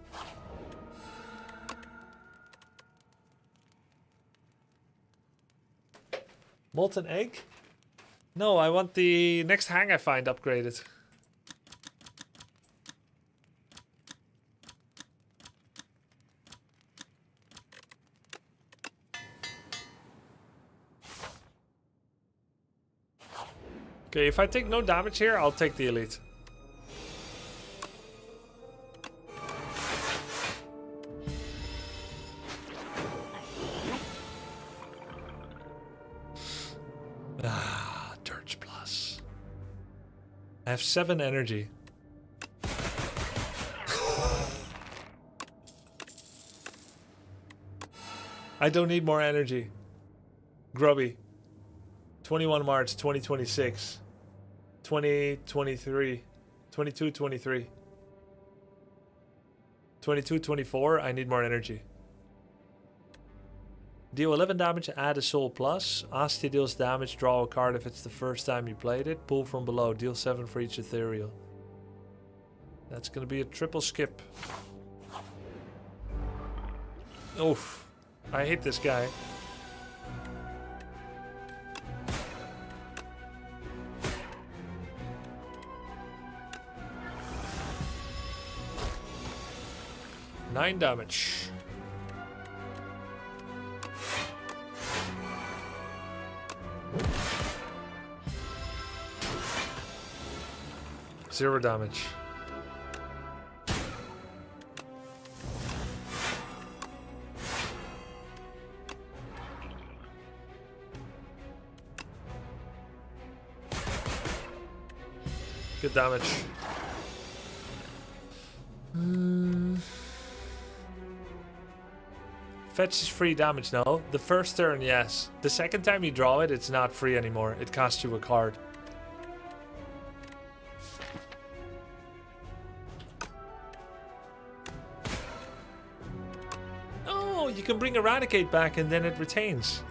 Molten Egg? No, I want the next Hang I find upgraded. Okay, if I take no damage here, I'll take the elite. Ah, Dirge Plus. I have 7 energy. I don't need more energy. Grubby. 21 March 2026. 2023. 22, 23. 22, 24. I need more energy. Deal 11 damage, add a soul plus. Asti deals damage, draw a card if it's the first time you played it. Pull from below, deal 7 for each ethereal. That's gonna be a triple skip. Oof. I hate this guy. Nine damage. Zero damage. Good damage. Fetch is free damage, no? The first turn, yes. The second time you draw it, it's not free anymore. It costs you a card. Oh, you can bring Eradicate back and then it retains.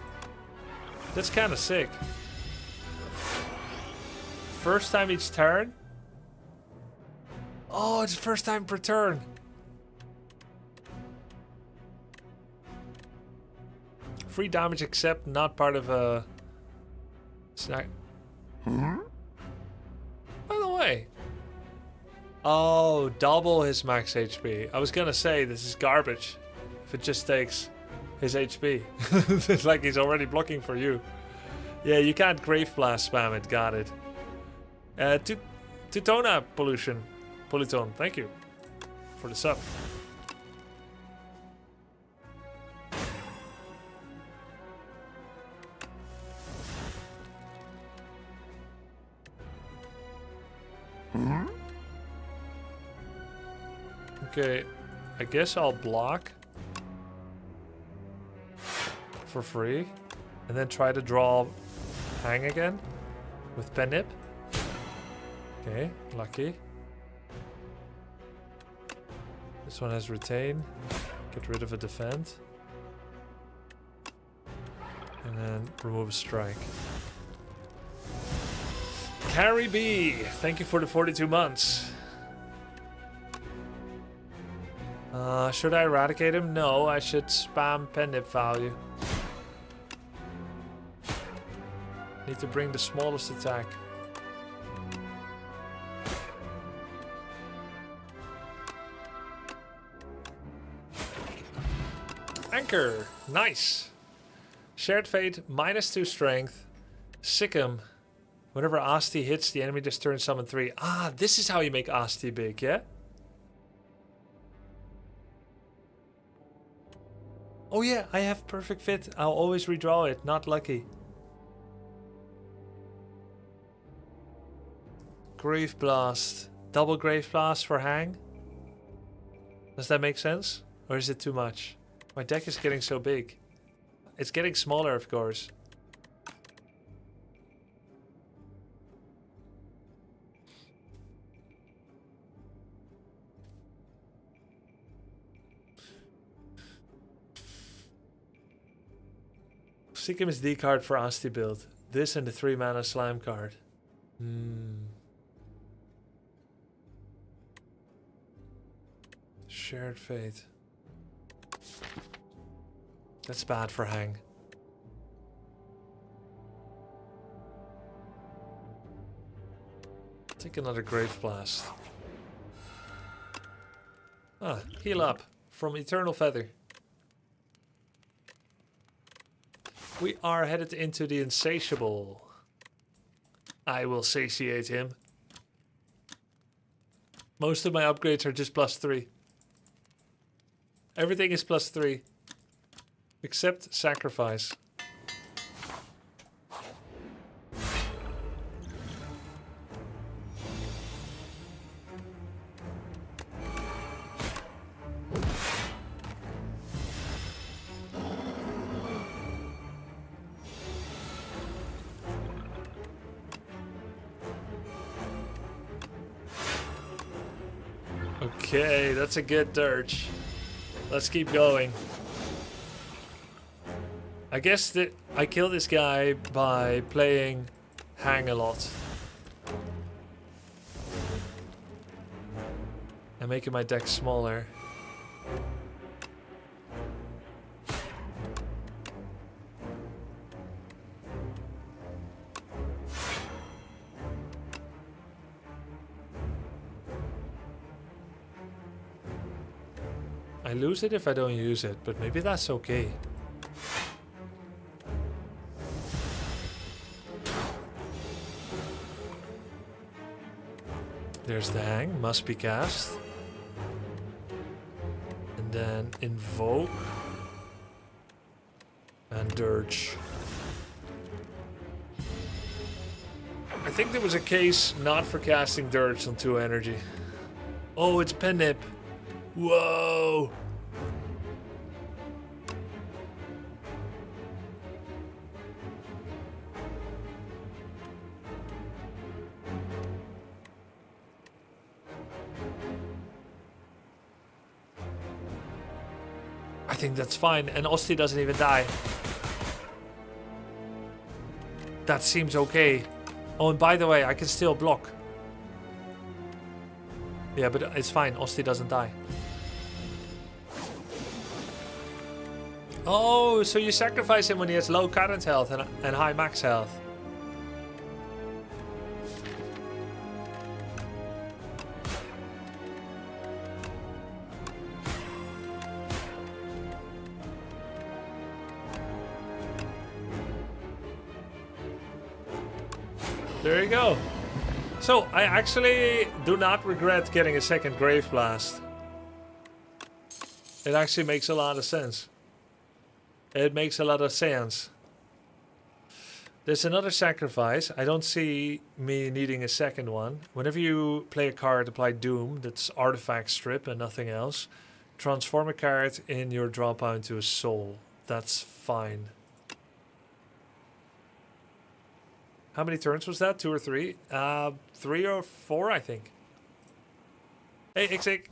That's kind of sick. First time each turn? Oh, it's first time per turn. Free damage except not part of a snack. By the way. Oh, double his max HP. I was gonna say this is garbage. If it just takes his HP. It's like he's already blocking for you. Yeah, you can't Grave Blast spam it. Got it. Tutona Pollution. Polytone, thank you for the sub. Okay, I guess I'll block for free and then try to draw hang again with pen nip. Okay, lucky. This one has retain. Get rid of a defend. And then remove a strike. Carrie B, thank you for the 42 months. Should I eradicate him? No, I should spam pen nip value. Need to bring the smallest attack. Anchor, nice. Shared Fate, -2 strength. Sick him. Whenever Asti hits, the enemy just turns summon 3. Ah, this is how you make Asti big, yeah? Oh yeah, I have perfect fit. I'll always redraw it, not lucky. Grave Blast. Double Grave Blast for hang? Does that make sense? Or is it too much? My deck is getting so big. It's getting smaller, of course. Sikkim is D card for Asti build. This and the 3 mana slime card. Shared Fate. That's bad for hang. Take another Grave Blast. Ah, heal up from Eternal Feather. We are headed into the Insatiable. I will satiate him. Most of my upgrades are just +3. Everything is +3. Except Sacrifice. Okay, that's a good dirge. Let's keep going. I guess that I kill this guy by playing hang a lot. And making my deck smaller. I lose it if I don't use it, but maybe that's okay. There's the hang, must be cast. And then invoke. And dirge. I think there was a case not for casting dirge on 2 energy. Oh, it's pen nip. Whoa! I think that's fine, and Osti doesn't even die. That seems okay. Oh, and by the way, I can still block. Yeah, but it's fine. Osti doesn't die. Oh, so you sacrifice him when he has low current health and high max health. There you go. So, I actually do not regret getting a second Grave Blast. It actually makes a lot of sense. It makes a lot of sense. There's another sacrifice. I don't see me needing a second one. Whenever you play a card, apply Doom. That's artifact strip and nothing else. Transform a card in your draw pile into a soul. That's fine. How many turns was that? 2 or 3? 3 or 4, I think. Hey, Ixik.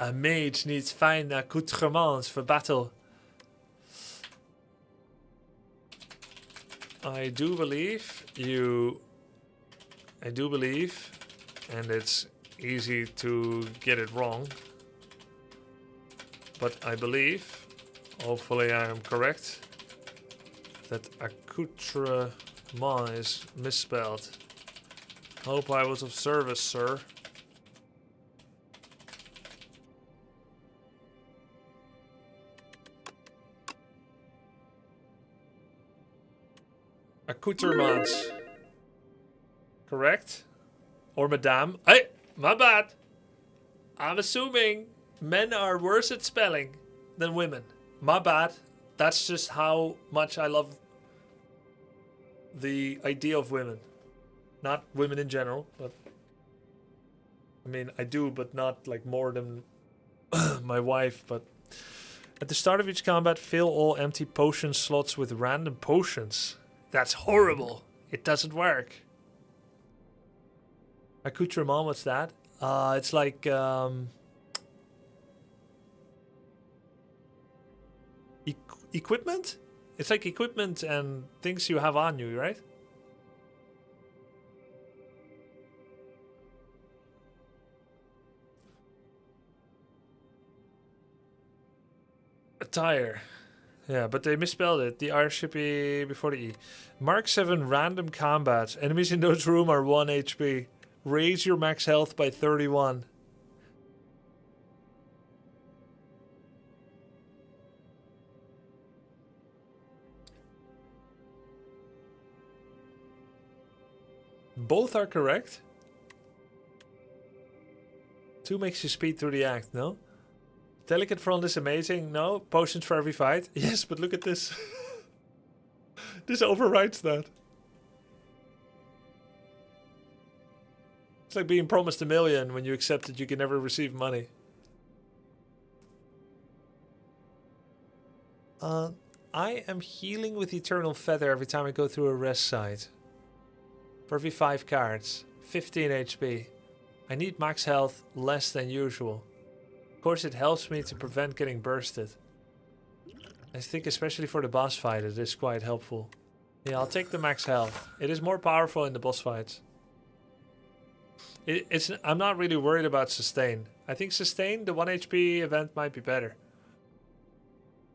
A mage needs fine accoutrements for battle. I do believe, and it's easy to get it wrong, but I believe, hopefully I am correct, that accoutrement is misspelled. Hope I was of service, sir. Accoutrements. Correct? Or madame. Hey, my bad. I'm assuming men are worse at spelling than women. My bad. That's just how much I love the idea of women. Not women in general, but I mean, I do, but not like more than my wife. But at the start of each combat, fill all empty potion slots with random potions. That's horrible. It doesn't work. Accoutrement, what's that? It's like equipment? It's like equipment and things you have on you, right? Attire. Yeah, but they misspelled it. The R should be before the E. Mark 7 random combats. Enemies in those room are 1 HP. Raise your max health by 31. Both are correct. 2 makes you speed through the act, no? Delicate front is amazing. No, potions for every fight. Yes, but look at this. This overrides that. It's like being promised $1 million when you accept that you can never receive money. I am healing with Eternal Feather every time I go through a rest site. For every 5 cards. 15 HP. I need max health less than usual. Of course, it helps me to prevent getting bursted. I think especially for the boss fight it is quite helpful. Yeah, I'll take the max health. It is more powerful in the boss fights. I'm not really worried about sustain. I think sustain, the 1 HP event might be better.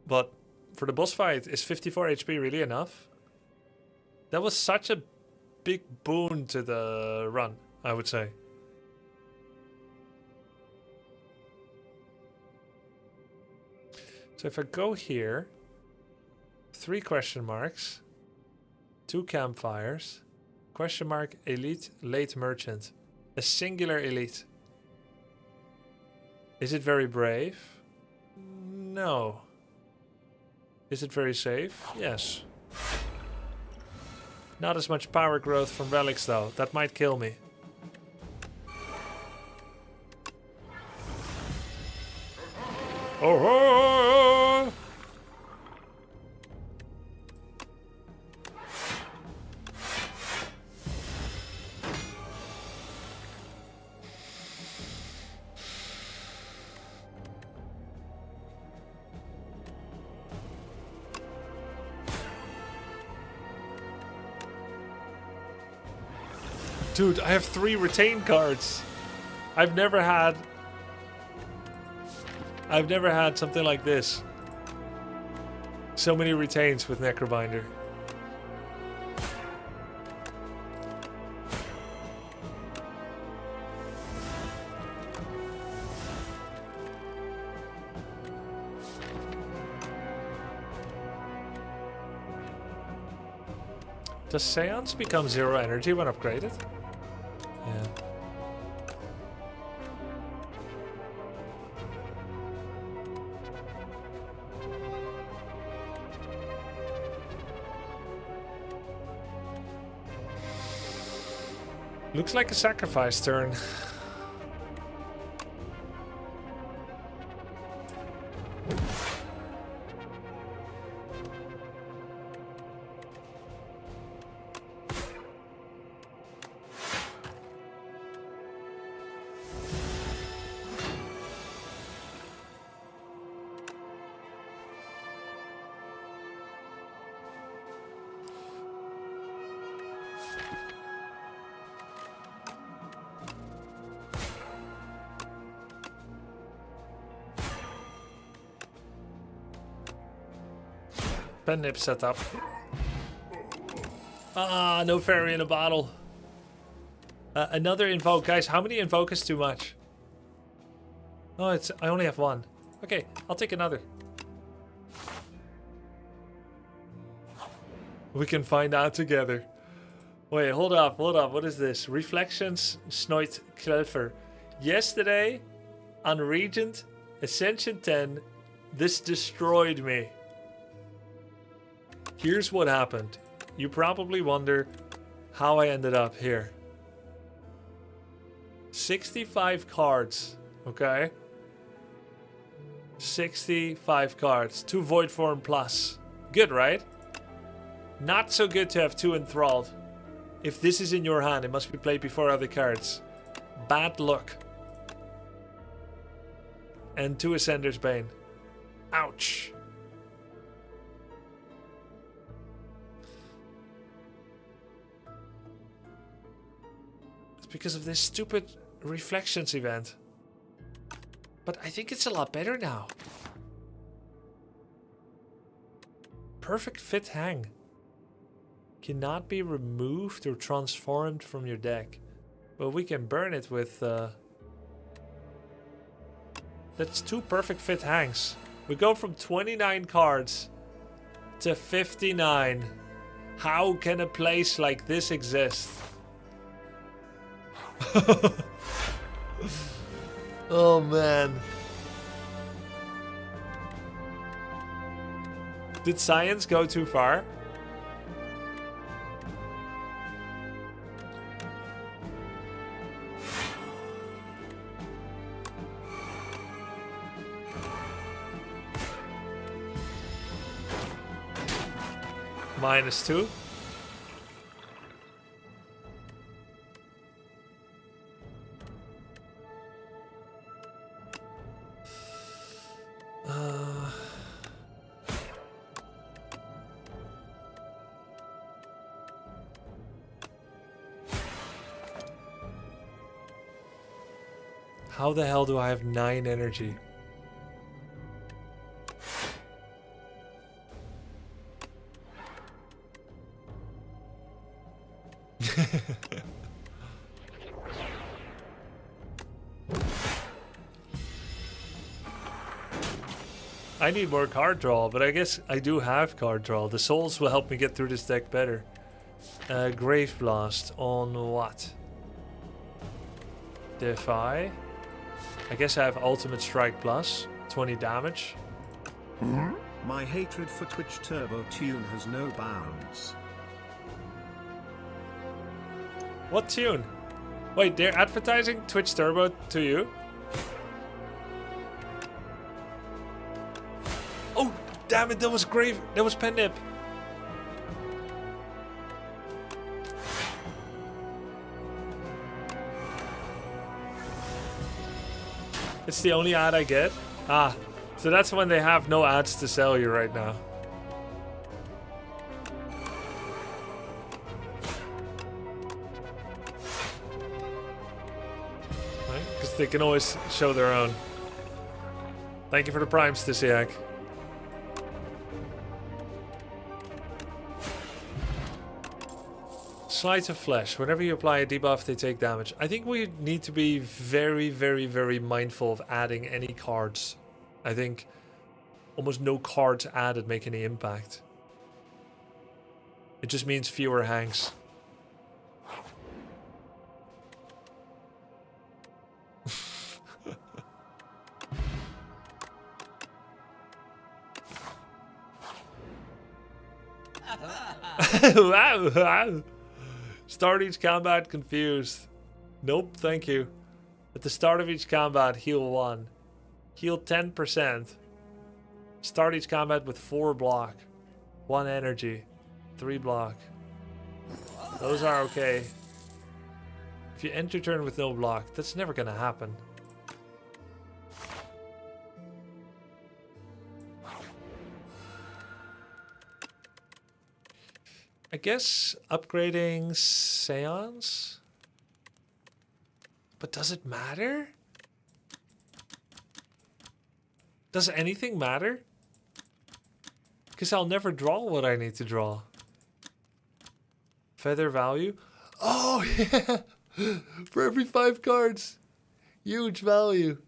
But for the boss fight, is 54 HP really enough? That was such a big boon to the run, I would say. So if I go here, 3 question marks, 2 campfires, question mark, elite, late merchant, a singular elite. Is it very brave? No. Is it very safe? Yes. Not as much power growth from relics though, that might kill me. Oh! Dude, I have 3 retain cards. I've never had something like this. So many retains with Necrobinder. Does Seance become 0 energy when upgraded? Yeah. Looks like a sacrifice turn. Pen nip setup. Ah, no fairy in a bottle. Another invoke. Guys, how many invoke is too much? Oh, I only have one. Okay, I'll take another. We can find out together. Wait, hold up. What is this? Reflections, Snoit Clever. Yesterday, on Regent, Ascension 10, this destroyed me. Here's what happened. You probably wonder how I ended up here. 65 cards, okay? 65 cards. 2 Void Form plus. Good, right? Not so good to have 2 Enthralled. If this is in your hand, it must be played before other cards. Bad luck. And 2 Ascender's Bane. Ouch. It's because of this stupid Reflections event. But I think it's a lot better now. Perfect Fit Hang. Cannot be removed or transformed from your deck. But we can burn it with... That's 2 Perfect Fit Hangs. We go from 29 cards to 59. How can a place like this exist? Oh man. Did science go too far? -2. How the hell do I have 9 energy? I need more card draw, but I guess I do have card draw. The souls will help me get through this deck better. Grave Blast on what? Defy. I guess I have Ultimate Strike Plus. 20 damage. My hatred for Twitch Turbo Tune has no bounds. What tune? Wait, they're advertising Twitch Turbo to you? Oh, damn it, that was Grave. That was Pen Nip. It's the only ad I get? Ah, so that's when they have no ads to sell you right now. Right? Because They can always show their own. Thank you for the prime, Stisiak. Slice of flesh. Whenever you apply a debuff, they take damage. I think we need to be very, very, very mindful of adding any cards. I think almost no cards added make any impact. It just means fewer hangs. Wow. Start each combat confused. Nope, thank you. At the start of each combat, heal 1. Heal 10%. Start each combat with 4 block. 1 energy. 3 block. Those are okay. If you end your turn with no block, that's never gonna happen. I guess upgrading Seance? But does it matter? Does anything matter? Because I'll never draw what I need to draw. Feather value? Oh, yeah! For every 5 cards. Huge value.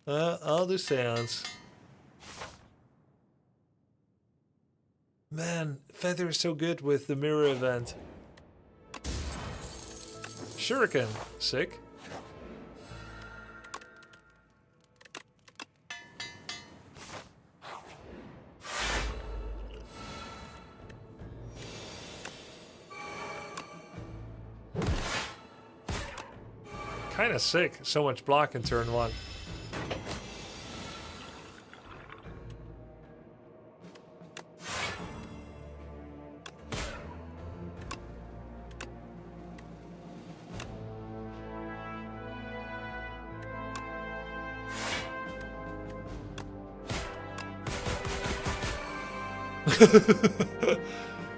I'll do Seance. Man, Feather is so good with the mirror event. Shuriken, sick. Kinda sick, so much block in turn 1.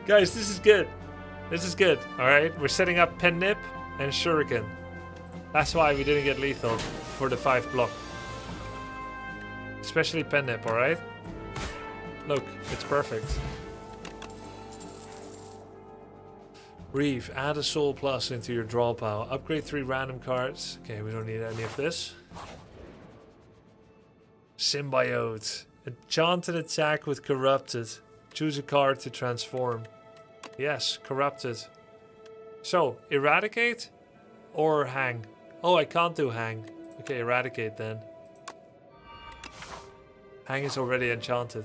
Guys, this is good. This is good. Alright, we're setting up Pen Nip and Shuriken. That's why we didn't get lethal for the 5 block. Especially Pen Nip, alright? Look, it's perfect. Reeve, add a Soul Plus into your draw pile. Upgrade 3 random cards. Okay, we don't need any of this. Symbiote. Enchanted attack with Corrupted. Choose a card to transform. Yes, Corrupted. So, Eradicate or Hang? Oh, I can't do Hang. Okay, Eradicate then. Hang is already enchanted.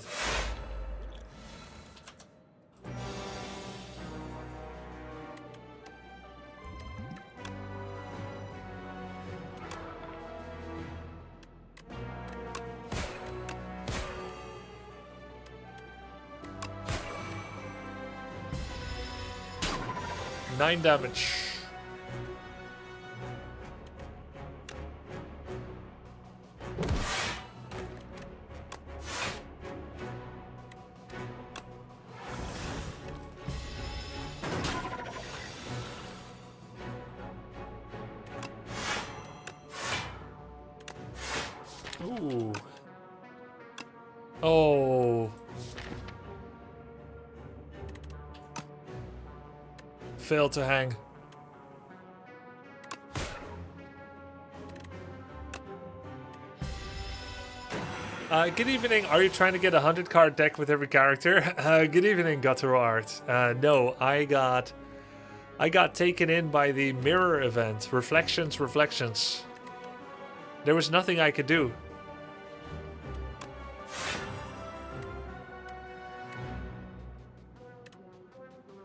Nine damage. Ooh. Oh. Failed to hang. Good evening. Are you trying to get a 100-card deck with every character? Good evening, Guttural Art. No, I got taken in by the mirror event. Reflections. There was nothing I could do.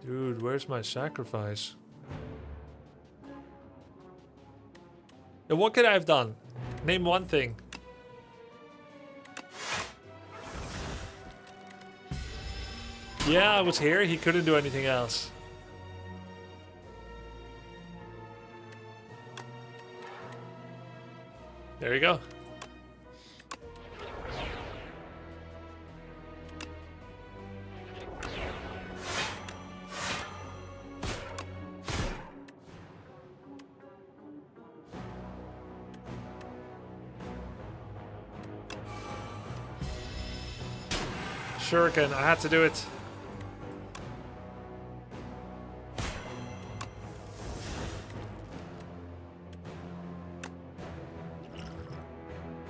Dude, where's my sacrifice? And what could I have done? Name one thing. Yeah, I was here. He couldn't do anything else. There you go. Shuriken, I had to do it.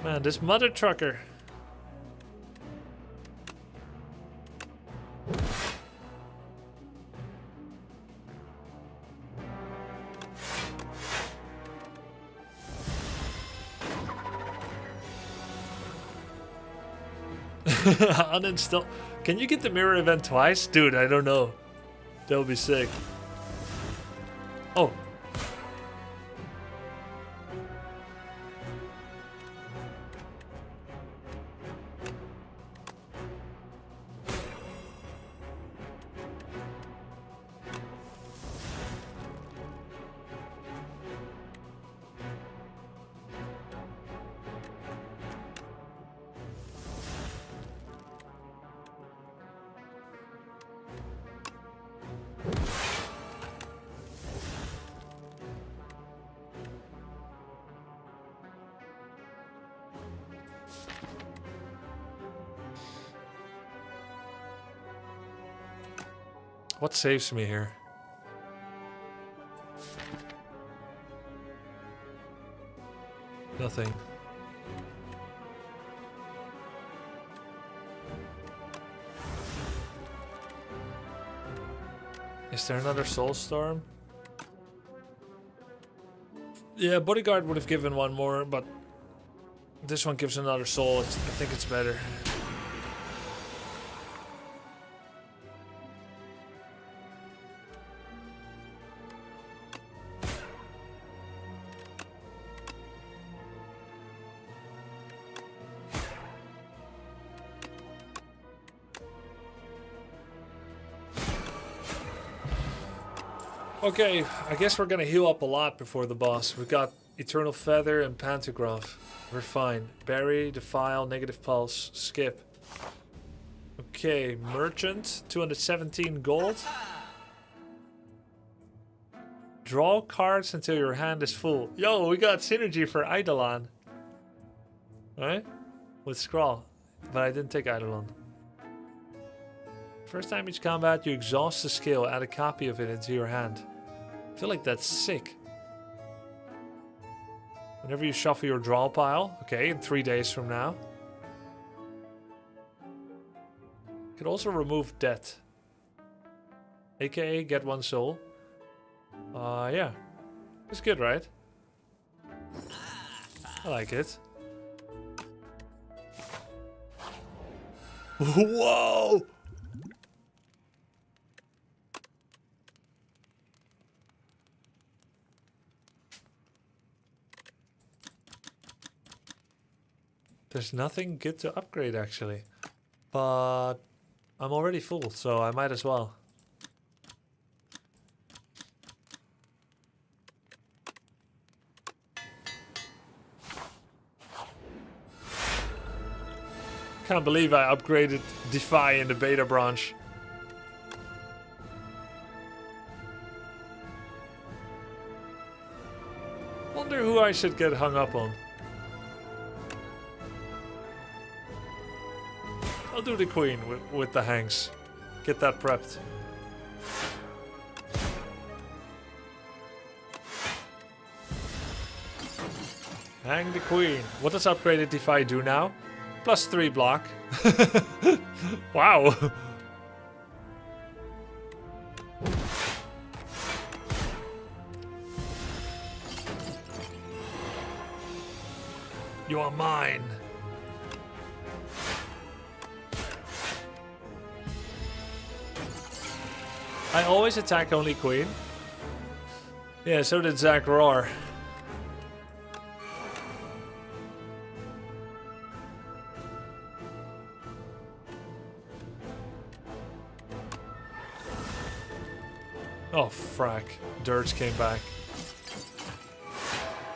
Man, this mother trucker. Uninstall. Can you get the mirror event twice? Dude, I don't know. That would be sick. Oh. What saves me here? Nothing. Is there another soul storm? Yeah, bodyguard would have given one more, but this one gives another soul. I think it's better. Okay, I guess we're gonna heal up a lot before the boss. We've got Eternal Feather and Pantograph. We're fine. Bury, Defile, Negative Pulse, Skip. Okay, Merchant, 217 gold. Draw cards until your hand is full. Yo, we got synergy for Eidolon. Right? With Scrawl. But I didn't take Eidolon. First time each combat, you exhaust the skill, add a copy of it into your hand. I feel like that's sick. Whenever you shuffle your draw pile, okay, in 3 days from now. You could also remove debt. AKA get 1 soul. Yeah. It's good, right? I like it. Whoa! There's nothing good to upgrade actually, but I'm already full, so I might as well. Can't believe I upgraded Defy in the beta branch. Wonder who I should get hung up on. I'll do the queen with the hangs. Get that prepped. Hang the queen. What does upgraded Defy do now? +3 block. Wow. You are mine. I always attack only queen. Yeah, so did Zach Roar. Oh, frack. Dirge came back.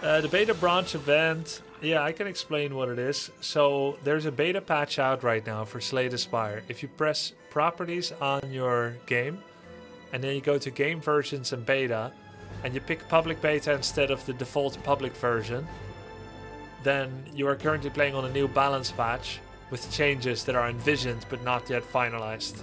The beta branch event. Yeah, I can explain what it is. So, there's a beta patch out right now for Slay the Spire. If you press properties on your game, and then you go to game versions and beta, and you pick public beta instead of the default public version, then you are currently playing on a new balance patch, with changes that are envisioned but not yet finalized.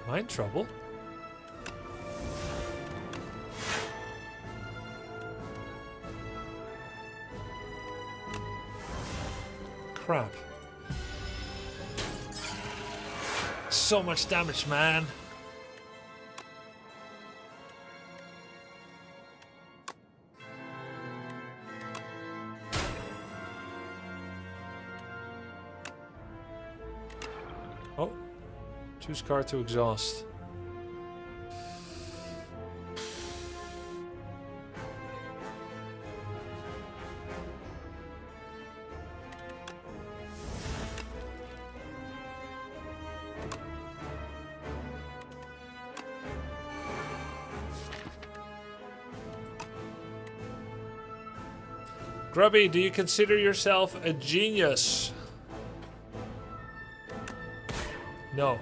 Am I in trouble? Crap. So much damage, man. Oh. Choose card to exhaust. Grubby, do you consider yourself a genius? No.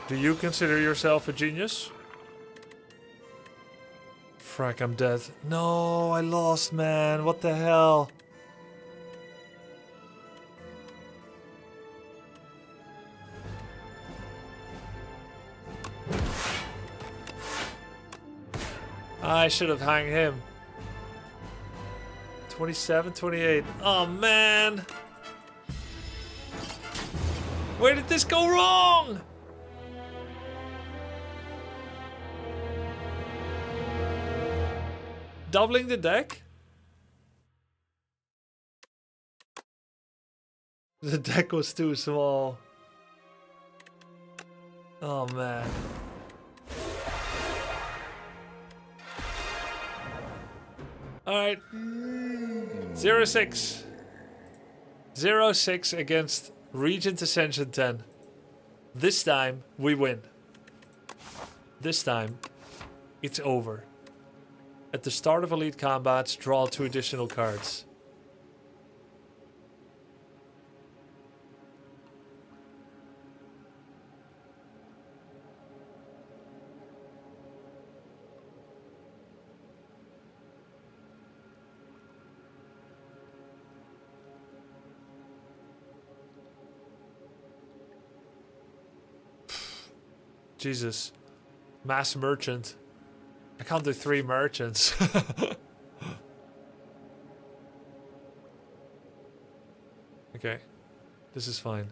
Do you consider yourself a genius? Frack, I'm dead. No, I lost, man. What the hell? I should have hung him. 27, 28. Oh, man. Where did this go wrong? Doubling the deck? The deck was too small. Oh, man. Alright. 0-6. 0-6 against Regent Ascension 10. This time, we win. This time, it's over. At the start of Elite Combats, draw 2 additional cards. Jesus. Mass merchant. I can't do 3 merchants. Okay. This is fine.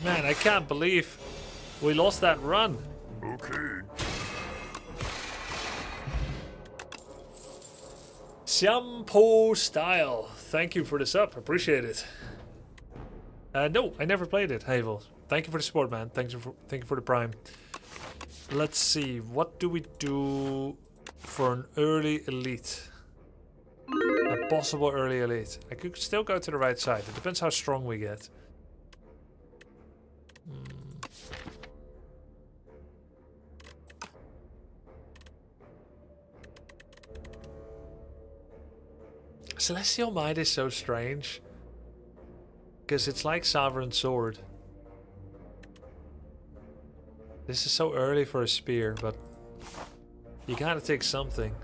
Man, I can't believe we lost that run. Okay. Shampoo style. Thank you for the sub. Appreciate it. No, I never played it, Havel. Thank you for the support, man. Thank you for the prime. Let's see. What do we do for an early elite? A possible early elite. I could still go to the right side. It depends how strong we get. Celestial Might is so strange. Because it's like Sovereign Sword. This is so early for a spear, but you gotta take something.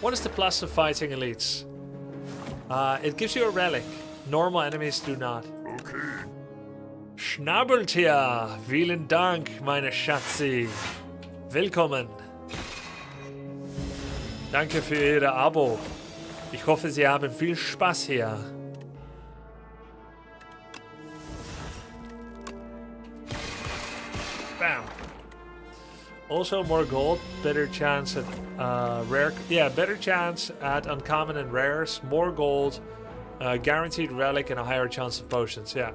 What is the plus of fighting elites? It gives you a relic. Normal enemies do not. Okay. Schnabeltier, vielen Dank, meine Schatzi. Willkommen. Danke für Ihr Abo. Ich hoffe, Sie haben viel Spaß hier. Also more gold, better chance at rare. Yeah, better chance at uncommon and rares. More gold, guaranteed relic, and a higher chance of potions. Yeah.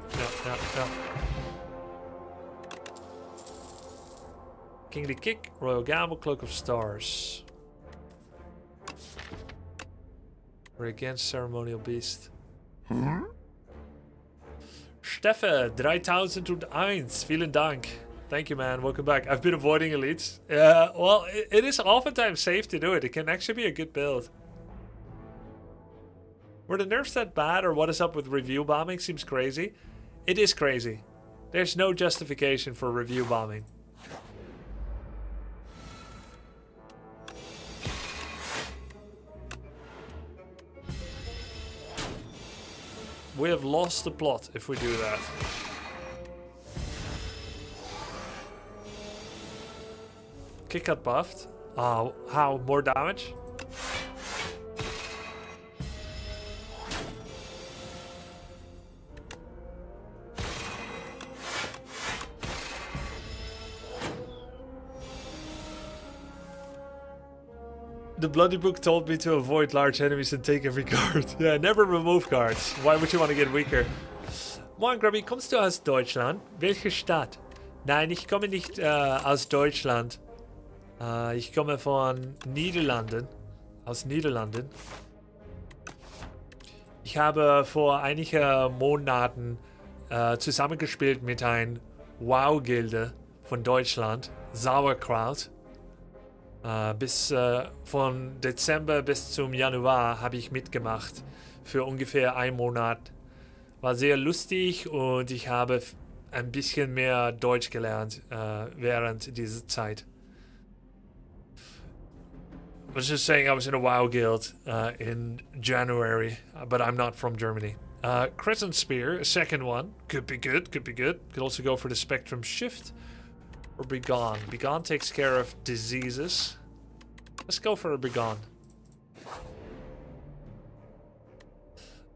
Kingly Kick, Royal Gamble, Cloak of Stars. We're against Ceremonial Beast. Steffe, 3001. Vielen Dank. Thank you, man. Welcome back. I've been avoiding elites. Well, it is oftentimes safe to do it. It can actually be a good build. Were the nerfs that bad, or what is up with review bombing? Seems crazy. It is crazy. There's no justification for review bombing. We have lost the plot if we do that. Kick got buffed. How? More damage? The Bloody Book told me to avoid large enemies and take every card. Yeah, never remove cards. Why would you want to get weaker? Moin, Grubby, kommst du aus Deutschland? Welche Stadt? Nein, ich komme nicht aus Deutschland. Ich komme von Niederlanden. Aus Niederlanden. Ich habe vor einigen Monaten zusammengespielt mit einer WoW-Gilde von Deutschland. Sauerkraut. Von Dezember bis zum Januar habe ich mitgemacht. Für ungefähr einen Monat. War sehr lustig und ich habe ein bisschen mehr Deutsch gelernt während dieser Zeit. I was just saying I was in a WoW guild in January, but I'm not from Germany. Crescent Spear, a second one. Could be good, could be good. Could also go for the Spectrum Shift. Or Begone. Begone takes care of diseases. Let's go for a Begone.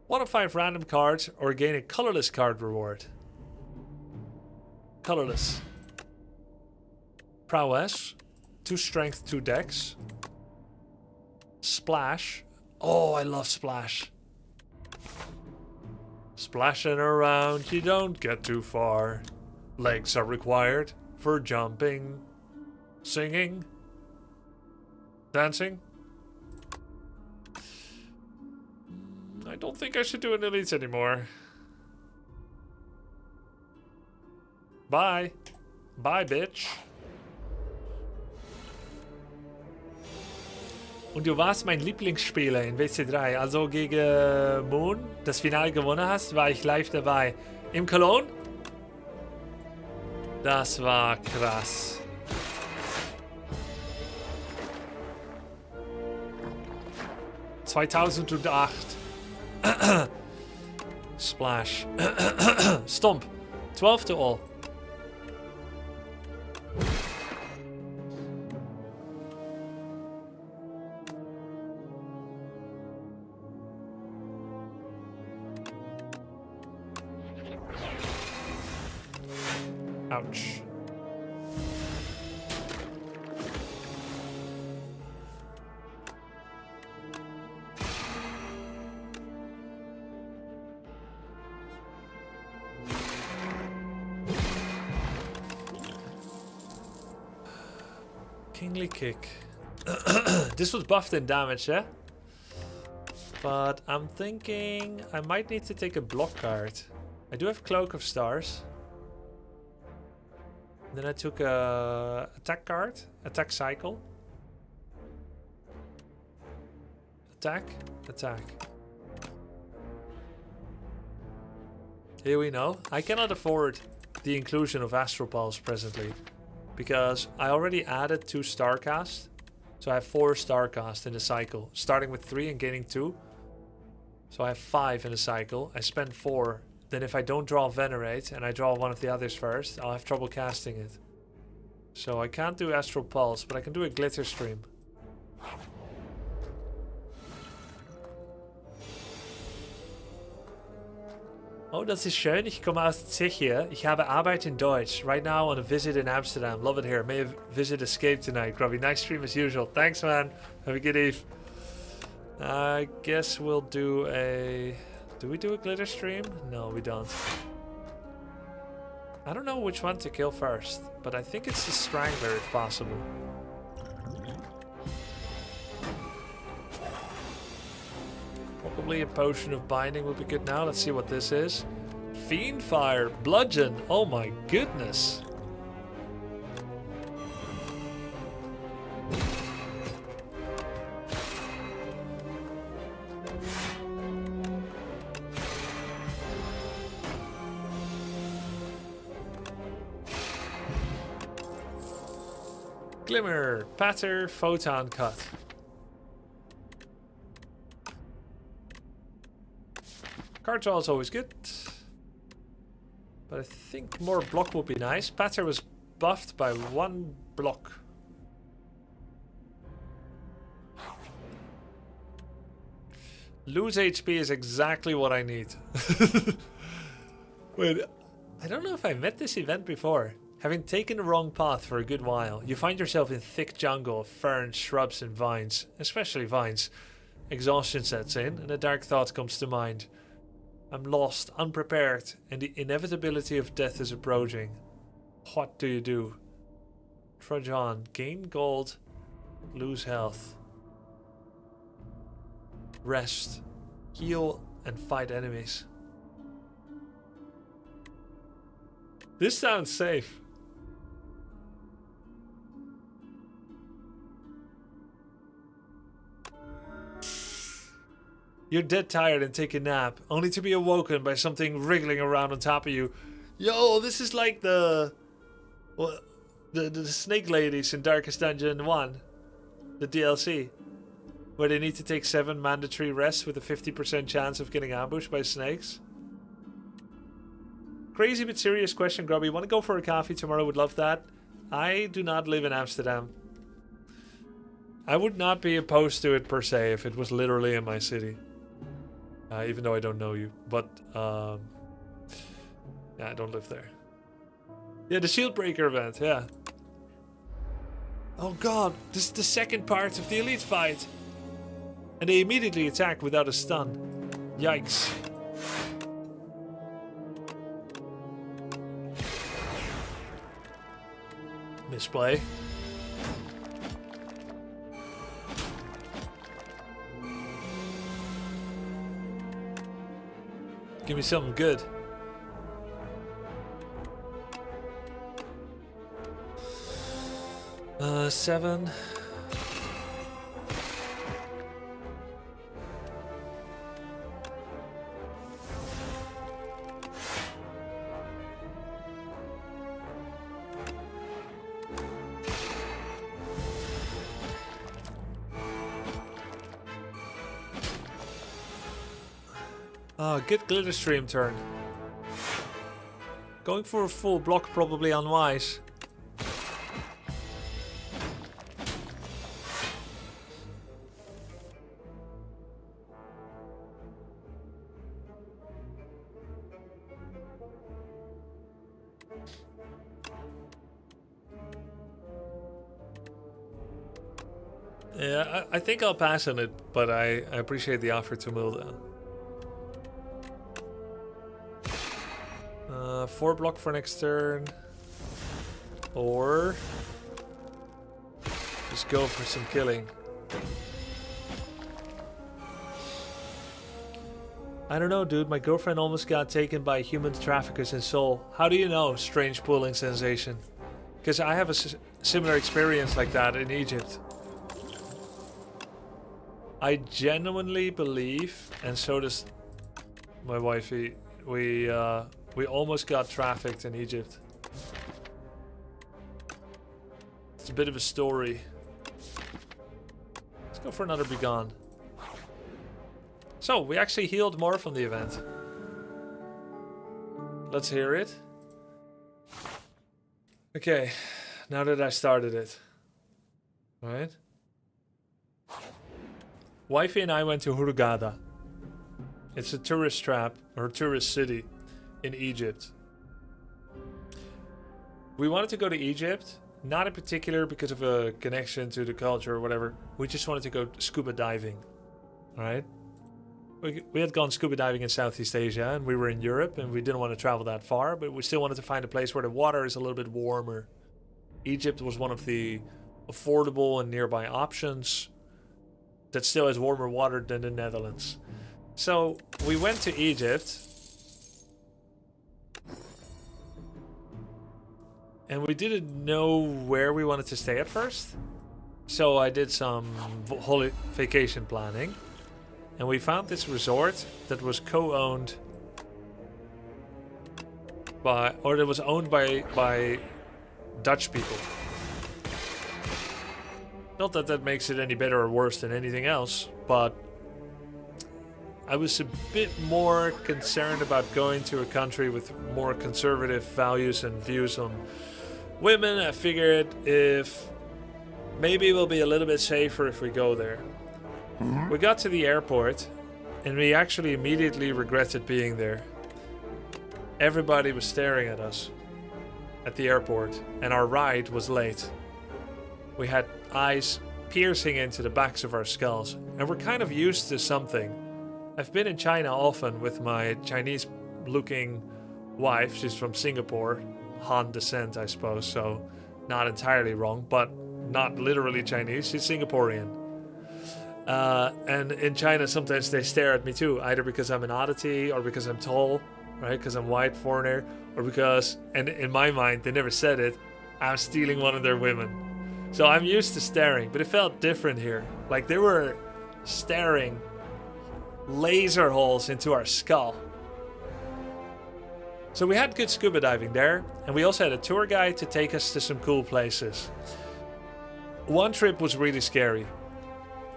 1 of 5 random cards or gain a colorless card reward. Colorless. Prowess. 2 strength, 2 dex. Splash. Oh, I love Splash. Splashing around, you don't get too far. Legs are required for jumping, singing, dancing. I don't think I should do an elite anymore. Bye. Bye, bitch. Und du warst mein Lieblingsspieler in WC3. Also gegen Moon, das Finale gewonnen hast, war ich live dabei. Im Cologne? Das war krass. ...2008. Splash. Stomp. 12 to all. Ouch. Kingly Kick. This was buffed in damage, yeah? But I'm thinking I might need to take a block card. I do have Cloak of Stars. Then I took a attack card, attack cycle. Attack, attack. Here we know. I cannot afford the inclusion of Astral Pulse presently, because I already added 2 Starcast. So I have 4 Starcast in the cycle, starting with 3 and gaining 2. So I have 5 in the cycle. I spend 4. Then if I don't draw Venerate and I draw one of the others first, I'll have trouble casting it. So I can't do Astral Pulse, but I can do a Glitter Stream. Oh, das ist schön. Ich komme aus Tschechien. Ich habe Arbeit in Deutsch. Right now on a visit in Amsterdam. Love it here. May have visit escape tonight. Grubby, nice stream as usual. Thanks, man. Have a good eve. I guess we'll do a... Do we do a glitter stream? No, we don't. I don't know which one to kill first, but I think it's the Strangler if possible. Probably a potion of binding would be good now. Let's see what this is. Fiend Fire, Bludgeon. Oh my goodness. Glimmer, Patter, Photon Cut. Card draw is always good. But I think more block would be nice. Patter was buffed by 1 block. Lose HP is exactly what I need. Wait, I don't know if I met this event before. Having taken the wrong path for a good while, you find yourself in thick jungle of ferns, shrubs and vines, especially vines. Exhaustion sets in and a dark thought comes to mind. I'm lost, unprepared, and the inevitability of death is approaching. What do you do? Trudge on, gain gold, lose health. Rest, heal and fight enemies. This sounds safe. You're dead tired and take a nap, only to be awoken by something wriggling around on top of you. Yo, this is like the snake ladies in Darkest Dungeon 1, the DLC, where they need to take 7 mandatory rests with a 50% chance of getting ambushed by snakes. Crazy but serious question, Grubby. Want to go for a coffee tomorrow? Would love that. I do not live in Amsterdam. I would not be opposed to it per se if it was literally in my city. Even though I don't know you. But, yeah, I don't live there. Yeah, the Shield Breaker event, yeah. Oh god, this is the second part of the Elite fight. And they immediately attack without a stun. Yikes. Misplay. Give me something good. Seven. Good glitter stream turn. Going for a full block probably unwise. Yeah, I think I'll pass on it, but I appreciate the offer to Mulda. 4 block for next turn. Or just go for some killing. I don't know, dude. My girlfriend almost got taken by human traffickers in Seoul. How do you know? Strange pulling sensation. Because I have a similar experience like that in Egypt. I genuinely believe, and so does my wifey, we almost got trafficked in Egypt. It's a bit of a story. Let's go for another Begone. So, we actually healed more from the event. Let's hear it. Okay, now that I started it. Alright. Wifey and I went to Hurghada. It's a tourist trap, or tourist city. in Egypt. We wanted to go to Egypt, not in particular because of a connection to the culture or whatever. We just wanted to go scuba diving. All right? We had gone scuba diving in Southeast Asia, and we were in Europe, and we didn't want to travel that far, but we still wanted to find a place where the water is a little bit warmer. Egypt was one of the affordable and nearby options that still has warmer water than the Netherlands. So we went to Egypt, and we didn't know where we wanted to stay at first. So I did some vacation planning. And we found this resort that was co-owned by, or that was owned by Dutch people. Not that that makes it any better or worse than anything else, but I was a bit more concerned about going to a country with more conservative values and views on women. I figured if maybe we'll be a little bit safer if we go there. We got to the airport, and we actually immediately regretted being there. Everybody was staring at us at the airport, and our ride was late. We had eyes piercing into the backs of our skulls, and we're kind of used to something. I've been in China often with my Chinese-looking wife. She's from Singapore, Han descent, I suppose, so not entirely wrong, but not literally Chinese. She's Singaporean. And in China, sometimes they stare at me too, either because I'm an oddity or because I'm tall, right? Because I'm white, foreigner, or because, and in my mind, they never said it, I'm stealing one of their women. So I'm used to staring, but it felt different here. Like they were staring laser holes into our skull. So we had good scuba diving there, and we also had a tour guide to take us to some cool places. One trip was really scary.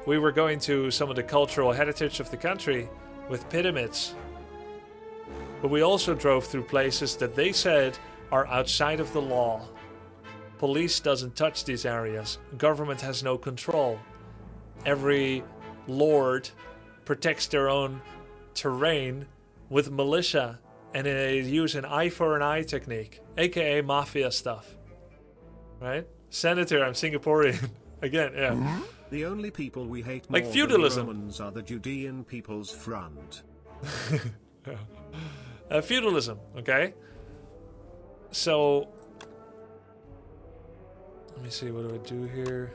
We were going to some of the cultural heritage of the country with pyramids. But we also drove through places that they said are outside of the law. Police doesn't touch these areas. Government has no control. Every lord protects their own terrain with militia, and they use an eye for an eye technique, aka mafia stuff. Right? Senator, I'm Singaporean. Again, yeah. The only people we hate like more feudalism. than the Romans are the Judean People's Front. Feudalism, okay? So, let me see, what do I do here?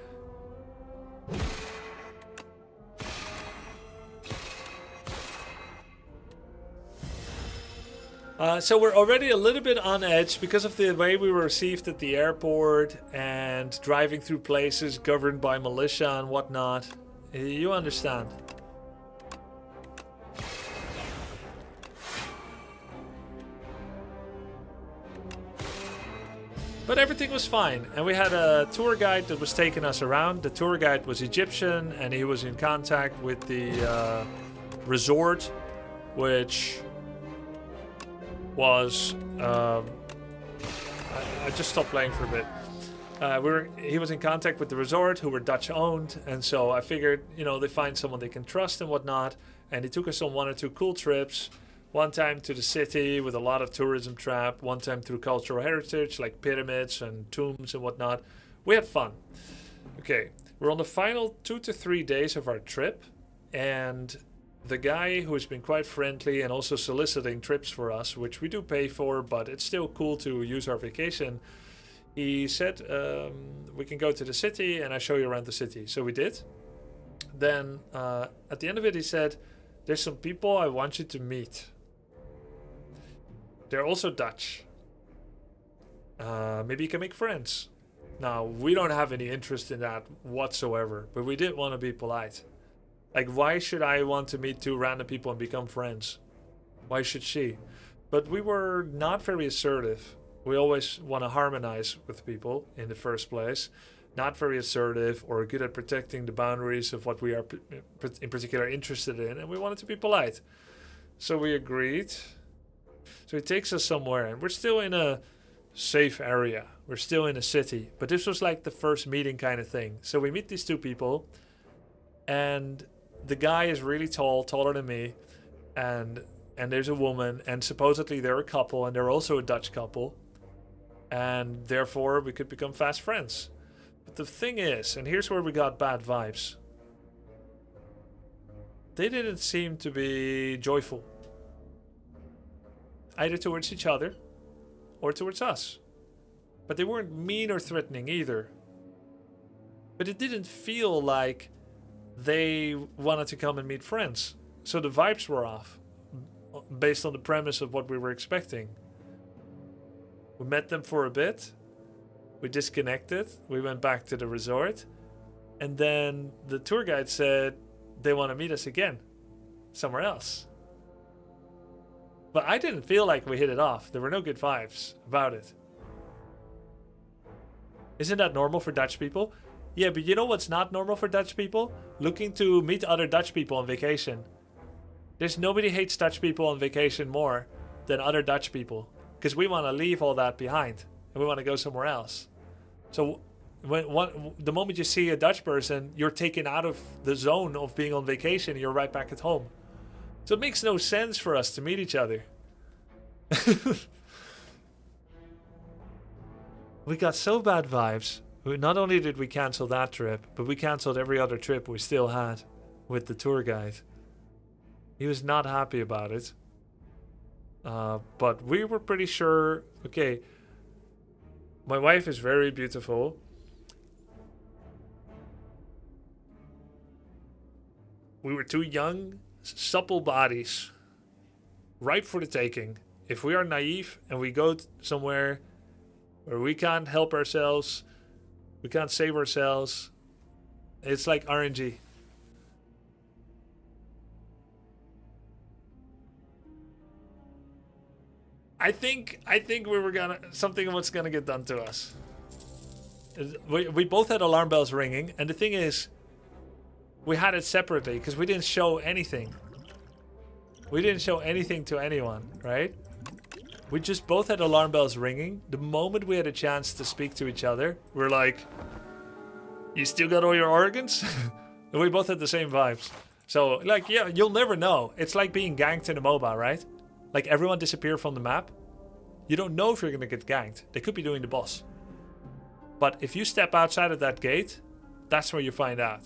So we're already a little bit on edge because of the way we were received at the airport and driving through places governed by militia and whatnot. You understand. But everything was fine, and we had a tour guide that was taking us around. The tour guide was Egyptian, and he was in contact with the resort, which was I just stopped playing for a bit. He was in contact with the resort, who were Dutch owned, and so I figured, you know, they find someone they can trust and whatnot. And he took us on 1 or 2 cool trips. One time to the city with a lot of tourism trap. One time through cultural heritage like pyramids and tombs and whatnot. We had fun. Okay, we're on the final 2 to 3 days of our trip, and the guy who's been quite friendly and also soliciting trips for us, which we do pay for, but it's still cool to use our vacation, he said, we can go to the city and I show you around the city. So we did. Then at the end of it, he said, there's some people I want you to meet. They're also Dutch. Maybe you can make friends. Now, we don't have any interest in that whatsoever, but we did want to be polite. Like, why should I want to meet 2 random people and become friends? Why should she? But we were not very assertive. We always want to harmonize with people in the first place. Not very assertive or good at protecting the boundaries of what we are in particular interested in. And we wanted to be polite. So we agreed. So he takes us somewhere, and we're still in a safe area. We're still in a city. But this was like the first meeting kind of thing. So we meet these 2 people, and the guy is really tall, taller than me, and and there's a woman, and supposedly they're a couple, and they're also a Dutch couple, and therefore we could become fast friends. But the thing is, and here's where we got bad vibes, they didn't seem to be joyful, either towards each other or towards us. But they weren't mean or threatening either. But it didn't feel like they wanted to come and meet friends. So the vibes were off, based on the premise of what we were expecting. We met them for a bit. We disconnected. We went back to the resort. And then the tour guide said they want to meet us again, somewhere else. But I didn't feel like we hit it off. There were no good vibes about it. Isn't that normal for Dutch people? Yeah, but you know what's not normal for Dutch people? Looking to meet other Dutch people on vacation. There's nobody hates Dutch people on vacation more than other Dutch people. Because we want to leave all that behind. And we want to go somewhere else. So the moment you see a Dutch person, you're taken out of the zone of being on vacation and you're right back at home. So it makes no sense for us to meet each other. We got so bad vibes. Not only did we cancel that trip, but we canceled every other trip we still had with the tour guide. He was not happy about it. But we were pretty sure, okay, my wife is very beautiful. We were two young, supple bodies, ripe for the taking. If we are naive and we go somewhere where we can't help ourselves, we can't save ourselves, it's like RNG. I think we were gonna, something was gonna get done to us. We both had alarm bells ringing, and the thing is, we had it separately because we didn't show anything. We didn't show anything to anyone, right? We just both had alarm bells ringing. The moment we had a chance to speak to each other, we're like, you still got all your organs? And we both had the same vibes. So, like, yeah, you'll never know. It's like being ganked in a MOBA, right? Like, everyone disappear from the map. You don't know if you're gonna get ganked. They could be doing the boss. But if you step outside of that gate, that's where you find out.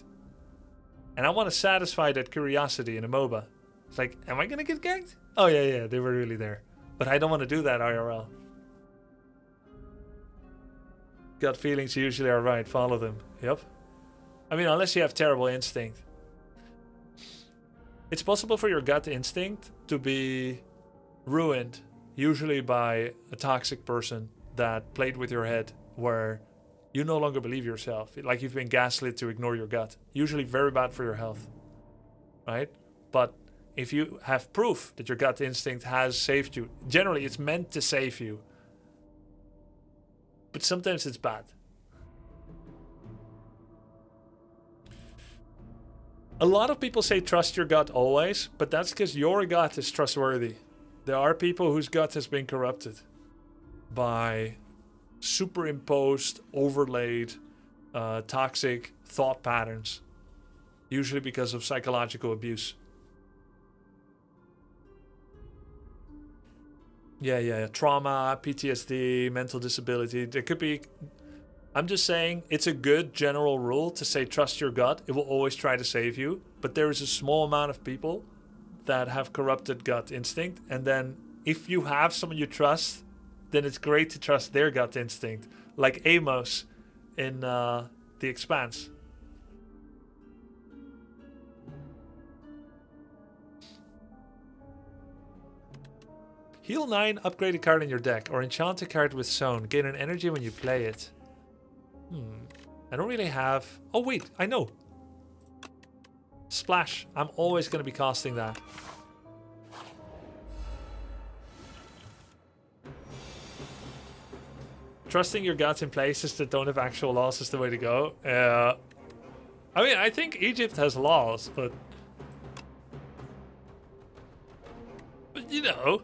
And I want to satisfy that curiosity in a MOBA. It's like, am I gonna get ganked? Oh yeah, they were really there. But I don't want to do that IRL. Gut feelings usually are right. Follow them. Yep. I mean, unless you have terrible instinct. It's possible for your gut instinct to be ruined, usually by a toxic person that played with your head, where you no longer believe yourself. Like you've been gaslit to ignore your gut. Usually very bad for your health. Right? But if you have proof that your gut instinct has saved you, generally it's meant to save you. But sometimes it's bad. A lot of people say trust your gut always, but that's because your gut is trustworthy. There are people whose gut has been corrupted by superimposed, overlaid, toxic thought patterns, usually because of psychological abuse. Yeah. Trauma, PTSD, mental disability. There could be... I'm just saying it's a good general rule to say trust your gut. It will always try to save you. But there is a small amount of people that have corrupted gut instinct. And then if you have someone you trust, then it's great to trust their gut instinct. Like Amos in The Expanse. Heal 9, upgrade a card in your deck, or enchant a card with Zone. Gain an energy when you play it. I don't really have... Oh wait, I know. Splash. I'm always going to be casting that. Trusting your guts in places that don't have actual laws is the way to go. I mean, I think Egypt has laws, but you know...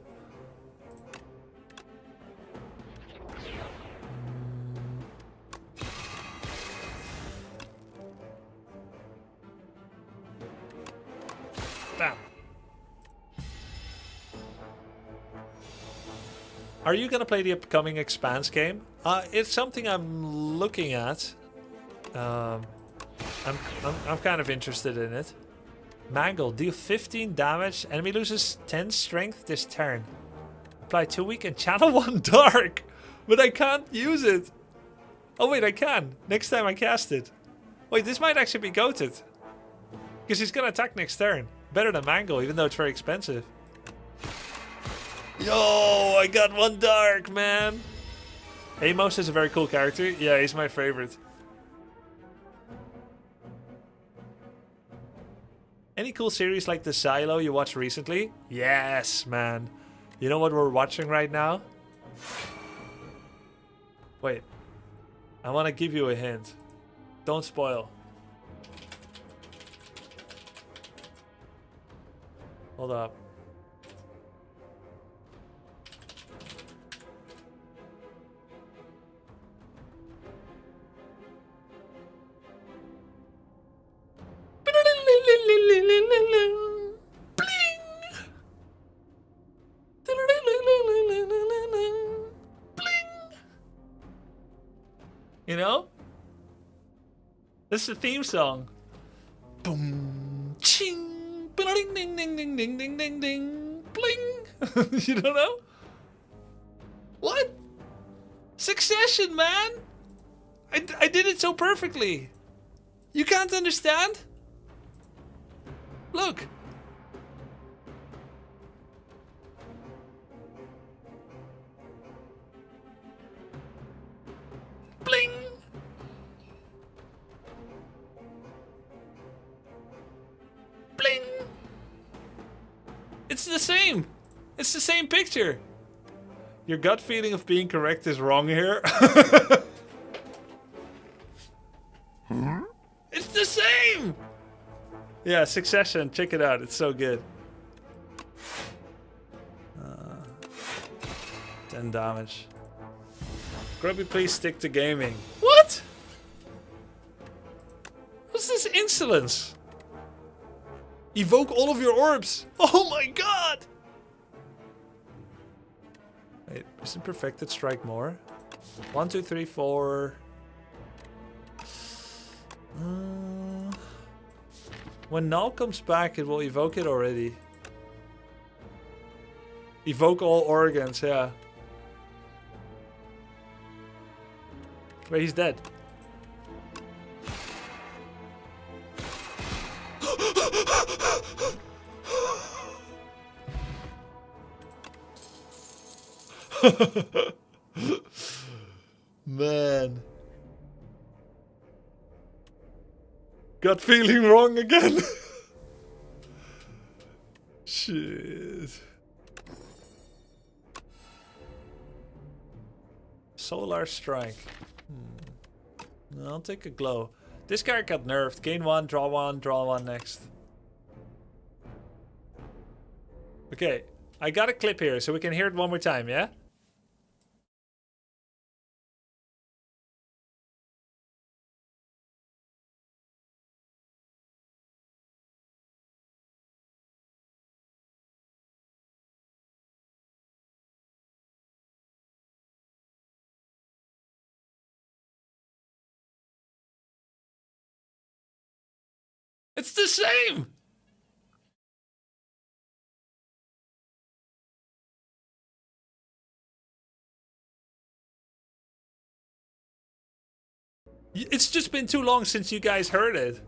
Bam. Are you gonna play the upcoming Expanse game? It's something I'm looking at. I'm kind of interested in it. Mangle, deal 15 damage. Enemy loses 10 strength this turn. Apply 2 weak and channel 1 dark. But I can't use it. Oh wait, I can. Next time I cast it. Wait, this might actually be goated. Because he's gonna attack next turn. Better than Mangle, even though it's very expensive. Yo, I got 1 dark, man. Amos is a very cool character. Yeah, he's my favorite. Any cool series like the Silo you watched recently? Yes, man. You know what we're watching right now? Wait. I want to give you a hint. Don't spoil. Hold up. You know? This is a theme song. Boom, ching, ding, ding, ding, ding, ding, ding, ding, ding, bling. You don't know? What? Succession, man. I did it so perfectly. You can't understand? Look. Bling. Bling. It's the same. It's the same picture. Your gut feeling of being correct is wrong here. It's the same. Yeah, Succession. Check it out. It's so good. 10 damage. Grubby, please stick to gaming. What? What's this insolence? Evoke all of your orbs. Oh my god. Wait, isn't perfected strike more? 1, 2, 3, 4. When Null comes back, it will evoke it already. Evoke all organs, yeah. Wait, he's dead. Man. Gut feeling wrong again. Shit. Solar Strike. I'll take a glow. This guy got nerfed. Gain 1, draw 1 next. Okay, I got a clip here so we can hear it one more time, yeah? It's the same! It's just been too long since you guys heard it.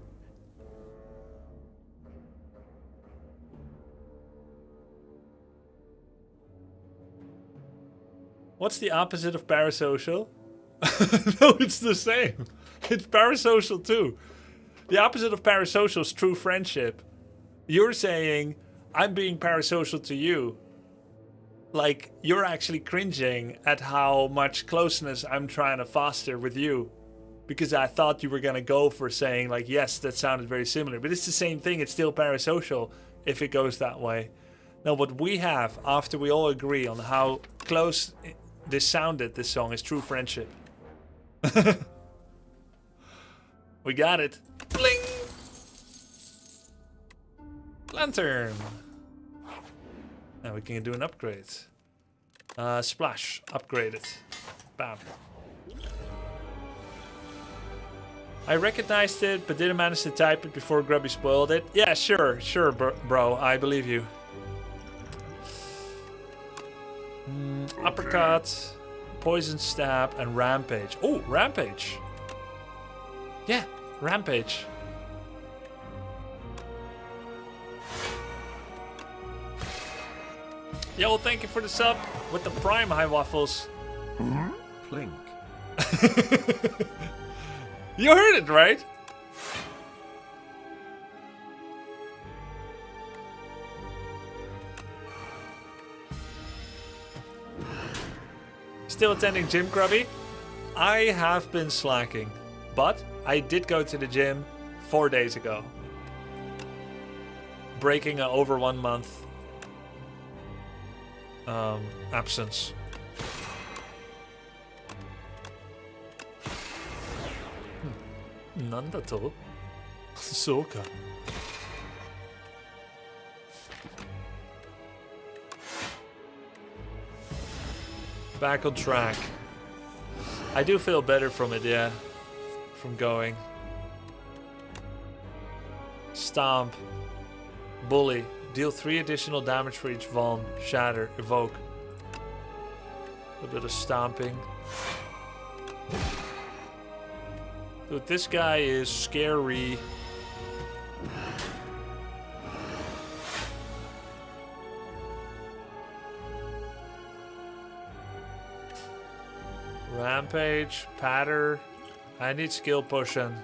What's the opposite of parasocial? No, it's the same. It's parasocial too. The opposite of parasocial is true friendship. You're saying, I'm being parasocial to you. Like, you're actually cringing at how much closeness I'm trying to foster with you. Because I thought you were going to go for saying, like, yes, that sounded very similar. But it's the same thing. It's still parasocial if it goes that way. Now, what we have, after we all agree on how close this sounded, this song, is true friendship. We got it. Bling! Lantern. Now we can do an upgrade. Splash. Upgraded. Bam. I recognized it, but didn't manage to type it before Grubby spoiled it. Yeah, sure, bro. I believe you. Uppercut, poison stab, and rampage. Oh, rampage. Yeah, rampage. Yo, thank you for the sub with the prime high waffles. Plink. You heard it, right? Still attending gym, Grubby? I have been slacking, but I did go to the gym 4 days ago. Breaking a over 1 month absence. Nanda to. Soka. Back on track. I do feel better from it, yeah. From going. Stomp. Bully. Deal 3 additional damage for each Vuln. Shatter. Evoke. A bit of stomping. Dude, this guy is scary. Rampage, patter. I need skill pushing.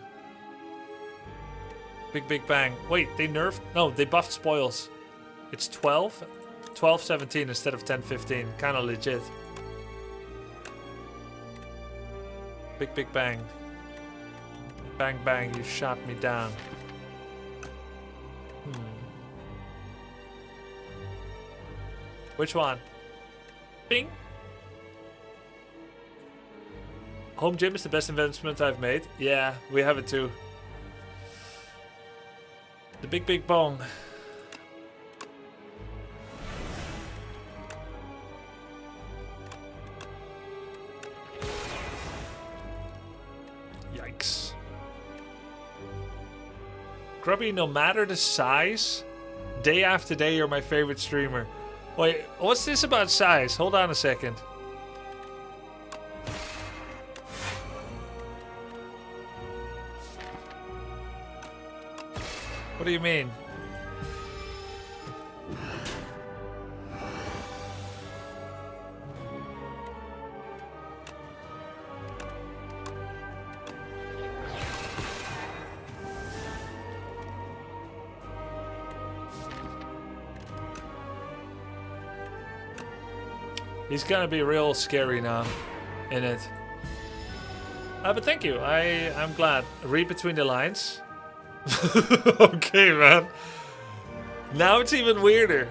Big bang. Wait, they nerfed? No, they buffed spoils. It's 12? 12-17 instead of 10-15. Kinda legit. Big bang. Bang bang, you shot me down. Which one? Ping. Home gym is the best investment I've made. Yeah, we have it too. The big bong. Yikes. Grubby, no matter the size, day after day you're my favorite streamer. Wait, what's this about size? Hold on a second. What do you mean? He's gonna be real scary now in it. But thank you. I'm glad. Read between the lines. Okay, man. Now it's even weirder.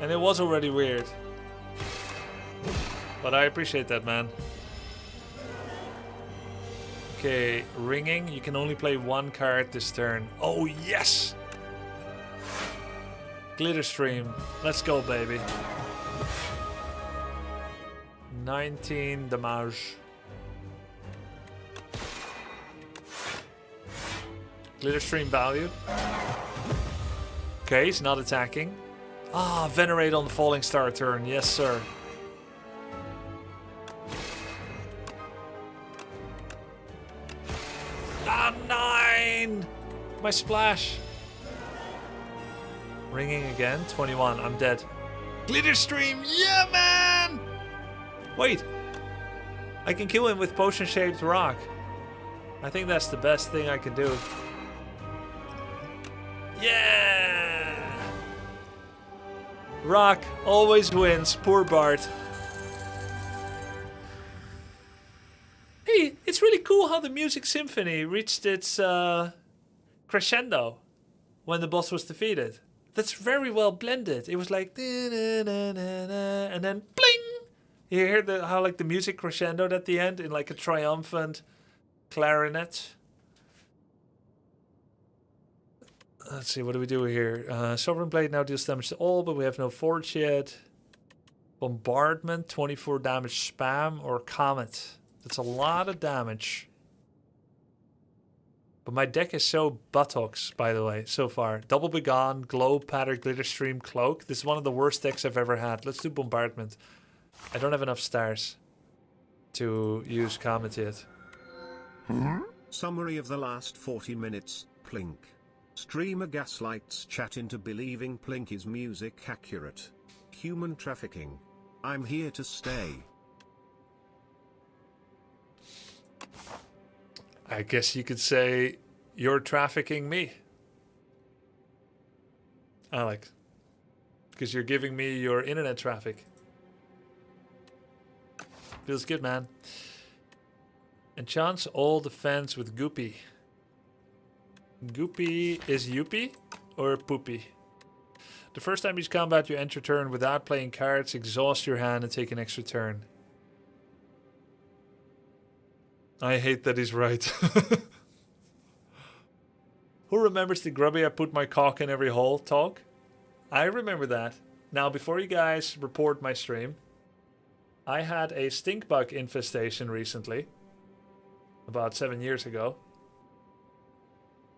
And it was already weird. But I appreciate that, man. Okay, ringing. You can only play 1 card this turn. Oh, yes! Glitter stream. Let's go, baby. 19 damage. Glitter stream value. Okay, he's not attacking. Ah, Venerate on the falling star turn. Yes, sir. Ah, 9! My splash. Ringing again. 21. I'm dead. Glitter stream. Yeah, man! Wait. I can kill him with potion-shaped rock. I think that's the best thing I can do. Yeah! Rock always wins. Poor Bart. Hey, it's really cool how the music symphony reached its crescendo when the boss was defeated. That's very well blended. It was like and then bling. You hear how like the music crescendoed at the end in like a triumphant clarinet. Let's see, what do we do here? Sovereign Blade now deals damage to all, but we have no Forge yet. Bombardment, 24 damage spam, or Comet. That's a lot of damage. But my deck is so buttocks, by the way, so far. Double Begone, Glow, Patter, Glitter Stream, Cloak. This is one of the worst decks I've ever had. Let's do Bombardment. I don't have enough stars to use Comet yet. Summary of the last 40 minutes, Plink. Streamer gaslights chat into believing Plink is music accurate. Human trafficking. I'm here to stay. I guess you could say you're trafficking me, Alec. Because you're giving me your internet traffic. Feels good, man. Enchants all defense with Goopy. Goopy is Youpie or Poopy? The first time each combat you enter turn without playing cards, exhaust your hand and take an extra turn. I hate that he's right. Who remembers the Grubby I put my cock in every hole talk? I remember that. Now, before you guys report my stream, I had a stink bug infestation recently. About 7 years ago.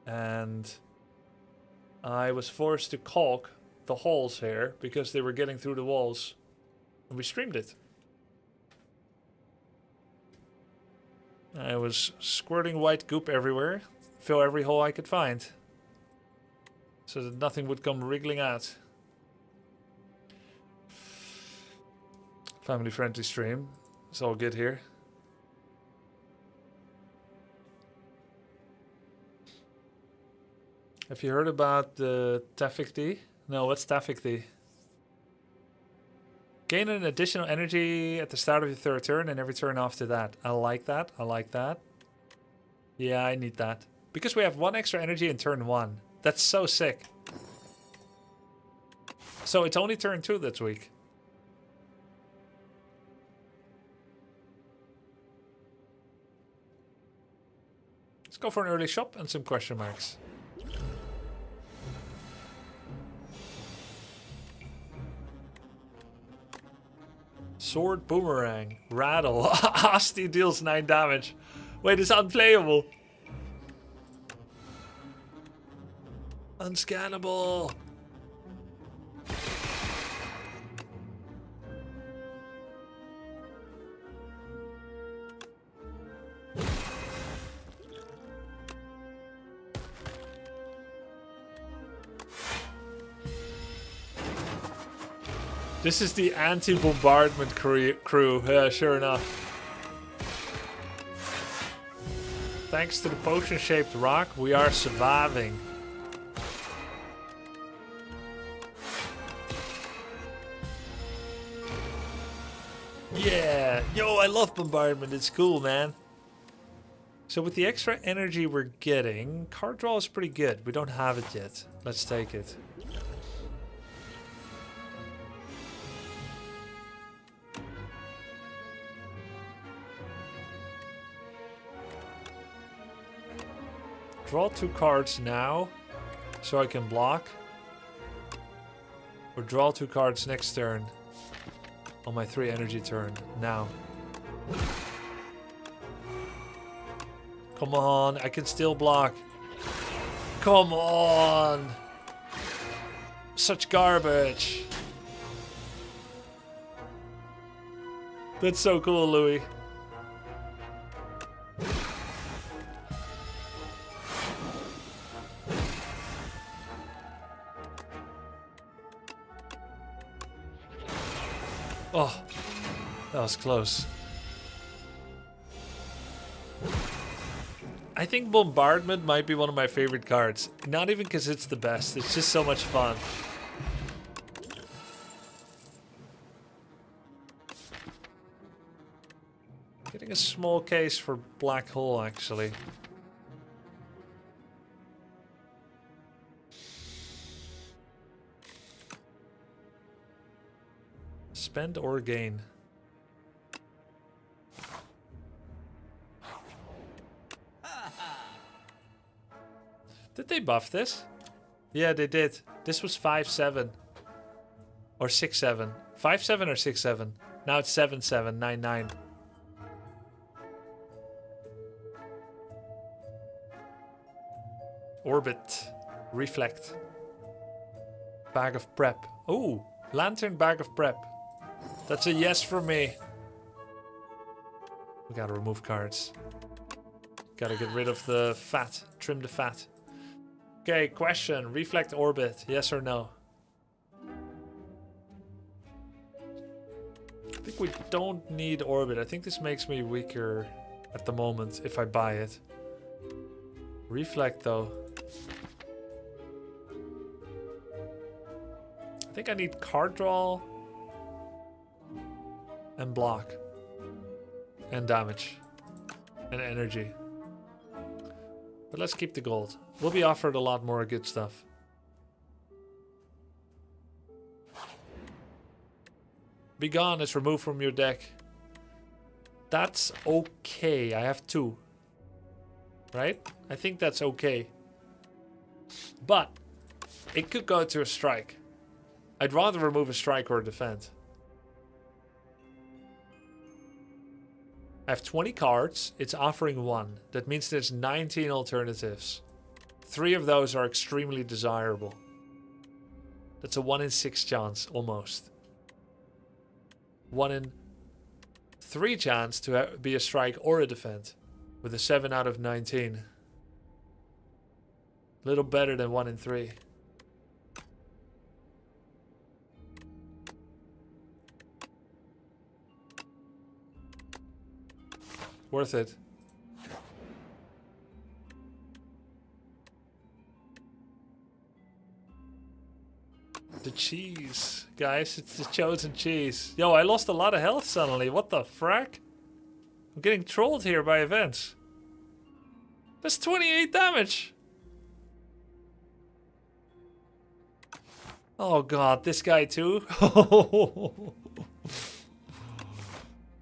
And I was forced to caulk the holes here because they were getting through the walls. And we streamed it. I was squirting white goop everywhere. Fill every hole I could find. So that nothing would come wriggling out. Family friendly stream. It's all good here. Have you heard about the Tafik? No, what's Tafik? Gain an additional energy at the start of your third turn and every turn after that. I like that. I like that. Yeah, I need that. Because we have 1 extra energy in turn 1. That's so sick. So it's only turn 2 that's weak. Let's go for an early shop and some question marks. Sword Boomerang. Rattle. Asti deals 9 damage. Wait, it's unplayable. Unscannable. This is the anti-bombardment crew. Yeah, sure enough. Thanks to the potion-shaped rock, we are surviving. Yeah! Yo, I love bombardment. It's cool, man. So with the extra energy we're getting, card draw is pretty good. We don't have it yet. Let's take it. Draw 2 cards now, so I can block. Or draw 2 cards next turn. On my 3 energy turn, now. Come on, I can still block. Come on! Such garbage. That's so cool, Louis. Oh, that was close. I think Bombardment might be one of my favorite cards. Not even because it's the best, it's just so much fun. Getting a small case for Black Hole, actually. Spend or gain. Did they buff this? Yeah, they did. This was 5-7. Or 6-7. 5-7 or 6-7. Now it's 7-7, 9-9. Orbit. Reflect. Bag of prep. Oh, lantern bag of prep. That's a yes for me. We gotta remove cards. Gotta get rid of the fat. Trim the fat. Okay, question. Reflect orbit. Yes or no? I think we don't need orbit. I think this makes me weaker at the moment if I buy it. Reflect though. I think I need card draw and block and damage and energy. But let's keep the gold. We'll be offered a lot more good stuff. Be gone is removed from your deck. That's okay. I have 2. Right? I think that's okay. But it could go to a strike. I'd rather remove a strike or a defend. I have 20 cards. It's offering 1. That means there's 19 alternatives. 3 of those are extremely desirable. That's a 1 in 6 chance, almost. 1 in 3 chance to be a strike or a defend. With a 7 out of 19. Little better than 1 in 3. Worth it. The cheese. Guys, it's the chosen cheese. Yo, I lost a lot of health suddenly. What the frack? I'm getting trolled here by events. That's 28 damage. Oh god, this guy too?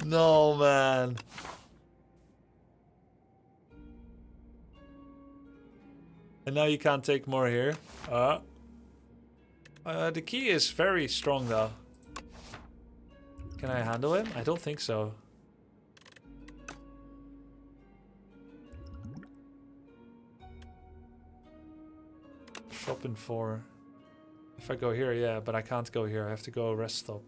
No, man. And now you can't take more here. The key is very strong though. Can I handle him? I don't think so. Shop in 4. If I go here, yeah, but I can't go here. I have to go rest stop.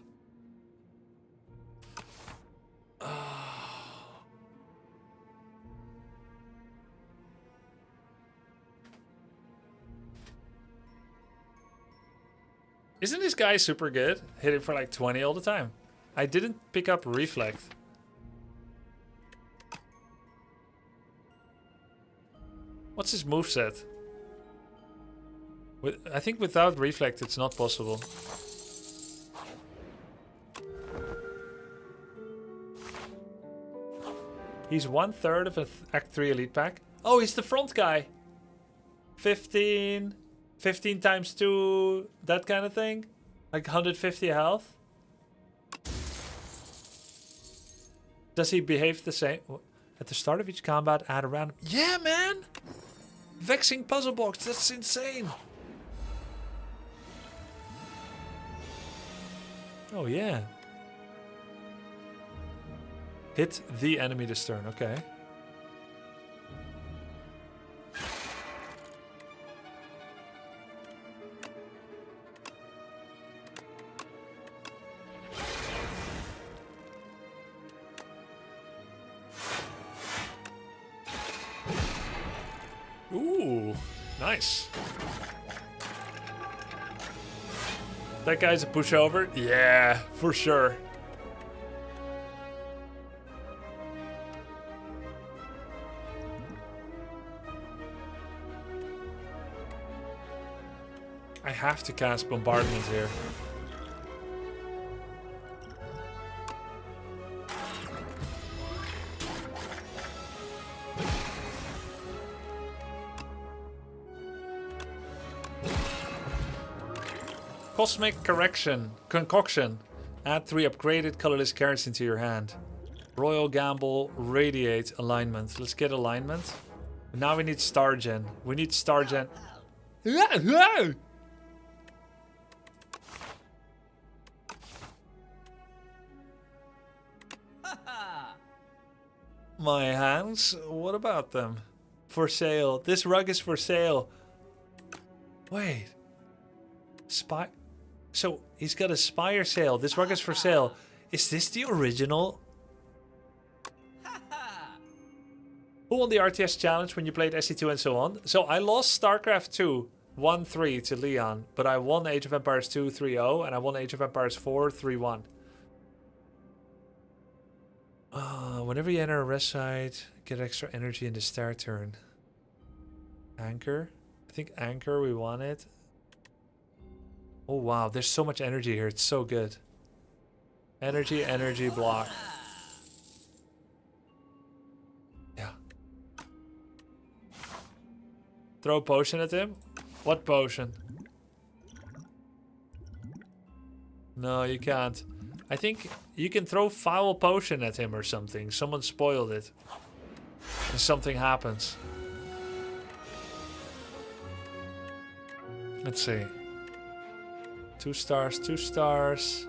Isn't this guy super good? Hitting for like 20 all the time. I didn't pick up Reflect. What's his moveset? I think without Reflect it's not possible. He's 1/3 of an Act 3 Elite pack. Oh, he's the front guy. 15 times 2, that kind of thing. Like 150 health. Does he behave the same? At the start of each combat, add a random... Yeah, man! Vexing puzzle box, that's insane. Oh, yeah. Hit the enemy this turn, okay. Ooh, nice. That guy's a pushover? Yeah, for sure. I have to cast Bombardment here. Cosmic Concoction. Add 3 upgraded colorless cards into your hand. Royal Gamble, Radiate, Alignment. Let's get Alignment. And now we need Star Gen. We need Star Gen. My hands? What about them? For sale. This rug is for sale. Wait. Spire. So he's got a Spire sale. This rug is for sale. Is this the original? Who won the RTS challenge when you played ST2 and so on? So I lost StarCraft 2 1-3 to Leon, but I won Age of Empires 2 3-0 and I won Age of Empires 4 3-1. Whenever you enter a rest site, get extra energy in the start turn. Anchor? I think Anchor we want it. Oh wow, there's so much energy here. It's so good. Energy, energy, block. Yeah. Throw a potion at him? What potion? No, you can't. I think you can throw foul potion at him or something. Someone spoiled it. And something happens. Let's see. 2 stars, 2 stars.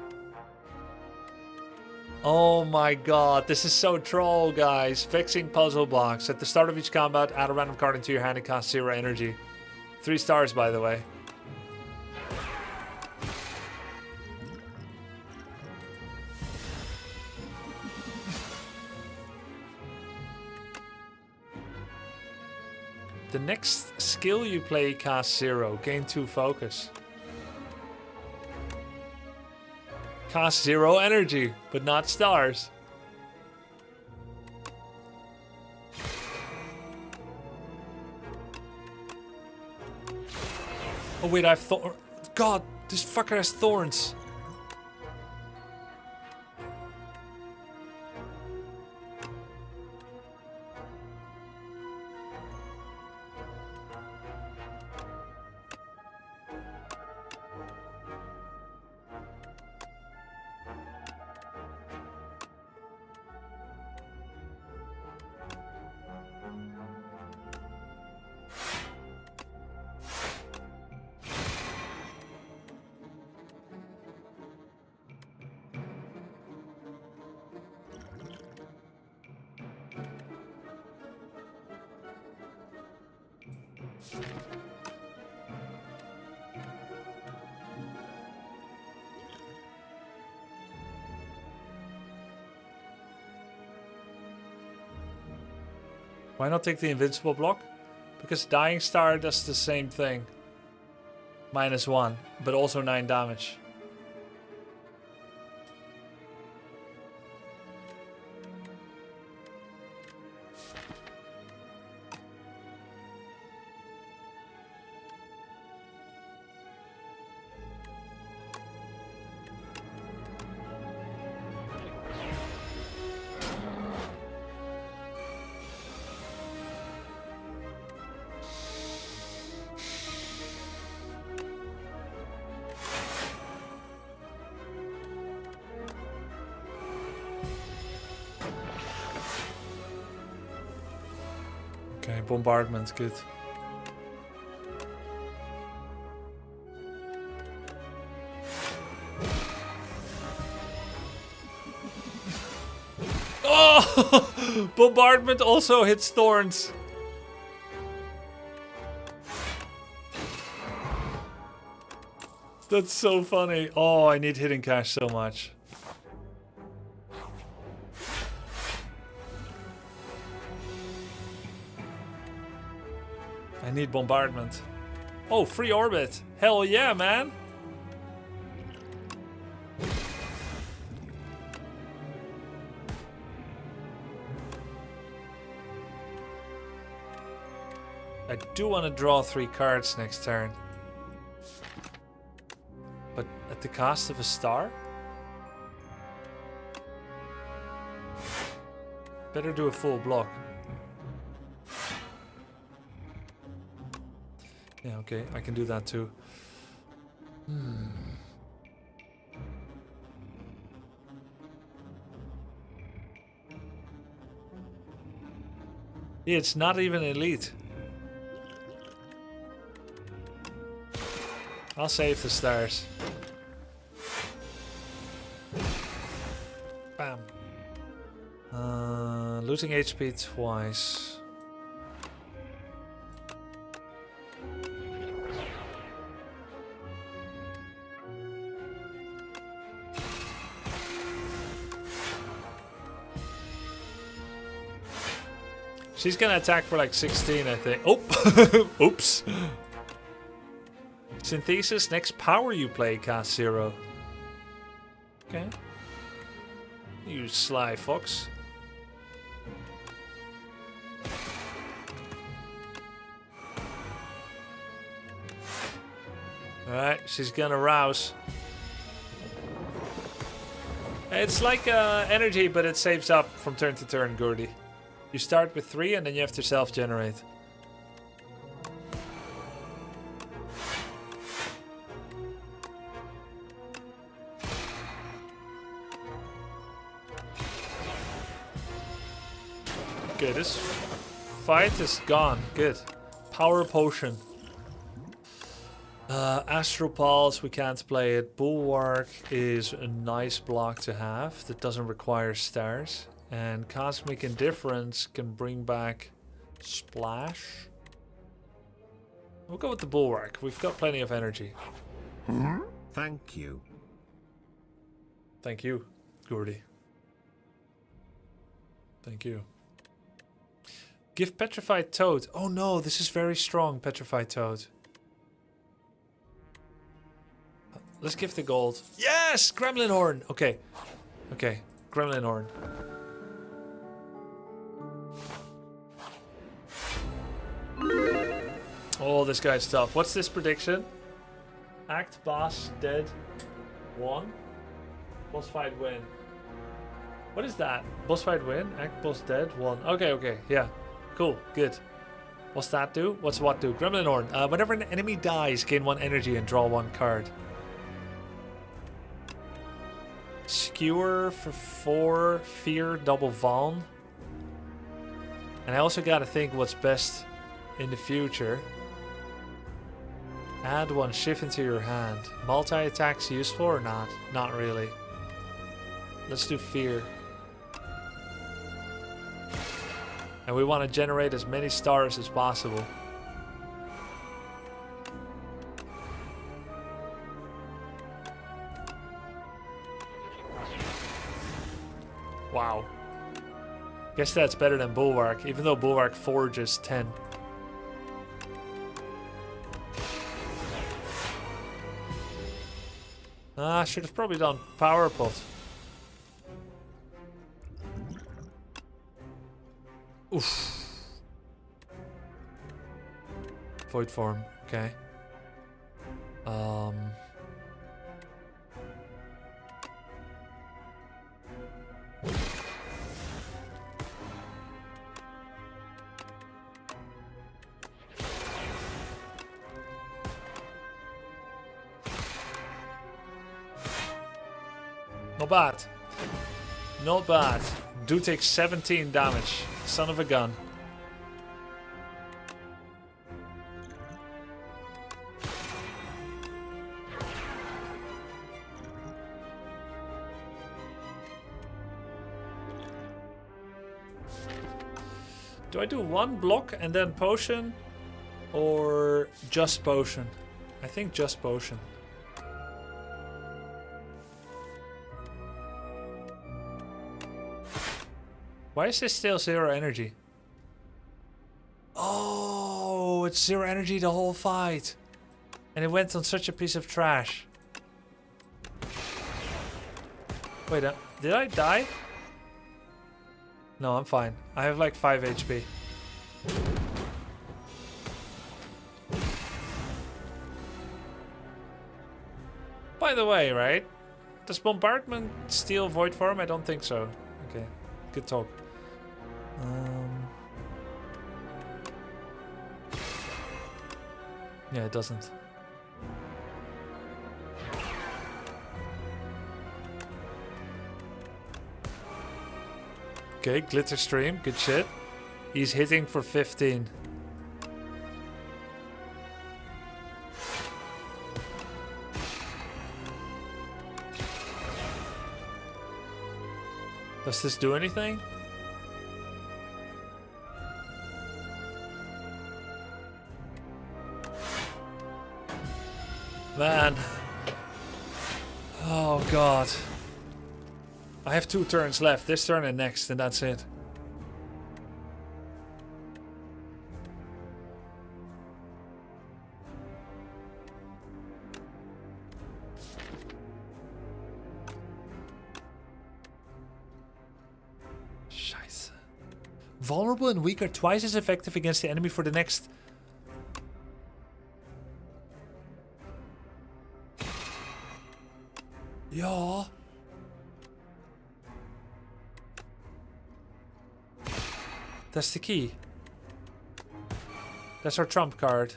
Oh my god, this is so troll, guys. Fixing puzzle blocks. At the start of each combat, add a random card into your hand and cast 0 energy. 3 stars, by the way. The next skill you play costs 0. Gain 2 focus. Cost 0 energy, but not stars. Oh wait, I have thorn. God, this fucker has thorns. Why not take the invincible block? Because Dying Star does the same thing. -1, but also 9 damage. Okay, bombardment, good. Oh! Bombardment also hits thorns. That's so funny. Oh, I need hidden cash so much. I need bombardment. Oh, free orbit. Hell yeah, man. I do want to draw 3 cards next turn. But at the cost of a star? Better do a full block. Yeah, okay, I can do that too. Yeah, it's not even elite. I'll save the stars. Bam. Losing HP twice. She's gonna attack for like 16, I think. Oh! Oops. Synthesis, next power you play, cast 0. Okay. You sly fox. Alright, she's gonna rouse. It's like energy, but it saves up from turn to turn, Gordy. You start with 3 and then you have to self-generate. Okay, this fight is gone. Good. Power potion. Astral Pulse, we can't play it. Bulwark is a nice block to have that doesn't require stars. And Cosmic Indifference can bring back Splash. We'll go with the Bulwark. We've got plenty of energy. Thank you. Thank you, Gordy. Thank you. Give Petrified Toad. Oh no, this is very strong, Petrified Toad. Let's give the gold. Yes! Gremlin Horn! Okay. Okay. Gremlin Horn. Oh, this guy's tough. What's this prediction? Act, boss, dead, 1. Boss fight, win. What is that? Boss fight, win? Act, boss, dead, 1. Okay, okay. Yeah. Cool. Good. What's that do? What's what do? Gremlin Horn. Whenever an enemy dies, gain 1 energy and draw 1 card. Skewer for 4. Fear, double Valn. And I also gotta think what's best in the future. Add 1 shift into your hand. Multi-attacks useful or not? Not really. Let's do fear. And we want to generate as many stars as possible. Wow. Guess that's better than Bulwark, even though Bulwark forges 10. I should have probably done Power Pot. Oof. Void form, okay. Not bad. Not bad. Do take 17 damage. Son of a gun. Do I do 1 block and then potion? Or just potion? I think just potion. Why is this still 0 energy? Oh, it's 0 energy the whole fight. And it went on such a piece of trash. Wait, did I die? No, I'm fine. I have like 5 HP. By the way, right? Does Bombardment steal Void Form? I don't think so. Okay, good talk. Yeah, it doesn't. Okay, Glitter Stream, good shit. He's hitting for 15. Does this do anything? Man. Oh god. I have 2 turns left. This turn and next, and that's it. Scheiße. Vulnerable and weak are twice as effective against the enemy for the next... Ja. That's the key. That's our trump card.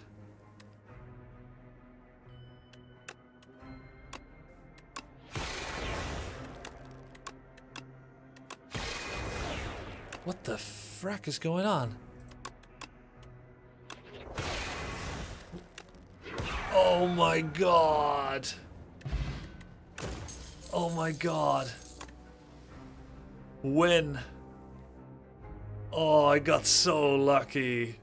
What the frack is going on? Oh my god. Oh my god. When? Oh, I got so lucky.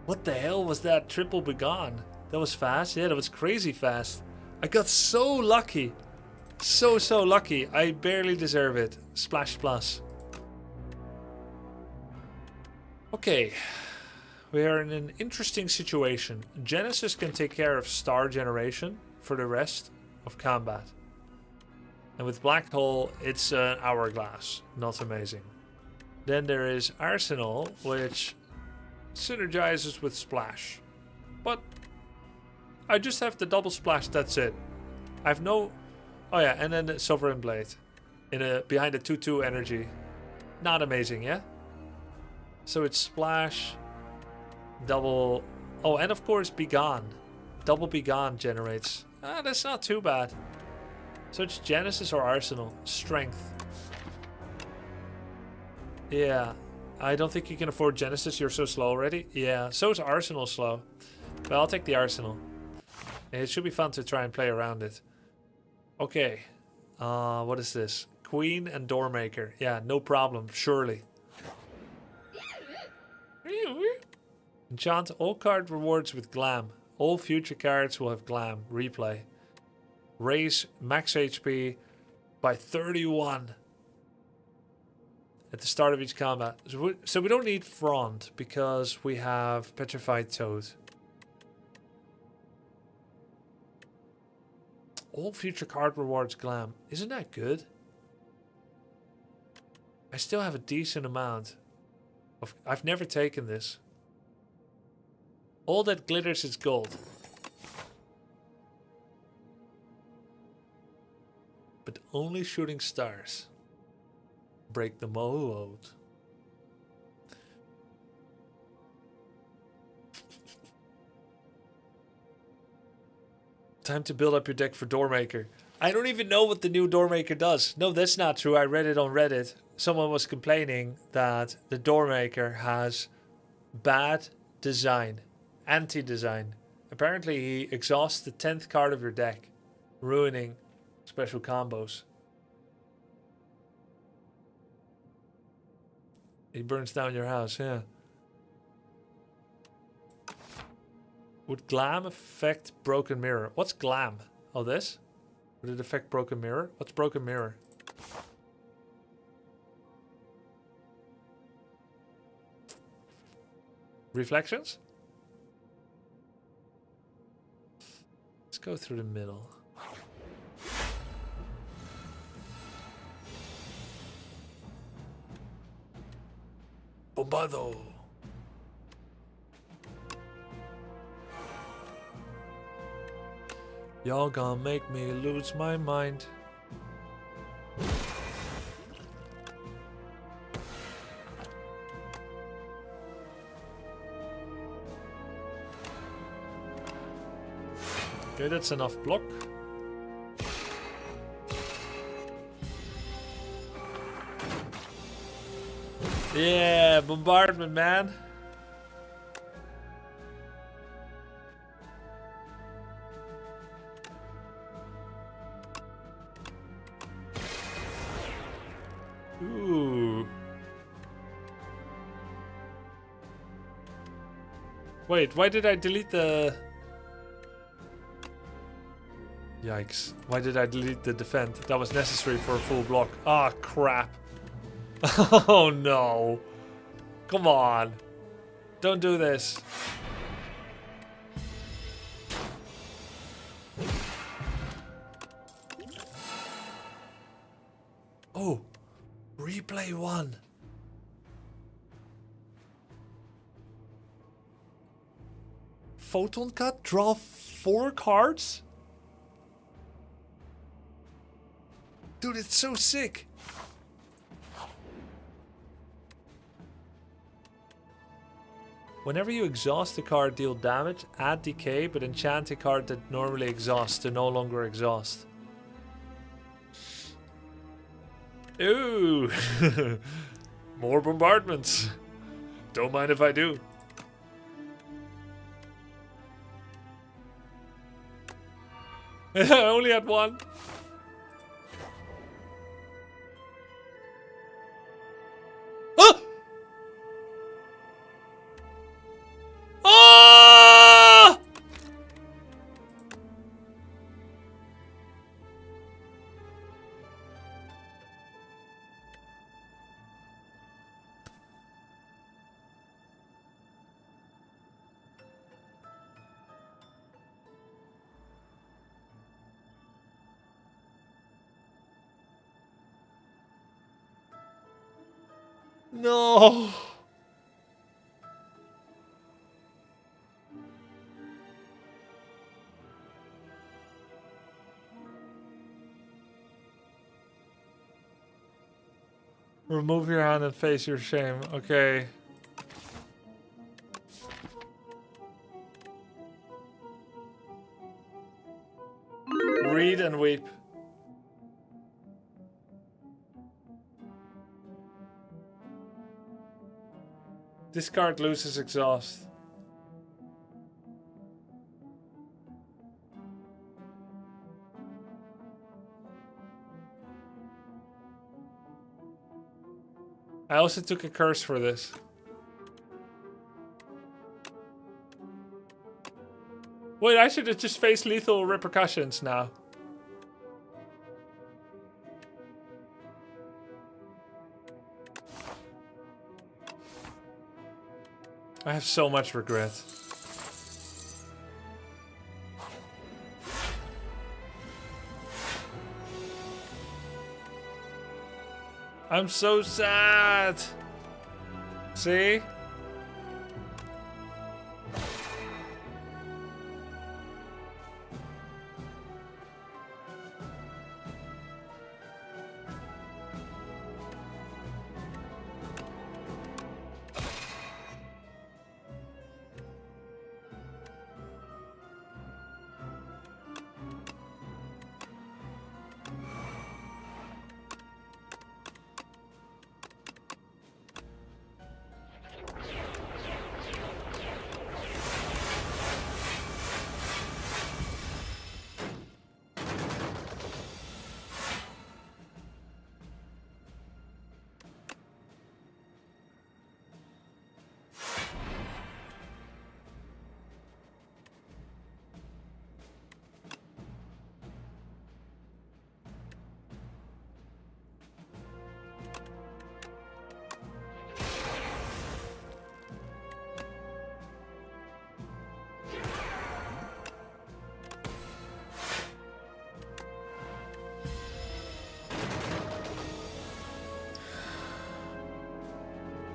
What the hell was that triple begone? That was fast? Yeah, that was crazy fast. I got so lucky. So lucky. I barely deserve it. Splash plus. Okay. We are in an interesting situation. Genesis can take care of star generation for the rest of combat. And with Black Hole, it's an hourglass. Not amazing. Then there is Arsenal, which synergizes with Splash. But I just have the double splash, that's it. I have no... Oh yeah, and then the Sovereign Blade. Behind the 2-2 energy. Not amazing, yeah? So it's Splash, double... Oh, and of course Begone. Double Begone generates. That's not too bad. So it's Genesis or Arsenal. Strength. Yeah. I don't think you can afford Genesis. You're so slow already. Yeah. So is Arsenal slow. But I'll take the Arsenal. It should be fun to try and play around it. Okay. What is this? Queen and Doormaker. Yeah, no problem. Surely. Enchant all card rewards with Glam. All future cards will have Glam. Replay. Raise max HP by 31 at the start of each combat. So we don't need Frond because we have Petrified Toad. All future card rewards Glam. Isn't that good? I still have a decent amount of... I've never taken this. All that glitters is gold. But only shooting stars. Break the mold. Time to build up your deck for Doormaker. I don't even know what the new Doormaker does. No, that's not true. I read it on Reddit. Someone was complaining that the Doormaker has bad design. Anti-design. Apparently he exhausts the 10th card of your deck. Ruining special combos. He burns down your house, yeah. Would Glam affect Broken Mirror? What's Glam? Oh, this? Would it affect Broken Mirror? What's Broken Mirror? Reflections? Let's go through the middle. Bombado. Y'all gonna make me lose my mind. Okay, that's enough block. Yeah, bombardment, man. Ooh. Wait, why did I delete the... Yikes. Why did I delete the defend? That was necessary for a full block. Ah, crap. Oh, no. Come on. Don't do this. Oh. Replay 1. Photon cut? Draw 4 cards? Dude, it's so sick. Whenever you exhaust a card, deal damage, add decay, but enchant a card that normally exhausts to no longer exhaust. Ooh. More bombardments. Don't mind if I do. I only had 1. Ah! Ah! No. Remove your hand and face your shame. Okay. Read and weep. This card loses exhaust. I also took a curse for this. Wait, I should have just faced lethal repercussions now. I have so much regret. I'm so sad. See?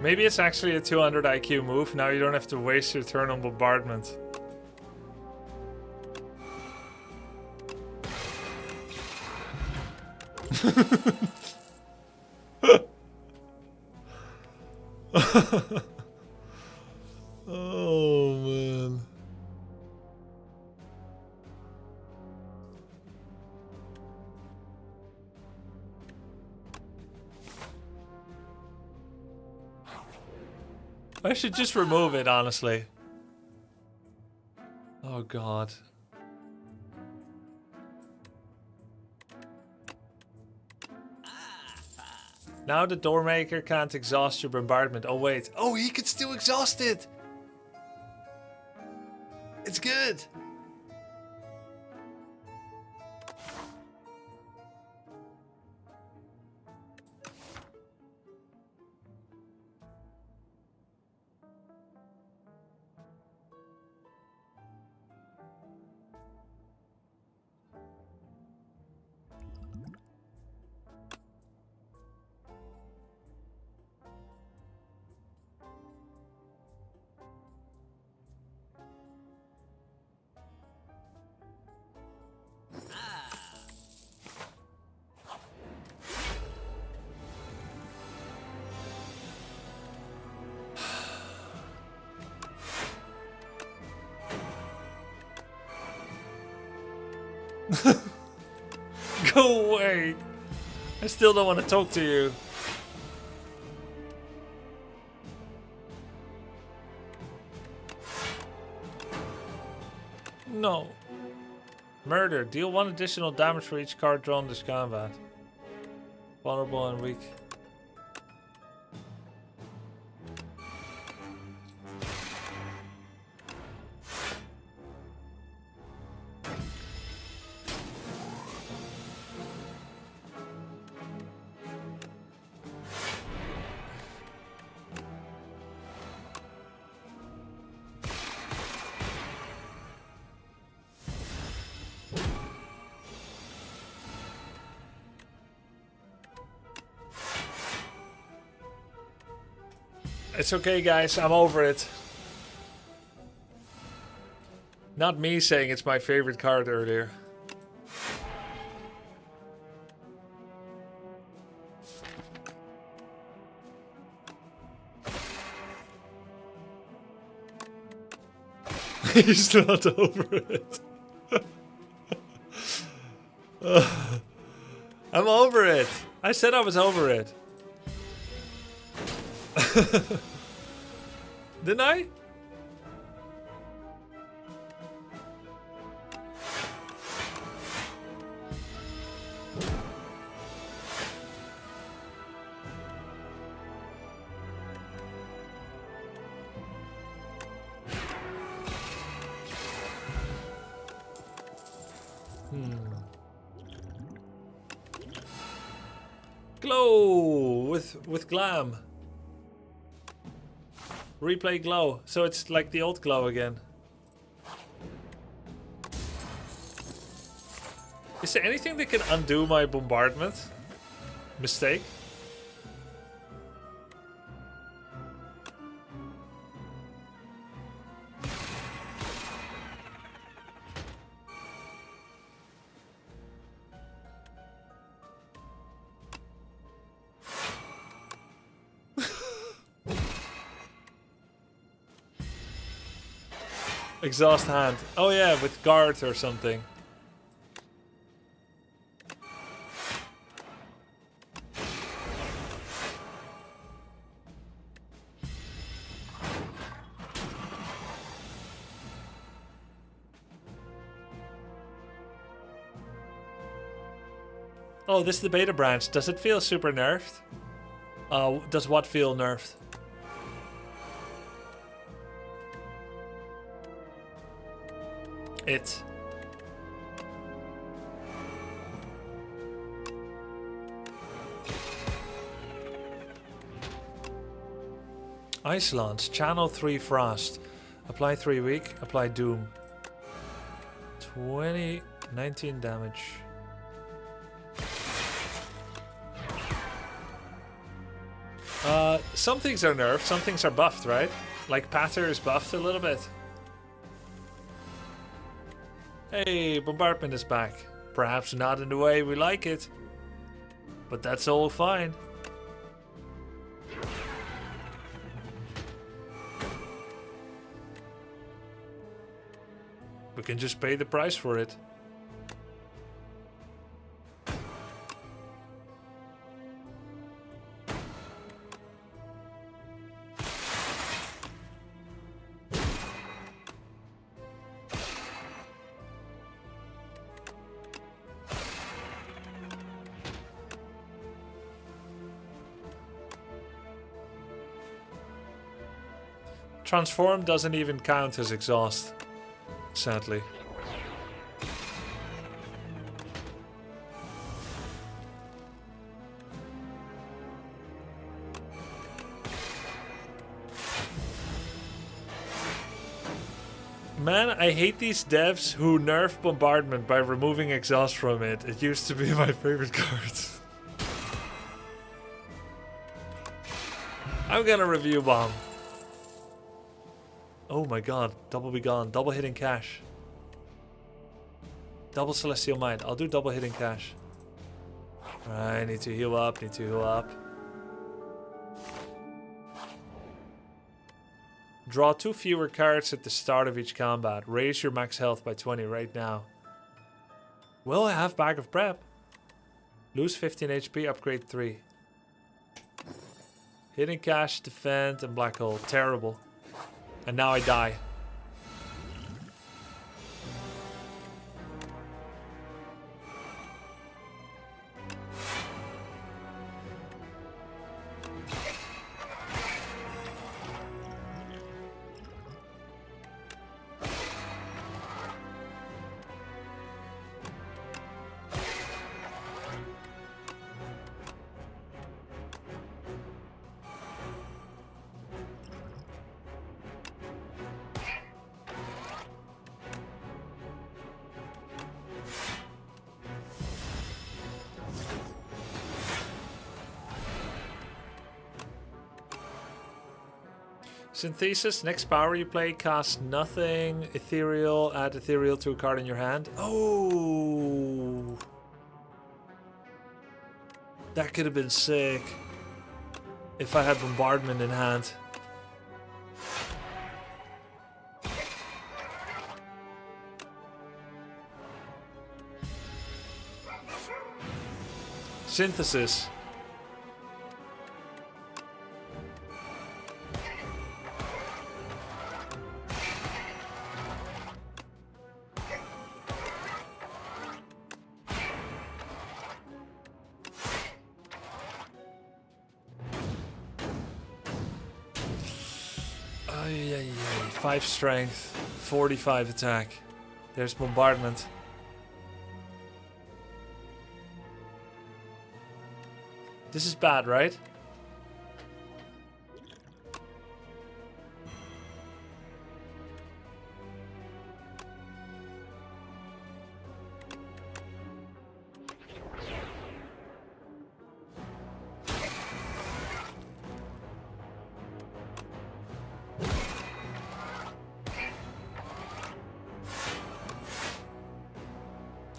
Maybe it's actually a 200 IQ move. Now you don't have to waste your turn on bombardment. Oh, man. I should just remove it, honestly. Oh, God. Now the doormaker can't exhaust your bombardment. Oh wait. Oh, he can still exhaust it. It's good. Go away. I still don't want to talk to you. No. Murder. Deal 1 additional damage for each card drawn this combat. Vulnerable and weak. It's okay, guys. I'm over it. Not me saying it's my favorite card earlier. He's not over it. I'm over it. I said I was over it. Didn't I? Glow with glam. Replay glow. So it's like the old glow again. Is there anything that can undo my bombardment mistake? Exhaust hand. Oh yeah, with guard or something. Oh, this is the beta branch. Does it feel super nerfed? Does what feel nerfed? It. Ice Lance. Channel 3 Frost. Apply 3 weak. Apply Doom. 19 damage. Some things are nerfed, some things are buffed, right? Like Patter is buffed a little bit. Hey, bombardment is back. Perhaps not in the way we like it, but that's all fine. We can just pay the price for it. Transform doesn't even count as exhaust, sadly. Man, I hate these devs who nerf bombardment by removing exhaust from it. It used to be my favorite card. I'm gonna review bomb. Oh my god, double be gone, double hitting cash. Double celestial might. I'll do double hitting cash. Alright, need to heal up, need to heal up. Draw 2 fewer cards at the start of each combat. Raise your max health by 20 right now. Will I have Bag of Prep? Lose 15 HP, upgrade 3. Hitting cash, defend, and black hole. Terrible. And now I die. Synthesis, next power you play, cast nothing, ethereal, add ethereal to a card in your hand. Oh! That could have been sick. If I had bombardment in hand. Synthesis. Ay, ay, ay. 5 strength, 45 attack. There's bombardment. This is bad, right?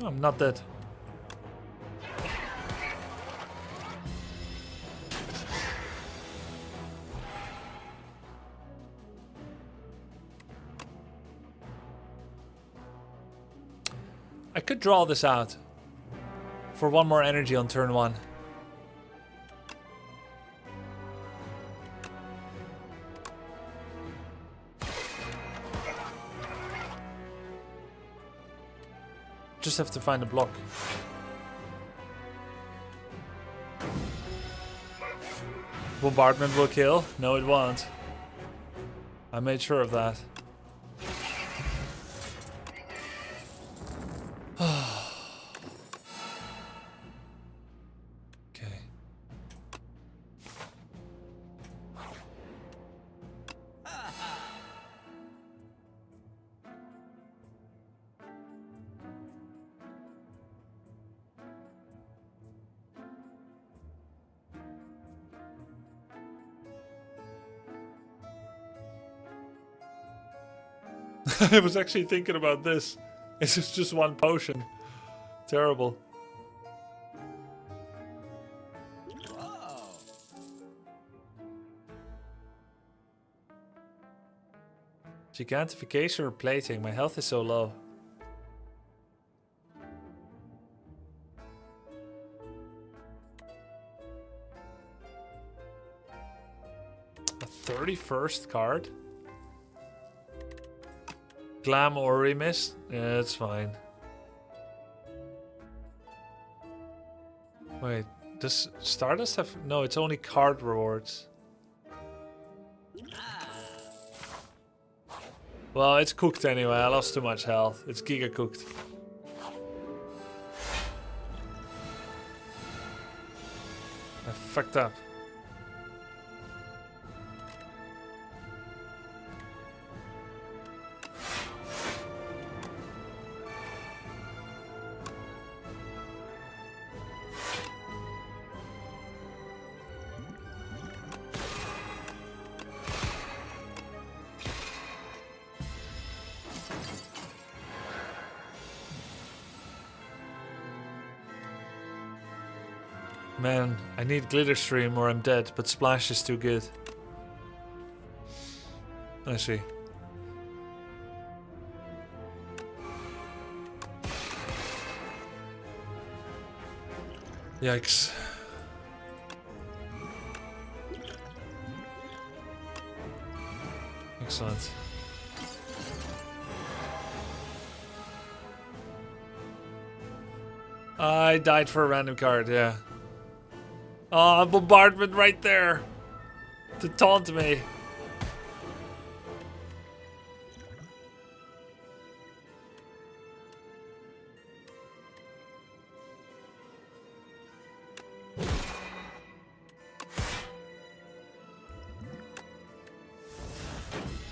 I'm not dead. I could draw this out for 1 more energy on turn 1. Just have to find a block. Bombardment will kill? No, it won't. I made sure of that. Okay. I was actually thinking about this. It's just 1 potion. Terrible. Gigantification or plating? My health is so low. A 31st card? Glam or Remiss? Yeah, it's fine. Wait, does Stardust have... No, it's only card rewards. Well, it's cooked anyway. I lost too much health. It's giga cooked. I fucked up. Man, I need glitter stream or I'm dead, but splash is too good. I see. Yikes. Excellent. I died for a random card, yeah. Oh, bombardment right there to taunt me.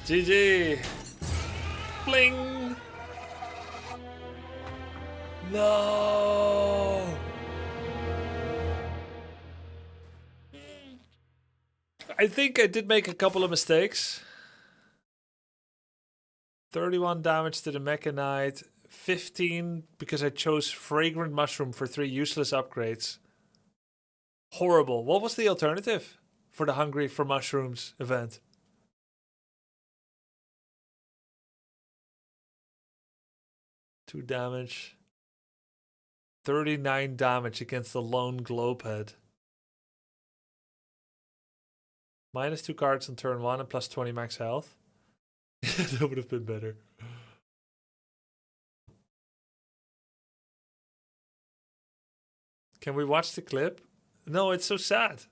GG. Bling. No. I think I did make a couple of mistakes. 31 damage to the Mechanite. 15 because I chose Fragrant Mushroom for 3 useless upgrades. Horrible. What was the alternative for the Hungry for Mushrooms event? Two damage. 39 damage against the lone Globehead. Minus 2 cards on turn 1 and plus 20 max health. That would have been better. Can we watch the clip? No, it's so sad.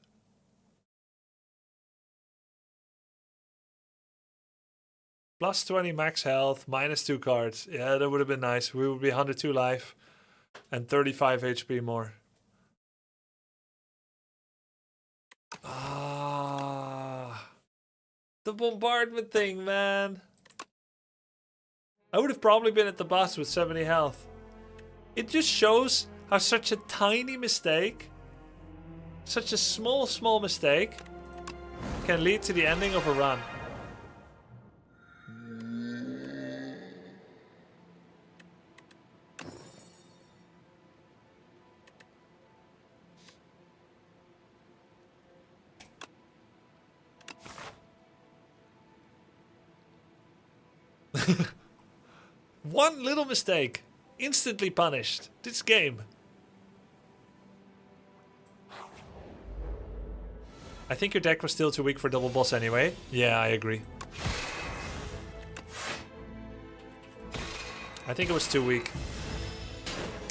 Plus 20 max health, minus 2 cards. Yeah, that would have been nice. We would be 102 life and 35 HP more. The bombardment thing, man. I would have probably been at the boss with 70 health. It just shows how such a tiny mistake, such a small mistake, can lead to the ending of a run. One little mistake, instantly punished. This game. I think your deck was still too weak for double boss anyway. Yeah, I agree. I think it was too weak.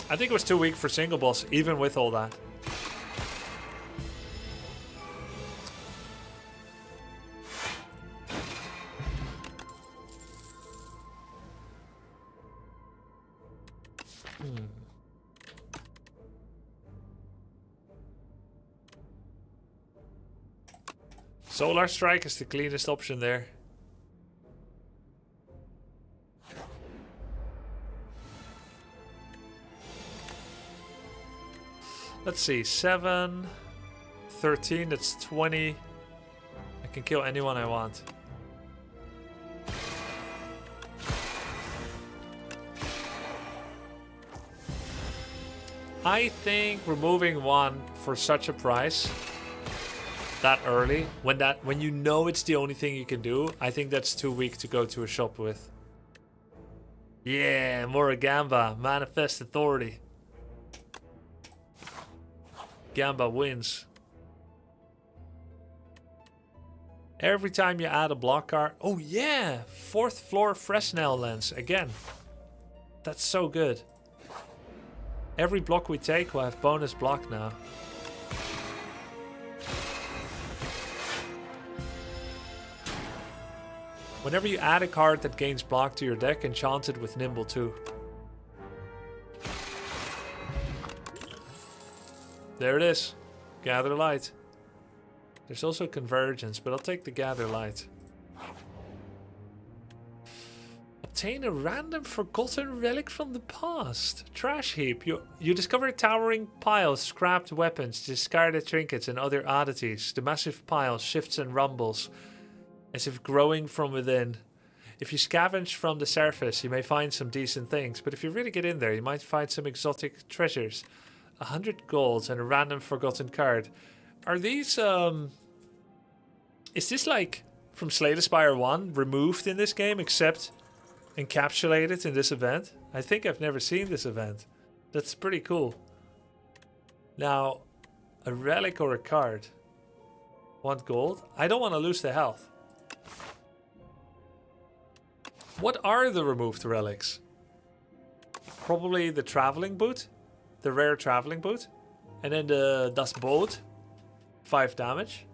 I think it was too weak for single boss, even with all that. Solar Strike is the cleanest option there. Let's see, 7, 13, that's 20. I can kill anyone I want. I think removing one for such a price that early, when you know it's the only thing you can do, I think that's too weak to go to a shop with. Yeah, more Gamba, Manifest Authority. Gamba wins. Every time you add a block card. Oh yeah, 4th floor Fresnel lens again. That's so good. Every block we take will have bonus block now. Whenever you add a card that gains block to your deck, enchant it with Nimble too. There it is. Gather Light. There's also Convergence, but I'll take the Gather Light. Obtain a random forgotten relic from the past. Trash heap. You discover a towering pile of scrapped weapons, discarded trinkets, and other oddities. The massive pile shifts and rumbles, as if growing from within. If you scavenge from the surface, you may find some decent things, but if you really get in there, you might find some exotic treasures. 100 golds and a random forgotten card. Are these, is this like from Slay the Spire 1 removed in this game, except encapsulated in this event? I think I've never seen this event. That's pretty cool. Now, a relic or a card. 1 gold. I don't want to lose the health. What are the removed relics? Probably the traveling boot. The rare traveling boot. And then the Das Boot. 5 damage.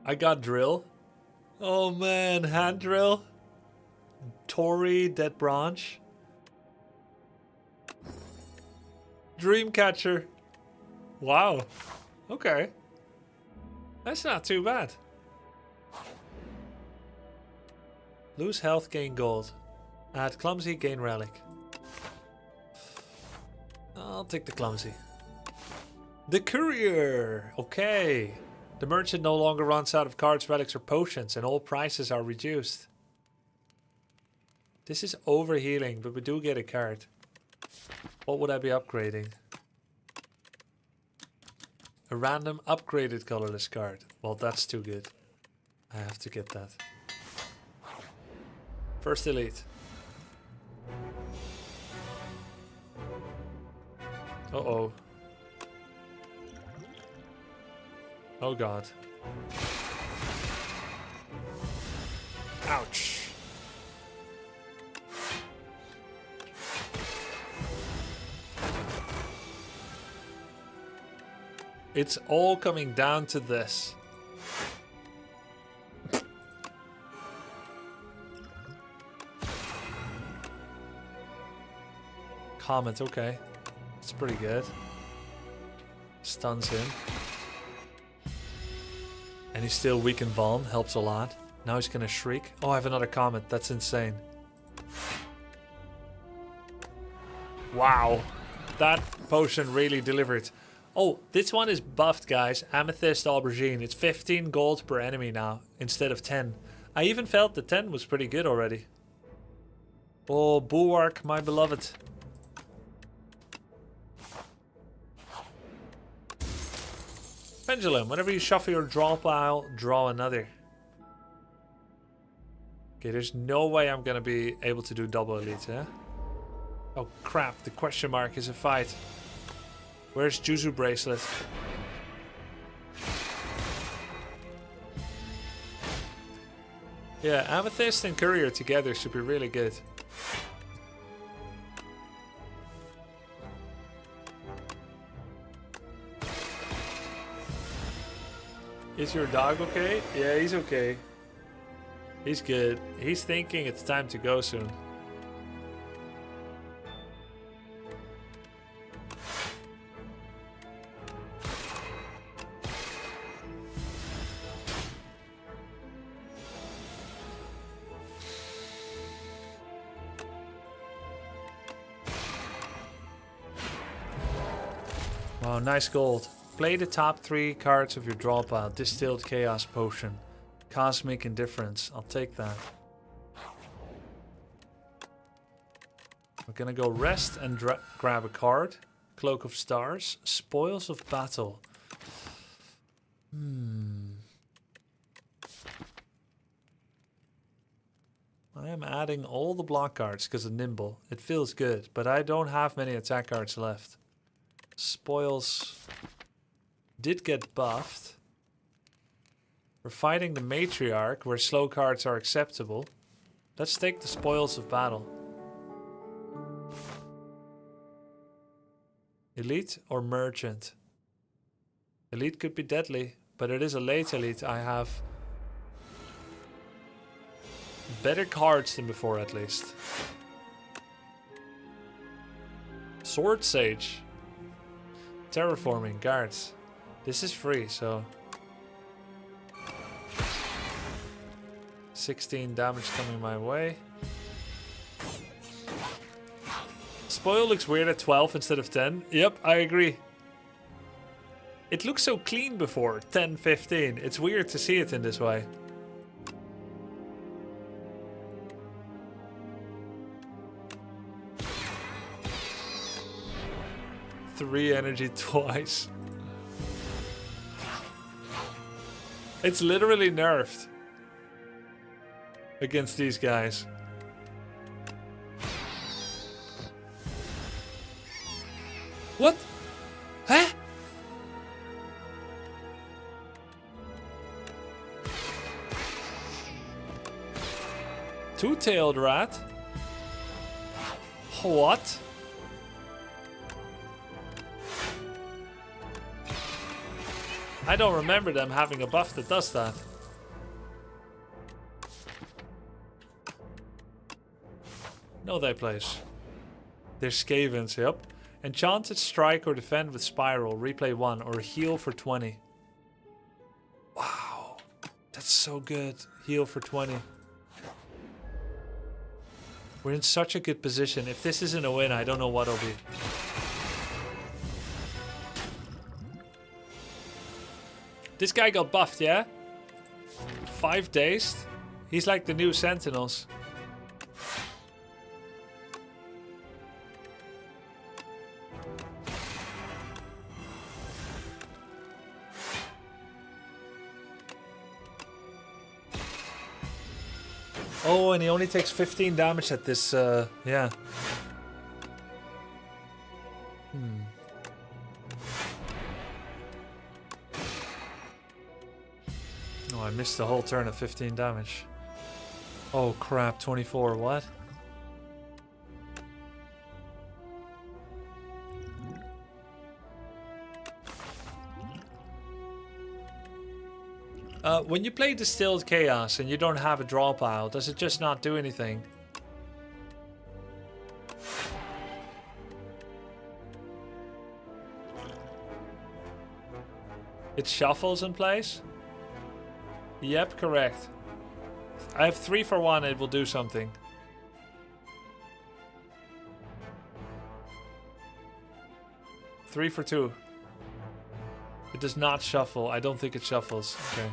I got drill. Oh man, hand drill. Tory, dead branch. Dreamcatcher. Wow. Okay. That's not too bad. Lose health, gain gold. Add clumsy, gain relic. I'll take the clumsy. The courier. Okay. The merchant no longer runs out of cards, relics, or potions, and all prices are reduced. This is overhealing, but we do get a card. What would I be upgrading? A random upgraded colorless card. Well, that's too good. I have to get that. First elite. Uh-oh. Oh god. Ouch. It's all coming down to this. Comment, okay. It's pretty good. Stuns him. And he's still weak and vuln, helps a lot. Now he's gonna shriek. Oh, I have another comment, that's insane. Wow. That potion really delivered. Oh, this one is buffed, guys. Amethyst Aubergine. It's 15 gold per enemy now, instead of 10. I even felt the 10 was pretty good already. Oh, Bulwark, my beloved. Pendulum. Whenever you shuffle your draw pile, draw another. Okay, there's no way I'm gonna be able to do double elite, yeah? Oh crap, the question mark is a fight. Where's Juzu Bracelet? Yeah, Amethyst and Courier together should be really good. Is your dog okay? Yeah, he's okay. He's good. He's thinking it's time to go soon. Wow, nice gold. Play the top 3 cards of your draw pile. Distilled Chaos Potion. Cosmic Indifference. I'll take that. We're gonna go rest and grab a card. Cloak of Stars. Spoils of Battle. I am adding all the block cards because of Nimble. It feels good, but I don't have many attack cards left. Spoils did get buffed. We're fighting the Matriarch, where slow cards are acceptable. Let's take the Spoils of Battle. Elite or merchant? Elite could be deadly, but it is a late elite. I have better cards than before, at least. Sword Sage. Terraforming, guards. This is free, so... 16 damage coming my way. Spoil looks weird at 12 instead of 10. Yep, I agree. It looked so clean before, 10, 15. It's weird to see it in this way. Three energy twice. It's literally nerfed against these guys. What? Huh? Two-tailed rat? What? I don't remember them having a buff that does that. No, they place. They're Skavens, yep. Enchanted strike or defend with spiral. Replay 1 or heal for 20. Wow. That's so good. Heal for 20. We're in such a good position. If this isn't a win, I don't know what it'll be. This guy got buffed, yeah? 5 days? He's like the new Sentinels. Oh, and he only takes 15 damage at this, yeah. Oh, I missed the whole turn of 15 damage. Oh crap, 24, what? When you play Distilled Chaos and you don't have a draw pile, does it just not do anything? It shuffles in place? Yep, correct. I have 3 for 1, it will do something. Three for 2. It does not shuffle. I don't think it shuffles. Okay.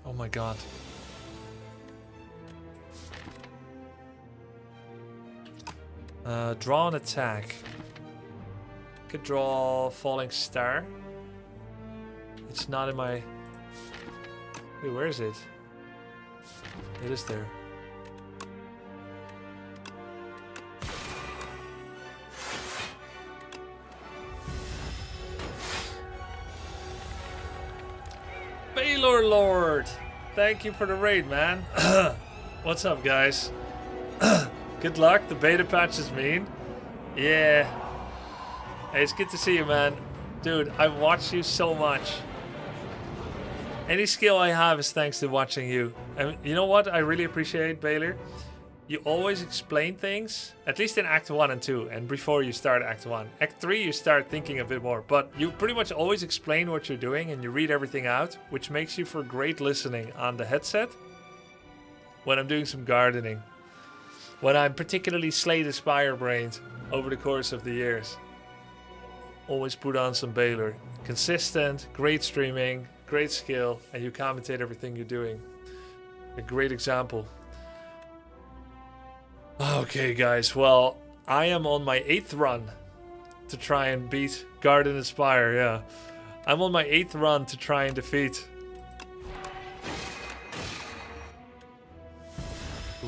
Oh my god. Draw an attack. Could draw Falling Star. It's not in my... Wait, where is it? It is there. Baylor Lord! Thank you for the raid, man. What's up, guys? Good luck. The beta patch is mean. Yeah. Hey, it's good to see you, man. Dude, I've watched you so much. Any skill I have is thanks to watching you. And you know what I really appreciate, Baylor? You always explain things, at least in Act 1 and 2, and before you start Act 1. Act 3, you start thinking a bit more, but you pretty much always explain what you're doing and you read everything out, which makes you for great listening on the headset when I'm doing some gardening. When I'm particularly Slay the Spire brained over the course of the years. Always put on some Baylor. Consistent, great streaming, great skill, and you commentate everything you're doing. A great example. Okay, guys, well, I am on my 8th run to try and beat Garden and Spire, yeah. I'm on my 8th run to try and defeat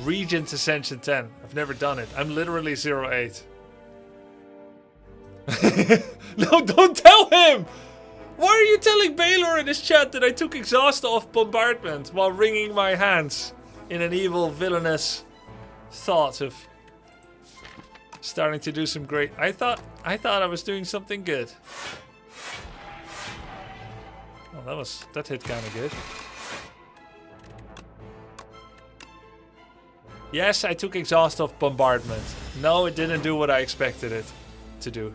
Regent Ascension 10. I've never done it. I'm literally 0-8. No, don't tell him! Why are you telling Baylor in his chat that I took exhaust off bombardment while wringing my hands in an evil, villainous thought of starting to do some great... I thought I was doing something good. Oh, that hit kind of good. Yes, I took exhaust off bombardment. No, it didn't do what I expected it to do.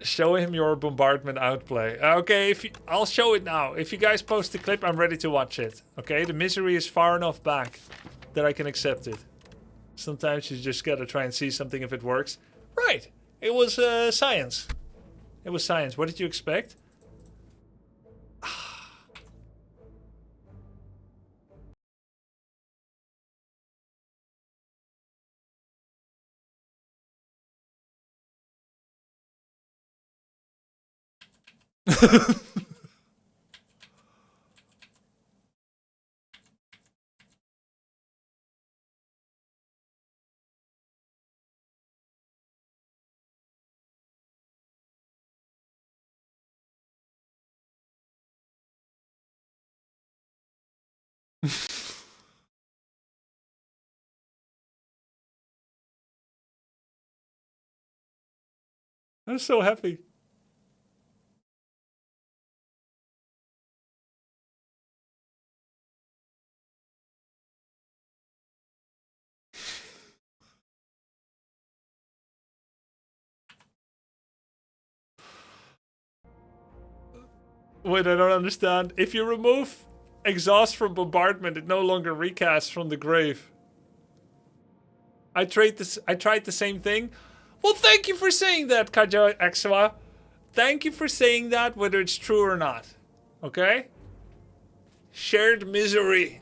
Show him your bombardment outplay. Okay, I'll show it now. If you guys post the clip, I'm ready to watch it. Okay, the misery is far enough back that I can accept it. Sometimes you just gotta try and see something if it works. Right, it was science. It was science. What did you expect? I'm so happy. Wait, I don't understand. If you remove exhaust from bombardment, it no longer recasts from the grave. I tried the same thing. Well, thank you for saying that, Kajo Exwa. Thank you for saying that, whether it's true or not. Okay? Shared misery.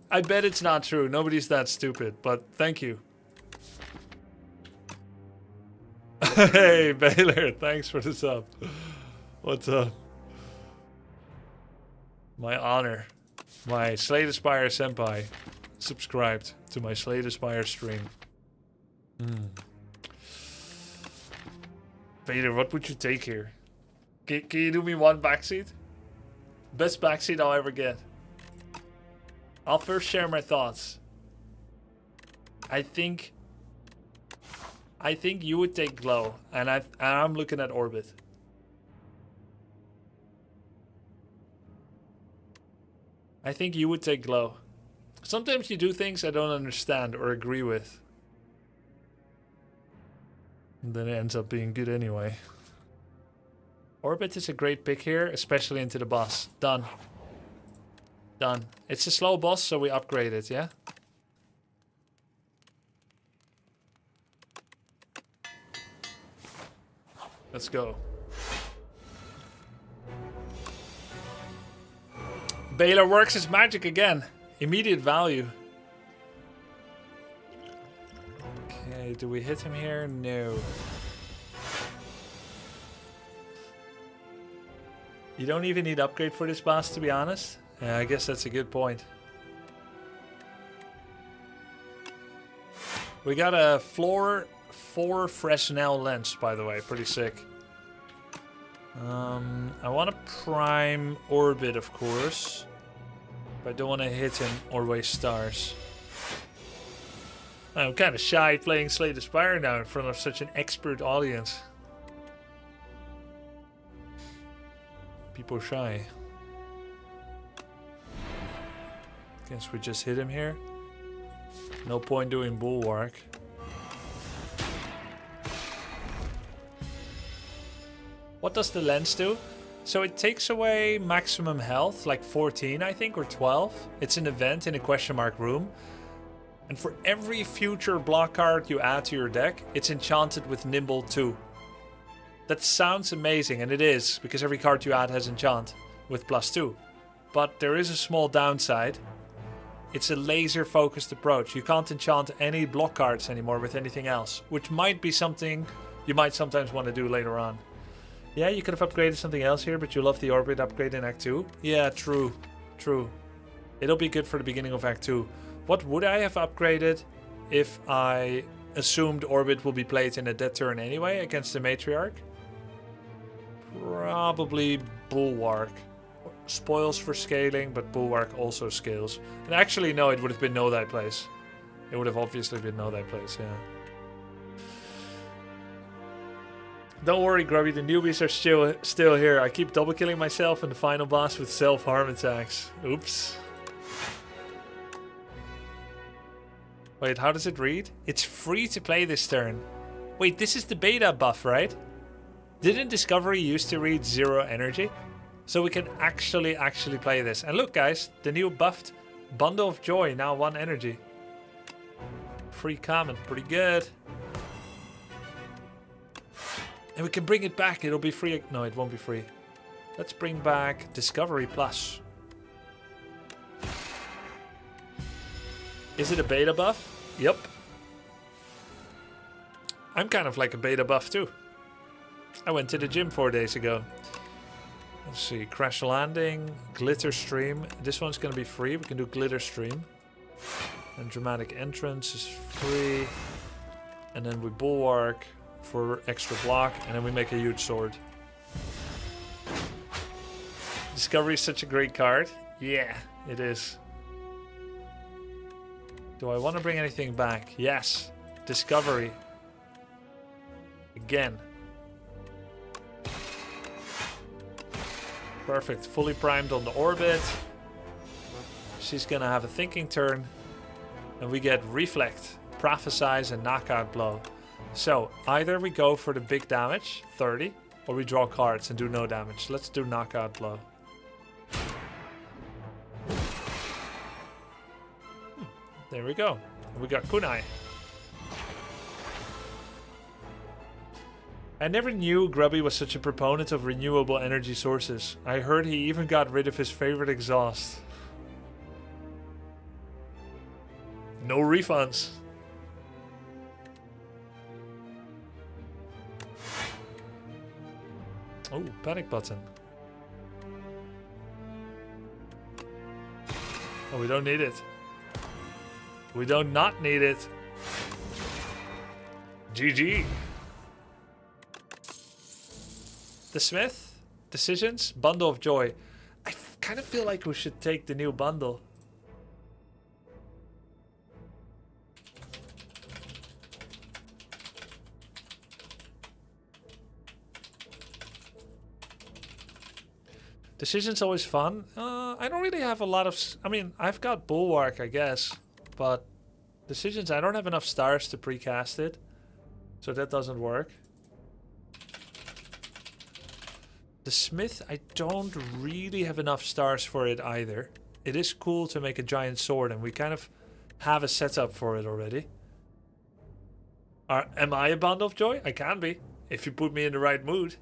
I bet it's not true. Nobody's that stupid, but thank you. Hey, Baylor, thanks for the sub. What's up? My honor. My Slay the Spire senpai subscribed to my Slay the Spire stream. Vader, what would you take here? Can you do me one backseat? Best backseat I'll ever get. I'll first share my thoughts. I think you would take Glow, and I'm looking at Orbit. I think you would take Glow. Sometimes you do things I don't understand or agree with. And then it ends up being good anyway. Orbit is a great pick here, especially into the boss. Done. Done. It's a slow boss, so we upgrade it, yeah? Let's go. Baylor works his magic again. Immediate value. Okay, do we hit him here? No. You don't even need upgrade for this boss, to be honest. Yeah, I guess that's a good point. We got a floor 4 Fresnel lens, by the way. Pretty sick. I want to prime Orbit, of course. But I don't want to hit him or waste stars. I'm kind of shy playing Slay the Spire now in front of such an expert audience. People shy. Guess we just hit him here. No point doing Bulwark. What does the lens do? So it takes away maximum health, like 14 I think, or 12. It's an event in a question mark room. And for every future block card you add to your deck, it's enchanted with Nimble 2. That sounds amazing, and it is, because every card you add has enchant with +2. But there is a small downside. It's a laser focused approach. You can't enchant any block cards anymore with anything else, which might be something you might sometimes want to do later on. Yeah, you could have upgraded something else here, but you love the Orbit upgrade in Act 2. Yeah, true. True. It'll be good for the beginning of Act 2. What would I have upgraded? if I assumed Orbit will be played in a dead turn anyway against the Matriarch? Probably Bulwark. Spoils for scaling, but Bulwark also scales. And actually, no, it would have been Know Thy Place. It would have obviously been Know Thy Place, yeah. Don't worry, Grubby, the newbies are still here. I keep double killing myself in the final boss with self-harm attacks. Oops. Wait, how does it read? It's free to play this turn. Wait, this is the beta buff, right? Didn't Discovery used to read 0 energy? So we can actually play this. And look, guys, the new buffed Bundle of Joy, now 1 energy. Free comment, pretty good. And we can bring it back. It'll be free. No, it won't be free. Let's bring back Discovery Plus. Is it a beta buff? Yep. I'm kind of like a beta buff too. I went to the gym 4 days ago. Let's see. Crash Landing. Glitter Stream. This one's going to be free. We can do Glitter Stream. And Dramatic Entrance is free. And then we Bulwark for extra block, and then we make a huge sword. Discovery is such a great card. Yeah, it is. Do I want to bring anything back? Yes. Discovery. Again. Perfect. Fully primed on the Orbit. She's going to have a thinking turn. And we get Reflect, Prophesize, and Knockout Blow. So, either we go for the big damage, 30, or we draw cards and do no damage. Let's do Knockout Blow. There we go. We got Kunai. I never knew Grubby was such a proponent of renewable energy sources. I heard he even got rid of his favorite exhaust. No refunds. Oh, panic button. Oh, we don't need it. We do not need it. GG. The Smith. Decisions. Bundle of Joy. I kind of feel like we should take the new bundle. Decision's always fun. I don't really have a lot of... I mean, I've got Bulwark, I guess. But Decisions, I don't have enough stars to precast it. So that doesn't work. The Smith, I don't really have enough stars for it either. It is cool to make a giant sword, and we kind of have a setup for it already. Am I a Bundle of Joy? I can be, if you put me in the right mood.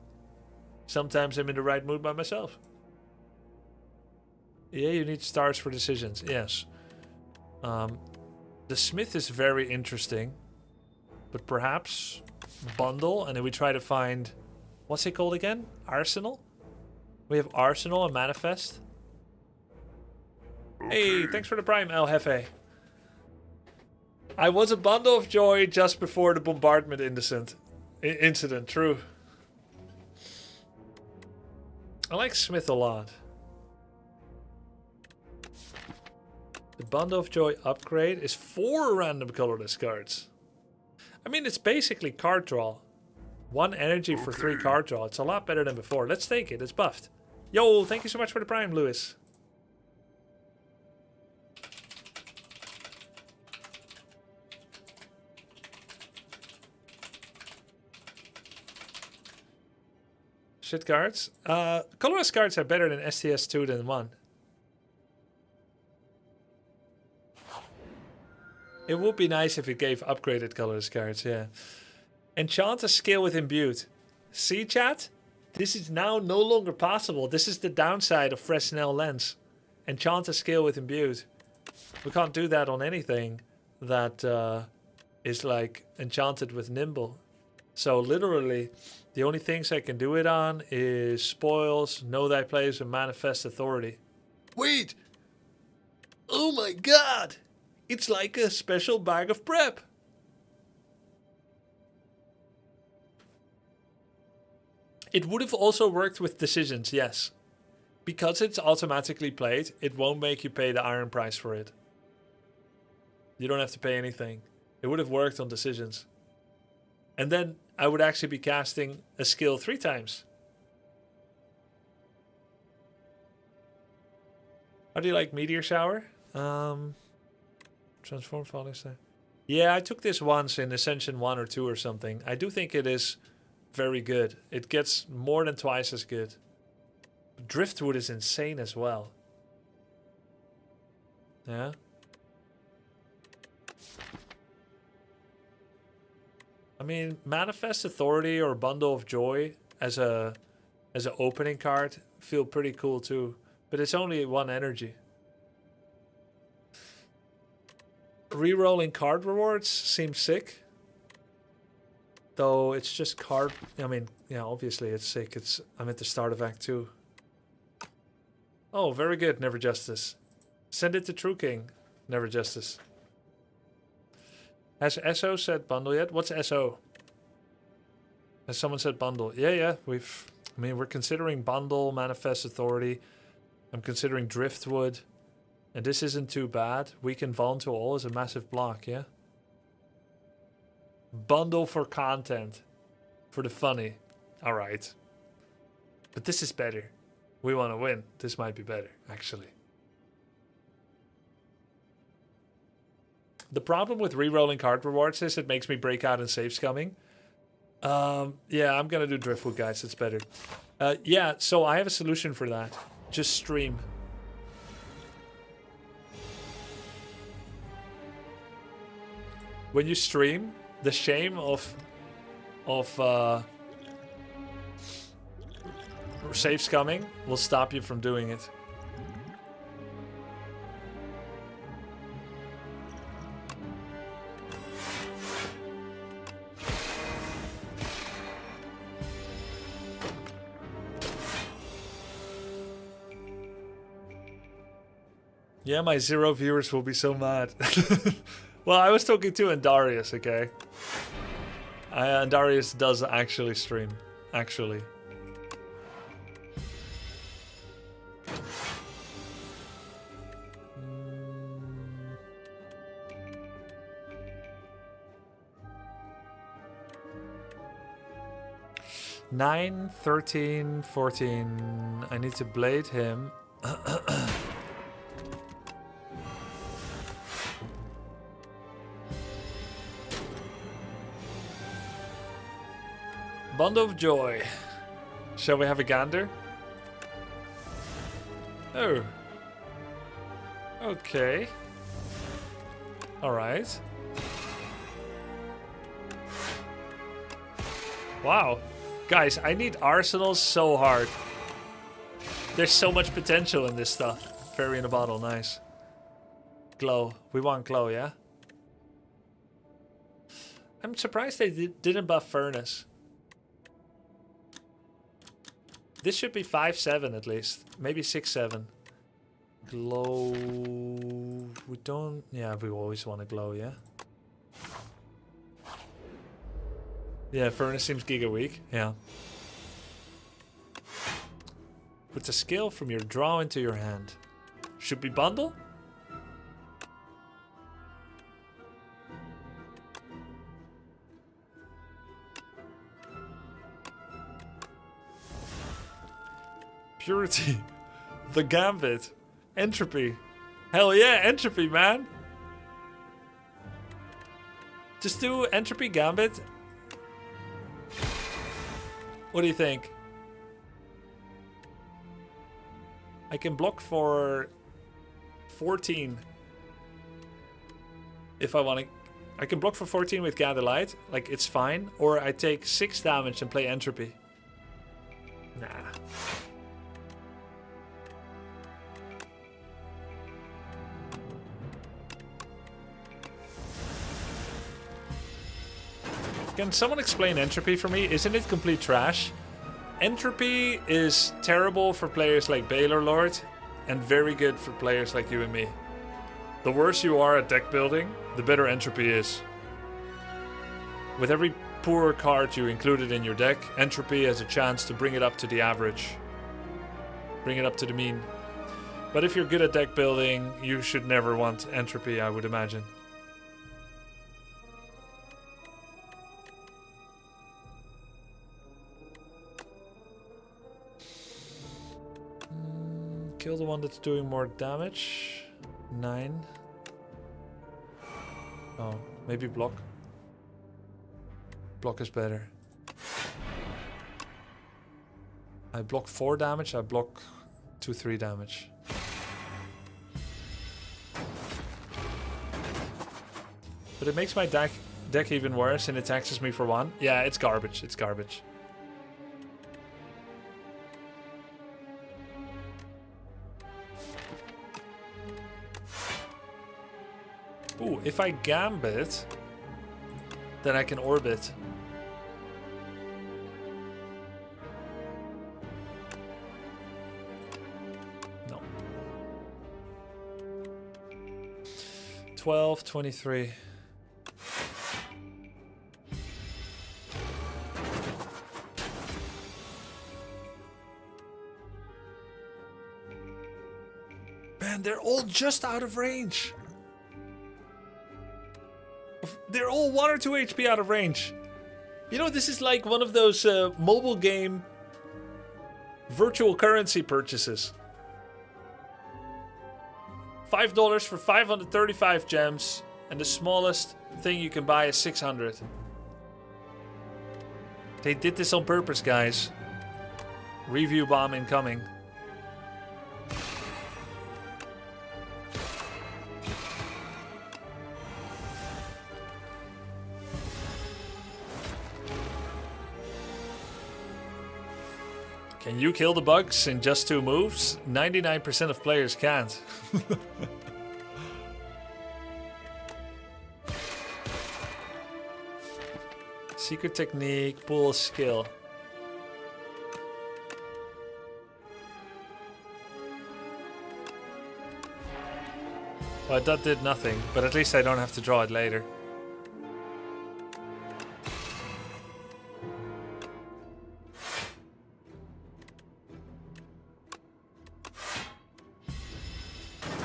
Sometimes I'm in the right mood by myself. Yeah, you need stars for Decisions. Yes. The Smith is very interesting. But perhaps bundle, and then we try to find... What's it called again? Arsenal? We have Arsenal and Manifest. Okay. Hey, thanks for the Prime, El Jefe. I was a Bundle of Joy just before the bombardment incident. True. I like Smith a lot. The Bundle of Joy upgrade is 4 random colorless cards. I mean, it's basically card draw. 1 energy for 3 card draw. It's a lot better than before. Let's take it. It's buffed. Yo, thank you so much for the Prime, Lewis. Shit cards. Colorless cards are better than STS2 than 1. It would be nice if it gave upgraded colorless cards, yeah. Enchant a skill with Imbued. See, chat? This is now no longer possible. This is the downside of Fresnel Lens. Enchant a skill with Imbued. We can't do that on anything that is like enchanted with Nimble. So literally, the only things I can do it on is Spoils, Know Thy Place, and Manifest Authority. Wait! Oh my god! It's like a special bag of prep. It would have also worked with decisions, yes. Because it's automatically played, it won't make you pay the iron price for it. You don't have to pay anything. It would have worked on decisions. And then I would actually be casting a skill 3 times. How do you like Meteor Shower? Transform Falling Star. Yeah, I took this once in Ascension 1 or 2 or something. I do think it is very good. It gets more than twice as good. Driftwood is insane as well. Yeah. I mean, Manifest Authority or Bundle of Joy as a opening card feel pretty cool too. But it's only 1 energy. Rerolling card rewards seems sick. Though it's just card... I mean, yeah, obviously it's sick. I'm at the start of Act 2. Oh, very good, Never Justice. Send it to True King, Never Justice. Has SO said bundle yet? What's SO? Has someone said bundle? Yeah, we're considering bundle, Manifest Authority. I'm considering Driftwood. And this isn't too bad. Weaken Vuln to all is a massive block, yeah? Bundle for content. For the funny. Alright. But this is better. We want to win. This might be better, actually. The problem with re-rolling card rewards is it makes me break out in save scumming. Yeah, I'm going to do Driftwood, guys. It's better. Yeah, so I have a solution for that. Just stream. When you stream, the shame of save scumming will stop you from doing it. Yeah, my 0 viewers will be so mad. Well, I was talking to Andarius, okay? Andarius does actually stream. Actually. Nine, 13, 14. I need to blade him. Bond of Joy. Shall we have a gander? Oh. Okay. Alright. Wow. Guys, I need arsenals so hard. There's so much potential in this stuff. Fairy in a bottle, nice. Glow. We want glow, yeah? I'm surprised they didn't buff Furnace. This should be 5-7 at least. Maybe 6-7. Glow... We don't... Yeah, we always want to glow, yeah? Yeah, Furnace seems giga weak. Yeah. Put the skill from your draw into your hand. Should we bundle? Purity. The Gambit. Entropy. Hell yeah, Entropy, man. Just do Entropy Gambit. What do you think? I can block for 14. If I want to... I can block for 14 with Gather Light. Like, it's fine. Or I take 6 damage and play Entropy. Nah. Can someone explain Entropy for me? Isn't it complete trash? Entropy is terrible for players like Baylor Lord and very good for players like you and me. The worse you are at deck building, the better entropy is. With every poor card you included in your deck, entropy has a chance to bring it up to the average. Bring it up to the mean. But if you're good at deck building, you should never want entropy, I would imagine. Kill the one that's doing more damage. 9. Oh, maybe block. Block is better. I block 4 damage, I block 2-3 damage. But it makes my deck even worse and it taxes me for 1. Yeah, it's garbage, it's garbage. Ooh, if I gambit, then I can orbit. No. 12, 23. Man, they're all just out of range. They're all 1 or 2 HP out of range. You know, this is like one of those mobile game virtual currency purchases. $5 for 535 gems, and the smallest thing you can buy is 600. They did this on purpose, guys. Review bomb incoming. Can you kill the bugs in just 2 moves? 99% of players can't. Secret technique, pull skill. Well, that did nothing, but at least I don't have to draw it later.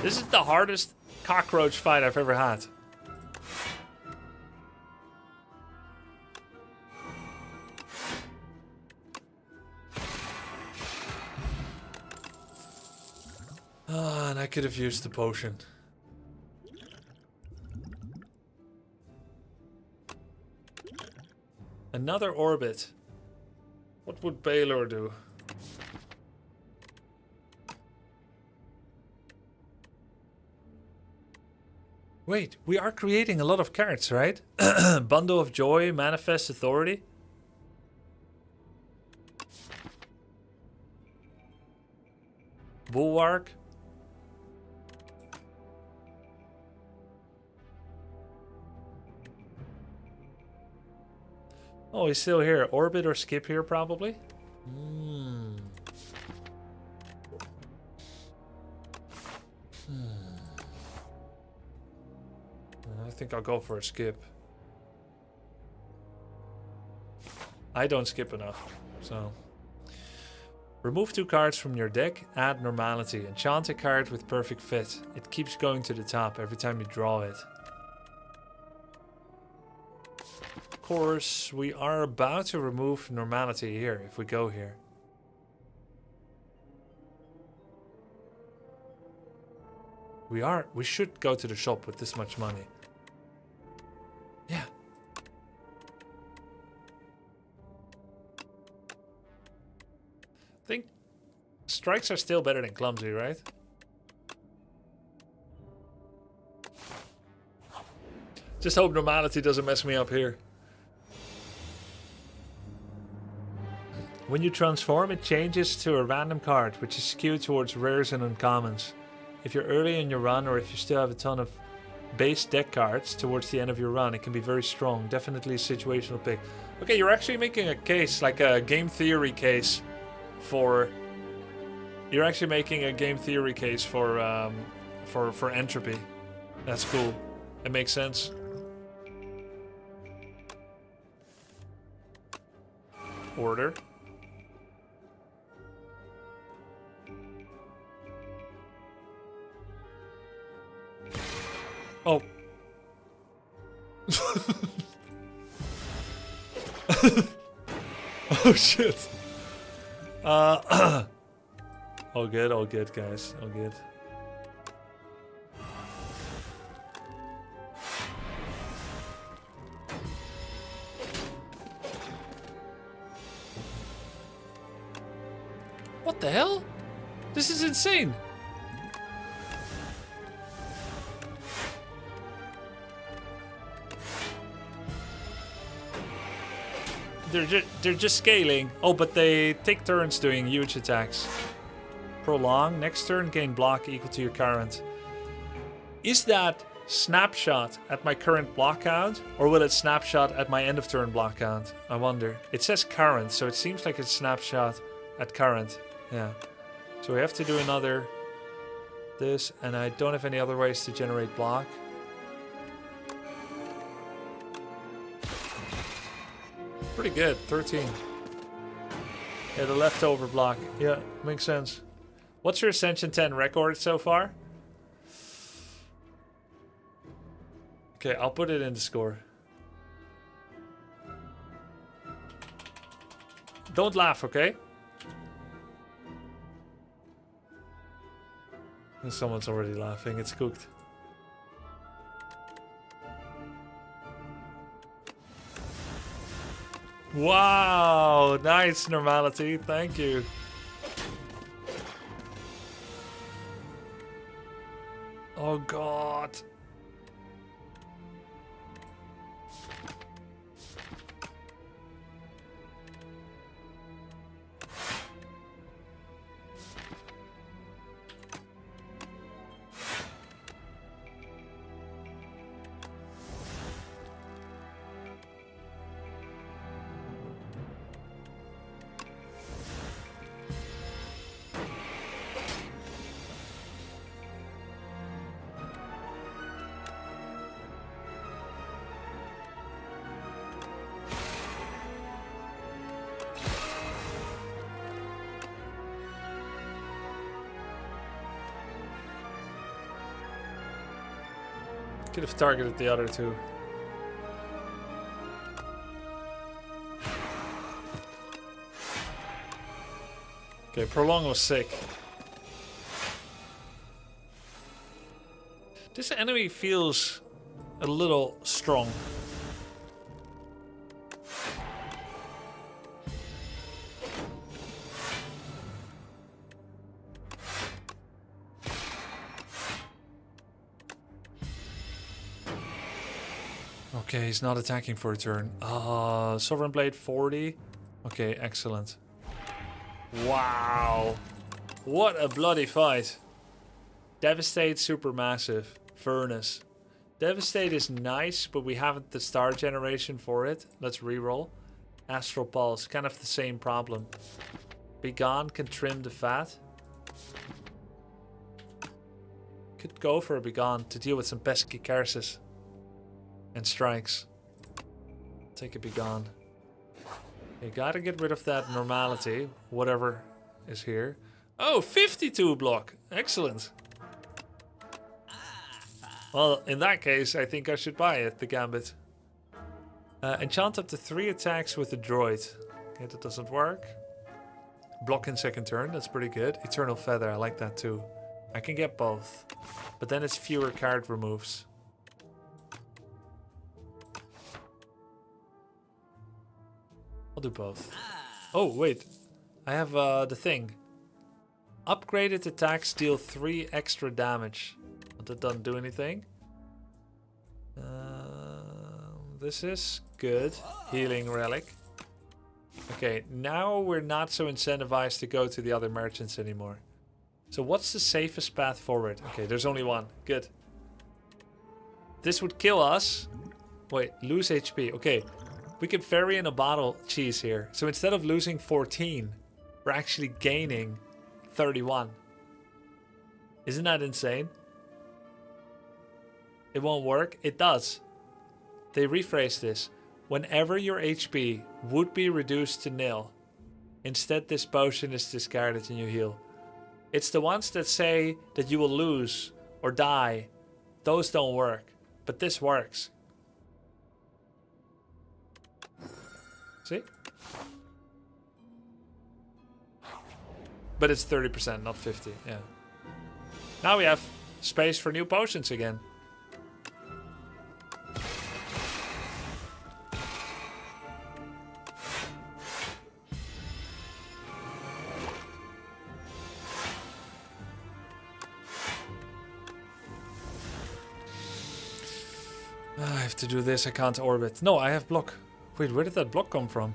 This is the hardest cockroach fight I've ever had. Ah, and I could have used the potion. Another orbit. What would Baylor do? Wait, we are creating a lot of cards, right? Bundle of Joy, Manifest Authority. Bulwark. Oh, he's still here. Orbit or skip here, probably. I think I'll go for a skip. I don't skip enough, so. Remove 2 cards from your deck, add Normality. Enchant a card with Perfect Fit. It keeps going to the top every time you draw it. Of course, we are about to remove Normality here, if we go here. We should go to the shop with this much money. Yeah. I think strikes are still better than clumsy, right? Just hope Normality doesn't mess me up here. When you transform, it changes to a random card, which is skewed towards rares and uncommons. If you're early in your run, or if you still have a ton of base deck cards towards the end of your run, it can be very strong. Definitely a situational pick. Okay, you're actually making a case, like a game theory case for... You're actually making a game theory case for entropy. That's cool. It makes sense. Order. Oh. Oh shit. All good guys, all good. What the hell? This is insane. They're just scaling. Oh, but they take turns doing huge attacks. Prolong. Next turn, gain block equal to your current. Is that snapshot at my current block count, or will it snapshot at my end of turn block count? I wonder. It says current, so it seems like it's snapshot at current. Yeah. So we have to do another this, and I don't have any other ways to generate block. Pretty good, 13. Yeah, the leftover block. Yeah, makes sense. What's your Ascension 10 record so far? Okay, I'll put it in the score. Don't laugh, okay? Someone's already laughing, it's cooked. Wow, nice normality, thank you. Oh god. Could have targeted the other two. Okay, Prolong was sick. This enemy feels a little strong. Okay, he's not attacking for a turn. Sovereign Blade 40. Okay, excellent. Wow. What a bloody fight. Devastate, supermassive. Furnace. Devastate is nice, but we haven't the star generation for it. Let's reroll. Astral Pulse, kind of the same problem. Begone can trim the fat. Could go for a Begone to deal with some pesky curses. And strikes. Take a Begone. You gotta get rid of that normality, whatever is here. Oh, 52 block. Excellent. Well, in that case, I think I should buy it, the Gambit. Enchant up to 3 attacks with the droid. Okay, that doesn't work. Block in second turn, that's pretty good. Eternal Feather, I like that too. I can get both. But then it's fewer card removes. I'll do both. Oh, wait. I have the thing. Upgraded attacks deal 3 extra damage. But that doesn't do anything. This is good. Healing Relic. Okay, now we're not so incentivized to go to the other merchants anymore. So what's the safest path forward? Okay, there's only one. Good. This would kill us. Wait, lose HP. Okay. We can ferry in a bottle cheese here. So instead of losing 14, we're actually gaining 31. Isn't that insane? It won't work. It does. They rephrase this. Whenever your HP would be reduced to nil, instead this potion is discarded and you heal. It's the ones that say that you will lose or die. Those don't work. But this works. See? But it's 30%, not 50. Yeah. Now we have space for new potions again. I have to do this. I can't orbit. No, I have block. Wait, where did that block come from?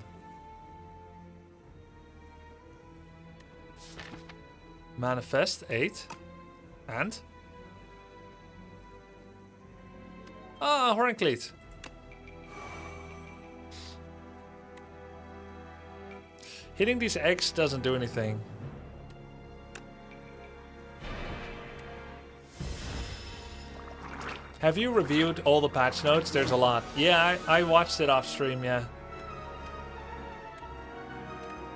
Manifest 8. And? Ah, Horncleat. Hitting these eggs doesn't do anything. Have you reviewed all the patch notes? There's a lot. Yeah, I watched it off stream, yeah.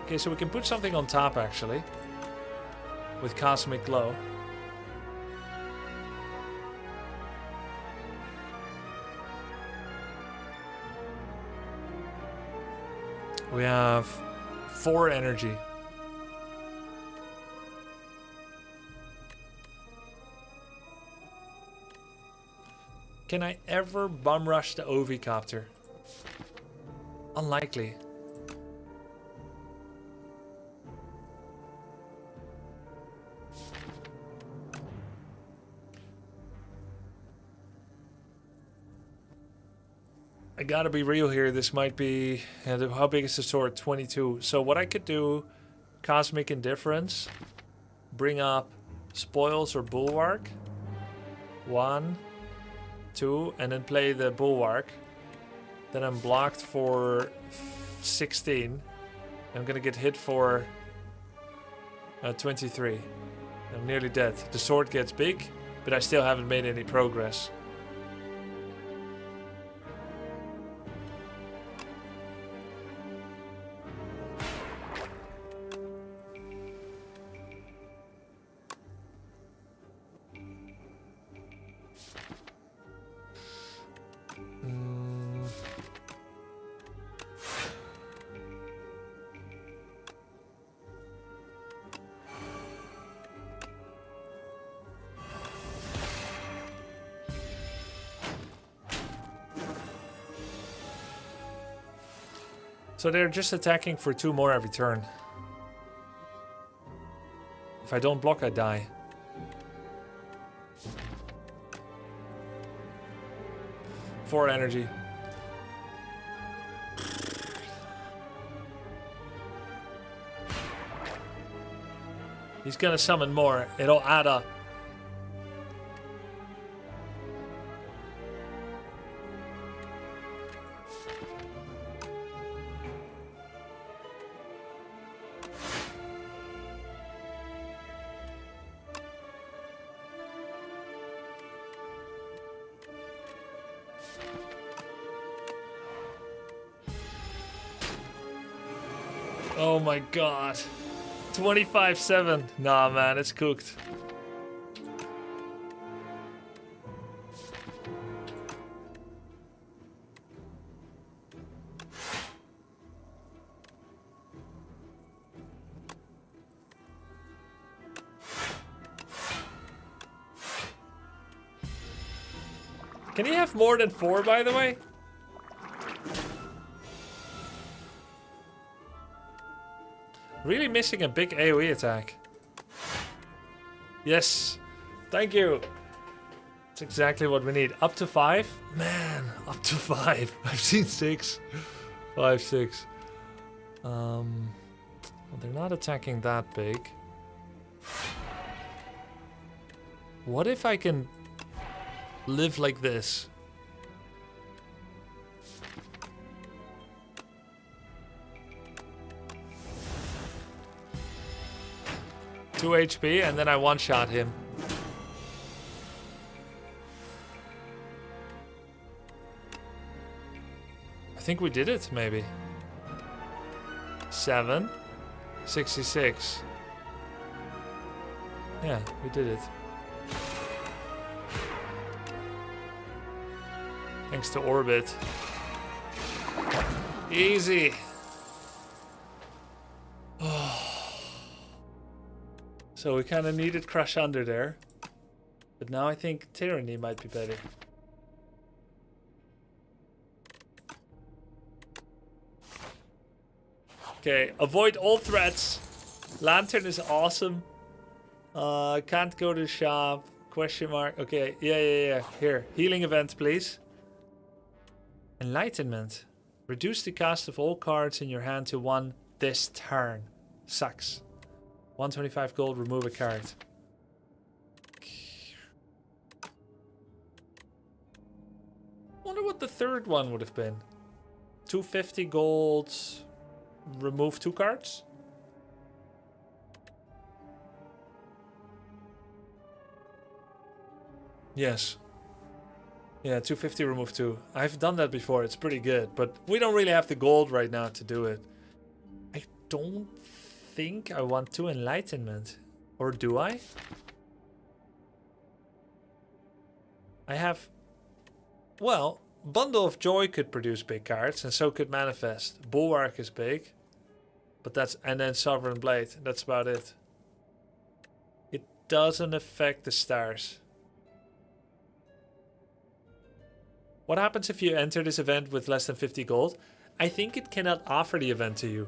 Okay, so we can put something on top, actually. With Cosmic Glow. We have 4 energy. Can I ever bum rush the Ovi-copter? Unlikely. I gotta be real here. This might be... how big is the sword? 22. So what I could do... Cosmic Indifference. Bring up Spoils or Bulwark. 1... 2, and then play the Bulwark. Then I'm blocked for 16. I'm gonna get hit for 23. I'm nearly dead. The sword gets big, but I still haven't made any progress. So they're just attacking for 2 more every turn. If I don't block, I die. Four energy. He's gonna summon more. It'll add up. Oh my god. 25-7. Nah, man, it's cooked. Can he have more than 4, by the way? Really missing a big AoE attack. Yes. Thank you. That's exactly what we need. Up to 5? Man, up to 5. I've seen 6. 5, 6. Well, they're not attacking that big. What if I can live like this? Two HP, and then I one-shot him. think we did it, maybe. 7. 66. Yeah, we did it. Thanks to Orbit. Easy. So we kind of needed Crush Under there. But now I think Tyranny might be better. Okay, avoid all threats. Lantern is awesome. Can't go to the shop. Question mark. Okay, yeah. Here, healing event, please. Enlightenment. Reduce the cost of all cards in your hand to 1 this turn. Sucks. 125 gold, remove a card. Wonder what the third one would have been. 250 gold, remove 2 cards? Yes. Yeah, 250 remove 2. I've done that before, it's pretty good, but we don't really have the gold right now to do it. I don't think I want 2 enlightenment. Or do I? I have... Well, Bundle of Joy could produce big cards, and so could Manifest. Bulwark is big. But that's... And then Sovereign Blade, that's about it. It doesn't affect the stars. What happens if you enter this event with less than 50 gold? I think it cannot offer the event to you.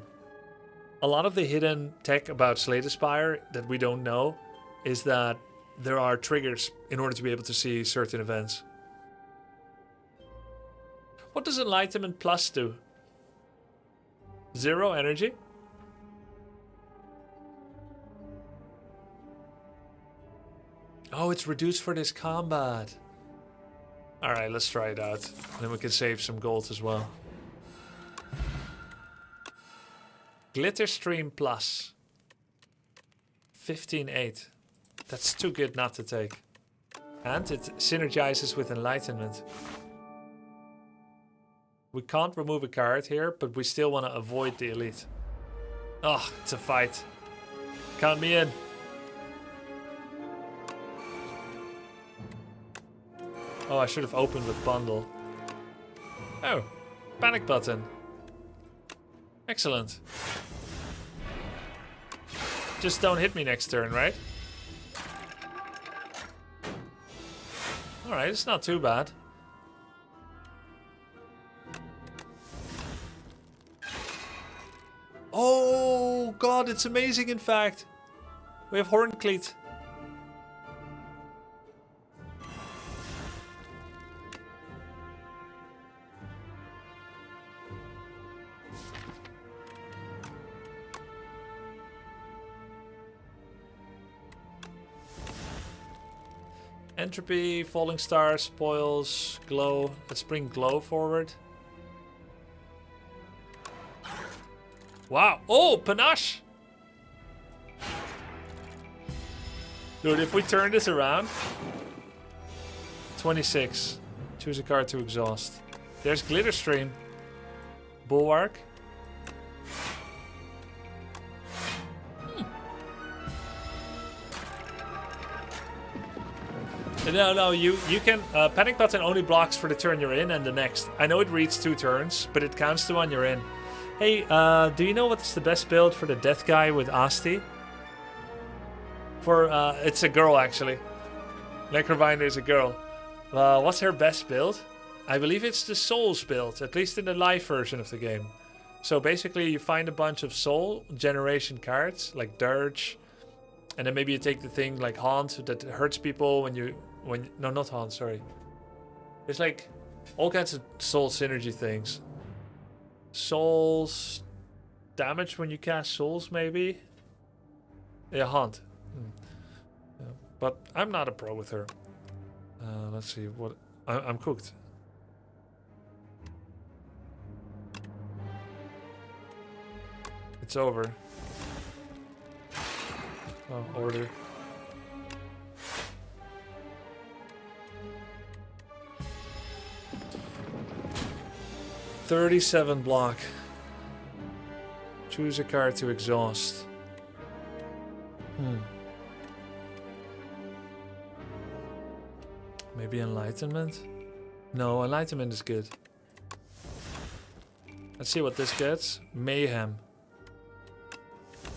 A lot of the hidden tech about Slay the Spire that we don't know is that there are triggers in order to be able to see certain events. What does Enlightenment Plus do? 0 energy? Oh, it's reduced for this combat. Alright, let's try it out. Then we can save some gold as well. Glitter Stream Plus. 15.8. That's too good not to take. And it synergizes with Enlightenment. We can't remove a card here, but we still want to avoid the elite. Oh, it's a fight. Count me in. Oh, I should have opened with Bundle. Oh, panic button. Excellent. Just don't hit me next turn, right? Alright, it's not too bad. Oh god, it's amazing in fact. We have Horncleat. Entropy, Falling Star, Spoils, Glow. Let's bring Glow forward. Wow. Oh, Panache! Dude, if we turn this around... 26. Choose a card to exhaust. There's Glitter Stream. Bulwark. No, you can... Panic Button only blocks for the turn you're in and the next. I know it reads 2 turns, but it counts to 1 you're in. Hey, do you know what's the best build for the Death Guy with Asti? For, it's a girl actually. Necrobinder is a girl. What's her best build? I believe it's the Souls build, at least in the live version of the game. So basically you find a bunch of Soul generation cards, like Dirge. And then maybe you take the thing like Haunt that hurts people when you... No, not Haunt, sorry. There's like all kinds of Soul synergy things. Souls... Damage when you cast Souls, maybe? Yeah, Haunt. Yeah, but I'm not a pro with her. Let's see what... I'm cooked. It's over. Oh, order. 37 block. Choose a card to exhaust. Maybe Enlightenment? No, Enlightenment is good. Let's see what this gets. Mayhem.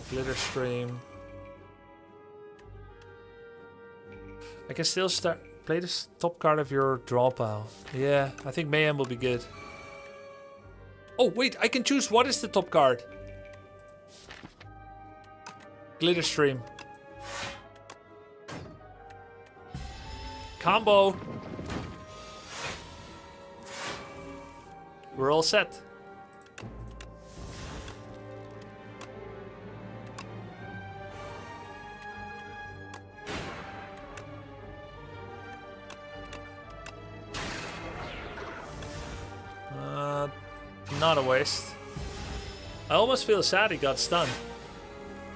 Glitter Stream. I can still start... Play the top card of your draw pile. Yeah, I think Mayhem will be good. Oh, wait, I can choose what is the top card. Glitter Stream. Combo. We're all set. Not a waste. I almost feel sad he got stunned,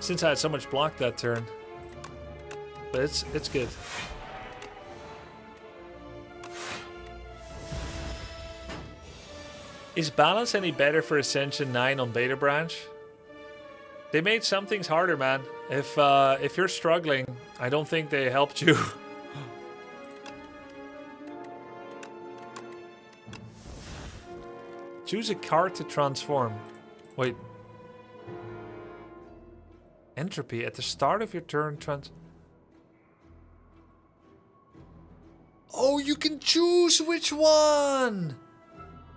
since I had so much block that turn. But it's good. Is balance any better for Ascension 9 on Beta Branch? They made some things harder, man. If you're struggling, I don't think they helped you. Choose a card to transform. Wait. Entropy at the start of your turn Oh, you can choose which one!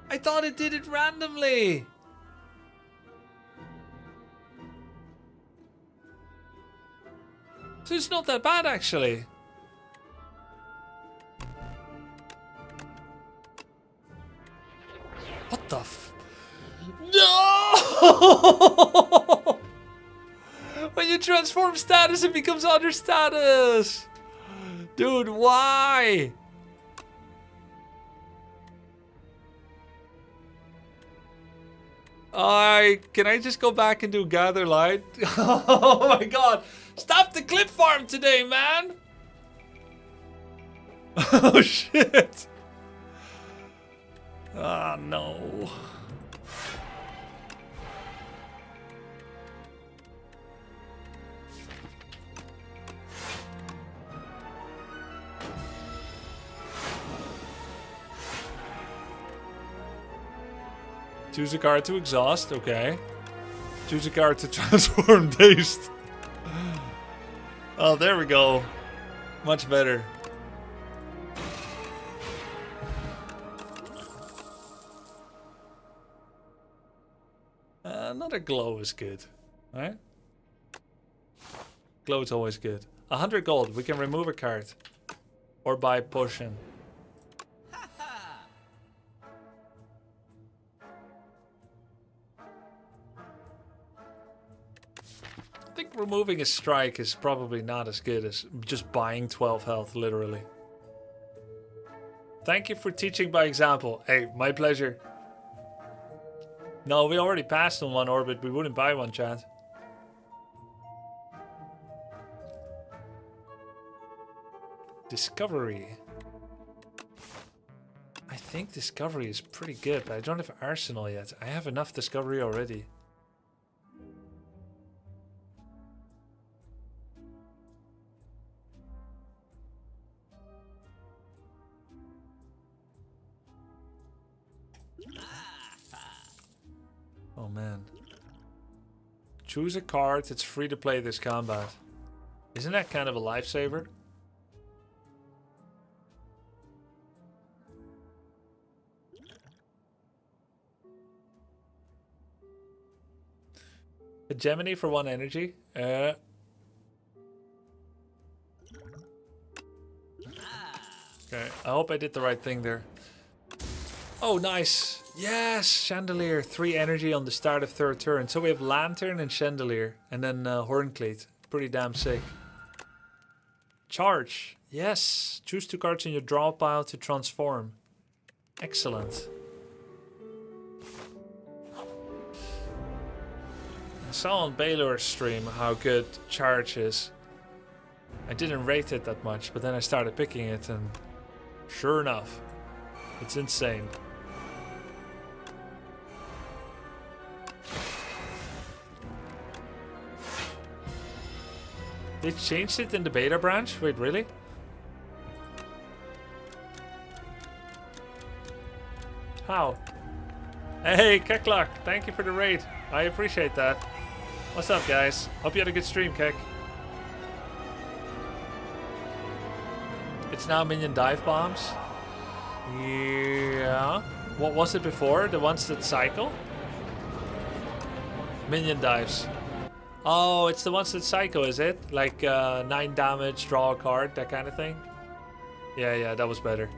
I thought it did it randomly. So it's not that bad, actually. What the f... No! When you transform status, it becomes other status. Dude, why? Can I just go back and do gather light? Oh my god. Stop the clip farm today, man. Oh shit. Ah, no. Choose a card to exhaust, okay. Choose a card to transform dazed. Oh, there we go. Much better. Another glow is good, right? Glow is always good. 100 gold, we can remove a card. Or buy potion. I think removing a strike is probably not as good as just buying 12 health, literally. Thank you for teaching by example. Hey, my pleasure. No, we already passed on one orbit. We wouldn't buy one, chat. Discovery. I think Discovery is pretty good, but I don't have Arsenal yet. I have enough Discovery already. Oh man. Choose a card that's free to play this combat. Isn't that kind of a lifesaver? A Gemini for 1 energy. Okay, I hope I did the right thing there. Oh, nice. Yes, Chandelier. 3 energy on the start of 3rd turn. So we have Lantern and Chandelier. And then Horncleat. Pretty damn sick. Charge. Yes. Choose 2 cards in your draw pile to transform. Excellent. I saw on Baylor's stream how good Charge is. I didn't rate it that much, but then I started picking it and sure enough, it's insane. They changed it in the beta branch? Wait, really? How? Hey, Keklock, thank you for the raid. I appreciate that. What's up, guys? Hope you had a good stream, Kek. It's now minion dive bombs. Yeah. What was it before? The ones that cycle? Minion dives. Oh, it's the ones that cycle, is it? Like 9 damage, draw a card, that kind of thing? Yeah, that was better.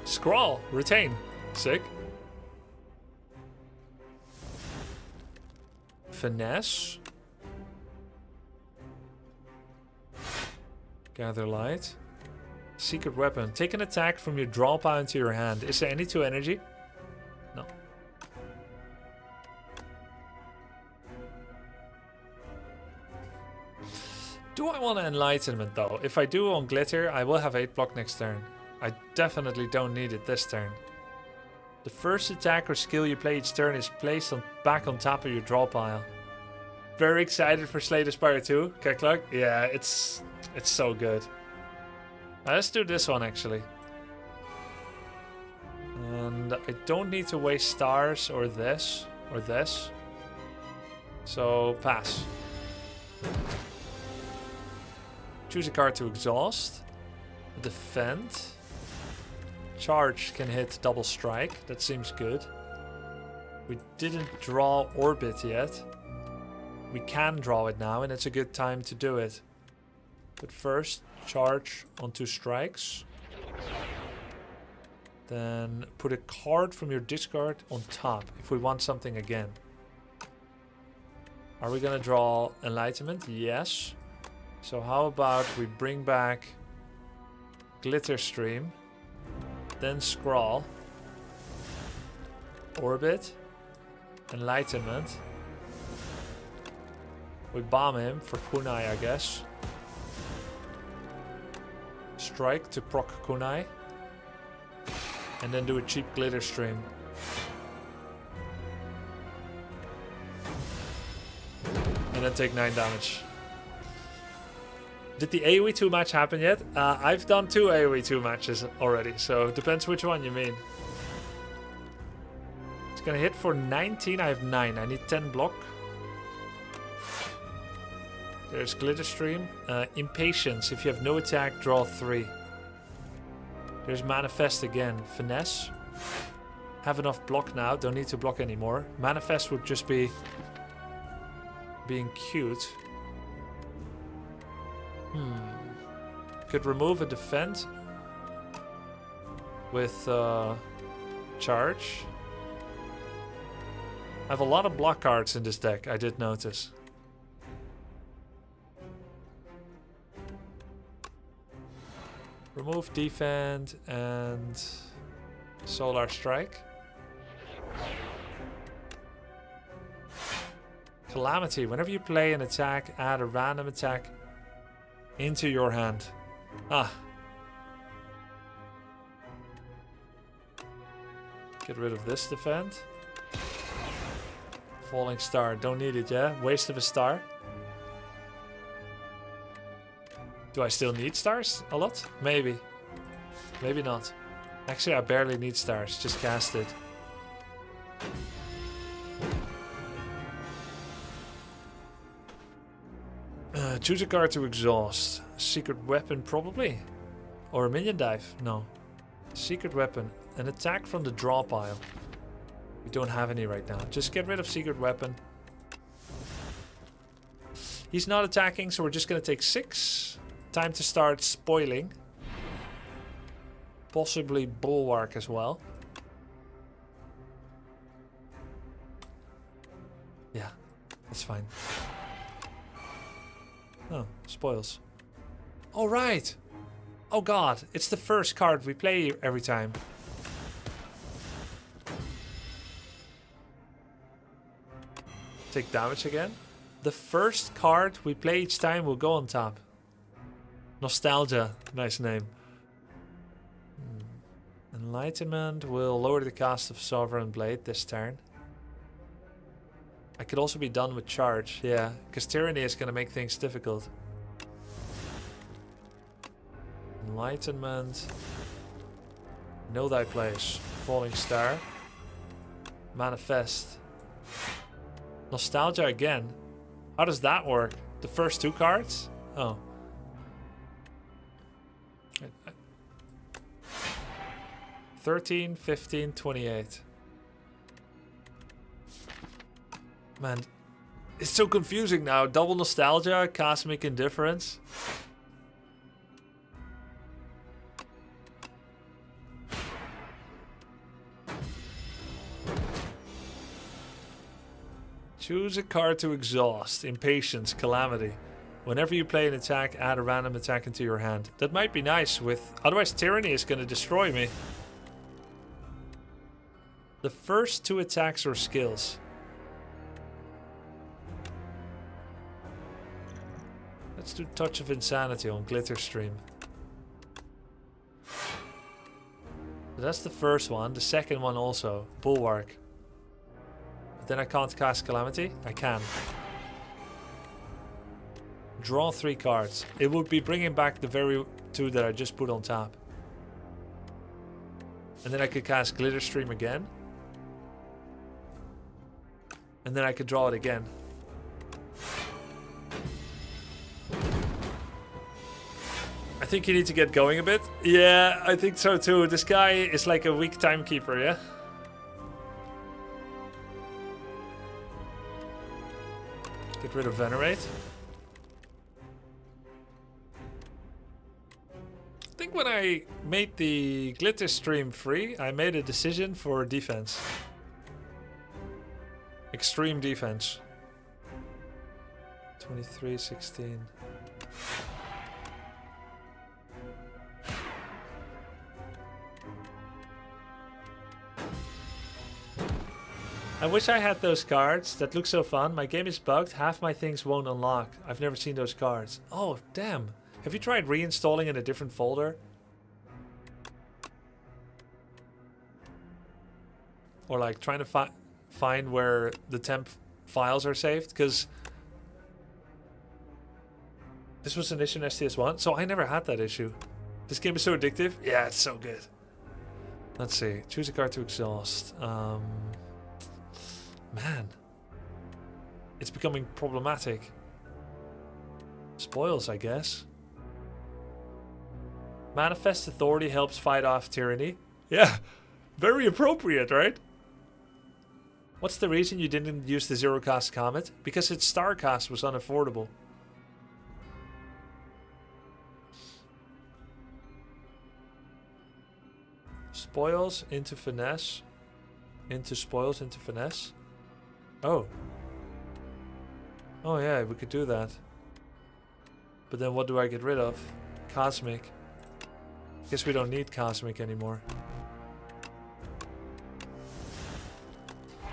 Scrawl, retain. Sick. Finesse. Gather light. Secret weapon. Take an attack from your draw pile into your hand. Is there any 2 energy? No. Do I want enlightenment though? If I do on glitter, I will have 8 block next turn. I definitely don't need it this turn. The first attack or skill you play each turn is placed back on top of your draw pile. Very excited for Slay the Spire 2, Kekluck. Yeah, it's so good. Let's do this one actually. And I don't need to waste stars or this or this. So pass. Choose a card to exhaust. Defend. Charge can hit double strike. That seems good. We didn't draw orbit yet. We can draw it now and it's a good time to do it. But first, charge on 2 strikes. Then put a card from your discard on top if we want something again. Are we gonna draw Enlightenment? Yes. So how about we bring back Glitter Stream, then Scrawl, Orbit, Enlightenment. We bomb him for Kunai, I guess. Strike to proc Kunai. And then do a cheap Glitter Stream. And then take 9 damage. Did the AoE 2 match happen yet? I've done 2 AoE 2 matches already, so it depends which one you mean. It's gonna hit for 19, I have 9. I need 10 block. There's Glitter Stream. Impatience, if you have no attack, draw 3. There's Manifest again. Finesse. Have enough block now, don't need to block anymore. Manifest would just be being cute. Could remove a defend with charge. I have a lot of block cards in this deck, I did notice. Remove defend and solar strike. Calamity. Whenever you play an attack, add a random attack into your hand. Ah. Get rid of this defend. Falling star. Don't need it, yeah? Waste of a star. Do I still need stars a lot? Maybe. Maybe not. Actually, I barely need stars. Just cast it. Choose a card to exhaust. Secret weapon, probably. Or a minion dive. No. Secret weapon. An attack from the draw pile. We don't have any right now. Just get rid of secret weapon. He's not attacking, so we're just going to take 6. Time to start spoiling. Possibly Bulwark as well. Yeah, that's fine. Oh, spoils. Oh, right. Oh, God. It's the first card we play every time. Take damage again. The first card we play each time will go on top. Nostalgia. Nice name. Enlightenment will lower the cost of Sovereign Blade this turn. I could also be done with charge, yeah, because Tyranny is going to make things difficult. Enlightenment. Know thy place. Falling Star. Manifest. Nostalgia again. How does that work? The first 2 cards? Oh. 13, 15, 28. Man, it's so confusing now. Double Nostalgia, Cosmic Indifference. Choose a card to exhaust. Impatience, Calamity. Whenever you play an attack, add a random attack into your hand. That might be nice with... Otherwise, Tyranny is going to destroy me. The first 2 attacks are skills. Let's do Touch of Insanity on Glitterstream. So that's the first one. The second one also. Bulwark. But then I can't cast Calamity? I can. Draw 3 cards. It would be bringing back the very 2 that I just put on top. And then I could cast Glitterstream again. And then I could draw it again. I think you need to get going a bit. Yeah, I think so too. This guy is like a weak timekeeper, yeah? Get rid of Venerate. I think when I made the Glitter stream free, I made a decision for defense. Extreme defense. 23, 16. I wish I had those cards. That look so fun. My game is bugged. Half my things won't unlock. I've never seen those cards. Oh, damn. Have you tried reinstalling in a different folder? Or like trying to find where the temp files are saved? Because this was an issue in STS1, so I never had that issue. This game is so addictive. Yeah, it's so good. Let's see. Choose a card to exhaust. Man. It's becoming problematic. Spoils, I guess. Manifest Authority helps fight off tyranny. Yeah, very appropriate, right? What's the reason you didn't use the zero cost comet? Because its star cost was unaffordable. Spoils into finesse. Into spoils into finesse. Oh. Oh yeah, we could do that. But then what do I get rid of? Cosmic. Guess we don't need Cosmic anymore.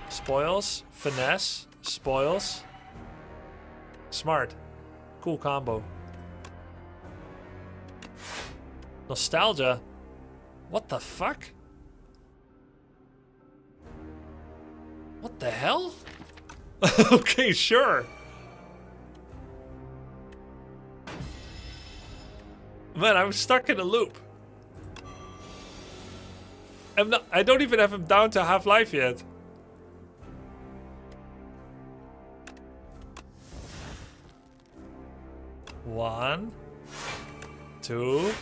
Spoils, finesse, spoils. Smart. Cool combo. Nostalgia. What the fuck? What the hell? Okay, sure. Man, I'm stuck in a loop. I don't even have him down to half-life yet. One, 2,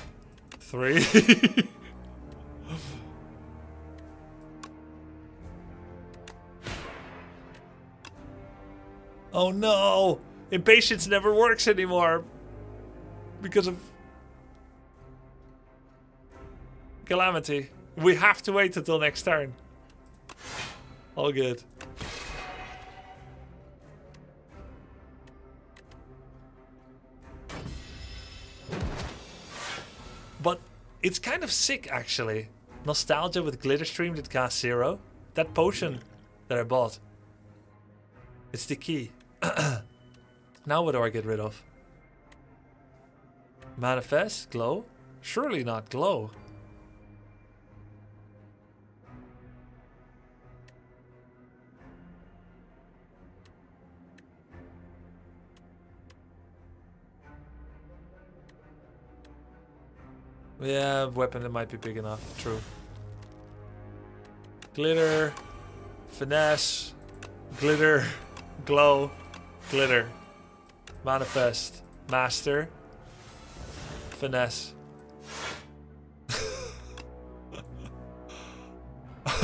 3. Oh no! Impatience never works anymore because of Calamity. We have to wait until next turn. All good. But it's kind of sick, actually. Nostalgia with Glitterstream that costs 0. That potion that I bought. It's the key. Now what do I get rid of? Manifest? Glow? Surely not glow. Yeah, weapon that might be big enough. True. Glitter. Finesse. Glitter. Glow. Glitter. Manifest. Master. Finesse.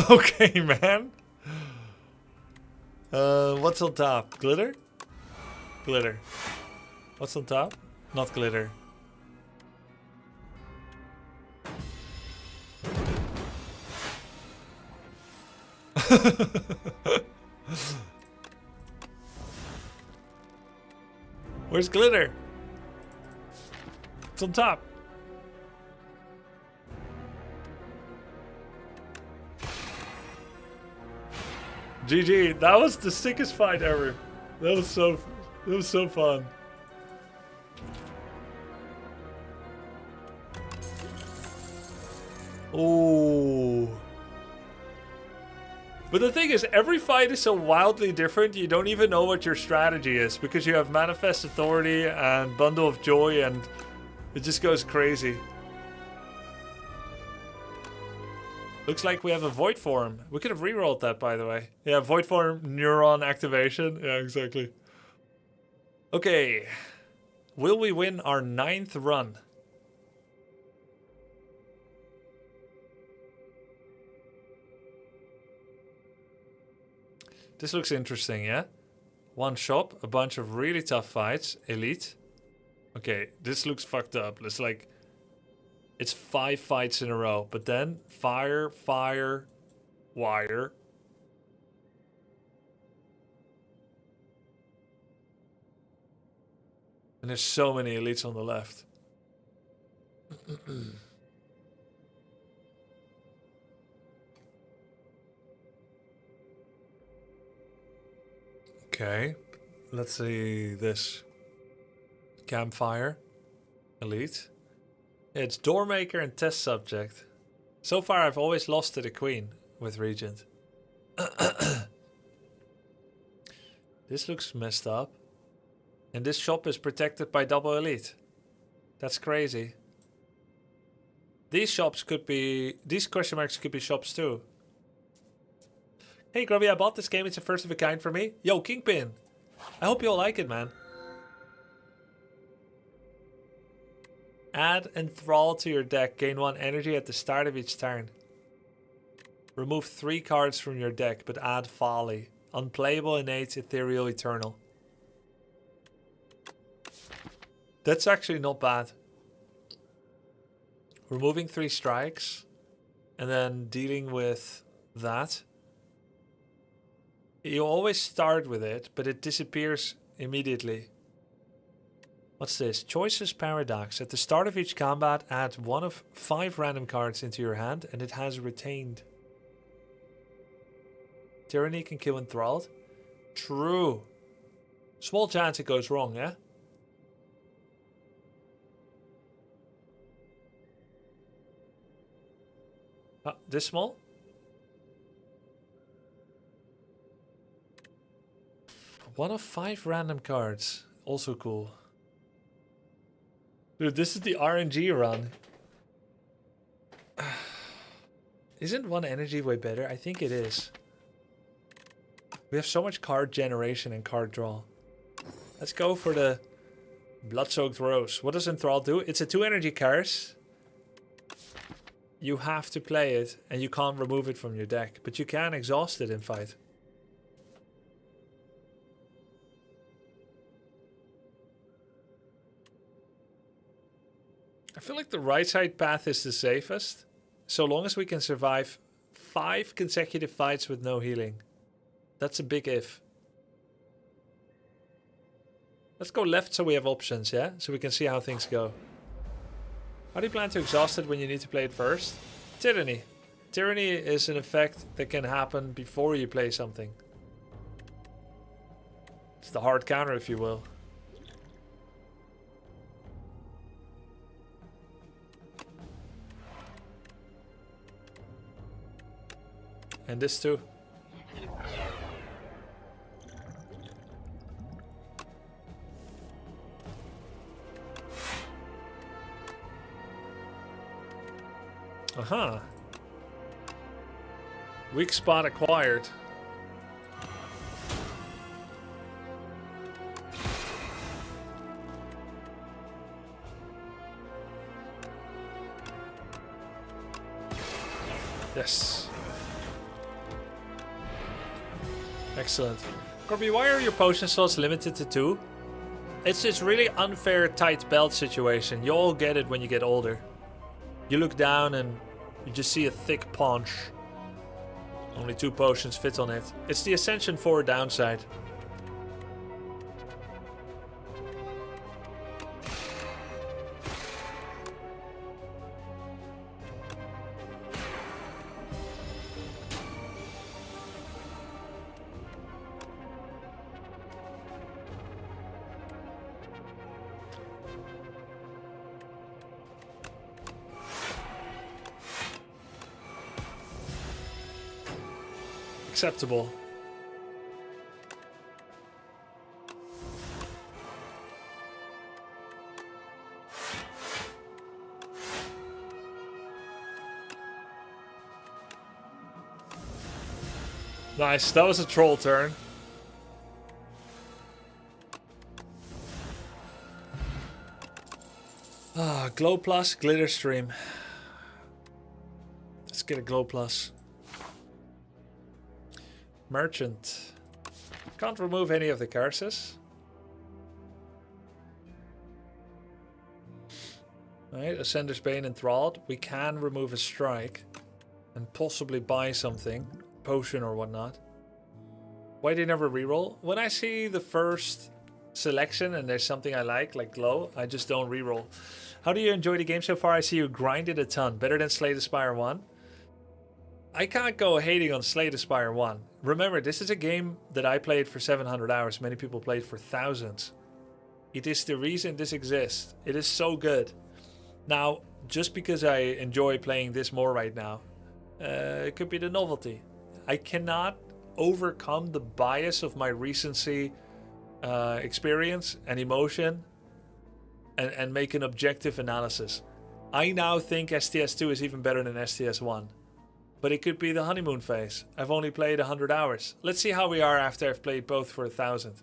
Okay, man. What's on top? Glitter? Glitter. What's on top? Not glitter. Where's glitter? It's on top. GG, that was the sickest fight ever. That was so fun. Oh. But the thing is, every fight is so wildly different, you don't even know what your strategy is, because you have Manifest Authority and Bundle of Joy, and it just goes crazy. Looks like we have a Void Form. We could have rerolled that, by the way. Yeah, Void Form, Neuron Activation. Yeah, exactly. Okay. Will we win our 9th run? This looks interesting, yeah? One shop, a bunch of really tough fights, elite. Okay, this looks fucked up. It's like, it's 5 fights in a row, but then fire, fire, wire. And there's so many elites on the left. Okay, let's see this. Campfire, elite. It's Doormaker and Test Subject. So far I've always lost to the Queen with Regent. This looks messed up. And this shop is protected by double elite. That's crazy. These shops could be... These question marks could be shops too. Hey Grubby, I bought this game. It's a first of a kind for me. Yo, Kingpin. I hope you all like it, man. Add Enthrall to your deck. Gain 1 energy at the start of each turn. Remove 3 cards from your deck, but add Folly. Unplayable, Innate, Ethereal, Eternal. That's actually not bad. Removing 3 strikes. And then dealing with that. You always start with it, but it disappears immediately. What's this? Choices Paradox. At the start of each combat, add 1 of 5 random cards into your hand, and it has retained. Tyranny can kill Enthralled. True. Small chance it goes wrong, yeah? This small? One of 5 random cards. Also cool. Dude, this is the RNG run. Isn't 1 energy way better? I think it is. We have so much card generation and card draw. Let's go for the Blood-Soaked Rose. What does Enthrall do? It's a 2 energy curse. You have to play it and you can't remove it from your deck. But you can exhaust it in fight. I feel like the right side path is the safest. So long as we can survive 5 consecutive fights with no healing. That's a big if. Let's go left so we have options, yeah? So we can see how things go. How do you plan to exhaust it when you need to play it first? Tyranny. Tyranny is an effect that can happen before you play something. It's the hard counter, if you will. And this too. Uh-huh. Weak spot acquired. Yes. Excellent. Grubby, why are your potion slots limited to 2? It's this really unfair tight belt situation. You all get it when you get older. You look down and you just see a thick paunch. Only 2 potions fit on it. It's the Ascension 4 downside. Acceptable. Nice, that was a troll turn. Ah, Glow Plus, Glitter Stream. Let's get a Glow Plus. Merchant. Can't remove any of the curses. Right, Ascender's Bane enthralled. We can remove a strike and possibly buy something, potion or whatnot. Why do you never reroll? When I see the first selection and there's something I like Glow, I just don't reroll. How do you enjoy the game so far? I see you grind it a ton. Better than Slay the Spire 1. I can't go hating on Slay the Spire 1. Remember, this is a game that I played for 700 hours. Many people played for thousands. It is the reason this exists. It is so good. Now, just because I enjoy playing this more right now, it could be the novelty. I cannot overcome the bias of my recency experience and emotion and make an objective analysis. I now think STS2 is even better than STS1. But it could be the honeymoon phase. I've only played 100 hours. Let's see how we are after I've played both for 1,000.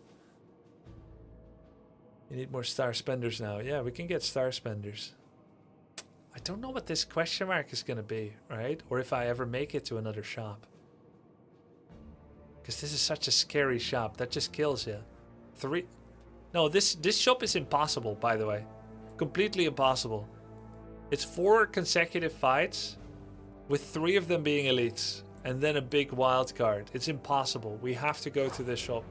You need more star spenders now. Yeah, we can get star spenders. I don't know what this question mark is going to be, right? Or if I ever make it to another shop. Because this is such a scary shop. That just kills you. 3... No, this shop is impossible, by the way. Completely impossible. It's 4 consecutive fights, with 3 of them being elites, and then a big wild card. It's impossible. We have to go to this shop.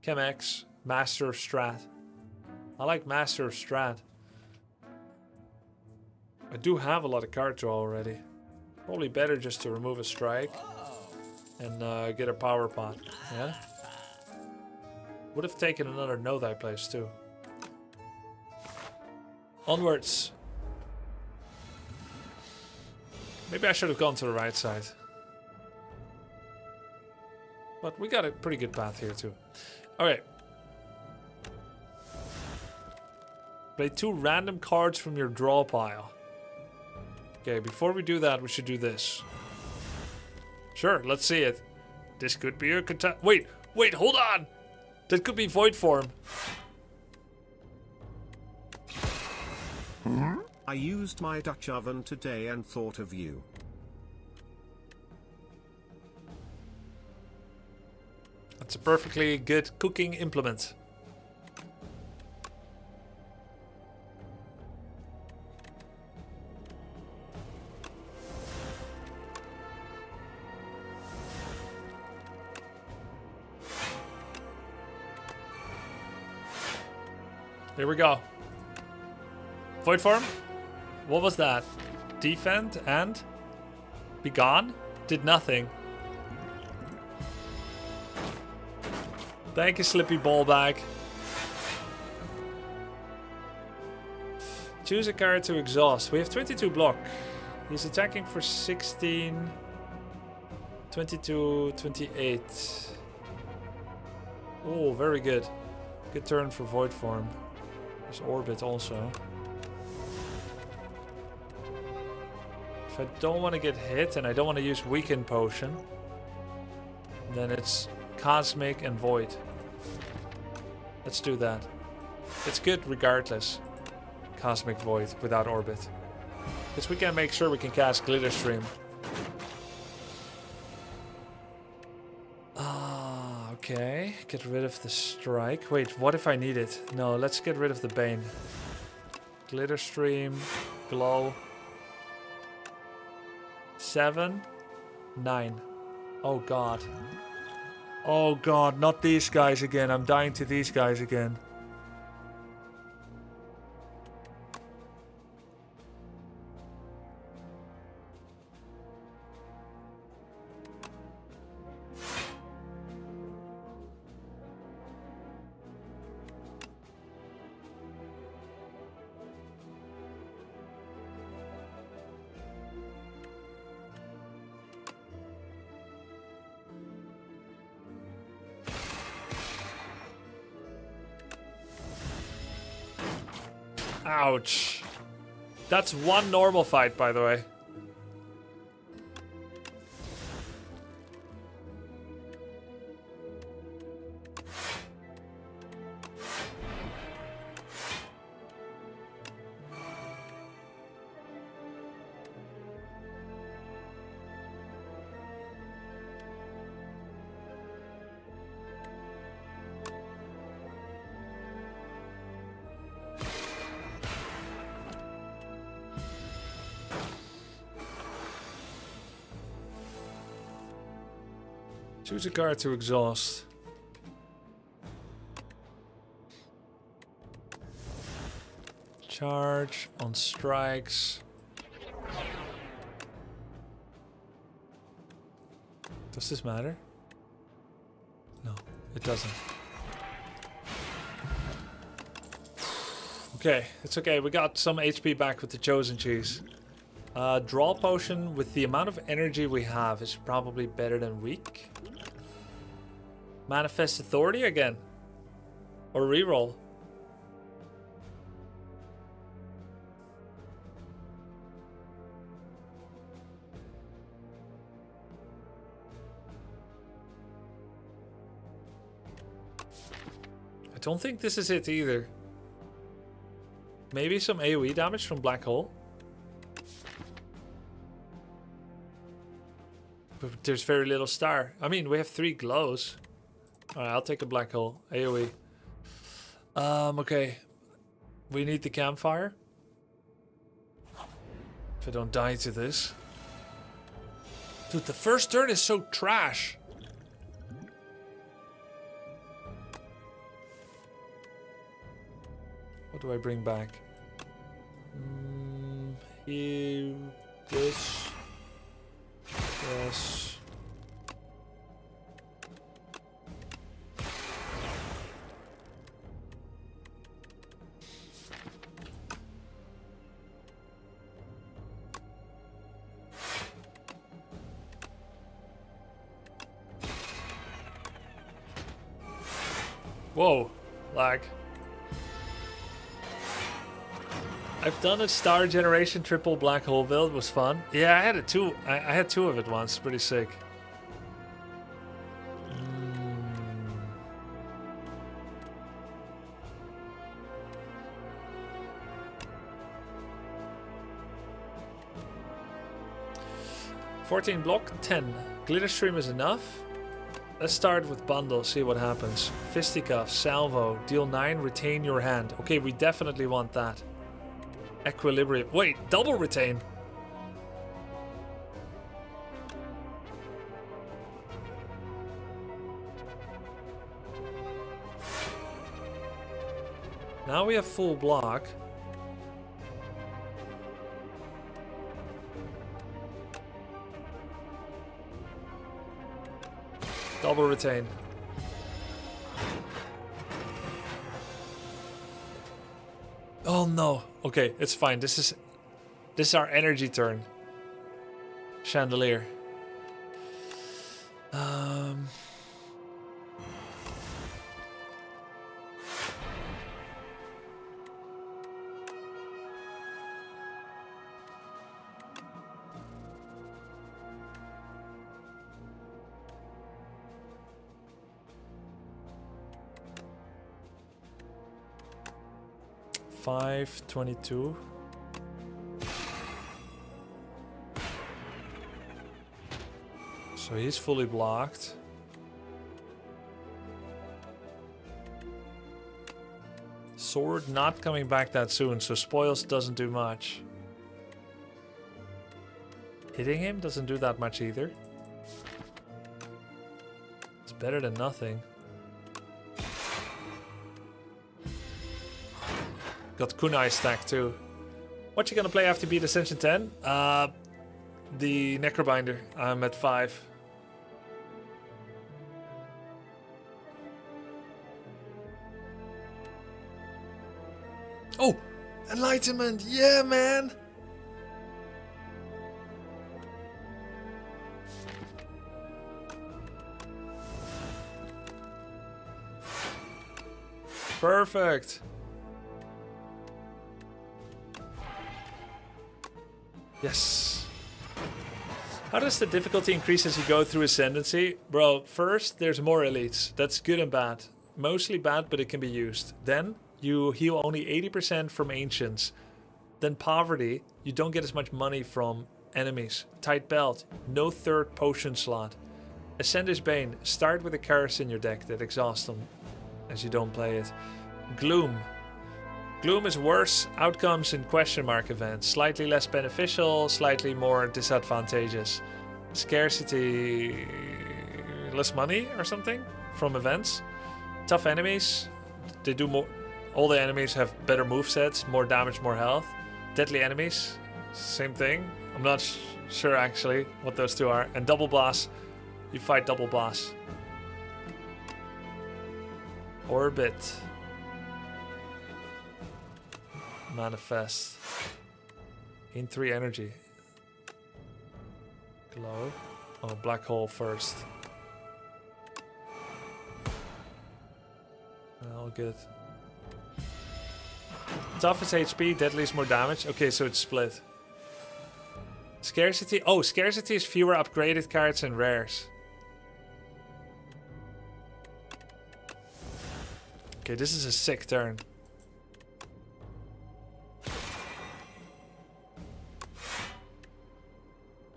Chemex, Master of Strat. I like Master of Strat. I do have a lot of card draw already. Probably better just to remove a strike and get a power pot. Yeah? Would have taken another no die place too. Onwards. Maybe I should have gone to the right side. But we got a pretty good path here too. Okay. Play 2 random cards from your draw pile. Okay, before we do that, we should do this. Sure, let's see it. This could be a wait, hold on! That could be Void Form. I used my Dutch oven today and thought of you. That's a perfectly good cooking implement. Here we go. Void Form? What was that? Defend and be gone? Did nothing. Thank you, Slippy Ballbag. Choose a card to exhaust. We have 22 block. He's attacking for 16, 22, 28. Oh, very good. Good turn for Void Form. There's Orbit also. If I don't want to get hit and I don't want to use weaken potion, then it's cosmic and void. Let's do that. It's good regardless. Cosmic void without orbit. Because we can make sure we can cast glitter stream. Okay, get rid of the strike. Wait, what if I need it? No, let's get rid of the bane. Glitter stream, glow. 7, 9. Oh god. Oh god, not these guys again. I'm dying to these guys again. Ouch. That's one normal fight, by the way. Choose a card to exhaust. Charge on strikes. Does this matter? No, it doesn't. Okay, it's okay. We got some HP back with the chosen cheese. Draw potion with the amount of energy we have is probably better than weak. Manifest authority again. Or reroll. I don't think this is it either. Maybe some AoE damage from Black Hole. But there's very little star. I mean, we have 3 glows. Alright, I'll take a Black Hole. AoE. Okay. We need the campfire. If I don't die to this. Dude, the first turn is so trash. What do I bring back? Here, this. Yes. Whoa, lag. I've done a star generation triple black hole build. It was fun. Yeah, I had it too. I had 2 of it once. Pretty sick. 14 block, 10. Glitter stream is enough. Let's start with bundle, see what happens. Fisticuff, salvo, deal 9, retain your hand. Okay, we definitely want that. Equilibrium. Wait, double retain. Now we have full block. Double retain. Oh no. Okay, it's fine. This is our energy turn. Chandelier. 5, 22. So he's fully blocked. Sword not coming back that soon, so spoils doesn't do much. Hitting him doesn't do that much either. It's better than nothing. Got kunai stack too. What you gonna play after you beat Ascension 10? The Necrobinder. I'm at 5. Oh! Enlightenment! Yeah, man! Perfect! Yes! How does the difficulty increase as you go through Ascendancy? Bro, first there's more elites. That's good and bad. Mostly bad, but it can be used. Then you heal only 80% from ancients. Then poverty, you don't get as much money from enemies. Tight belt, no third potion slot. Ascender's Bane, start with a Karis in your deck that exhausts them as you don't play it. Gloom. Gloom is worse outcomes in question mark events. Slightly less beneficial, slightly more disadvantageous. Scarcity, less money or something from events. Tough enemies, they do more. All the enemies have better movesets, more damage, more health. Deadly enemies, same thing. I'm not sure actually what those two are. And double blast, you fight double blast. Orbit. Manifest. In 3 energy. Glow. Oh, black hole first. All good. Tough is HP, deadly is more damage. Okay, so it's split. Scarcity. Oh, scarcity is fewer upgraded cards and rares. Okay, this is a sick turn.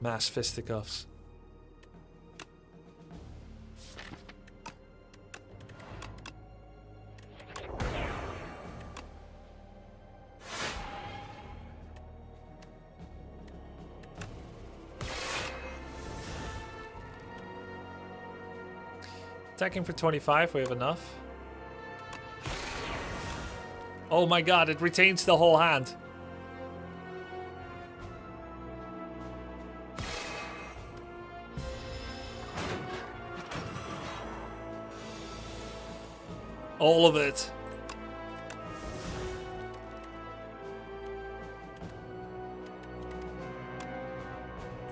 Mass fisticuffs. Attacking for 25, we have enough. Oh my god, it retains the whole hand. All of it.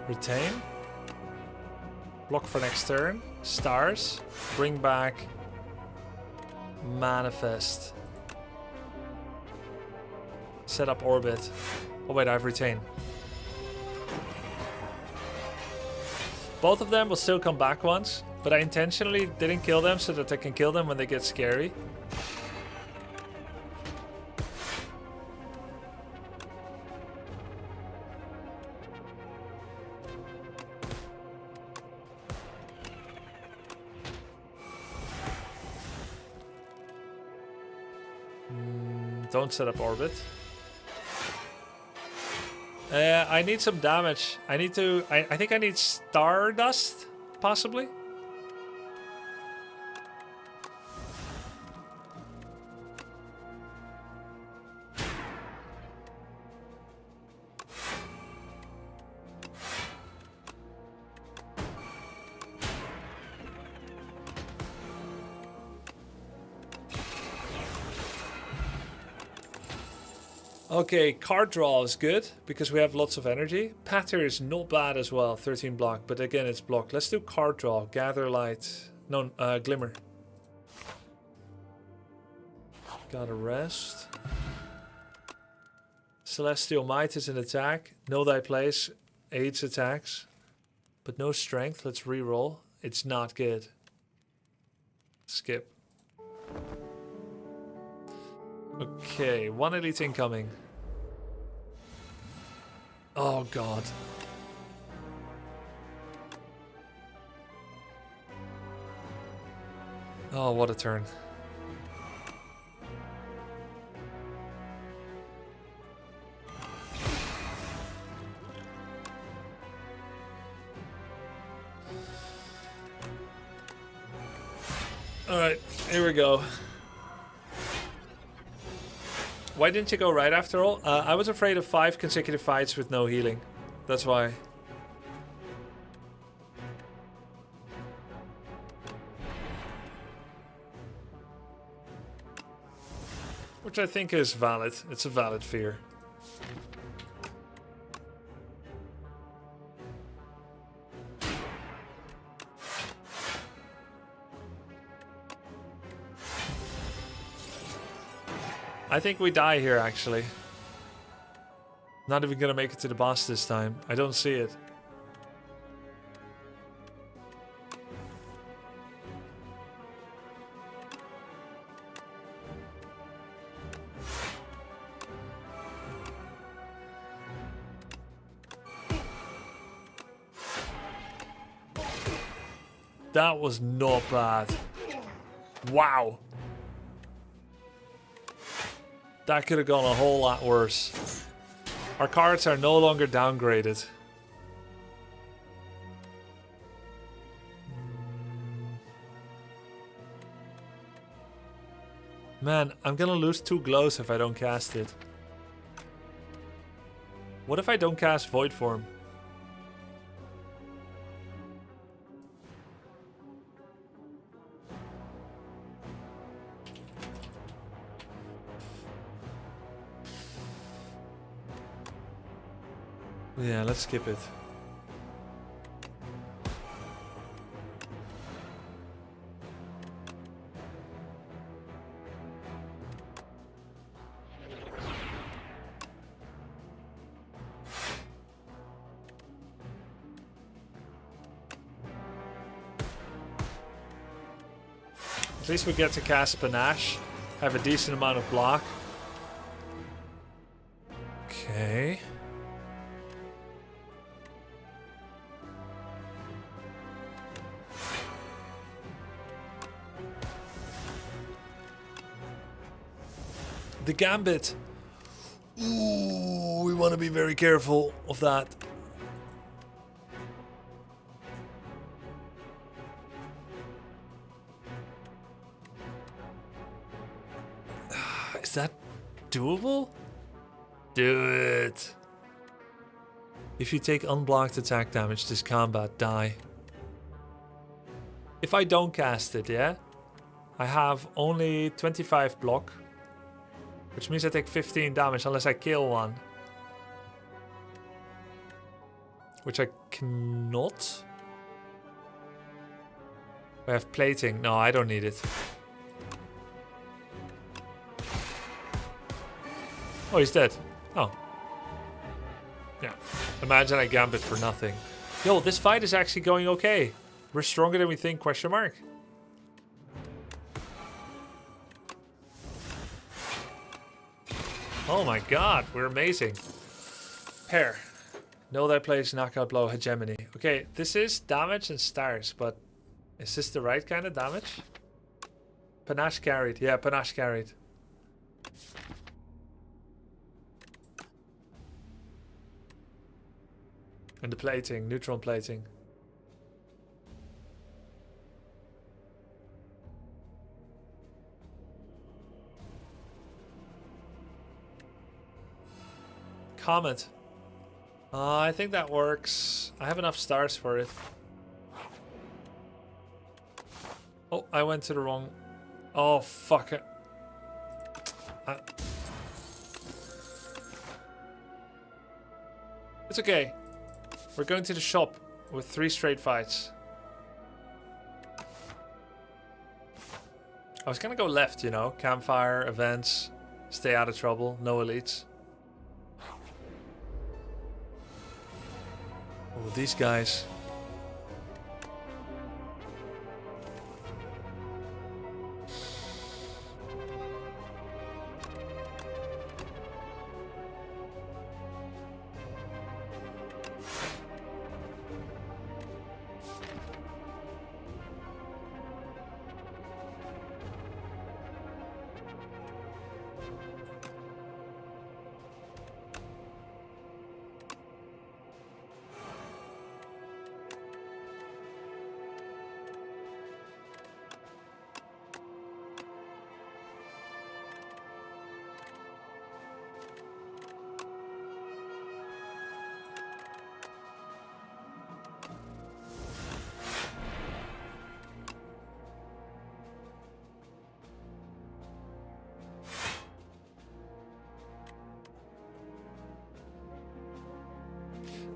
Retain. Block for next turn. Stars. Bring back. Manifest. Set up orbit. Oh wait, I have retain. Both of them will still come back once, but I intentionally didn't kill them so that I can kill them when they get scary. Don't set up orbit. I need some damage. I need to... I think I need Stardust, possibly? Okay, card draw is good because we have lots of energy. Patter is not bad as well, 13 block, but again it's blocked. Let's do card draw, gather light, no, glimmer. Gotta rest. Celestial Might is an attack. Know thy place, aids attacks, but no strength. Let's re-roll. It's not good. Skip. Okay, one elite incoming. Oh god. Oh, what a turn. Alright, here we go. Why didn't you go right after all? I was afraid of 5 consecutive fights with no healing. That's why. Which I think is valid. It's a valid fear. I think we die here, actually. Not even gonna make it to the boss this time. I don't see it. That was not bad. Wow. That could have gone a whole lot worse. Our cards are no longer downgraded. Man, I'm gonna lose 2 glows if I don't cast it. What if I don't cast Void Form? Yeah, let's skip it. At least we get to cast Panache, have a decent amount of block. Okay. The Gambit. Ooh, we want to be very careful of that. Is that doable? Do it. If you take unblocked attack damage this combat, die. If I don't cast it, yeah? I have only 25 block. Which means I take 15 damage unless I kill one. Which I cannot. I have plating. No, I don't need it. Oh, he's dead. Oh. Yeah. Imagine I gambit for nothing. Yo, this fight is actually going okay. We're stronger than we think, question mark. Oh my god, we're amazing. Pair. Know that plays knockout blow hegemony. Okay, this is damage and stars, but is this the right kind of damage? Panache carried. Yeah, Panache carried. And the plating, neutron plating. Comet. I think that works. I have enough stars for it. Oh, I went to the wrong... Oh, fuck it. It's okay. We're going to the shop with 3 straight fights. I was gonna go left, you know. Campfire, events, stay out of trouble, no elites. Oh, these guys.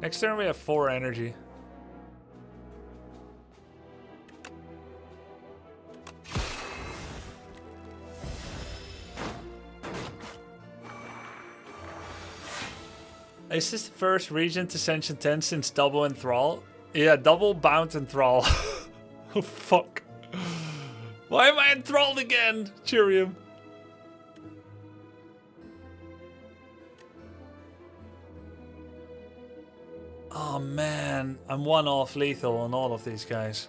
Next turn we have 4 energy. Is this the first Regent Ascension 10 since double enthrall? Yeah, double bound enthrall. Oh fuck. Why am I enthralled again? Cheerium. Oh man, I'm 1 off lethal on all of these guys.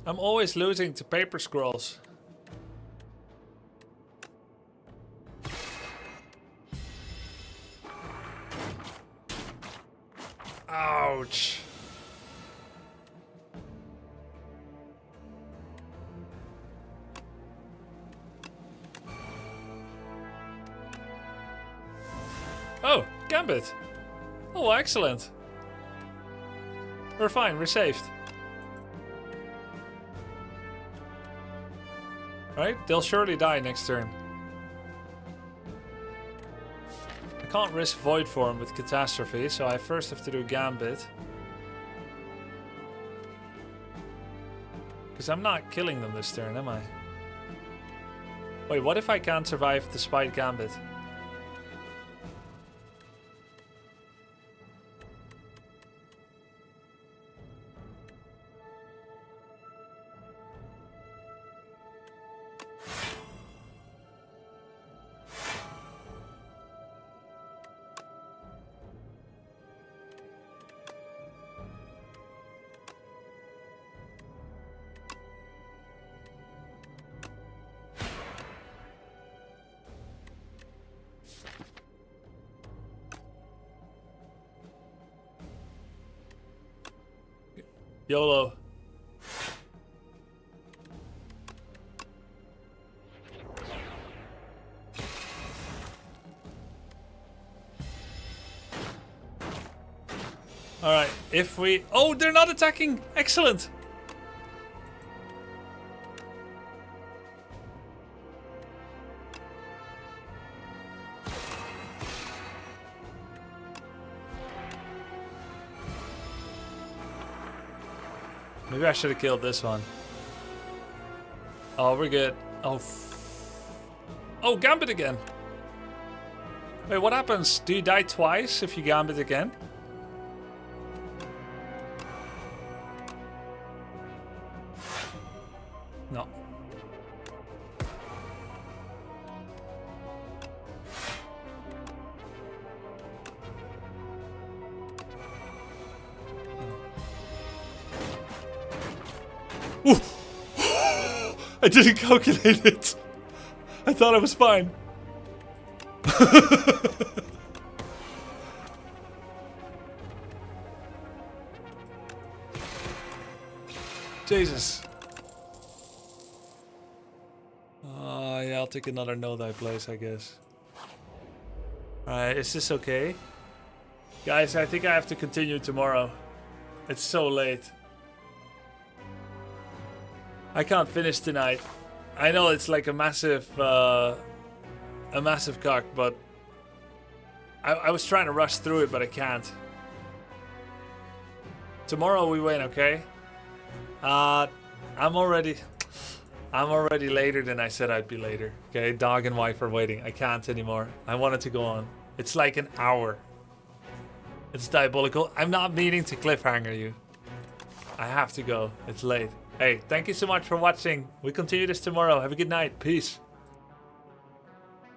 I'm always losing to paper scrolls. Ouch. Oh, Gambit. Oh, excellent. We're fine, we're saved. Right? They'll surely die next turn. I can't risk Void Form with Catastrophe, so I first have to do Gambit. Because I'm not killing them this turn, am I? Wait, what if I can't survive despite Gambit? YOLO. Alright, if we... Oh, they're not attacking! Excellent! Maybe I should have killed this one. Oh, we're good. Oh, oh, Gambit again. Wait, what happens? Do you die twice if you Gambit again? No. Ooh. I didn't calculate it. I thought I was fine. Jesus. Yeah, I'll take another no-die place, I guess. Alright, is this okay? Guys, I think I have to continue tomorrow. It's so late. I can't finish tonight. I know it's like a massive cock, but I was trying to rush through it, but I can't. Tomorrow we win, okay? I'm already later than I said I'd be later. Okay, dog and wife are waiting. I can't anymore. I wanted to go on. It's like an hour. It's diabolical. I'm not meaning to cliffhanger you. I have to go. It's late. Hey, thank you so much for watching. We continue this tomorrow. Have a good night. Peace.